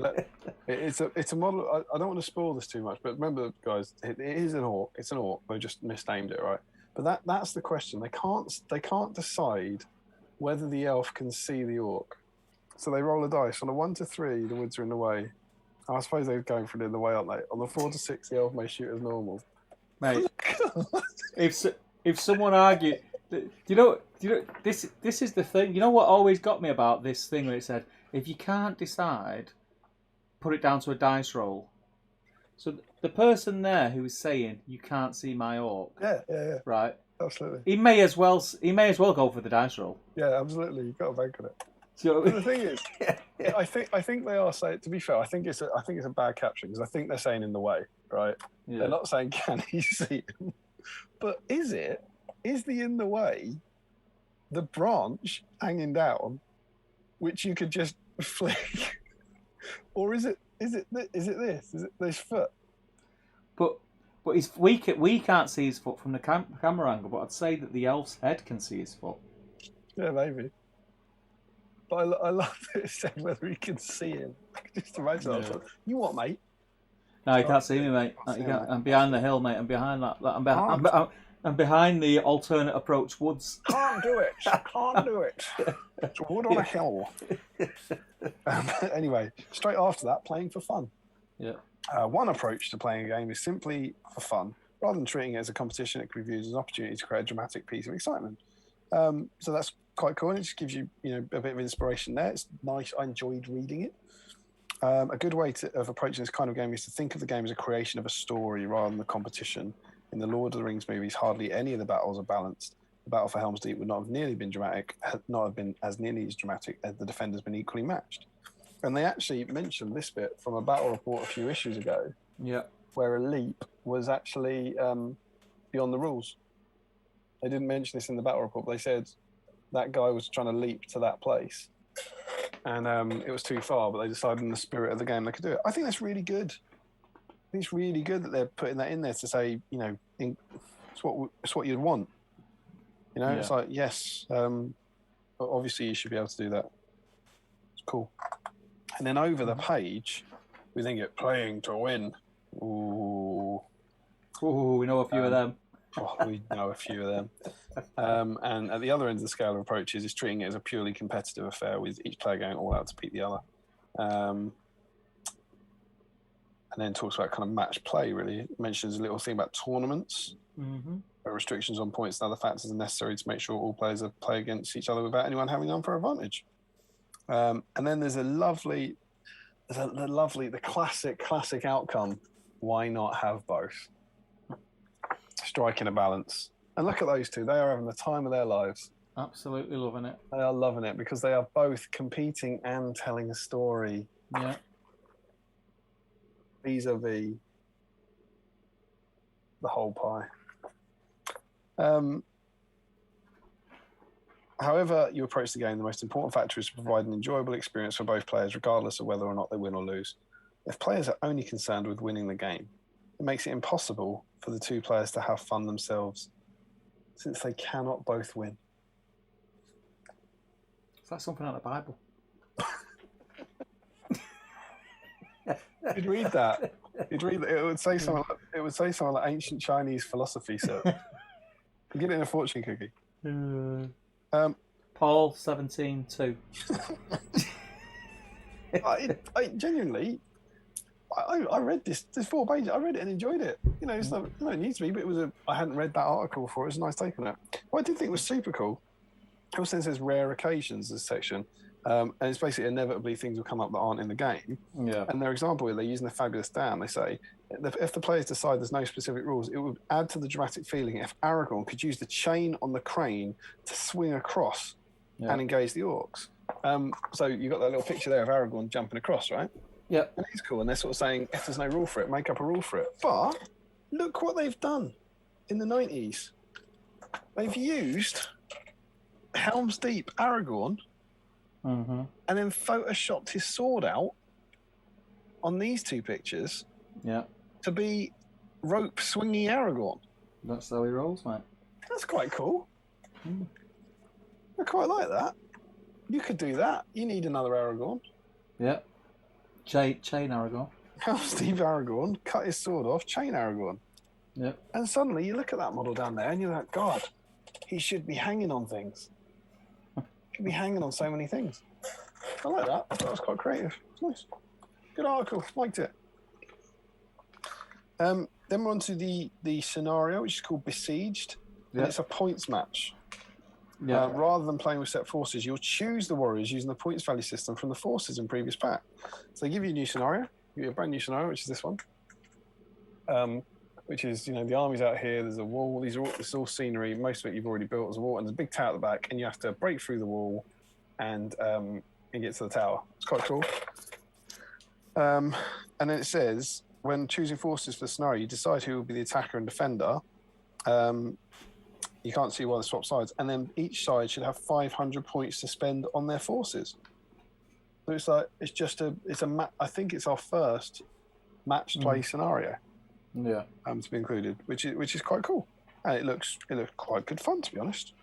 It's a model. I don't want to spoil this too much, but remember, guys, it is an orc. It's an orc. They just misnamed it, right? But that's the question. They can't decide whether the elf can see the orc. So they roll a dice. On a 1 to 3, the woods are in the way. I suppose they're going for it in the way, aren't they? On the 4 to 6, the elf may shoot as normal. Mate, if someone argued, you know, this is the thing. You know what always got me about this thing when it said, if you can't decide, put it down to a dice roll. So the person there who was saying you can't see my orc. Yeah. Right. Absolutely. He may as well go for the dice roll. Yeah, absolutely. You've got to bank on it. So, the thing is, I think they are saying. To be fair, I think it's a bad caption, because I think they're saying in the way, right? Yeah. They're not saying can he see him, but is the in the way the branch hanging down, which you could just flick, or is it this foot? But we can't see his foot from the camera angle, but I'd say that the elf's head can see his foot. Yeah, maybe. But I love that it said whether he can see him. Just imagine that. You what, mate? No, you can't see me, mate. I'm behind the hill, mate. I'm behind that. I'm behind the alternate approach woods. Can't do it. It's a wood on a hill. Anyway, straight after that, playing for fun. Yeah. One approach to playing a game is simply for fun. Rather than treating it as a competition, it can be viewed as an opportunity to create a dramatic piece of excitement. So that's quite cool, and it just gives you, a bit of inspiration there. It's nice. I enjoyed reading it. A good way of approaching this kind of game is to think of the game as a creation of a story rather than a competition. In the Lord of the Rings movies, hardly any of the battles are balanced. The battle for Helm's Deep would not have nearly been dramatic, not have been as nearly as dramatic as the defenders been equally matched. And they actually mentioned this bit from a battle report a few issues ago. Yeah. Where a leap was actually beyond the rules. They didn't mention this in the battle report, but they said that guy was trying to leap to that place, and it was too far, but they decided in the spirit of the game they could do it. I think that's really good. I think it's really good that they're putting that in there to say, it's what you'd want. It's like, yes, obviously you should be able to do that. It's cool. And then over the page, we then get playing to win. Ooh, we know a few of them. We know a few of them. And at the other end of the scale of approaches is treating it as a purely competitive affair with each player going all out to beat the other. And then talks about kind of match play, really. It mentions a little thing about tournaments, where restrictions on points and other factors are necessary to make sure all players play against each other without anyone having unfair advantage. And then there's a lovely the classic outcome. Why not have both? Striking a balance. And look at those two. They are having the time of their lives. Absolutely loving it. They are loving it because they are both competing and telling a story. Yeah. Vis-a-vis the whole pie. However you approach the game, the most important factor is to provide an enjoyable experience for both players, regardless of whether or not they win or lose. If players are only concerned with winning the game, it makes it impossible for the two players to have fun themselves, since they cannot both win. Is that something out of the Bible? You'd read that. You'd read that. It would say something like ancient Chinese philosophy. So, you get it in a fortune cookie. Paul 17:2. I genuinely, I read this. There's 4 pages. I read it and enjoyed it. You know, it's not, it needs to be, but it was I hadn't read that article before. It was a nice take on it. What I did think was super cool. It also says rare occasions, this section. And it's basically inevitably things will come up that aren't in the game. Yeah. And their example, they're using the fabulous Dan. They say, if the players decide there's no specific rules, it would add to the dramatic feeling if Aragorn could use the chain on the crane to swing across and engage the orcs. So you've got that little picture there of Aragorn jumping across, right? Yeah. And it's cool. And they're sort of saying, if there's no rule for it, make up a rule for it. But look what they've done in the 90s. They've used Helm's Deep Aragorn and then photoshopped his sword out on these 2 pictures to be rope swinging Aragorn. That's how he rolls, mate. That's quite cool. I quite like that. You could do that. You need another Aragorn. Yeah. Chain Aragorn. Helm's Deep Aragorn, cut his sword off, chain Aragorn. Yeah. And suddenly you look at that model down there and you're like, God, he should be hanging on things. Could be hanging on so many things. I like that. I thought it was quite creative. It's nice. Good article. Liked it. Then we're on to the scenario, which is called Besieged. And it's a points match. Yeah. Rather than playing with set forces, you'll choose the warriors using the points value system from the forces in previous pack. So they give you a new scenario. Give you a brand new scenario, which is this one. Which is, the army's out here, there's a wall, this is all scenery, most of it you've already built as a wall, and there's a big tower at the back, and you have to break through the wall and get to the tower. It's quite cool. And then it says, when choosing forces for the scenario, you decide who will be the attacker and defender. You can't see why they swap sides, and then each side should have 500 points to spend on their forces. So it's like, I think it's our first match play scenario. Yeah. To be included, which is quite cool, and it looks quite good fun, to be honest.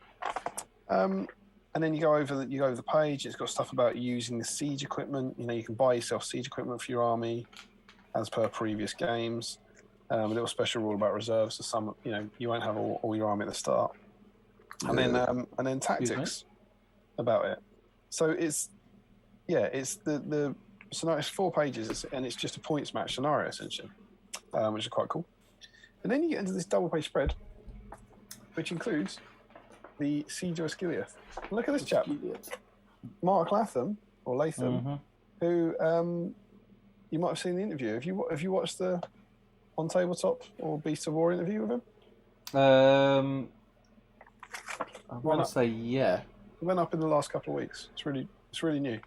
And then you go over the page. It's got stuff about using the siege equipment. You can buy yourself siege equipment for your army, as per previous games. A little special rule about reserves. So some, you won't have all your army at the start. And then tactics about it. So it's the scenario. It's 4 pages, and it's just a points match scenario essentially. Which is quite cool. And then you get into this double-page spread, which includes the Siege of Osgiliath. Look at this chap, Mark Latham, who you might have seen the interview. Have you watched the On Tabletop or Beast of War interview with him? I want to say yeah. It went up in the last couple of weeks. It's really new.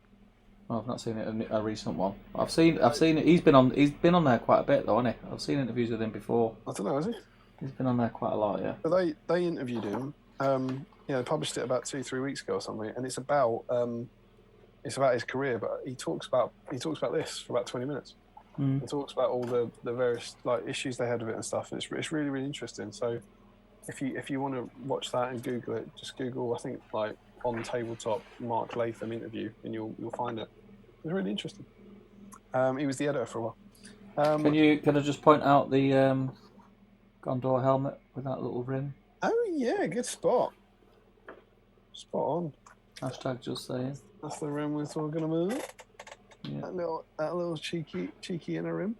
Oh, I've not seen it a recent one. I've seen it. He's been on there quite a bit though, hasn't he? I've seen interviews with him before. I don't know, has he? He's been on there quite a lot, yeah. But they interviewed him. They published it about 2-3 weeks ago or something, and it's about his career. But he talks about this for about 20 minutes. He talks about all the various issues they had with it and stuff. And it's really, really interesting. So if you want to watch that and Google it, just Google, I think, On Tabletop Mark Latham interview, and you'll find it. It's really interesting. He was the editor for a while. Can I just point out the Gondor helmet with that little rim? Oh yeah, good spot. Spot on. Hashtag just saying. That's the rim we're talking about. Yeah. That little cheeky inner rim.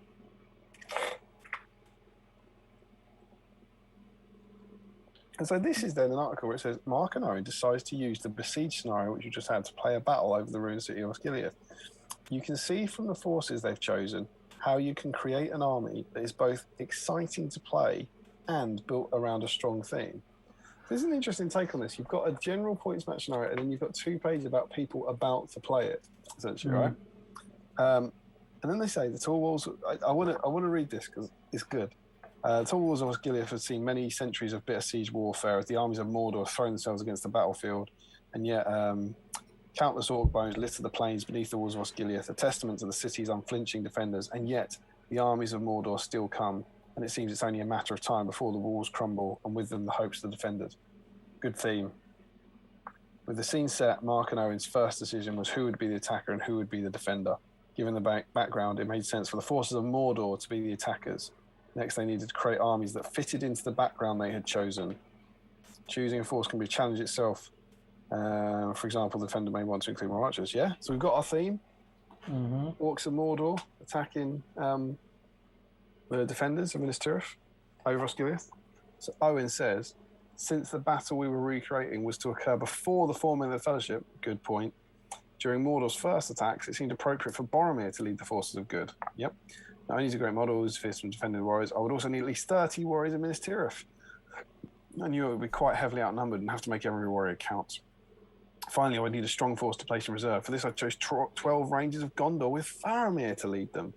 And so this is then an article where it says, Mark and Owen decides to use the besieged scenario, which you just had, to play a battle over the ruined city of Osgiliath. You can see from the forces they've chosen how you can create an army that is both exciting to play and built around a strong theme. This is an interesting take on this. You've got a general points match scenario, and then you've got 2 pages about people about to play it, essentially, right? And then they say the tall walls. I want to read this because it's good. The tall walls of Osgiliath have seen many centuries of bitter siege warfare as the armies of Mordor have thrown themselves against the battlefield, and yet countless orc bones litter the plains beneath the walls of Osgiliath, a testament to the city's unflinching defenders. And yet the armies of Mordor still come, and it seems it's only a matter of time before the walls crumble, and with them the hopes of the defenders. Good theme. With the scene set, Mark and Owen's first decision was who would be the attacker and who would be the defender. Given the background, it made sense for the forces of Mordor to be the attackers. Next, they needed to create armies that fitted into the background they had chosen. Choosing a force can be a challenge itself. For example, the defender may want to include more archers. Yeah, so we've got our theme. Orcs of Mordor attacking the defenders of Minas Tirith over Osgiliath. So Owen says, since the battle we were recreating was to occur before the forming of the Fellowship, good point, during Mordor's first attacks, it seemed appropriate for Boromir to lead the forces of good. Yep. Not only is a great model who's fierce from defending the warriors, I would also need at least 30 warriors in Minas Tirith. I knew it would be quite heavily outnumbered and have to make every warrior count. Finally, I would need a strong force to place in reserve. For this, I chose 12 Rangers of Gondor with Faramir to lead them.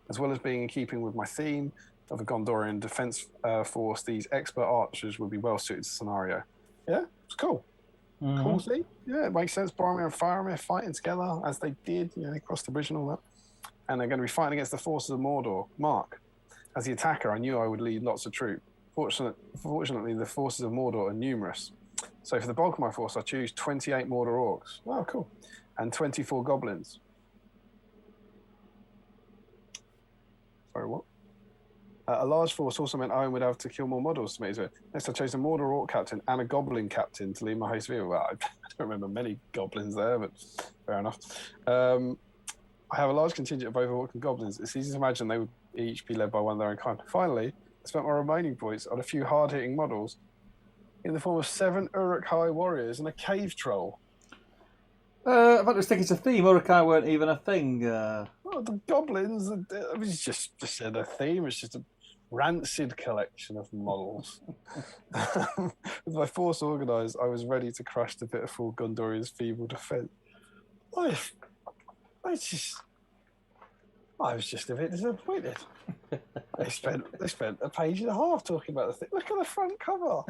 As well as being in keeping with my theme of a Gondorian defense force, these expert archers would be well suited to the scenario. Yeah, it's cool. Cool theme. Yeah, it makes sense. Boromir and Faramir fighting together as they did. You know, they crossed the bridge and all that. And they're going to be fighting against the forces of Mordor. Mark, as the attacker, I knew I would lead lots of troops. Fortunately, the forces of Mordor are numerous. So for the bulk of my force, I choose 28 Mordor orcs. Wow, cool. And 24 goblins. Sorry, what? A large force also meant Owen would have to kill more models to make it. Next, I chose a Mordor orc captain and a goblin captain to lead my host of evil. Well, I don't remember many goblins there, but fair enough. I have a large contingent of both orcs and goblins. It's easy to imagine they would each be led by one of their own kind. Finally, I spent my remaining points on a few hard-hitting models in the form of 7 Uruk-hai warriors and a cave troll. I thought it was sticking to theme. Uruk-hai weren't even a thing. Well, the goblins, it's just a theme. It's just a rancid collection of models. With my force organised, I was ready to crush the pitiful Gondorians' feeble defence. I was just a bit disappointed. They spent a page and a half talking about the thing. Look at the front cover.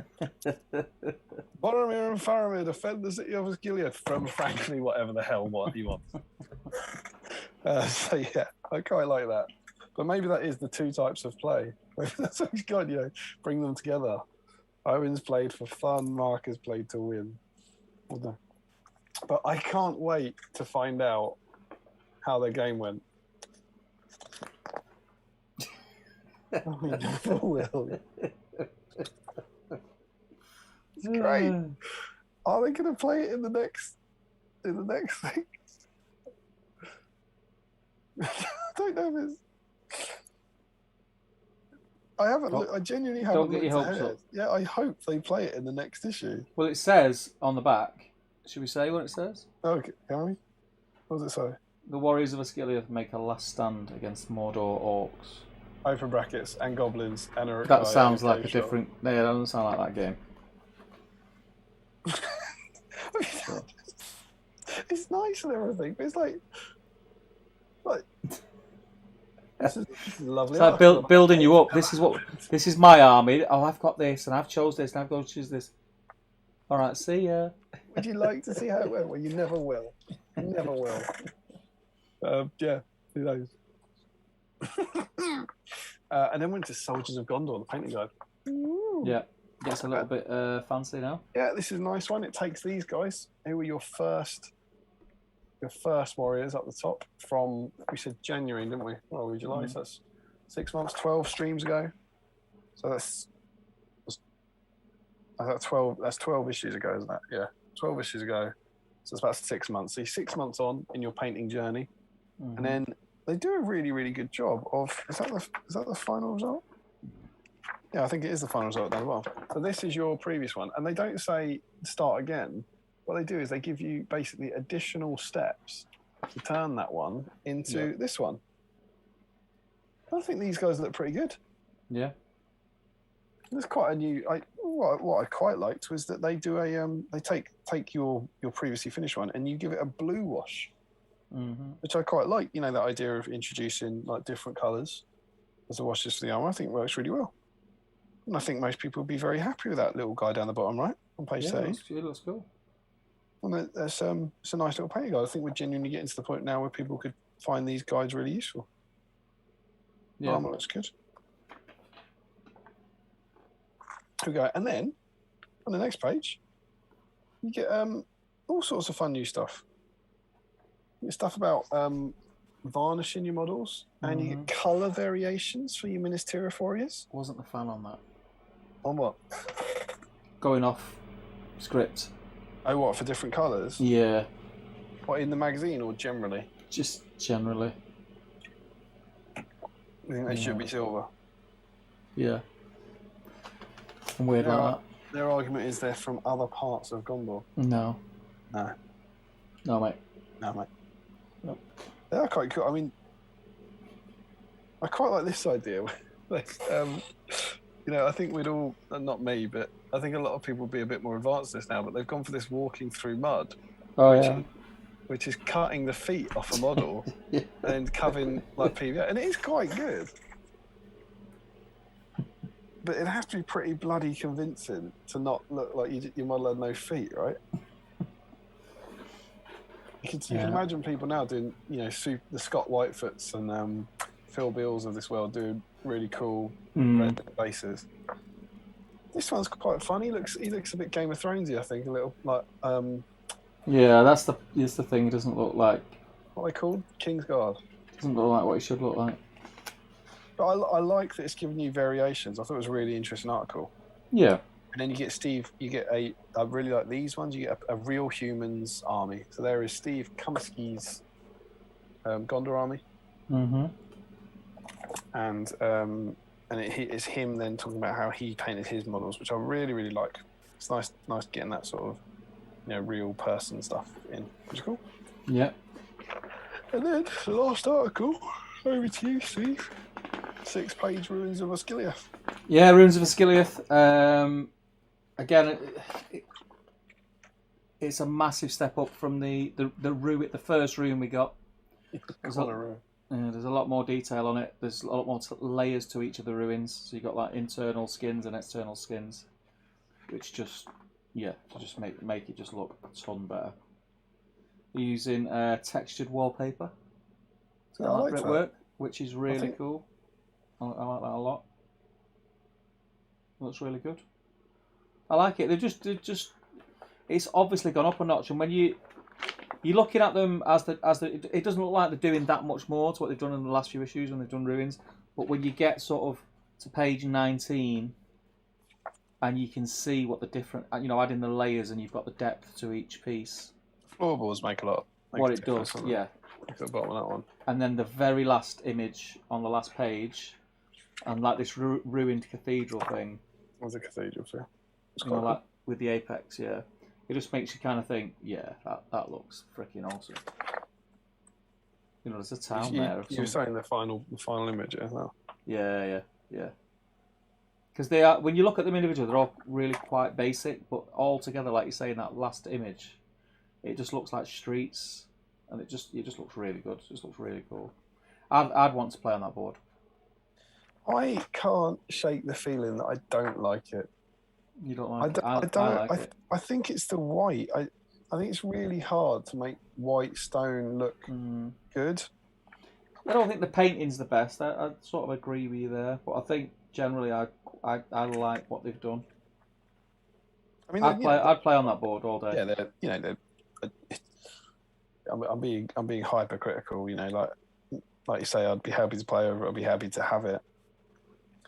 Boromir and Faramir defend the city of Osgiliath from, frankly, whatever the hell what he wants. So yeah, I quite like that. But maybe that is the 2 types of play. Maybe that's what he's got, you know, bring them together. Owen's played for fun, Mark has played to win. But I can't wait to find out how their game went. We never will. It's great. Are they going to play it in the next thing? I don't know if it's. I haven't. I genuinely haven't. Don't get your hopes up. Yeah, I hope they play it in the next issue. Well, it says on the back. Should we say what it says? Okay, can we? What does it say? The warriors of Osgiliath make a last stand against Mordor orcs. Open brackets and goblins and a. That sounds like a different. No, that doesn't sound like that game. It's nice and everything, but it's like this is lovely. It's like building you up. This is my army. Oh, I've got this, and I've chose this, and I've got to choose this. All right, see ya. Would you like to see how it went? Well, you never will. You never will. Yeah, who knows? And then went to Soldiers of Gondor, the painting guide. Ooh. Yeah, gets a little bit fancy now. Yeah, this is a nice one. It takes these guys who were your first warriors up the top from, we said January, didn't we? Well, July, so that's 6 months, 12 streams ago. So that's 12 issues ago, isn't it? Yeah, 12 issues ago. So it's about 6 months. So you're 6 months on in your painting journey. And then they do a really, really good job of, is that the final result? Yeah, I think it is the final result as well. So this is your previous one. And they don't say start again. What they do is they give you basically additional steps to turn that one into this one. I think these guys look pretty good. Yeah. There's quite a new. What I quite liked was that they do they take your previously finished one and you give it a blue wash, which I quite like. You know, that idea of introducing like different colours as a washes for the armour. I think works really well, and I think most people would be very happy with that little guy down the bottom right on page 30. It looks cool. And it's a nice little painting guide. I think we're genuinely getting to the point now where people could find these guides really useful. Yeah, armour looks good. Here we go, and then on the next page, you get all sorts of fun new stuff. You get stuff about varnishing your models, and you get colour variations for your Ministerial Warriors. Wasn't a fan on that. On what? Going off script. Oh, what, for different colours? Yeah. What, in the magazine or generally? Just generally. I think they should be silver. Yeah. And weird like that. Their argument is they're from other parts of Gondor. No. No. No, mate. No, mate. No. They are quite cool. I mean, I quite like this idea. Like, you know, I think we'd all, not me, but I think a lot of people would be a bit more advanced this now, but they've gone for this walking through mud. Oh, yeah. Which is cutting the feet off a model and covering like PVA. And it is quite good. But it has to be pretty bloody convincing to not look like your model had no feet, right? You can imagine people now doing, you know, the Scott Whitefoots and Phil Beals of this world doing really cool red bases. This one's quite fun. He looks a bit Game of Thronesy, I think, a little like. Yeah, that's the thing. He doesn't look like. What are they called? Kingsguard. Doesn't look like what he should look like. But I like that it's giving you variations. I thought it was a really interesting article. Yeah. And then you get Steve. You get I really like these ones. You get a real humans army. So there is Steve Kumsky's Gondor army. And it's him then talking about how he painted his models, which I really, really like. It's nice getting that sort of, you know, real person stuff in, which is cool. Yeah. And then the last article, over to you, Steve. 6-page Ruins of Osgiliath. Yeah, Ruins of Osgiliath. Again, it's a massive step up from the first rune we got. There's a lot more detail on it. There's a lot more layers to each of the ruins. So you've got like internal skins and external skins, which just make it just look a ton better. We're using textured wallpaper. So I like brickwork, which is really cool. I like that a lot. Looks really good. I like it. They're just. It's obviously gone up a notch, and when you're looking at them it doesn't look like they're doing that much more to what they've done in the last few issues when they've done Ruins. But when you get sort of to page 19, and you can see what the different, you know, adding the layers, and you've got the depth to each piece. Floorboards make a lot. What it does, yeah. Look at the bottom of that one. And then the very last image on the last page, and like this ruined cathedral thing. What's a cathedral for? You know, like with the apex, yeah. It just makes you kind of think, yeah, that looks freaking awesome. You know, there's a town there. You were saying the final image as well. Yeah. Because they are, when you look at them individually, they're all really quite basic, but all together, like you say in that last image, it just looks like streets, and it just looks really good. It just looks really cool. I'd want to play on that board. I can't shake the feeling that I don't like it. You don't like it? I think it's the white. I think it's really hard to make white stone look good. I don't think the painting's the best. I sort of agree with you there, but I think generally I like what they've done. I mean, I'd play on that board all day. Yeah, I'm being hypercritical. You know, like you say, I'd be happy to play over it. I'd be happy to have it.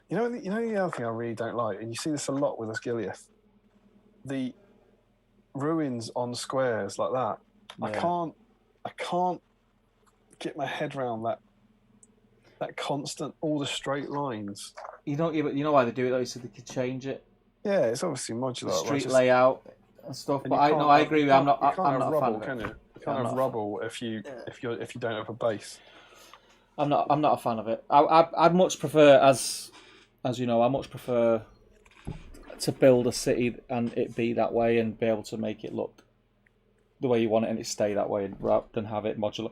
You know the other thing I really don't like, and you see this a lot with Osgiliath, the ruins on squares like that. Yeah. I can't get my head around that constant, all the straight lines. You know why they do it though, so they could change it. Yeah, it's obviously modular. The street layout and stuff. But I agree with you. I'm not a fan of it. You can't have rubble if you don't have a base. I'm not a fan of it. I'd much prefer, as you know, I much prefer to build a city and it be that way and be able to make it look the way you want it and it stay that way rather than have it modular.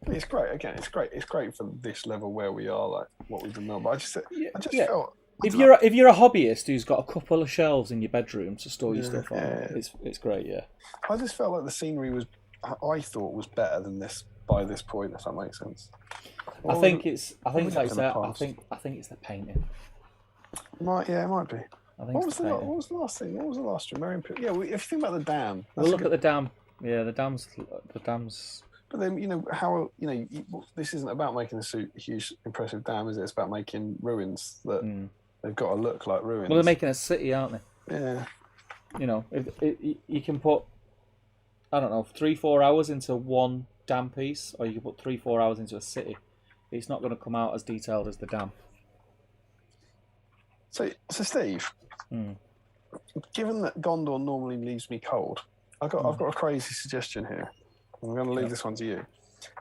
It's great. Again, it's great. It's great for this level where we are, like what we've done now. But I just felt if you're a hobbyist who's got a couple of shelves in your bedroom to store your stuff on, it's great. Yeah. I just felt like the scenery I thought was better than this by this point. If that makes sense. I think it's the painting. It might be. I think What was the last thing? What was the last stream? Yeah, if you think about the dam. We'll look at the dam. Yeah, the dam's. But then this isn't about making a huge, impressive dam, is it? It's about making ruins that they've got to look like ruins. Well, they're making a city, aren't they? Yeah. You know, if you can put, I don't know, 3-4 hours into one dam piece, or you can put 3-4 hours into a city. It's not going to come out as detailed as the dam. So Steve, given that Gondor normally leaves me cold, I've got a crazy suggestion here. I'm going to leave this one to you.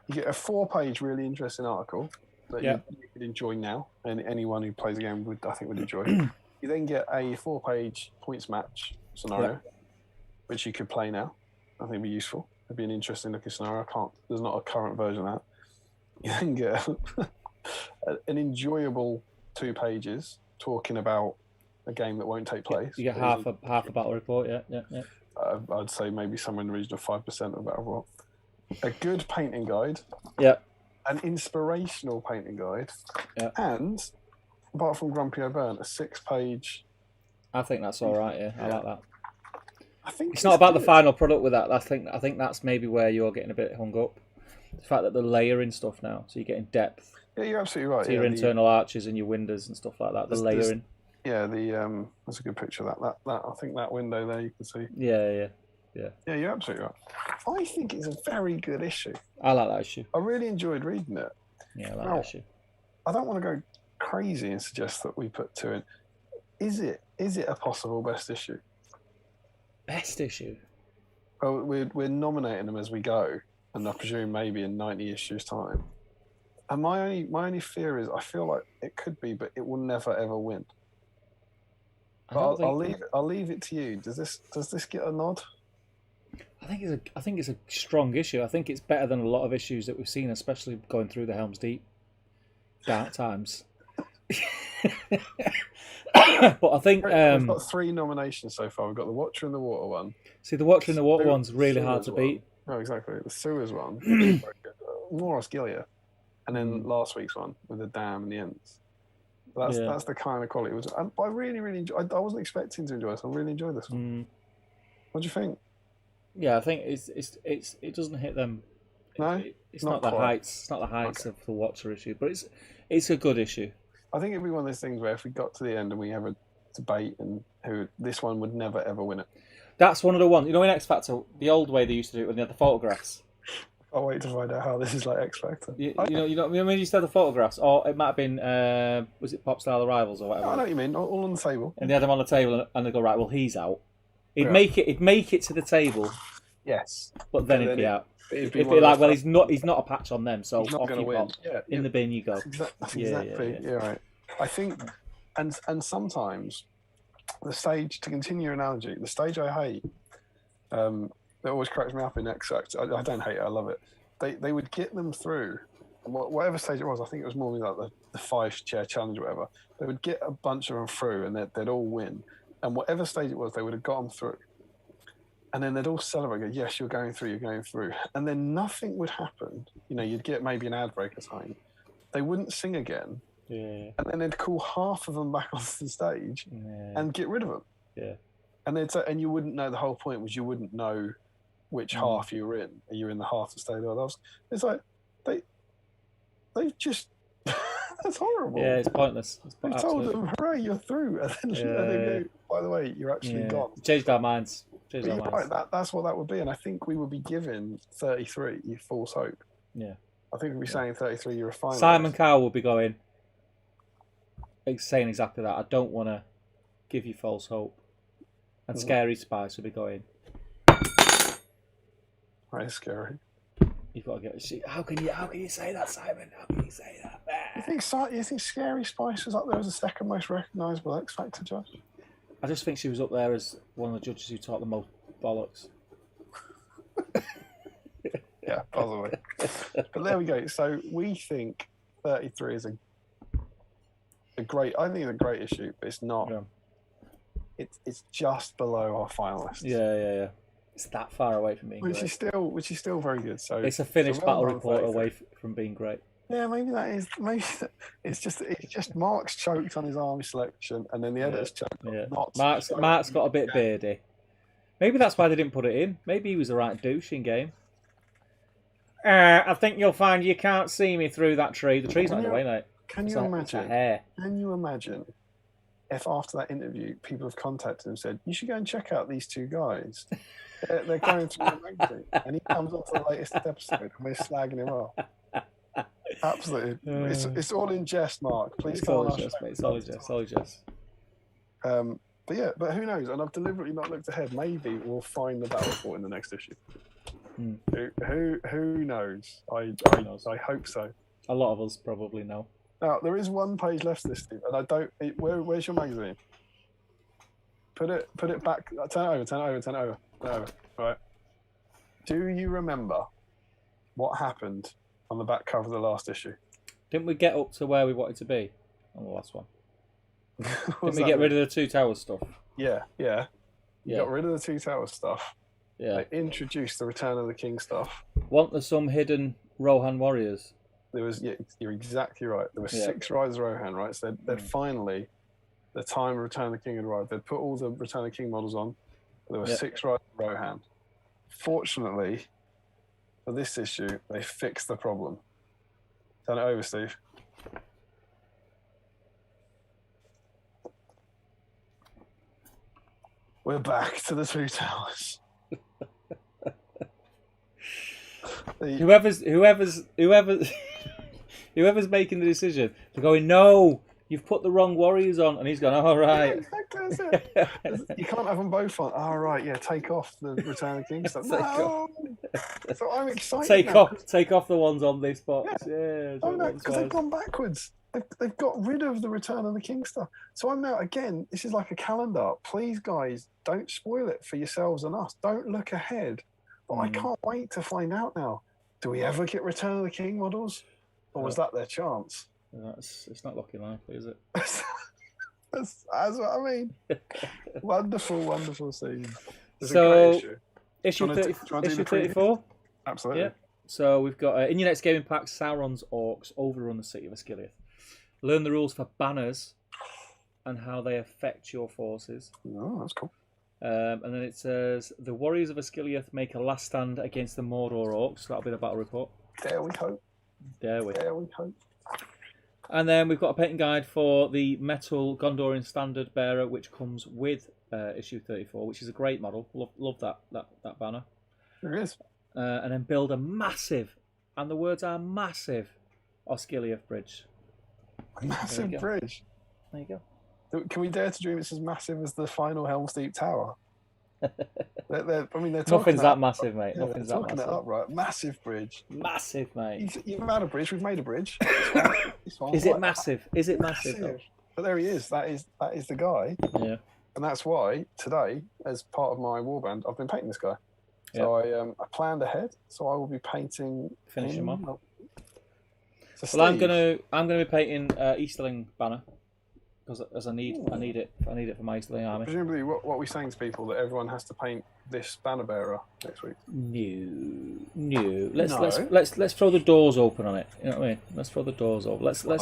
You get a 4-page, really interesting article that you could enjoy now, and anyone who plays the game would enjoy. You then get a 4-page points match scenario, which you could play now. I think it'd be useful. It'd be an interesting looking scenario. There's not a current version of that. You then get an enjoyable 2 pages talking about a game that won't take place. You get half a battle report. Yeah. I'd say maybe somewhere in the region of 5% of battle report. A good painting guide. Yeah. An inspirational painting guide. Yeah. And apart from Grumpy O'Byrne, a 6-page. I think that's all right. Yeah, I like that. I think it's not about the final product with that. I think that's maybe where you're getting a bit hung up. The fact that they're layering stuff now, so you're getting depth. Yeah, you're absolutely right. To your internal arches and your windows and stuff like that. The layering. Yeah, that's a good picture of that. That I think that window there you can see. Yeah. Yeah, you're absolutely right. I think it's a very good issue. I like that issue. I really enjoyed reading it. Yeah, I like that issue. I don't want to go crazy and suggest that we put 2 in. Is it a possible best issue? Best issue? Well, we're nominating them as we go, and I presume maybe in 90 issues time. And my only fear is I feel like it could be, but it will never ever win. I'll leave it to you. Does this get a nod? I think it's a strong issue. I think it's better than a lot of issues that we've seen, especially going through the Helm's Deep dark times. But I think we've got 3 nominations so far. We've got the Watcher in the Water one. See, the Watcher in the Water one's really hard to beat. No, exactly. The Sewers one, Moros Gilead, and then last week's one with the dam and the Ents. That's the kind of quality. I really enjoyed. I wasn't expecting to enjoy this. I really enjoyed this one. What do you think? Yeah, I think it doesn't hit them. No, it's not the heights. It's not the heights of the Watcher issue, but it's a good issue. I think it'd be one of those things where if we got to the end and we have a debate and this one would never ever win it. That's one of the ones. You know, in X Factor, the old way they used to do it when they had the photographs. I'll wait to find out how this is like X Factor. You know, when you used to have the photographs, or it might have been, was it Pop Style Rivals or whatever? I know what you mean. All on the table. And they had them on the table, and they go, right, well, he's out. He'd make it to the table. Yes. But then he'd be out. It'd be like, well, he's not a patch on them, so off you pop. Yeah, in the bin you go. That's exactly. Yeah, right. I think, and sometimes the stage, to continue your analogy, the stage I hate, that always cracks me up in X Factor. I don't hate it. I love it. They would get them through, whatever stage it was. I think it was more like the 5-chair challenge or whatever. They would get a bunch of them through, and they'd all win. And whatever stage it was, they would have got them through. And then they'd all celebrate, go, yes, you're going through. And then nothing would happen. You know, you'd get maybe an ad break or something. They wouldn't sing again. Yeah. And then they'd call half of them back onto the stage and get rid of them. Yeah. And they'd say, and you wouldn't know, the whole point was you wouldn't know which half you were in. Are you in the half that stayed or else? It's like, they've just, that's horrible. Yeah, it's pointless. They told them, hooray, you're through. And then they go, by the way, you're actually gone. Changed our minds. Right, that's what that would be. And I think we would be given 33 false hope. Yeah. I think we'd be saying 33 you're a finalist. Simon Cowell would be going, saying exactly that. I don't want to give you false hope. And Scary Spice would be going. That is scary. You've got to get. How can you say that, Simon? How can you say that? You think Scary Spice was up there as the second most recognisable X Factor judge? I just think she was up there as one of the judges who taught the most bollocks. Yeah, possibly. But there we go. So we think 33 is a great. I think it's a great issue, but it's not. Yeah. It's just below our finalists. Yeah. It's that far away from being which great. Is still very good. So it's a finished battle report 33. away from being great. Yeah, maybe that is. Maybe it's just Mark's choked on his army selection, and then the editor's choked. Yeah. Mark's got a bit beardy. Maybe that's why they didn't put it in. Maybe he was the right douche in game. I think you'll find you can't see me through that tree. The tree's not in the way, mate. Can you imagine if after that interview people have contacted him and said, you should go and check out these two guys. They're going through the magazine. And he comes on to the latest episode and we're slagging him off. Absolutely. It's all in jest, Mark. Please it's all in jest, mate. It's all in jest. But who knows? And I've deliberately not looked ahead. Maybe we'll find the battle report in the next issue. Who knows? I hope so. A lot of us probably know. Now there is one page left this Steve, and I don't. Where's your magazine? Put it back. Turn it over. Right. Do you remember what happened on the back cover of the last issue? Didn't we get up to where we wanted to be on the last one? Didn't we get rid of the Two Towers stuff? Yeah. Got rid of the Two Towers stuff. Yeah. They introduced the Return of the King stuff. Weren't there some hidden Rohan warriors? There was. Yeah, you're exactly right. There were 6 Riders of Rohan, right? So they'd finally, the time of Return of the King had arrived. They'd put all the Return of the King models on. There were 6 Riders of Rohan. Fortunately, for this issue, they fixed the problem. Turn it over, Steve. We're back to the Two Towers. Whoever's making the decision, they're going, no, you've put the wrong warriors on, and he's going, all right. Yeah, exactly, that's it. You can't have them both on. All right, yeah, take off the Return of the King stuff. No! So I'm excited. Take off the ones on this box. Yeah, because they've gone backwards. They've got rid of the Return of the King stuff. So I'm now, again, this is like a calendar. Please, guys, don't spoil it for yourselves and us. Don't look ahead. But I can't wait to find out now. Do we ever get Return of the King models? Or was that their chance? It's not looking likely, is it? that's what I mean. Wonderful scene. It's so, a great issue. Issue 34? Absolutely. Yeah. So we've got, in your next gaming pack, Sauron's Orcs overrun the city of Osgiliath. Learn the rules for banners and how they affect your forces. Oh, that's cool. And then it says, the warriors of Osgiliath make a last stand against the Mordor Orcs. That'll be the battle report. There we hope. And then we've got a painting guide for the metal Gondorian standard bearer, which comes with issue 34, which is a great model. Love that banner. There is. And then build a massive, and the words are massive, Osgiliath bridge. A massive bridge? There you go. Can we dare to dream it's as massive as the final Helm's Deep Tower? they're Nothing's that massive, mate. Yeah, Nothing's that massive. It up, right? Massive bridge. Massive, mate. You've had a bridge. We've made a bridge. It's fine. Is it massive? Is it massive? But there he is. That is the guy. Yeah. And that's why today, as part of my warband, I've been painting this guy. So I planned ahead. So I will be painting. Finish him off. So well, I'm gonna be painting Easterling banner. Because I need it for my Easterling army. Presumably, what are we saying to people, that everyone has to paint this banner bearer next week? No. Let's throw the doors open on it. You know what I mean? Let's throw the doors open. Let's let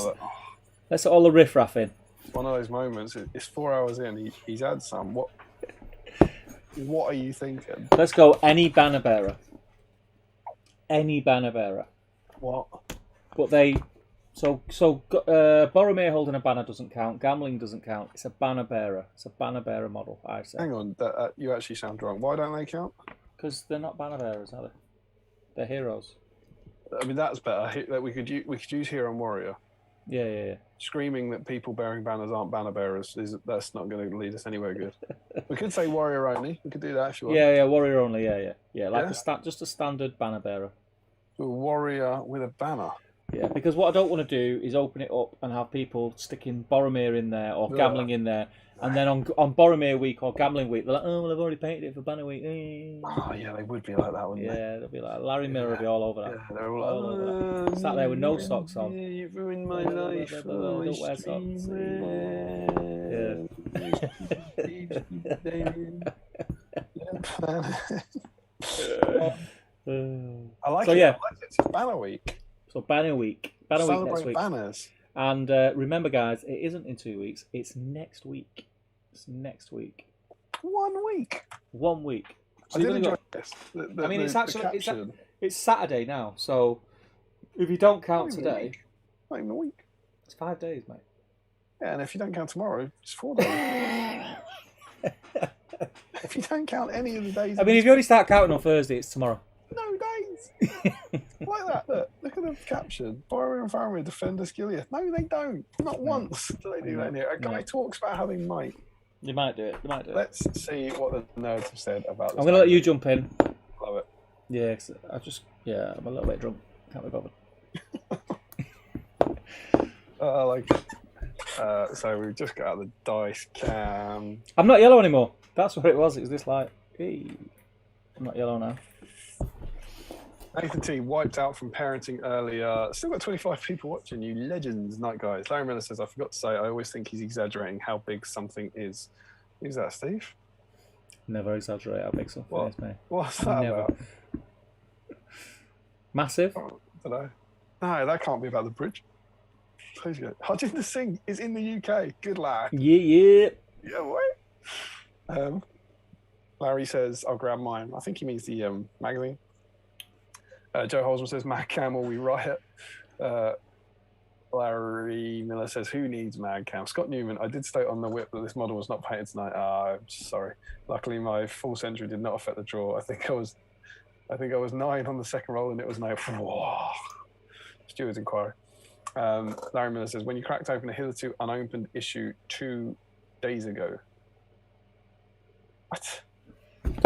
all the riff-raff in. One of those moments. It's 4 hours in. He's had some. What are you thinking? Let's go. Any banner bearer. What? But they. So Boromir holding a banner doesn't count. Gambling doesn't count. It's a banner bearer. It's a banner bearer model, I say. Hang on, you actually sound wrong. Why don't they count? Because they're not banner bearers, are they? They're heroes. I mean, that's better. We could use Hero and Warrior. Yeah. Screaming that people bearing banners aren't banner bearers that's not going to lead us anywhere good. We could say warrior only. We could do that if you want. Yeah, warrior only. Yeah. Like just a standard banner bearer. A warrior with a banner. Yeah, because what I don't want to do is open it up and have people sticking Boromir in there or gambling in there, and then on Boromir week or gambling week, they're like, oh well, I've already painted it for banner week. Oh yeah, they would be like that, wouldn't they? Yeah, they'll be like Larry Miller will be all over that. Yeah, they're all over that. Sat there with no socks on. Yeah, you've ruined my life. Don't wear socks. I like so, it. Yeah. I like it. It's banner week. So banner week next week. Banners. And remember, guys, it isn't in 2 weeks. It's next week. It's next week. 1 week. 1 week. So I did enjoy this. It's Saturday now. So if you don't count today, not even a week. It's 5 days, mate. Yeah, and if you don't count tomorrow, it's 4 days. If you don't count any of the days. I mean, if you only start counting on Thursday, it's tomorrow. No days. Like that. Look at the caption. Borrow and Faramir defend Asgiliath. No, they don't. Not once do they do that in here. A guy talks about how they might. They might do it. Let's see what the nerds have said about this. I'm going to let you jump in. Love it. Yeah, I'm a little bit drunk. Can't be bothered. I like it. So we've just got out the dice cam. I'm not yellow anymore. That's what it was. It was this light. Hey. I'm not yellow now. Nathan T wiped out from parenting earlier. Still got 25 people watching. You legends, night guys. Larry Miller says, I forgot to say, I always think he's exaggerating how big something is. Who's that, Steve? Never exaggerate how big something is, mate. What's that about? Massive? Oh, I don't know. No, that can't be about the bridge. Please go. Harjinder Singh is in the UK. Good lad. Yeah. Yeah, what? Larry says, I'll grab mine. I think he means the magazine. Joe Holzman says, Mad Cam or we riot. Larry Miller says, who needs Mad Cam? Scott Newman, I did state on the whip that this model was not painted tonight. I'm sorry. Luckily, my full century did not affect the draw. I think I was 9 on the second roll and it was no. Whoa. Stewards inquiry. Larry Miller says, when you cracked open a hitherto unopened issue 2 days ago. What?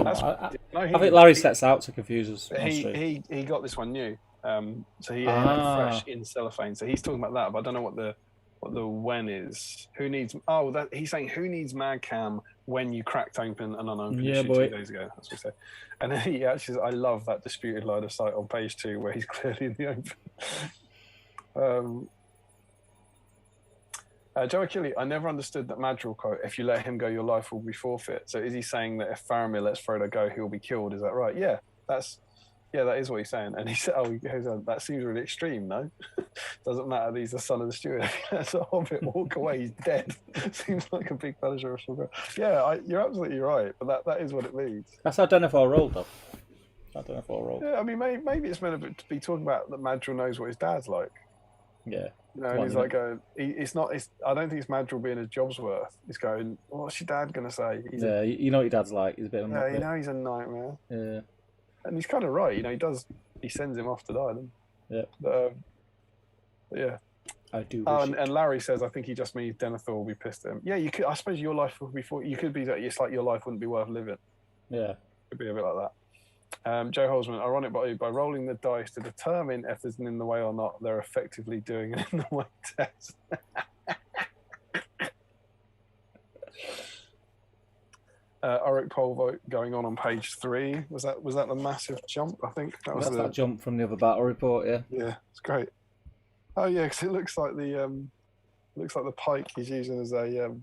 I think Larry sets out to confuse us. He got this one new, so he had fresh in cellophane. So he's talking about that, but I don't know what the when is. Who needs? Oh, that he's saying who needs Mad Cam when you cracked open an unopened issue 2 days ago. That's what he said. And then he actually says, I love that disputed line of sight on page 2 where he's clearly in the open. Joe Achille, I never understood that Madrigal quote, if you let him go, your life will be forfeit. So is he saying that if Faramir lets Frodo go, he'll be killed? Is that right? Yeah, that is what he's saying. And he said, that seems really extreme, no? Doesn't matter that he's the son of the steward. If he lets a hobbit walk away, he's dead. Seems like a big punishment. Yeah, you're absolutely right, but that is what it means. That's how Denethor rolled, though. Yeah, I mean, maybe it's meant to be talking about that Madrigal knows what his dad's like. Yeah. You know, and he's like going, I don't think it's Madrigal being his job's worth. He's going, what's your dad going to say? You know what your dad's like. He's a bit of a nightmare. You know he's a nightmare. Yeah. And he's kind of right. You know, he sends him off to die then. Yeah. But yeah. I do. And Larry says, I think he just means Denethor will be pissed at him. Yeah, you could. I suppose your life will be. You could be that it's like your life wouldn't be worth living. Yeah. Could be a bit like that. Joe Holzman, ironic, by rolling the dice to determine if there's an in the way or not, they're effectively doing an in the way test. Oric poll vote going on page 3. Was that the massive jump? I think that's that jump from the other battle report. Yeah. Yeah, it's great. Oh yeah, because it looks like the pike he's using as a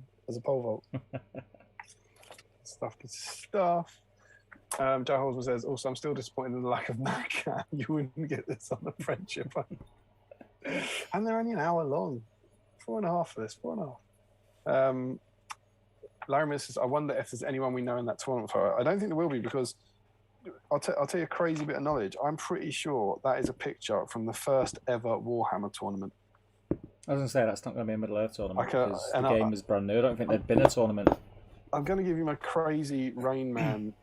pole vault. Good stuff. Joe Holzman says, also, I'm still disappointed in the lack of Mad Cam. You wouldn't get this on the friendship one. And they're only an hour long. 4.5 for this, 4.5. Larry Miller says, I wonder if there's anyone we know in that tournament photo. I don't think there will be because I'll tell you a crazy bit of knowledge. I'm pretty sure that is a picture from the first ever Warhammer tournament. I was going to say that's not going to be a Middle-earth tournament because the game was brand new. I don't think there'd been a tournament. I'm going to give you my crazy Rain Man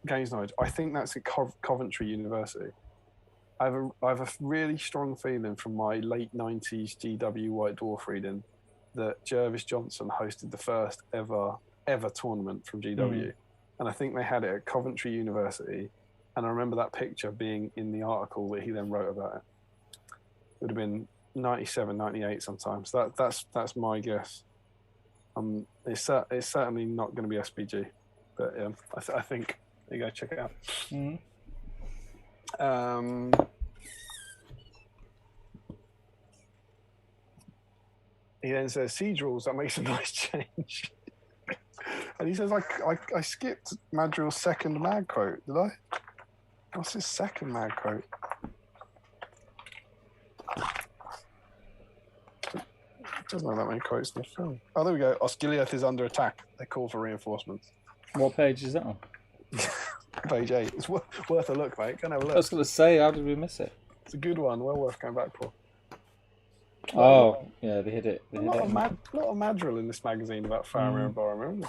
games knowledge. I think that's at Coventry University. I have a really strong feeling from my late 90s GW White Dwarf reading that Jervis Johnson hosted the first ever tournament from GW. And I think they had it at Coventry University. And I remember that picture being in the article that he then wrote about it. It would have been 97, 98 sometimes. That's my guess. It's certainly not going to be SBG. But I think, there you go, check it out. He then says, siege rules, that makes a nice change. And he says, I skipped Madril's second mad quote, did I? What's his second mad quote? Doesn't have that many quotes in the film. Oh, there we go. Osgiliath is under attack. They call for reinforcements. What page is that on? Page 8. It's worth a look, mate. Go and have a look. I was going to say, how did we miss it? It's a good one. Well worth going back for. Oh, yeah, they hit it. A lot of Madril in this magazine about Faramir and Boromir.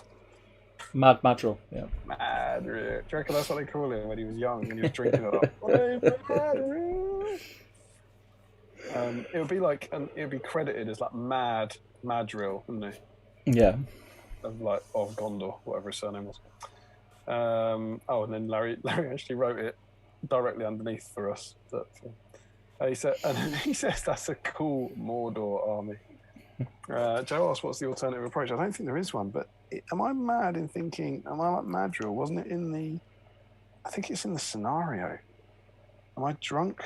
Mad Madril, yeah. Madril. Do you reckon that's what they call him when he was young and he was drinking a lot? Madril. It would be like, it would be credited as like Madril, wouldn't it? Yeah. Of Gondor, whatever his surname was. And then Larry actually wrote it directly underneath for us. He says that's a cool Mordor army. Joe asked, "What's the alternative approach?" I don't think there is one, but am I mad in thinking? Am I like Madril? Wasn't it in the? I think it's in the scenario. Am I drunk?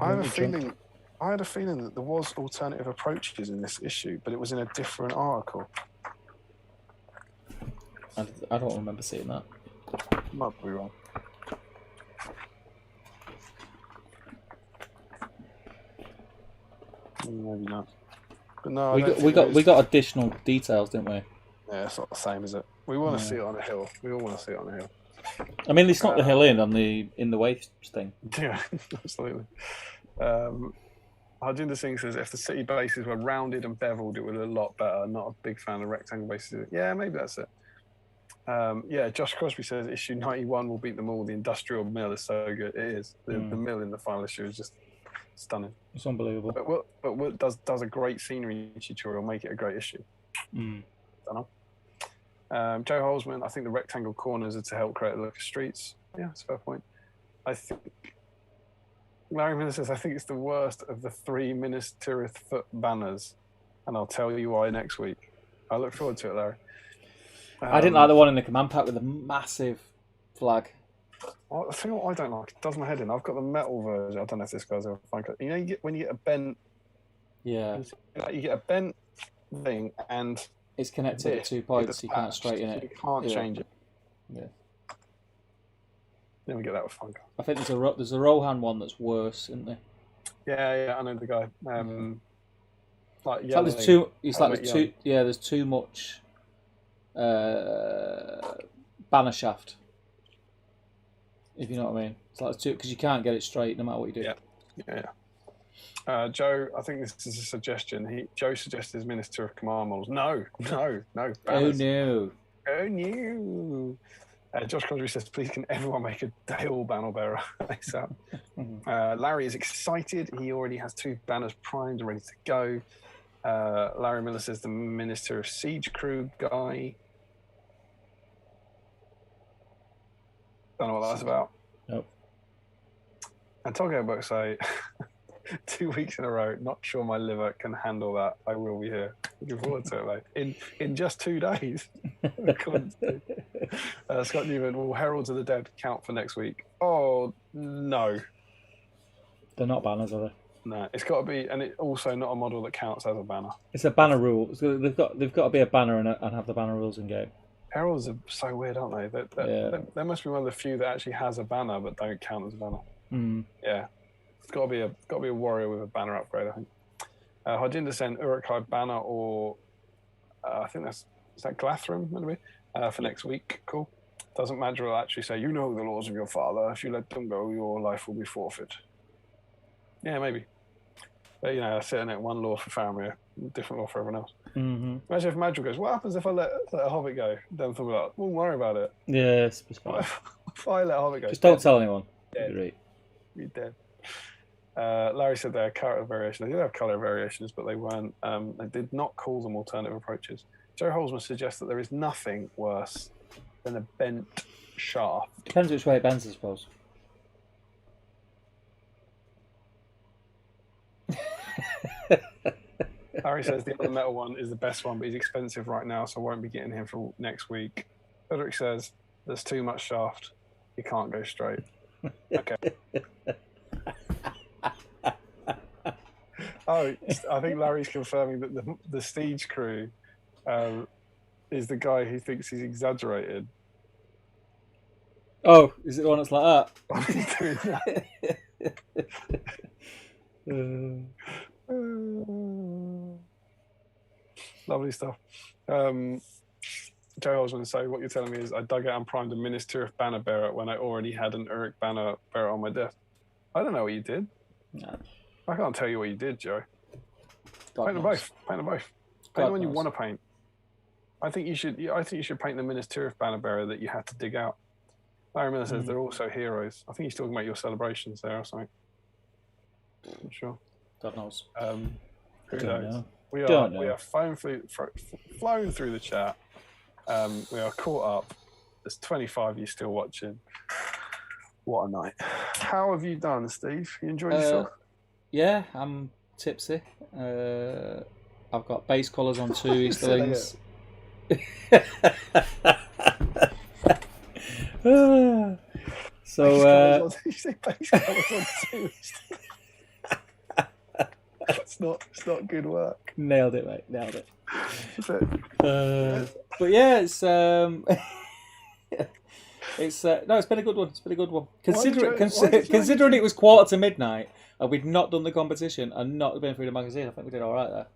I had a feeling that there was alternative approaches in this issue, but it was in a different article. I don't remember seeing that. Might be wrong. Maybe not. But no, we got additional details, didn't we? Yeah, it's not the same, is it? We want to see it on a hill. We all want to see it on a hill. I mean, it's not the hill in the waste thing. Yeah, absolutely. Harjinder Singh says if the city bases were rounded and beveled, it would look a lot better. Not a big fan of rectangle bases. Yeah, maybe that's it. Josh Crosby says issue 91 will beat them all. The industrial mill is so good. It is. The mill in the final issue is just stunning. It's unbelievable. But what does a great scenery tutorial make it a great issue? Don't know. Joe Holzman, I think the rectangle corners are to help create a look of streets. Yeah, that's a fair point. I think Larry Miller says, I think it's the worst of the 3 Minas Tirith foot banners, and I'll tell you why next week. I look forward to it, Larry. I didn't like the one in the command pack with the massive flag. I think what I don't like, it does my head in. I've got the metal version. I don't know if this guy's ever find it. You know, when you get a bent, you get a bent thing, and it's connected at 2 points. You can't straighten it. You can't change it. Yeah. Then we get that with Funko. I think there's a Rohan one that's worse, isn't there? Yeah, I know the guy. Like it's like there's too. It's like there's too. Yeah, there's too much banner shaft. If you know what I mean. It's like too, because you can't get it straight no matter what you do. Yeah. Joe, I think this is a suggestion. Joe suggested his Minister of Command models. No. Banners. Oh no. Josh Crosby says, please can everyone make a Dale banner bearer? Larry is excited. He already has 2 banners primed and ready to go. Larry Miller says the Minister of Siege Crew guy. Don't know what that's about. Nope. And Togo Buck say 2 weeks in a row, not sure my liver can handle that. I will be here. Looking forward to it, mate. In just 2 days. Scott Newman, will Heralds of the Dead count for next week? Oh, no. They're not banners, are they? No, it's got to be, and it's also not a model that counts as a banner. It's a banner rule. They've got to be a banner and have the banner rules in game. Heralds are so weird, aren't they? There must be one of the few that actually has a banner but don't count as a banner. Yeah, it's got to be a warrior with a banner upgrade, I think. Harjinder sent Uruk-hai banner, or I think is that Glathram, maybe, for next week. Cool. Doesn't Madril actually say, you know the laws of your father, if you let them go, your life will be forfeit? Yeah, maybe. But, you know, that's it, innit? One law for Faramir, different law for everyone else. Imagine if Madril goes, what happens if I let a hobbit go? Then they'll be like, won't worry about it. Yeah, if I let a hobbit go. Just don't tell anyone. Dead. Great. You're dead. Larry said they had character variations. They did have colour variations, but they weren't. They did not call them alternative approaches. Joe Holzman suggests that there is nothing worse than a bent shaft. Depends which way it bends, I suppose. Larry says the other metal one is the best one, but he's expensive right now, so I won't be getting him for next week. Frederick says there's too much shaft. You can't go straight. Okay. Oh, I think Larry's confirming that the stage crew is the guy who thinks he's exaggerated. Oh, is it the one that's like He's doing that. Lovely stuff. Joe, I was going to say, what you're telling me is I dug out and primed a Minas Tirith banner bearer when I already had an Uruk banner bearer on my desk. I don't know what you did. No. I can't tell you what you did, Joe. Paint them both. Paint them both. Paint God the one you knows. want to paint. I think you should paint the Minas Tirith banner bearer that you had to dig out. Larry Miller says they're also heroes. I think he's talking about your celebrations there or something. I'm sure. God knows. Who Don't knows? know. We are flown through the chat. We are caught up. There's 25 of you still watching. What a night. How have you done, Steve? You enjoyed yourself? Yeah, I'm tipsy. I've got base colours on 2 Easterlings. So you say base colours on 2 It's not good work. Nailed it, mate. Nailed it. But yeah, it's it's been a good one. It's been a good one. Considering it was 1:45 and we'd not done the competition and not been through the magazine, I think we did all right there.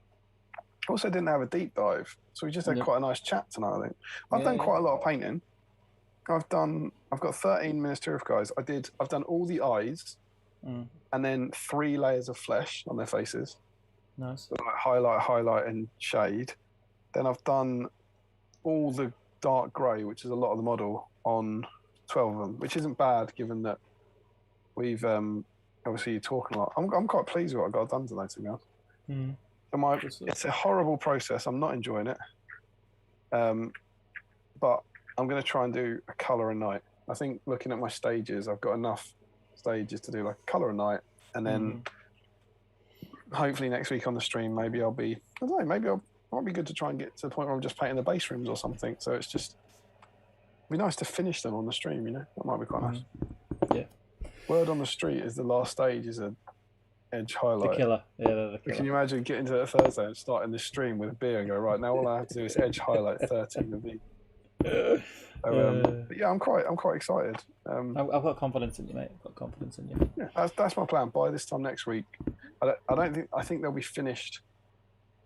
Also didn't have a deep dive, so we just had quite a nice chat tonight. I think I've done quite a lot of painting. I've got 13 Minas Tirith guys. I've done all the eyes, and then 3 layers of flesh on their faces. Nice. So like highlight, and shade. Then I've done all the dark grey, which is a lot of the model, on 12 of them, which isn't bad given that we've obviously talking a lot. I'm quite pleased with what I got done tonight, to be honest. It's a horrible process. I'm not enjoying it. But I'm going to try and do a colour a night. I think looking at my stages, I've got enough stages to do like a colour a night, and then hopefully next week on the stream, maybe I'll be, I don't know, might be good to try and get to the point where I'm just painting the base rooms or something. So it's just, it'd be nice to finish them on the stream, you know? That might be quite nice. Yeah. Word on the street is the last stage is a edge highlight. The killer. Yeah, the killer. Can you imagine getting to that Thursday and starting the stream with a beer and go, right, now all I have to do is edge highlight 13 of these. But yeah, I'm quite excited. I've got confidence in you, mate. I've got confidence in you. Yeah, that's my plan. By this time next week, I think they'll be finished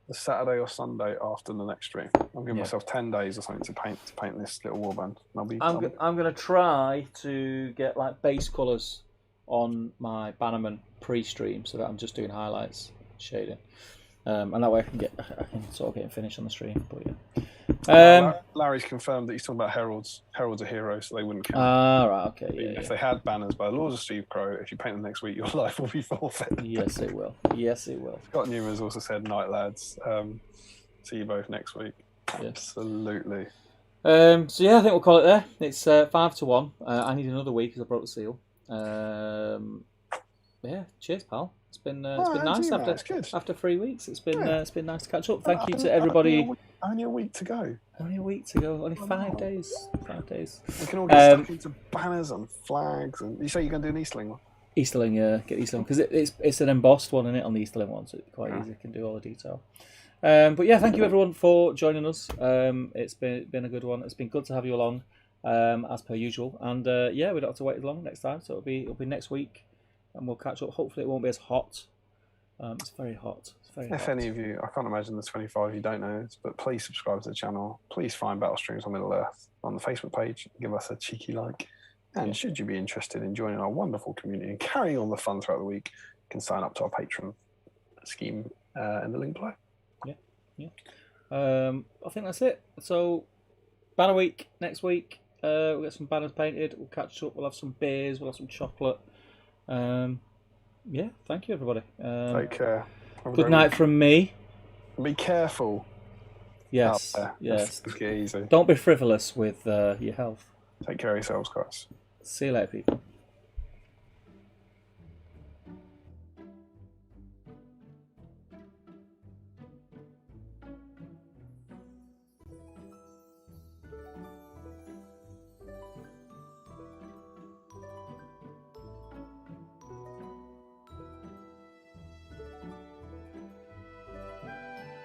the Saturday or Sunday after the next stream. I'm giving myself 10 days or something to paint this little warband. I'm going to try to get like base colours on my Bannerman pre-stream so that I'm just doing highlights, shading, and that way I can sort of get it finished on the stream. But yeah. Larry's confirmed that he's talking about heralds. Heralds are heroes, so they wouldn't count. Right, okay, yeah. If they had banners by the laws of Steve Crow, if you paint them next week, your life will be forfeit. Yes, it will. Yes, it will. Scott Newman has also said, night lads. See you both next week. Yeah. Absolutely. So yeah, I think we'll call it there. It's 5-1. I need another week because I broke the seal. Yeah, cheers, pal. It's been nice after 3 weeks. It's been nice to catch up. Thank you to everybody. Only a week to go. Only 5 days. 5 days. We can all get stuck into banners and flags. And you say you're going to do an Easterling one? Easterling, yeah, get Easterling because it's an embossed one, isn't it, on the Easterling one, so it's quite easy. You can do all the detail. But yeah, thank you everyone for joining us. It's been a good one. It's been good to have you along, as per usual. And yeah, we don't have to wait as long next time, so it'll be next week, and we'll catch up. Hopefully, it won't be as hot. It's very hot. If any of you, I can't imagine the 25 you don't know this, but please subscribe to the channel. Please find Battle Streams on Middle Earth on the Facebook page. Give us a cheeky like. And should you be interested in joining our wonderful community and carrying on the fun throughout the week, you can sign up to our Patreon scheme in the link below. Yeah. I think that's it. So, Banner Week next week. We'll get some banners painted. We'll catch up. We'll have some beers. We'll have some chocolate. Yeah, thank you, everybody. Take care. Good night from me. Be careful. Yes. Out there. Yes. Let's get easy. Don't be frivolous with your health. Take care of yourselves, guys. See you later, people.